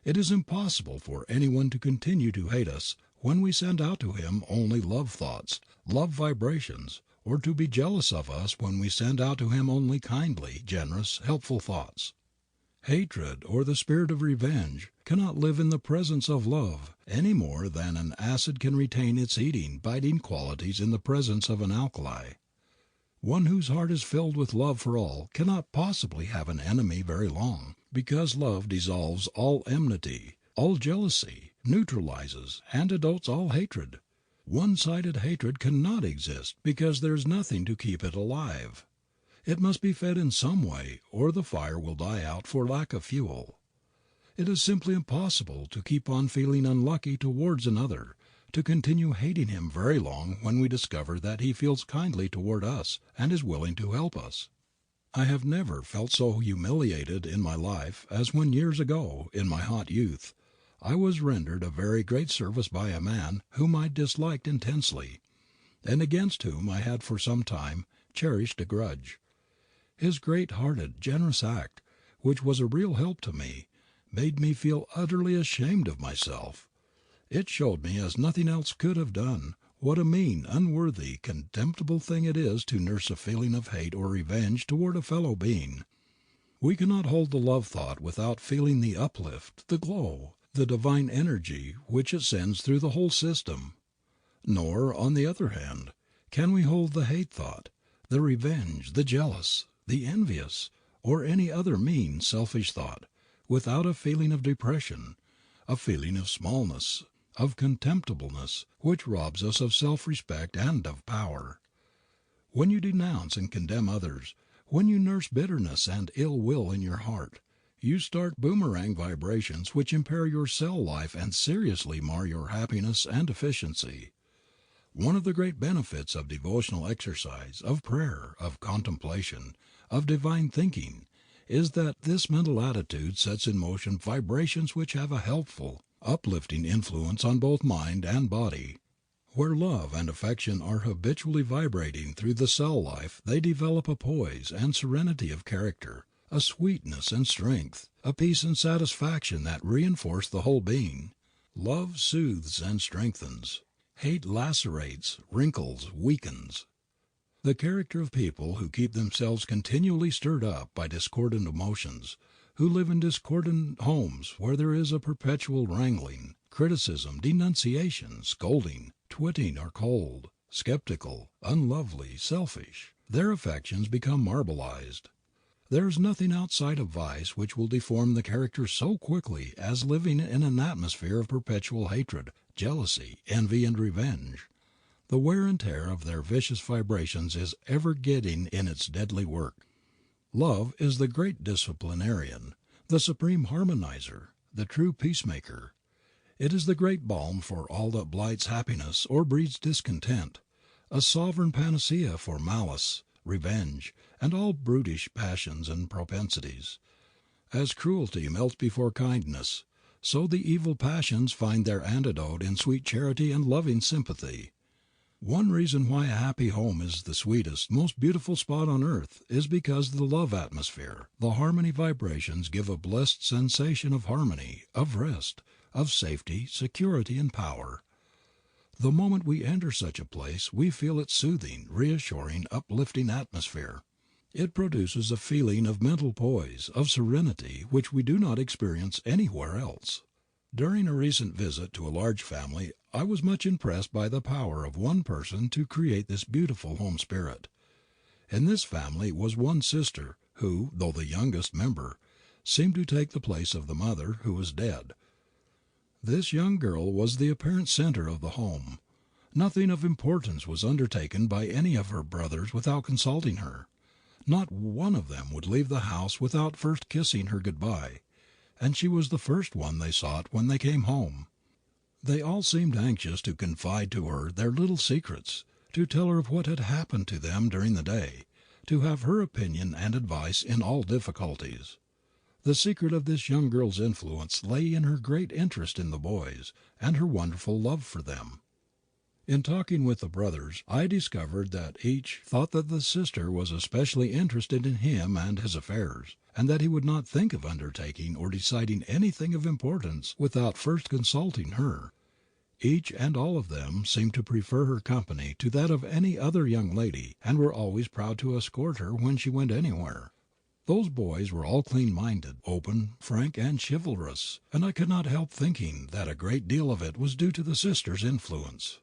It is impossible for anyone to continue to hate us when we send out to him only love thoughts, love vibrations, or to be jealous of us when we send out to him only kindly, generous, helpful thoughts. Hatred, or the spirit of revenge, cannot live in the presence of love any more than an acid can retain its eating, biting qualities in the presence of an alkali. One whose heart is filled with love for all cannot possibly have an enemy very long, because love dissolves all enmity, all jealousy, neutralizes, antidotes all hatred. One-sided hatred cannot exist because there is nothing to keep it alive. It must be fed in some way or the fire will die out for lack of fuel. It is simply impossible to keep on feeling unlucky towards another, to continue hating him very long when we discover that he feels kindly toward us and is willing to help us. I have never felt so humiliated in my life as when years ago, in my hot youth, I was rendered a very great service by a man whom I disliked intensely, and against whom I had for some time cherished a grudge. His great-hearted, generous act, which was a real help to me, made me feel utterly ashamed of myself. It showed me, as nothing else could have done, what a mean, unworthy, contemptible thing it is to nurse a feeling of hate or revenge toward a fellow being. We cannot hold the love thought without feeling the uplift, the glow, the divine energy which it sends through the whole system. Nor, on the other hand, can we hold the hate thought, the revenge, the jealous, the envious, or any other mean, selfish thought, without a feeling of depression, a feeling of smallness, of contemptibleness, which robs us of self-respect and of power. When you denounce and condemn others, when you nurse bitterness and ill will in your heart, you start boomerang vibrations which impair your cell life and seriously mar your happiness and efficiency. One of the great benefits of devotional exercise, of prayer, of contemplation, of divine thinking, is that this mental attitude sets in motion vibrations which have a helpful, uplifting influence on both mind and body. Where love and affection are habitually vibrating through the cell life they develop a poise and serenity of character, a sweetness and strength, a peace and satisfaction that reinforce the whole being. Love soothes and strengthens. Hate lacerates, wrinkles, weakens. The character of people who keep themselves continually stirred up by discordant emotions, who live in discordant homes where there is a perpetual wrangling, criticism, denunciation, scolding, twitting are cold, skeptical, unlovely, selfish. Their affections become marbleized. There is nothing outside of vice which will deform the character so quickly as living in an atmosphere of perpetual hatred, jealousy, envy, and revenge. The wear and tear of their vicious vibrations is ever getting in its deadly work. Love is the great disciplinarian, the supreme harmonizer, the true peacemaker. It is the great balm for all that blights happiness or breeds discontent, a sovereign panacea for malice, revenge, and all brutish passions and propensities. As cruelty melts before kindness, so the evil passions find their antidote in sweet charity and loving sympathy. One reason why a happy home is the sweetest, most beautiful spot on earth is because the love atmosphere, the harmony vibrations give a blessed sensation of harmony, of rest, of safety, security, and power. The moment we enter such a place we feel its soothing, reassuring, uplifting atmosphere. It produces a feeling of mental poise, of serenity, which we do not experience anywhere else. During a recent visit to a large family I was much impressed by the power of one person to create this beautiful home spirit. In this family was one sister who, though the youngest member, seemed to take the place of the mother, who was dead. This young girl was the apparent center of the home. Nothing of importance was undertaken by any of her brothers without consulting her. Not one of them would leave the house without first kissing her good-bye, and she was the first one they sought when they came home. They all seemed anxious to confide to her their little secrets, to tell her of what had happened to them during the day, to have her opinion and advice in all difficulties. The secret of this young girl's influence lay in her great interest in the boys, and her wonderful love for them. In talking with the brothers, I discovered that each thought that the sister was especially interested in him and his affairs, and that he would not think of undertaking or deciding anything of importance without first consulting her. Each and all of them seemed to prefer her company to that of any other young lady, and were always proud to escort her when she went anywhere. Those boys were all clean-minded, open, frank, and chivalrous, and I could not help thinking that a great deal of it was due to the sister's influence.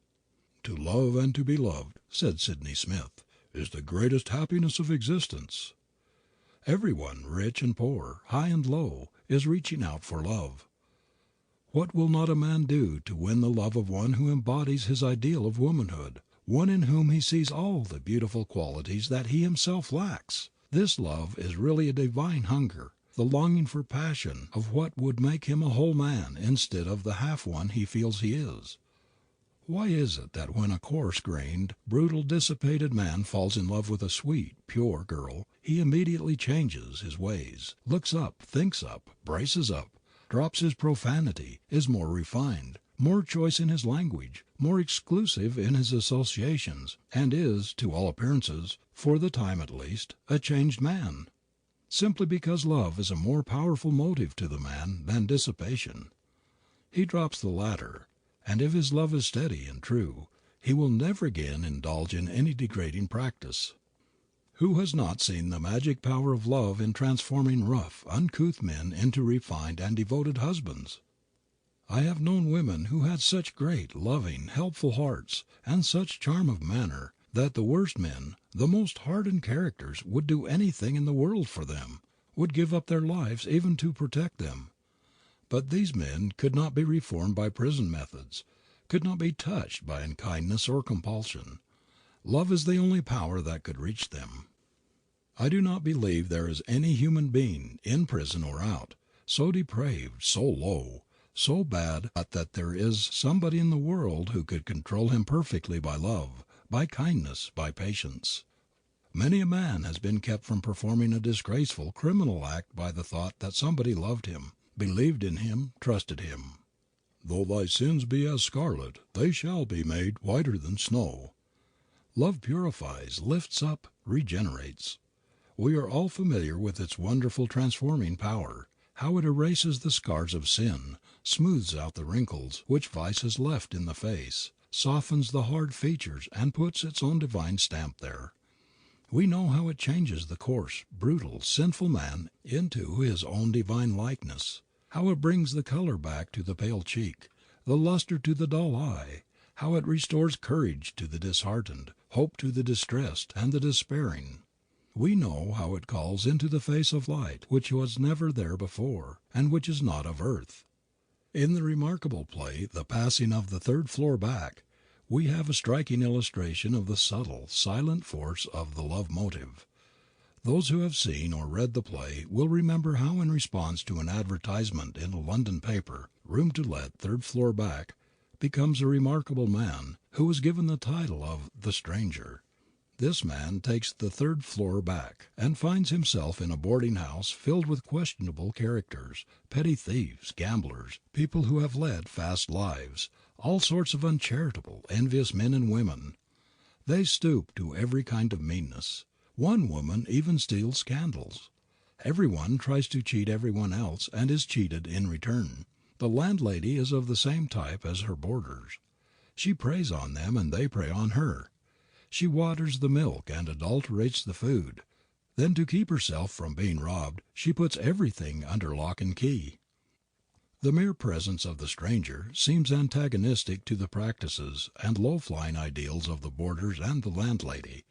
"To love and to be loved," said Sidney Smith, "is the greatest happiness of existence." Everyone, rich and poor, high and low, is reaching out for love. What will not a man do to win the love of one who embodies his ideal of womanhood, one in whom he sees all the beautiful qualities that he himself lacks? This love is really a divine hunger, the longing for passion of what would make him a whole man instead of the half one he feels he is. Why is it that when a coarse-grained, brutal, dissipated man falls in love with a sweet, pure girl, he immediately changes his ways, looks up, thinks up, braces up, drops his profanity, is more refined, more choice in his language, more exclusive in his associations, and is, to all appearances, for the time at least, a changed man? Simply because love is a more powerful motive to the man than dissipation. He drops the latter, and if his love is steady and true, he will never again indulge in any degrading practice. Who has not seen the magic power of love in transforming rough, uncouth men into refined and devoted husbands? I have known women who had such great, loving, helpful hearts, and such charm of manner, that the worst men, the most hardened characters, would do anything in the world for them, would give up their lives even to protect them. But these men could not be reformed by prison methods, could not be touched by unkindness or compulsion. Love is the only power that could reach them. I do not believe there is any human being, in prison or out, so depraved, so low, so bad but that there is somebody in the world who could control him perfectly by love, by kindness, by patience. Many a man has been kept from performing a disgraceful, criminal act by the thought that somebody loved him, believed in him, trusted him. "Though thy sins be as scarlet, they shall be made whiter than snow." Love purifies, lifts up, regenerates. We are all familiar with its wonderful transforming power, how it erases the scars of sin, smooths out the wrinkles which vice has left in the face, softens the hard features and puts its own divine stamp there. We know how it changes the coarse, brutal, sinful man into his own divine likeness, how it brings the color back to the pale cheek, the luster to the dull eye, how it restores courage to the disheartened, hope to the distressed and the despairing. We know how it calls into the face of light which was never there before, and which is not of earth. In the remarkable play, "The Passing of the Third Floor Back," we have a striking illustration of the subtle, silent force of the love motive. Those who have seen or read the play will remember how in response to an advertisement in a London paper, room to let, third floor back, becomes a remarkable man, who was given the title of the Stranger. This man takes the third floor back, and finds himself in a boarding house filled with questionable characters, petty thieves, gamblers, people who have led fast lives, all sorts of uncharitable, envious men and women. They stoop to every kind of meanness. One woman even steals candles. Everyone tries to cheat everyone else and is cheated in return. The landlady is of the same type as her boarders. She preys on them and they prey on her. She waters the milk and adulterates the food. Then, to keep herself from being robbed, she puts everything under lock and key. The mere presence of the stranger seems antagonistic to the practices and low-flying ideals of the boarders and the landlady.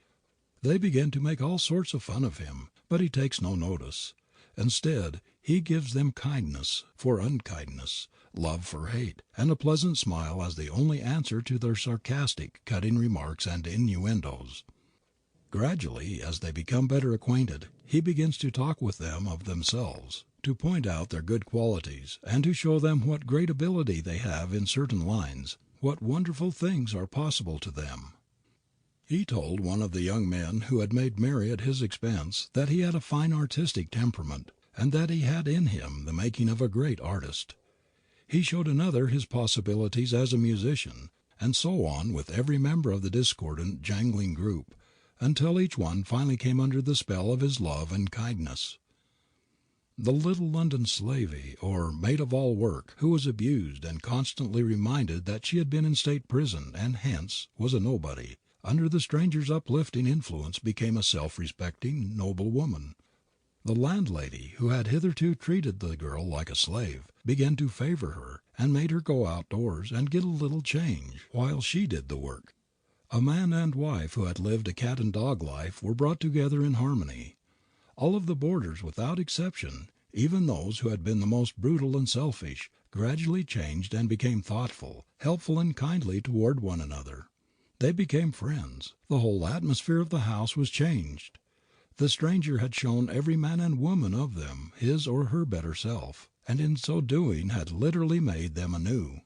They begin to make all sorts of fun of him, but he takes no notice. Instead, he gives them kindness for unkindness, love for hate, and a pleasant smile as the only answer to their sarcastic, cutting remarks and innuendos. Gradually, as they become better acquainted, he begins to talk with them of themselves, to point out their good qualities, and to show them what great ability they have in certain lines, what wonderful things are possible to them. He told one of the young men who had made merry at his expense that he had a fine artistic temperament, and that he had in him the making of a great artist. He showed another his possibilities as a musician, and so on with every member of the discordant, jangling group, until each one finally came under the spell of his love and kindness. The little London slavey, or maid of all work, who was abused and constantly reminded that she had been in state prison and hence was a nobody, under the stranger's uplifting influence became a self-respecting, noble woman. The landlady, who had hitherto treated the girl like a slave, began to favor her, and made her go outdoors and get a little change while she did the work. A man and wife who had lived a cat and dog life were brought together in harmony. All of the boarders, without exception, even those who had been the most brutal and selfish, gradually changed and became thoughtful, helpful and kindly toward one another. They became friends. The whole atmosphere of the house was changed. The stranger had shown every man and woman of them his or her better self, and in so doing had literally made them anew.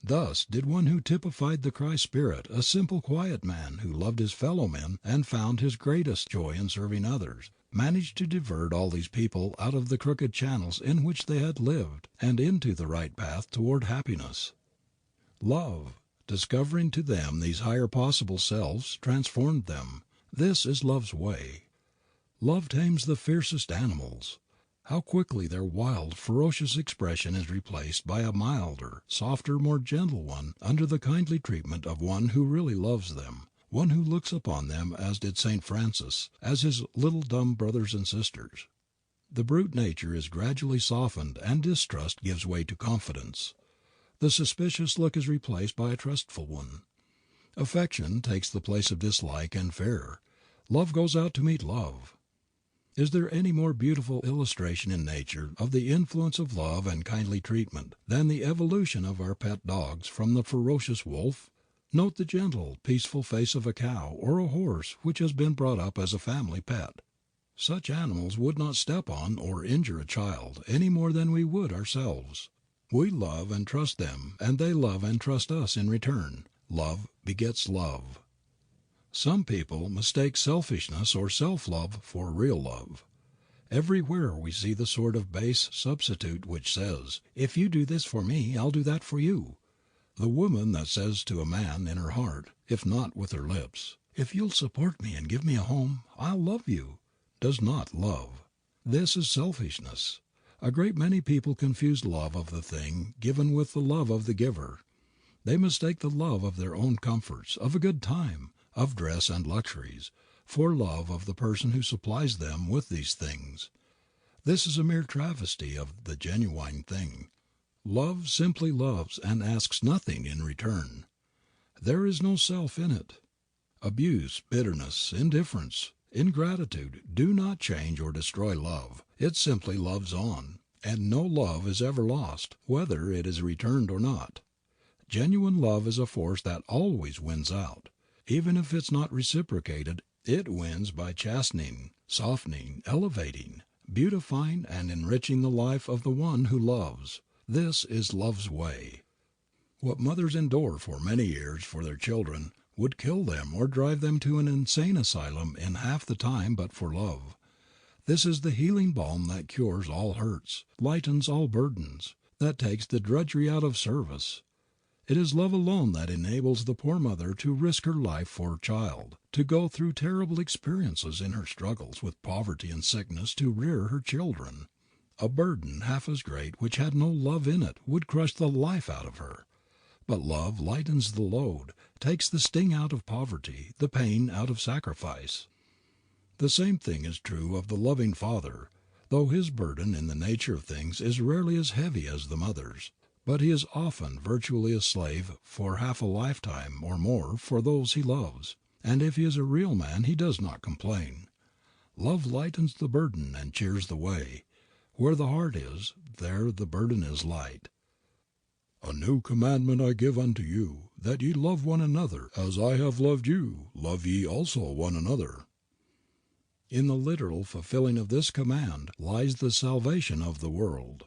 Thus did one who typified the Christ spirit, a simple, quiet man who loved his fellow men and found his greatest joy in serving others, manage to divert all these people out of the crooked channels in which they had lived and into the right path toward happiness. Love, discovering to them these higher possible selves, transformed them. This is love's way. Love tames the fiercest animals. How quickly their wild, ferocious expression is replaced by a milder, softer, more gentle one under the kindly treatment of one who really loves them, one who looks upon them as did St. Francis, as his little dumb brothers and sisters. The brute nature is gradually softened and distrust gives way to confidence. The suspicious look is replaced by a trustful one. Affection takes the place of dislike and fear. Love goes out to meet love. Is there any more beautiful illustration in nature of the influence of love and kindly treatment than the evolution of our pet dogs from the ferocious wolf? Note the gentle, peaceful face of a cow or a horse which has been brought up as a family pet. Such animals would not step on or injure a child any more than we would ourselves. We love and trust them, and they love and trust us in return. Love begets love. Some people mistake selfishness or self-love for real love. Everywhere we see the sort of base substitute which says, "If you do this for me, I'll do that for you." The woman that says to a man in her heart, if not with her lips, "If you'll support me and give me a home, I'll love you," does not love. This is selfishness. A great many people confuse love of the thing given with the love of the giver. They mistake the love of their own comforts, of a good time, of dress and luxuries, for love of the person who supplies them with these things. This is a mere travesty of the genuine thing. Love simply loves and asks nothing in return. There is no self in it. Abuse, bitterness, indifference, ingratitude do not change or destroy love. It simply loves on, and no love is ever lost, whether it is returned or not. Genuine love is a force that always wins out. Even if it's not reciprocated, it wins by chastening, softening, elevating, beautifying, and enriching the life of the one who loves. This is love's way. What mothers endure for many years for their children would kill them or drive them to an insane asylum in half the time but for love. This is the healing balm that cures all hurts, lightens all burdens, that takes the drudgery out of service. It is love alone that enables the poor mother to risk her life for her child, to go through terrible experiences in her struggles with poverty and sickness to rear her children. A burden half as great which had no love in it would crush the life out of her. But love lightens the load, takes the sting out of poverty, the pain out of sacrifice. The same thing is true of the loving father, though his burden in the nature of things is rarely as heavy as the mother's. But he is often virtually a slave for half a lifetime or more for those he loves, and if he is a real man he does not complain. Love lightens the burden and cheers the way. Where the heart is, there the burden is light. A new commandment I give unto you, that ye love one another, as I have loved you, love ye also one another. In the literal fulfilling of this command lies the salvation of the world.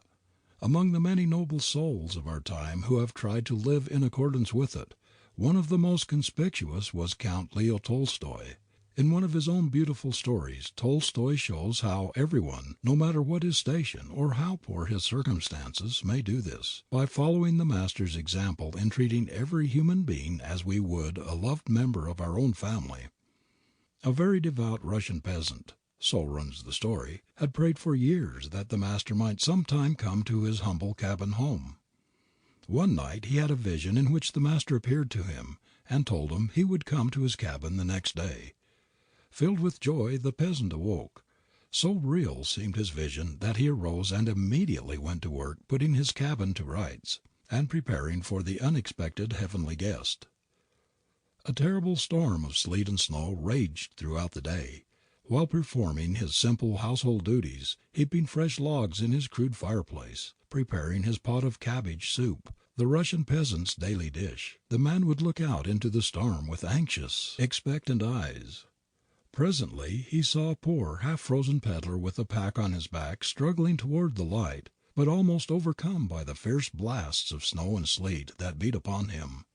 Among the many noble souls of our time who have tried to live in accordance with it, one of the most conspicuous was Count Leo Tolstoy. In one of his own beautiful stories, Tolstoy shows how everyone, no matter what his station or how poor his circumstances, may do this, by following the master's example in treating every human being as we would a loved member of our own family. A very devout Russian peasant, so runs the story, had prayed for years that the master might sometime come to his humble cabin home. One night he had a vision in which the master appeared to him and told him he would come to his cabin the next day. Filled with joy, the peasant awoke. So real seemed his vision that he arose and immediately went to work putting his cabin to rights and preparing for the unexpected heavenly guest. A terrible storm of sleet and snow raged throughout the day. While performing his simple household duties, heaping fresh logs in his crude fireplace, preparing his pot of cabbage soup, the Russian peasant's daily dish, the man would look out into the storm with anxious, expectant eyes. Presently he saw a poor, half-frozen peddler with a pack on his back struggling toward the light, but almost overcome by the fierce blasts of snow and sleet that beat upon him.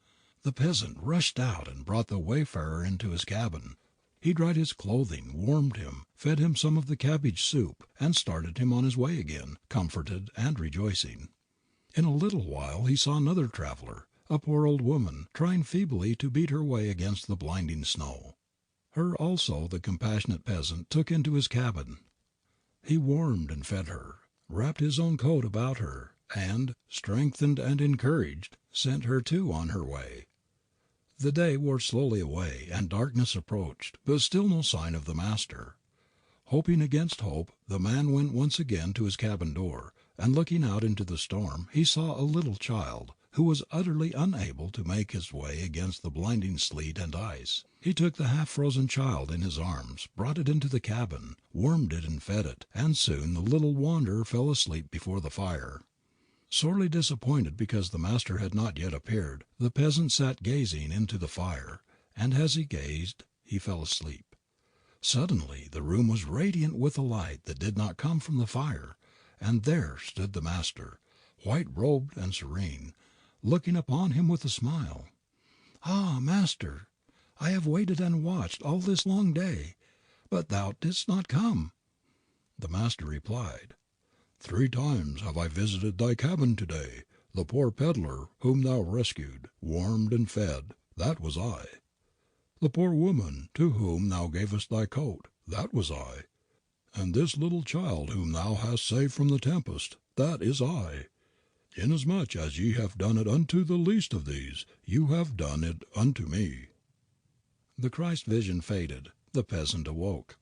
The peasant rushed out and brought the wayfarer into his cabin. He dried his clothing, warmed him, fed him some of the cabbage soup, and started him on his way again, comforted and rejoicing. In a little while he saw another traveler, a poor old woman, trying feebly to beat her way against the blinding snow. Her also the compassionate peasant took into his cabin. He warmed and fed her, wrapped his own coat about her, and, strengthened and encouraged, sent her too on her way. The day wore slowly away, and darkness approached, but still no sign of the master. Hoping against hope, the man went once again to his cabin door, and looking out into the storm, he saw a little child, who was utterly unable to make his way against the blinding sleet and ice. He took the half-frozen child in his arms, brought it into the cabin, warmed it and fed it, and soon the little wanderer fell asleep before the fire. Sorely disappointed because the master had not yet appeared, the peasant sat gazing into the fire, and as he gazed he fell asleep. Suddenly the room was radiant with a light that did not come from the fire, and there stood the master, white-robed and serene, looking upon him with a smile. "Ah, master, I have waited and watched all this long day, but thou didst not come." The master replied, "3 times have I visited thy cabin today. The poor peddler whom thou rescued, warmed and fed, that was I. The poor woman to whom thou gavest thy coat, that was I. And this little child whom thou hast saved from the tempest, that is I. Inasmuch as ye have done it unto the least of these, you have done it unto me." The Christ vision faded. The peasant awoke.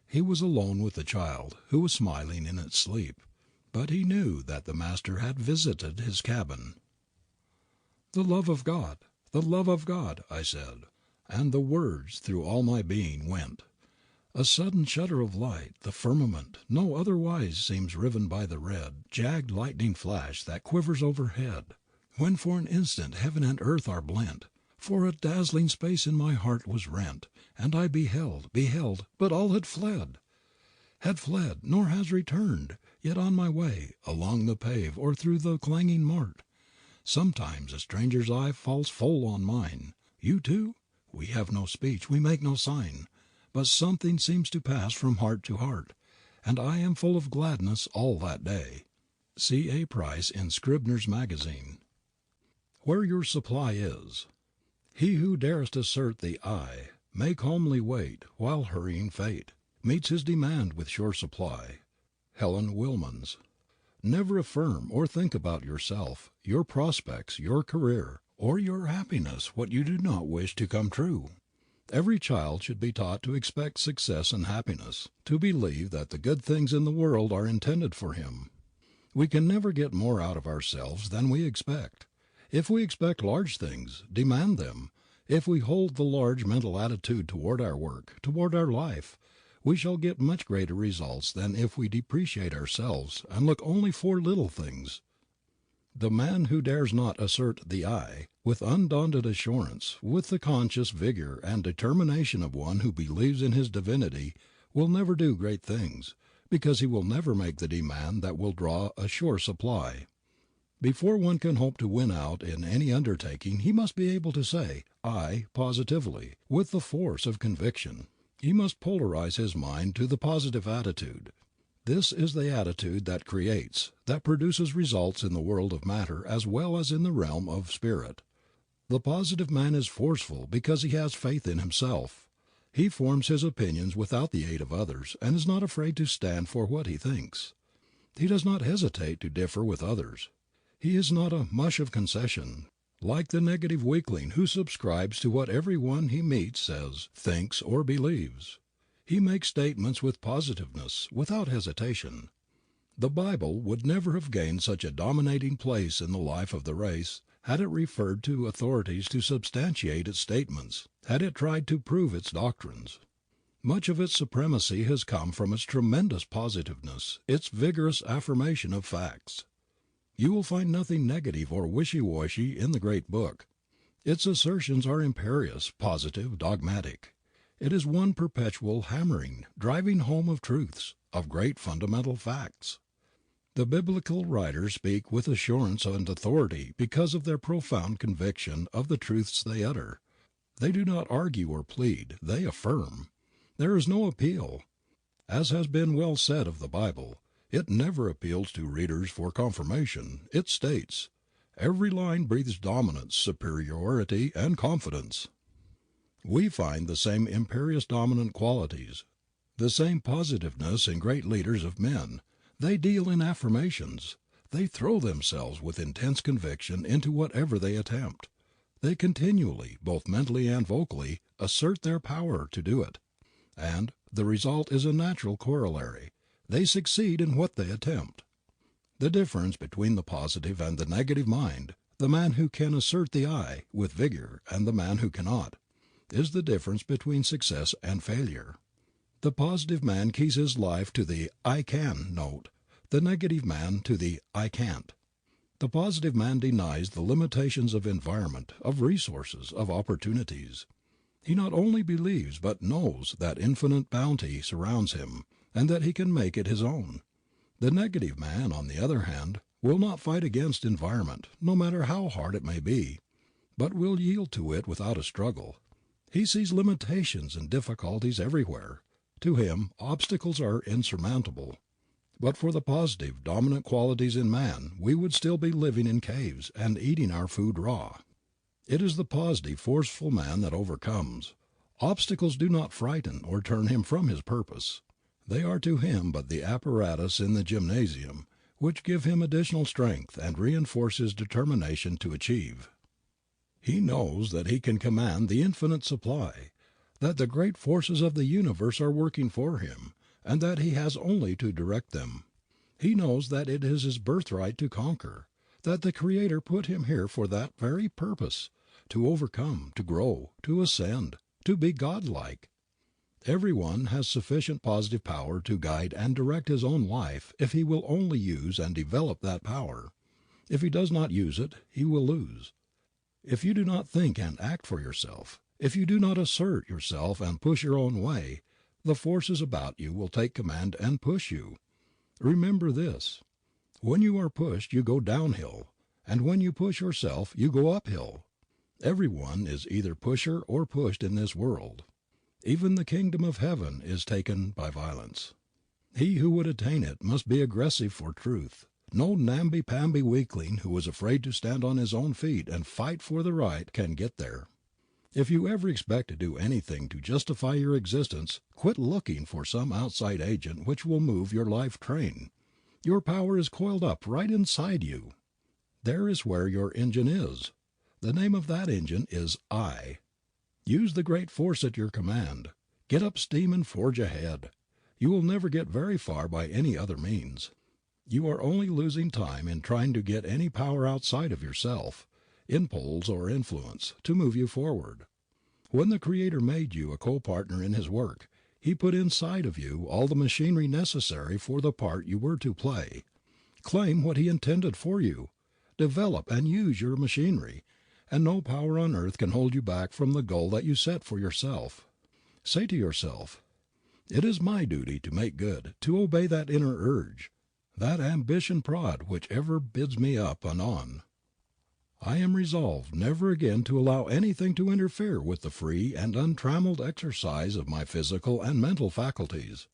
He was alone with the child, who was smiling in its sleep. But he knew that the master had visited his cabin. "The love of God, the love of God," I said, and the words through all my being went. A sudden shudder of light, the firmament, no otherwise seems riven by the red, jagged lightning flash that quivers overhead. When for an instant heaven and earth are blent, for a dazzling space in my heart was rent, and I beheld, but all had fled, nor has returned, yet on my way, along the pave or through the clanging mart, sometimes a stranger's eye falls full on mine. You too? We have no speech, we make no sign, but something seems to pass from heart to heart, and I am full of gladness all that day. C. A. Price in Scribner's Magazine. Where your supply is. He who darest assert the I may calmly wait, while hurrying fate meets his demand with sure supply. Helen Wilmans. Never affirm or think about yourself, your prospects, your career, or your happiness what you do not wish to come true. Every child should be taught to expect success and happiness, to believe that the good things in the world are intended for him. We can never get more out of ourselves than we expect. If we expect large things, demand them. If we hold the large mental attitude toward our work, toward our life, we shall get much greater results than if we depreciate ourselves and look only for little things. The man who dares not assert the I, with undaunted assurance, with the conscious vigor and determination of one who believes in his divinity, will never do great things, because he will never make the demand that will draw a sure supply. Before one can hope to win out in any undertaking he must be able to say "I" positively, with the force of conviction. He must polarize his mind to the positive attitude. This is the attitude that creates, that produces results in the world of matter as well as in the realm of spirit. The positive man is forceful because he has faith in himself. He forms his opinions without the aid of others and is not afraid to stand for what he thinks. He does not hesitate to differ with others. He is not a mush of concession, like the negative weakling who subscribes to what every one he meets says, thinks, or believes. He makes statements with positiveness, without hesitation. The Bible would never have gained such a dominating place in the life of the race had it referred to authorities to substantiate its statements, had it tried to prove its doctrines. Much of its supremacy has come from its tremendous positiveness, its vigorous affirmation of facts. You will find nothing negative or wishy-washy in the great book. Its assertions are imperious, positive, dogmatic. It is one perpetual hammering, driving home of truths, of great fundamental facts. The biblical writers speak with assurance and authority because of their profound conviction of the truths they utter. They do not argue or plead, they affirm. There is no appeal. As has been well said of the Bible, it never appeals to readers for confirmation. It states. Every line breathes dominance, superiority, and confidence. We find the same imperious dominant qualities, the same positiveness in great leaders of men. They deal in affirmations. They throw themselves with intense conviction into whatever they attempt. They continually, both mentally and vocally, assert their power to do it. And the result is a natural corollary. They succeed in what they attempt. The difference between the positive and the negative mind, the man who can assert the I with vigor and the man who cannot, is the difference between success and failure. The positive man keys his life to the "I can" note, the negative man to the "I can't." The positive man denies the limitations of environment, of resources, of opportunities. He not only believes but knows that infinite bounty surrounds him, and that he can make it his own. The negative man, on the other hand, will not fight against environment, no matter how hard it may be, but will yield to it without a struggle. He sees limitations and difficulties everywhere. To him, obstacles are insurmountable. But for the positive, dominant qualities in man we would still be living in caves and eating our food raw. It is the positive, forceful man that overcomes. Obstacles do not frighten or turn him from his purpose. They are to him but the apparatus in the gymnasium, which give him additional strength and reinforce his determination to achieve. He knows that he can command the infinite supply, that the great forces of the universe are working for him, and that he has only to direct them. He knows that it is his birthright to conquer, that the Creator put him here for that very purpose, to overcome, to grow, to ascend, to be godlike. Everyone has sufficient positive power to guide and direct his own life if he will only use and develop that power. If he does not use it, he will lose. If you do not think and act for yourself, if you do not assert yourself and push your own way, the forces about you will take command and push you. Remember this: when you are pushed you go downhill, and when you push yourself you go uphill. Everyone is either pusher or pushed in this world. Even the kingdom of heaven is taken by violence. He who would attain it must be aggressive for truth. No namby-pamby weakling who is afraid to stand on his own feet and fight for the right can get there. If you ever expect to do anything to justify your existence, quit looking for some outside agent which will move your life train. Your power is coiled up right inside you. There is where your engine is. The name of that engine is I. Use the great force at your command. Get up steam and forge ahead. You will never get very far by any other means. You are only losing time in trying to get any power outside of yourself, impulse or influence, to move you forward. When the Creator made you a co-partner in His work, He put inside of you all the machinery necessary for the part you were to play. Claim what He intended for you. Develop and use your machinery, and no power on earth can hold you back from the goal that you set for yourself. Say to yourself, "It is my duty to make good, to obey that inner urge, that ambition prod which ever bids me up and on. I am resolved never again to allow anything to interfere with the free and untrammeled exercise of my physical and mental faculties.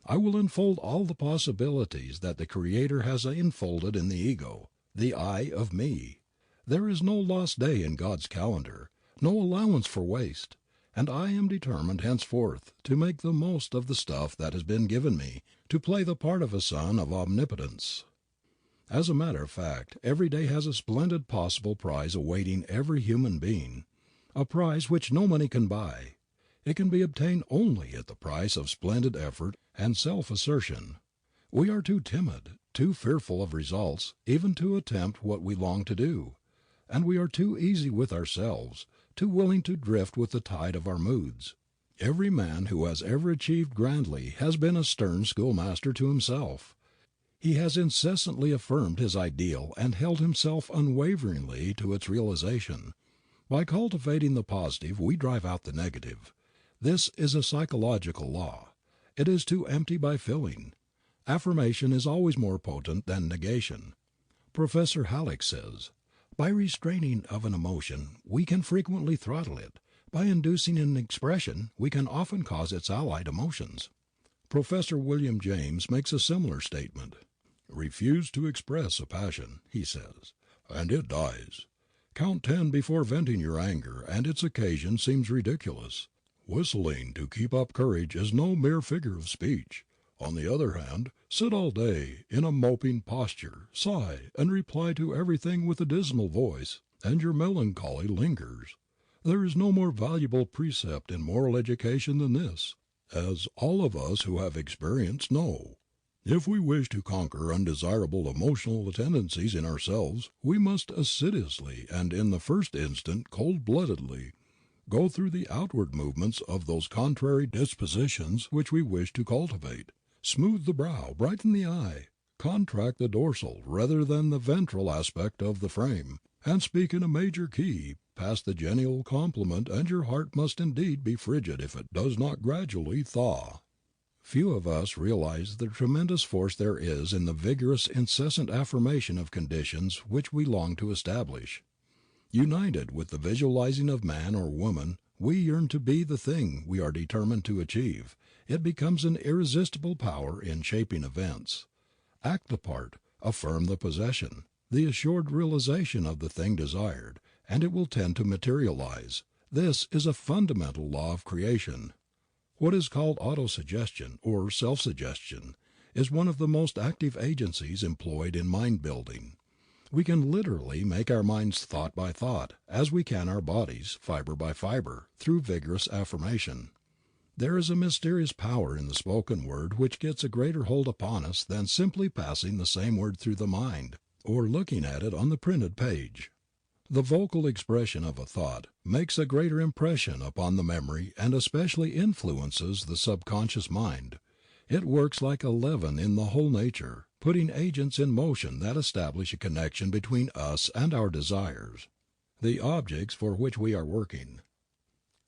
I will unfold all the possibilities that the Creator has enfolded in the ego, the I of me. There is no lost day in God's calendar, no allowance for waste, and I am determined henceforth to make the most of the stuff that has been given me, to play the part of a son of omnipotence." As a matter of fact, every day has a splendid possible prize awaiting every human being, a prize which no money can buy. It can be obtained only at the price of splendid effort and self-assertion. We are too timid, too fearful of results, even to attempt what we long to do, and we are too easy with ourselves, too willing to drift with the tide of our moods. Every man who has ever achieved grandly has been a stern schoolmaster to himself. He has incessantly affirmed his ideal and held himself unwaveringly to its realization. By cultivating the positive we drive out the negative. This is a psychological law. It is to empty by filling. Affirmation is always more potent than negation. Professor Halleck says, "By restraining of an emotion we can frequently throttle it. By inducing an expression we can often cause its allied emotions." Professor William James makes a similar statement. "Refuse to express a passion," he says, "and it dies. Count 10 before venting your anger, and its occasion seems ridiculous. Whistling to keep up courage is no mere figure of speech. On the other hand, sit all day in a moping posture, sigh, and reply to everything with a dismal voice, and your melancholy lingers. There is no more valuable precept in moral education than this, as all of us who have experience know. If we wish to conquer undesirable emotional tendencies in ourselves, we must assiduously and in the first instant cold-bloodedly go through the outward movements of those contrary dispositions which we wish to cultivate. Smooth the brow, brighten the eye, contract the dorsal rather than the ventral aspect of the frame, and speak in a major key, pass the genial compliment, and your heart must indeed be frigid if it does not gradually thaw." Few of us realize the tremendous force there is in the vigorous, incessant affirmation of conditions which we long to establish. United with the visualizing of man or woman we yearn to be the thing we are determined to achieve, it becomes an irresistible power in shaping events. Act the part, affirm the possession, the assured realization of the thing desired, and it will tend to materialize. This is a fundamental law of creation. What is called autosuggestion, or self-suggestion, is one of the most active agencies employed in mind building. We can literally make our minds thought by thought, as we can our bodies, fiber by fiber, through vigorous affirmation. There is a mysterious power in the spoken word which gets a greater hold upon us than simply passing the same word through the mind, or looking at it on the printed page. The vocal expression of a thought makes a greater impression upon the memory and especially influences the subconscious mind. It works like a leaven in the whole nature, putting agents in motion that establish a connection between us and our desires, the objects for which we are working.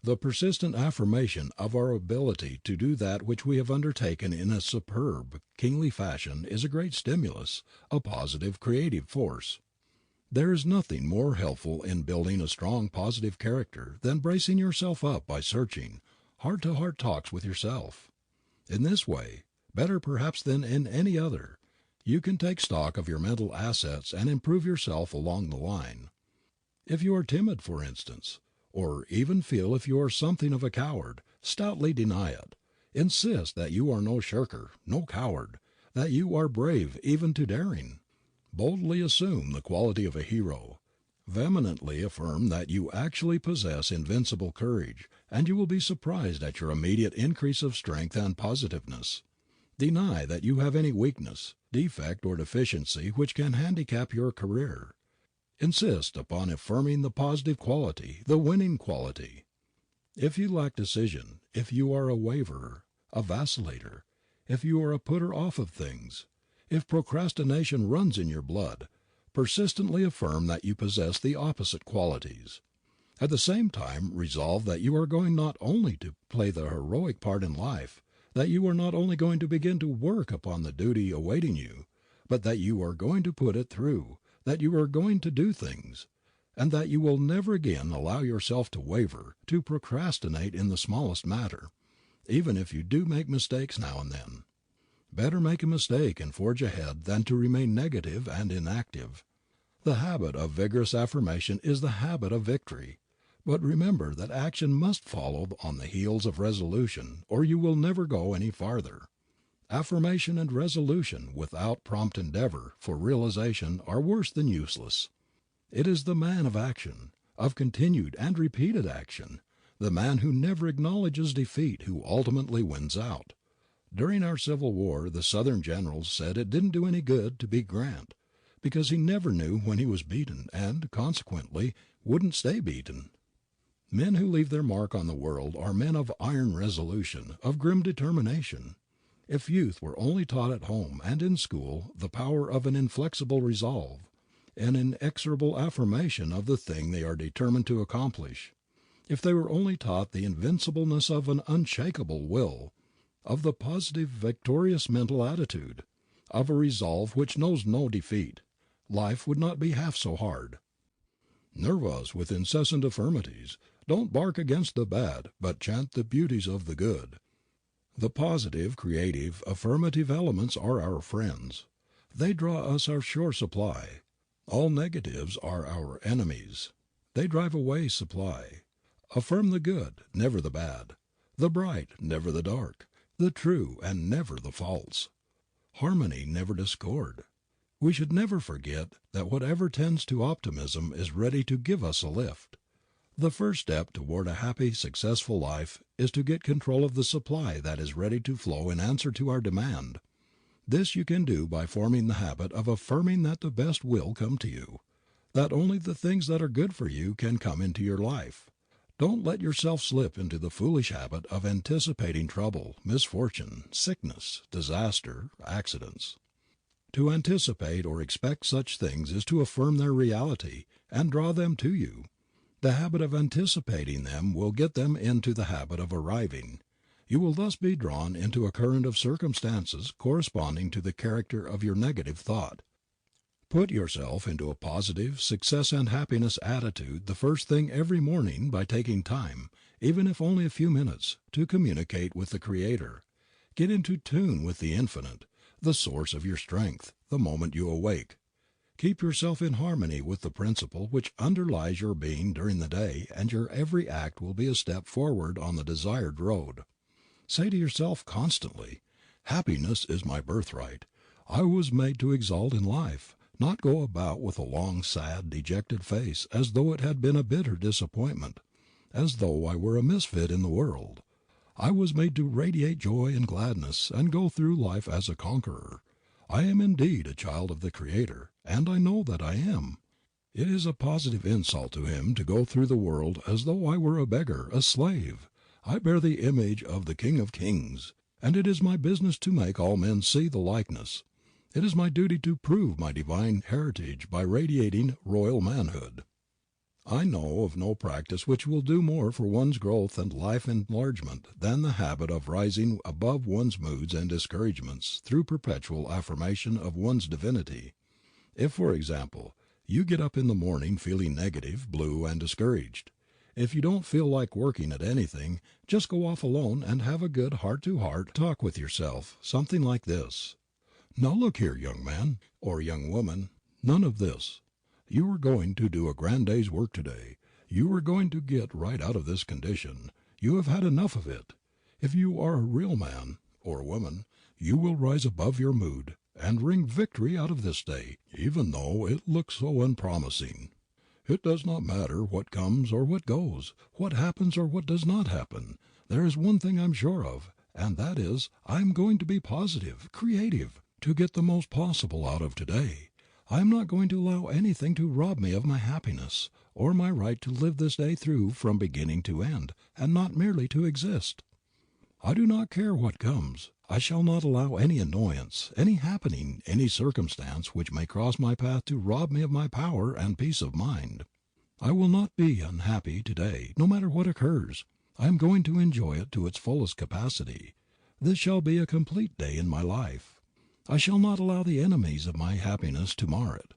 The persistent affirmation of our ability to do that which we have undertaken in a superb, kingly fashion is a great stimulus, a positive, creative force. There is nothing more helpful in building a strong, positive character than bracing yourself up by searching, heart-to-heart talks with yourself. In this way, better perhaps than in any other, you can take stock of your mental assets and improve yourself along the line. If you are timid, for instance, or even feel if you are something of a coward, stoutly deny it. Insist that you are no shirker, no coward, that you are brave even to daring. Boldly assume the quality of a hero. Vehemently affirm that you actually possess invincible courage, and you will be surprised at your immediate increase of strength and positiveness. Deny that you have any weakness, defect or deficiency which can handicap your career. Insist upon affirming the positive quality, the winning quality. If you lack decision, if you are a waverer, a vacillator, if you are a putter off of things, if procrastination runs in your blood, persistently affirm that you possess the opposite qualities. At the same time resolve that you are going not only to play the heroic part in life, that you are not only going to begin to work upon the duty awaiting you, but that you are going to put it through, that you are going to do things, and that you will never again allow yourself to waver, to procrastinate in the smallest matter, even if you do make mistakes now and then. Better make a mistake and forge ahead than to remain negative and inactive. The habit of vigorous affirmation is the habit of victory. But remember that action must follow on the heels of resolution, or you will never go any farther. Affirmation and resolution without prompt endeavor for realization are worse than useless. It is the man of action, of continued and repeated action, the man who never acknowledges defeat who ultimately wins out. During our Civil War the Southern generals said it didn't do any good to beat Grant, because he never knew when he was beaten and, consequently, wouldn't stay beaten. Men who leave their mark on the world are men of iron resolution, of grim determination. If youth were only taught at home and in school the power of an inflexible resolve, an inexorable affirmation of the thing they are determined to accomplish, if they were only taught the invincibleness of an unshakable will, of the positive, victorious mental attitude, of a resolve which knows no defeat, life would not be half so hard. Nerve us with incessant affirmatives. Don't bark against the bad, but chant the beauties of the good. The positive, creative, affirmative elements are our friends. They draw us our sure supply. All negatives are our enemies. They drive away supply. Affirm the good, never the bad, the bright, never the dark, the true, and never the false. Harmony, never discord. We should never forget that whatever tends to optimism is ready to give us a lift. The first step toward a happy, successful life is to get control of the supply that is ready to flow in answer to our demand. This you can do by forming the habit of affirming that the best will come to you, that only the things that are good for you can come into your life. Don't let yourself slip into the foolish habit of anticipating trouble, misfortune, sickness, disaster, accidents. To anticipate or expect such things is to affirm their reality and draw them to you. The habit of anticipating them will get them into the habit of arriving. You will thus be drawn into a current of circumstances corresponding to the character of your negative thought. Put yourself into a positive, success and happiness attitude the first thing every morning by taking time, even if only a few minutes, to communicate with the Creator. Get into tune with the Infinite, the source of your strength, the moment you awake. Keep yourself in harmony with the principle which underlies your being during the day, and your every act will be a step forward on the desired road. Say to yourself constantly, "Happiness is my birthright. I was made to exult in life, not go about with a long, sad, dejected face as though it had been a bitter disappointment, as though I were a misfit in the world. I was made to radiate joy and gladness and go through life as a conqueror. I am indeed a child of the Creator, and I know that I am." It is a positive insult to Him to go through the world as though I were a beggar, a slave. I bear the image of the King of Kings, and it is my business to make all men see the likeness. It is my duty to prove my divine heritage by radiating royal manhood. I know of no practice which will do more for one's growth and life enlargement than the habit of rising above one's moods and discouragements through perpetual affirmation of one's divinity. If, for example, you get up in the morning feeling negative, blue, and discouraged, if you don't feel like working at anything, just go off alone and have a good heart-to-heart talk with yourself, something like this: "Now look here, young man or young woman, none of this. You are going to do a grand day's work today. You are going to get right out of this condition. You have had enough of it. If you are a real man or woman, you will rise above your mood and wring victory out of this day, even though it looks so unpromising. It does not matter what comes or what goes, what happens or what does not happen. There is one thing I'm sure of, and that is I am going to be positive, creative, to get the most possible out of today. I am not going to allow anything to rob me of my happiness, or my right to live this day through from beginning to end, and not merely to exist. I do not care what comes. I shall not allow any annoyance, any happening, any circumstance which may cross my path to rob me of my power and peace of mind. I will not be unhappy today, no matter what occurs. I am going to enjoy it to its fullest capacity. This shall be a complete day in my life. I shall not allow the enemies of my happiness to mar it.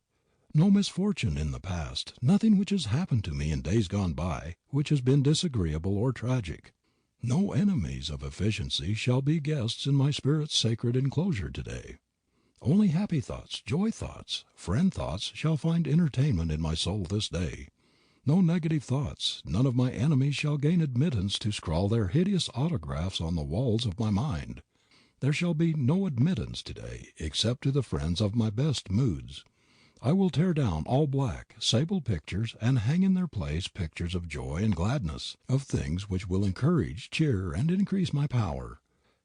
No misfortune in the past, nothing which has happened to me in days gone by, which has been disagreeable or tragic. No enemies of efficiency shall be guests in my spirit's sacred enclosure today. Only happy thoughts, joy thoughts, friend thoughts shall find entertainment in my soul this day. No negative thoughts, none of my enemies shall gain admittance to scrawl their hideous autographs on the walls of my mind. There shall be no admittance today except to the friends of my best moods. I will tear down all black, sable pictures and hang in their place pictures of joy and gladness, of things which will encourage, cheer, and increase my power.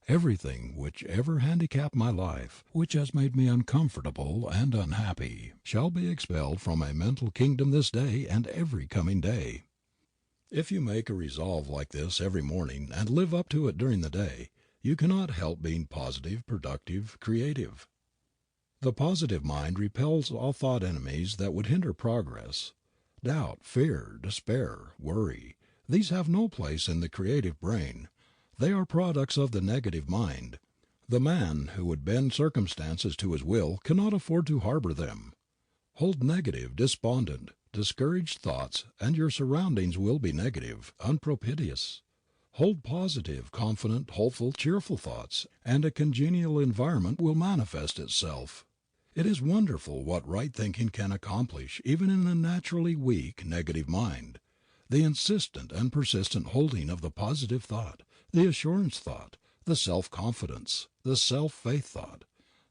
Everything which ever handicapped my life, which has made me uncomfortable and unhappy, shall be expelled from my mental kingdom this day and every coming day. If you make a resolve like this every morning and live up to it during the day, you cannot help being positive, productive, creative. The positive mind repels all thought enemies that would hinder progress. Doubt, fear, despair, worry, these have no place in the creative brain. They are products of the negative mind. The man who would bend circumstances to his will cannot afford to harbor them. Hold negative, despondent, discouraged thoughts, and your surroundings will be negative, unpropitious. Hold positive, confident, hopeful, cheerful thoughts, and a congenial environment will manifest itself. It is wonderful what right thinking can accomplish even in a naturally weak, negative mind. The insistent and persistent holding of the positive thought, the assurance thought, the self-confidence, the self-faith thought,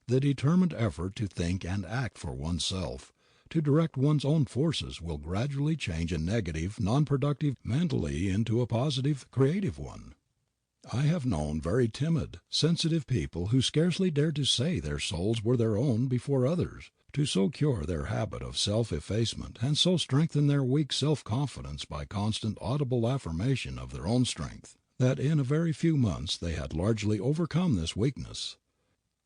the determined effort to think and act for oneself, to direct one's own forces will gradually change a negative, non-productive mentally into a positive, creative one. I have known very timid, sensitive people who scarcely dared to say their souls were their own before others, to so cure their habit of self-effacement and so strengthen their weak self-confidence by constant audible affirmation of their own strength, that in a very few months they had largely overcome this weakness.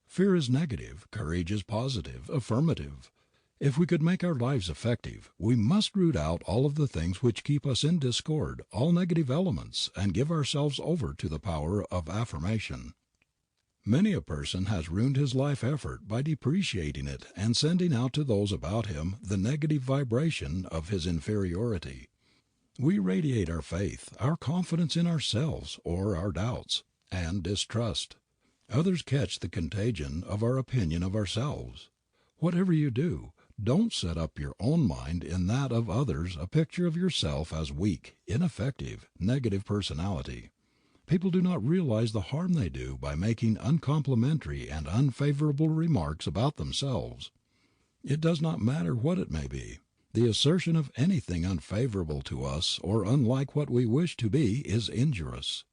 Fear is negative, courage is positive, affirmative. If we could make our lives effective, we must root out all of the things which keep us in discord, all negative elements, and give ourselves over to the power of affirmation. Many a person has ruined his life effort by depreciating it and sending out to those about him the negative vibration of his inferiority. We radiate our faith, our confidence in ourselves, or our doubts, and distrust. Others catch the contagion of our opinion of ourselves. Whatever you do, don't set up your own mind in that of others a picture of yourself as weak, ineffective, negative personality. People do not realize the harm they do by making uncomplimentary and unfavorable remarks about themselves. It does not matter what it may be. The assertion of anything unfavorable to us or unlike what we wish to be is injurious.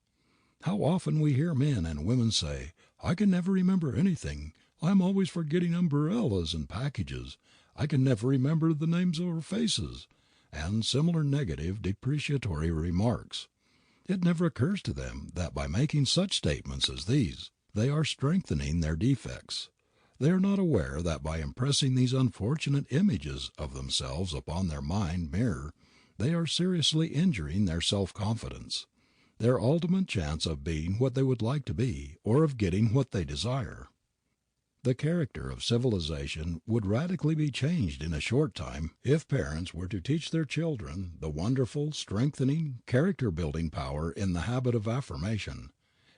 How often we hear men and women say, "I can never remember anything. I am always forgetting umbrellas and packages. I can never remember the names or faces," and similar negative, depreciatory remarks. It never occurs to them that by making such statements as these, they are strengthening their defects. They are not aware that by impressing these unfortunate images of themselves upon their mind mirror they are seriously injuring their self-confidence, their ultimate chance of being what they would like to be, or of getting what they desire. The character of civilization would radically be changed in a short time if parents were to teach their children the wonderful, strengthening, character building power in the habit of affirmation.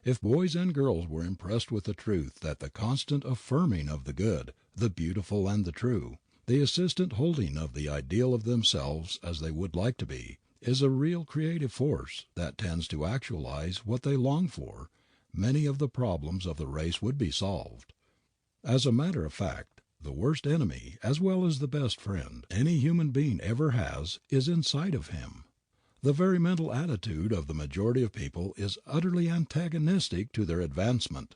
If boys and girls were impressed with the truth that the constant affirming of the good, the beautiful and the true, the insistent holding of the ideal of themselves as they would like to be, is a real creative force that tends to actualize what they long for, many of the problems of the race would be solved. As a matter of fact, the worst enemy, as well as the best friend, any human being ever has is inside of him. The very mental attitude of the majority of people is utterly antagonistic to their advancement.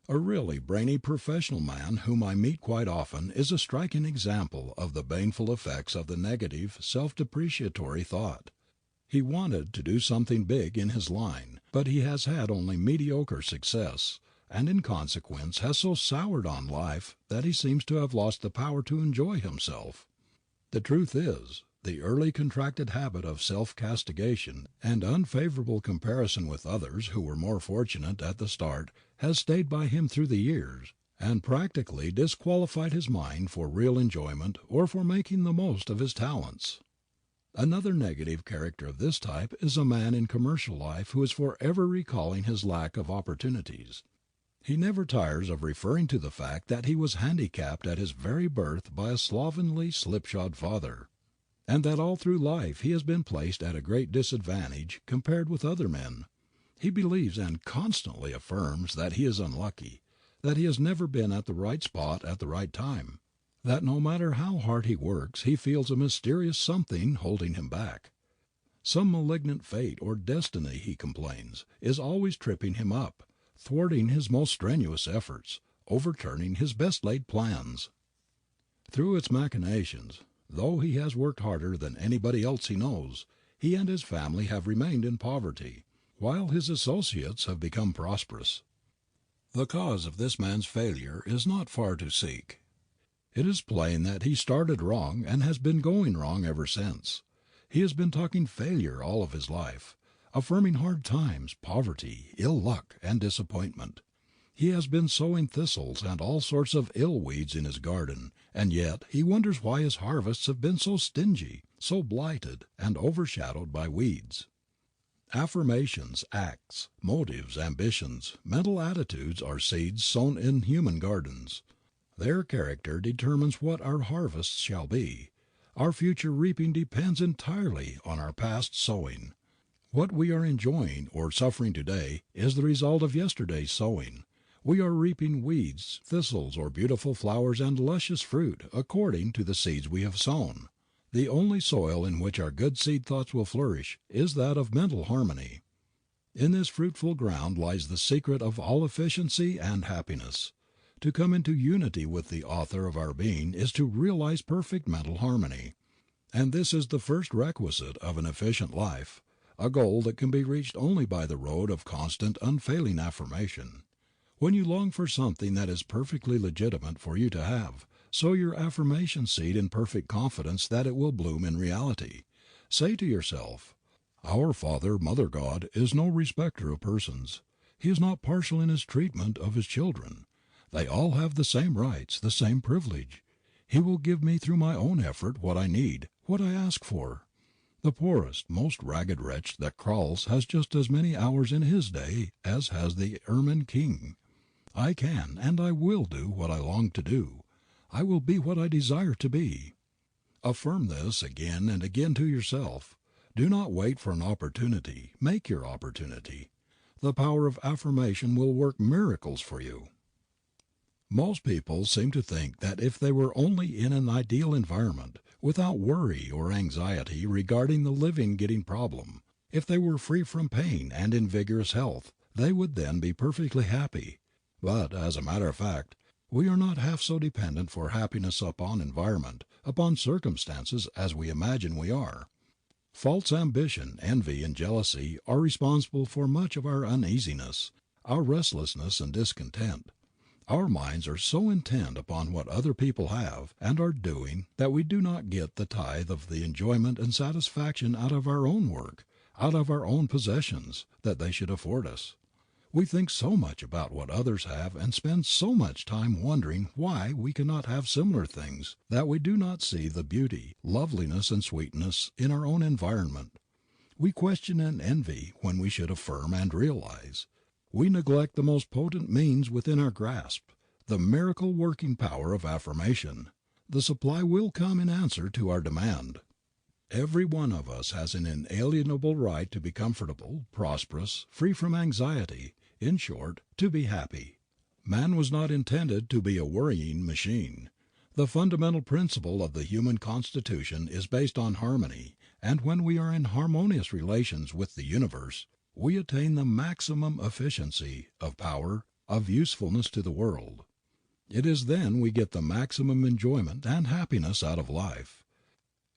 A really brainy professional man whom I meet quite often is a striking example of the baneful effects of the negative, self-depreciatory thought. He wanted to do something big in his line, but he has had only mediocre success, and in consequence has so soured on life that he seems to have lost the power to enjoy himself. The truth is, the early contracted habit of self-castigation and unfavorable comparison with others who were more fortunate at the start has stayed by him through the years, and practically disqualified his mind for real enjoyment or for making the most of his talents. Another negative character of this type is a man in commercial life who is forever recalling his lack of opportunities. He never tires of referring to the fact that he was handicapped at his very birth by a slovenly, slipshod father, and that all through life he has been placed at a great disadvantage compared with other men. He believes and constantly affirms that he is unlucky, that he has never been at the right spot at the right time, that no matter how hard he works he feels a mysterious something holding him back. Some malignant fate or destiny, he complains, is always tripping him up, thwarting his most strenuous efforts, overturning his best laid plans. Through its machinations, though he has worked harder than anybody else he knows, he and his family have remained in poverty, while his associates have become prosperous. The cause of this man's failure is not far to seek. It is plain that he started wrong and has been going wrong ever since. He has been talking failure all of his life, affirming hard times, poverty, ill luck, and disappointment. He has been sowing thistles and all sorts of ill weeds in his garden, and yet he wonders why his harvests have been so stingy, so blighted, and overshadowed by weeds. Affirmations, acts, motives, ambitions, mental attitudes are seeds sown in human gardens. Their character determines what our harvests shall be. Our future reaping depends entirely on our past sowing. What we are enjoying or suffering today is the result of yesterday's sowing. We are reaping weeds, thistles, or beautiful flowers and luscious fruit according to the seeds we have sown. The only soil in which our good seed thoughts will flourish is that of mental harmony. In this fruitful ground lies the secret of all efficiency and happiness. To come into unity with the Author of our being is to realize perfect mental harmony. And this is the first requisite of an efficient life, a goal that can be reached only by the road of constant, unfailing affirmation. When you long for something that is perfectly legitimate for you to have, sow your affirmation seed in perfect confidence that it will bloom in reality. Say to yourself, "Our Father, Mother God, is no respecter of persons. He is not partial in His treatment of His children. They all have the same rights, the same privilege. He will give me through my own effort what I need, what I ask for. The poorest, most ragged wretch that crawls has just as many hours in his day as has the ermine king. I can and I will do what I long to do. I will be what I desire to be." Affirm this again and again to yourself. Do not wait for an opportunity. Make your opportunity. The power of affirmation will work miracles for you. Most people seem to think that if they were only in an ideal environment, without worry or anxiety regarding the living-getting problem, if they were free from pain and in vigorous health, they would then be perfectly happy. But, as a matter of fact, we are not half so dependent for happiness upon environment, upon circumstances, as we imagine we are. False ambition, envy, and jealousy are responsible for much of our uneasiness, our restlessness and discontent. Our minds are so intent upon what other people have and are doing that we do not get the tithe of the enjoyment and satisfaction out of our own work, out of our own possessions, that they should afford us. We think so much about what others have and spend so much time wondering why we cannot have similar things that we do not see the beauty, loveliness and sweetness in our own environment. We question and envy when we should affirm and realize. We neglect the most potent means within our grasp, the miracle working power of affirmation. The supply will come in answer to our demand. Every one of us has an inalienable right to be comfortable, prosperous, free from anxiety, in short, to be happy. Man was not intended to be a worrying machine. The fundamental principle of the human constitution is based on harmony, and when we are in harmonious relations with the universe, we attain the maximum efficiency of power, of usefulness to the world. It is then we get the maximum enjoyment and happiness out of life.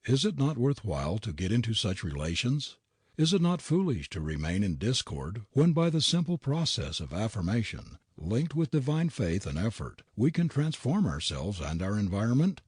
Is it not worth while to get into such relations? Is it not foolish to remain in discord when by the simple process of affirmation, linked with divine faith and effort, we can transform ourselves and our environment?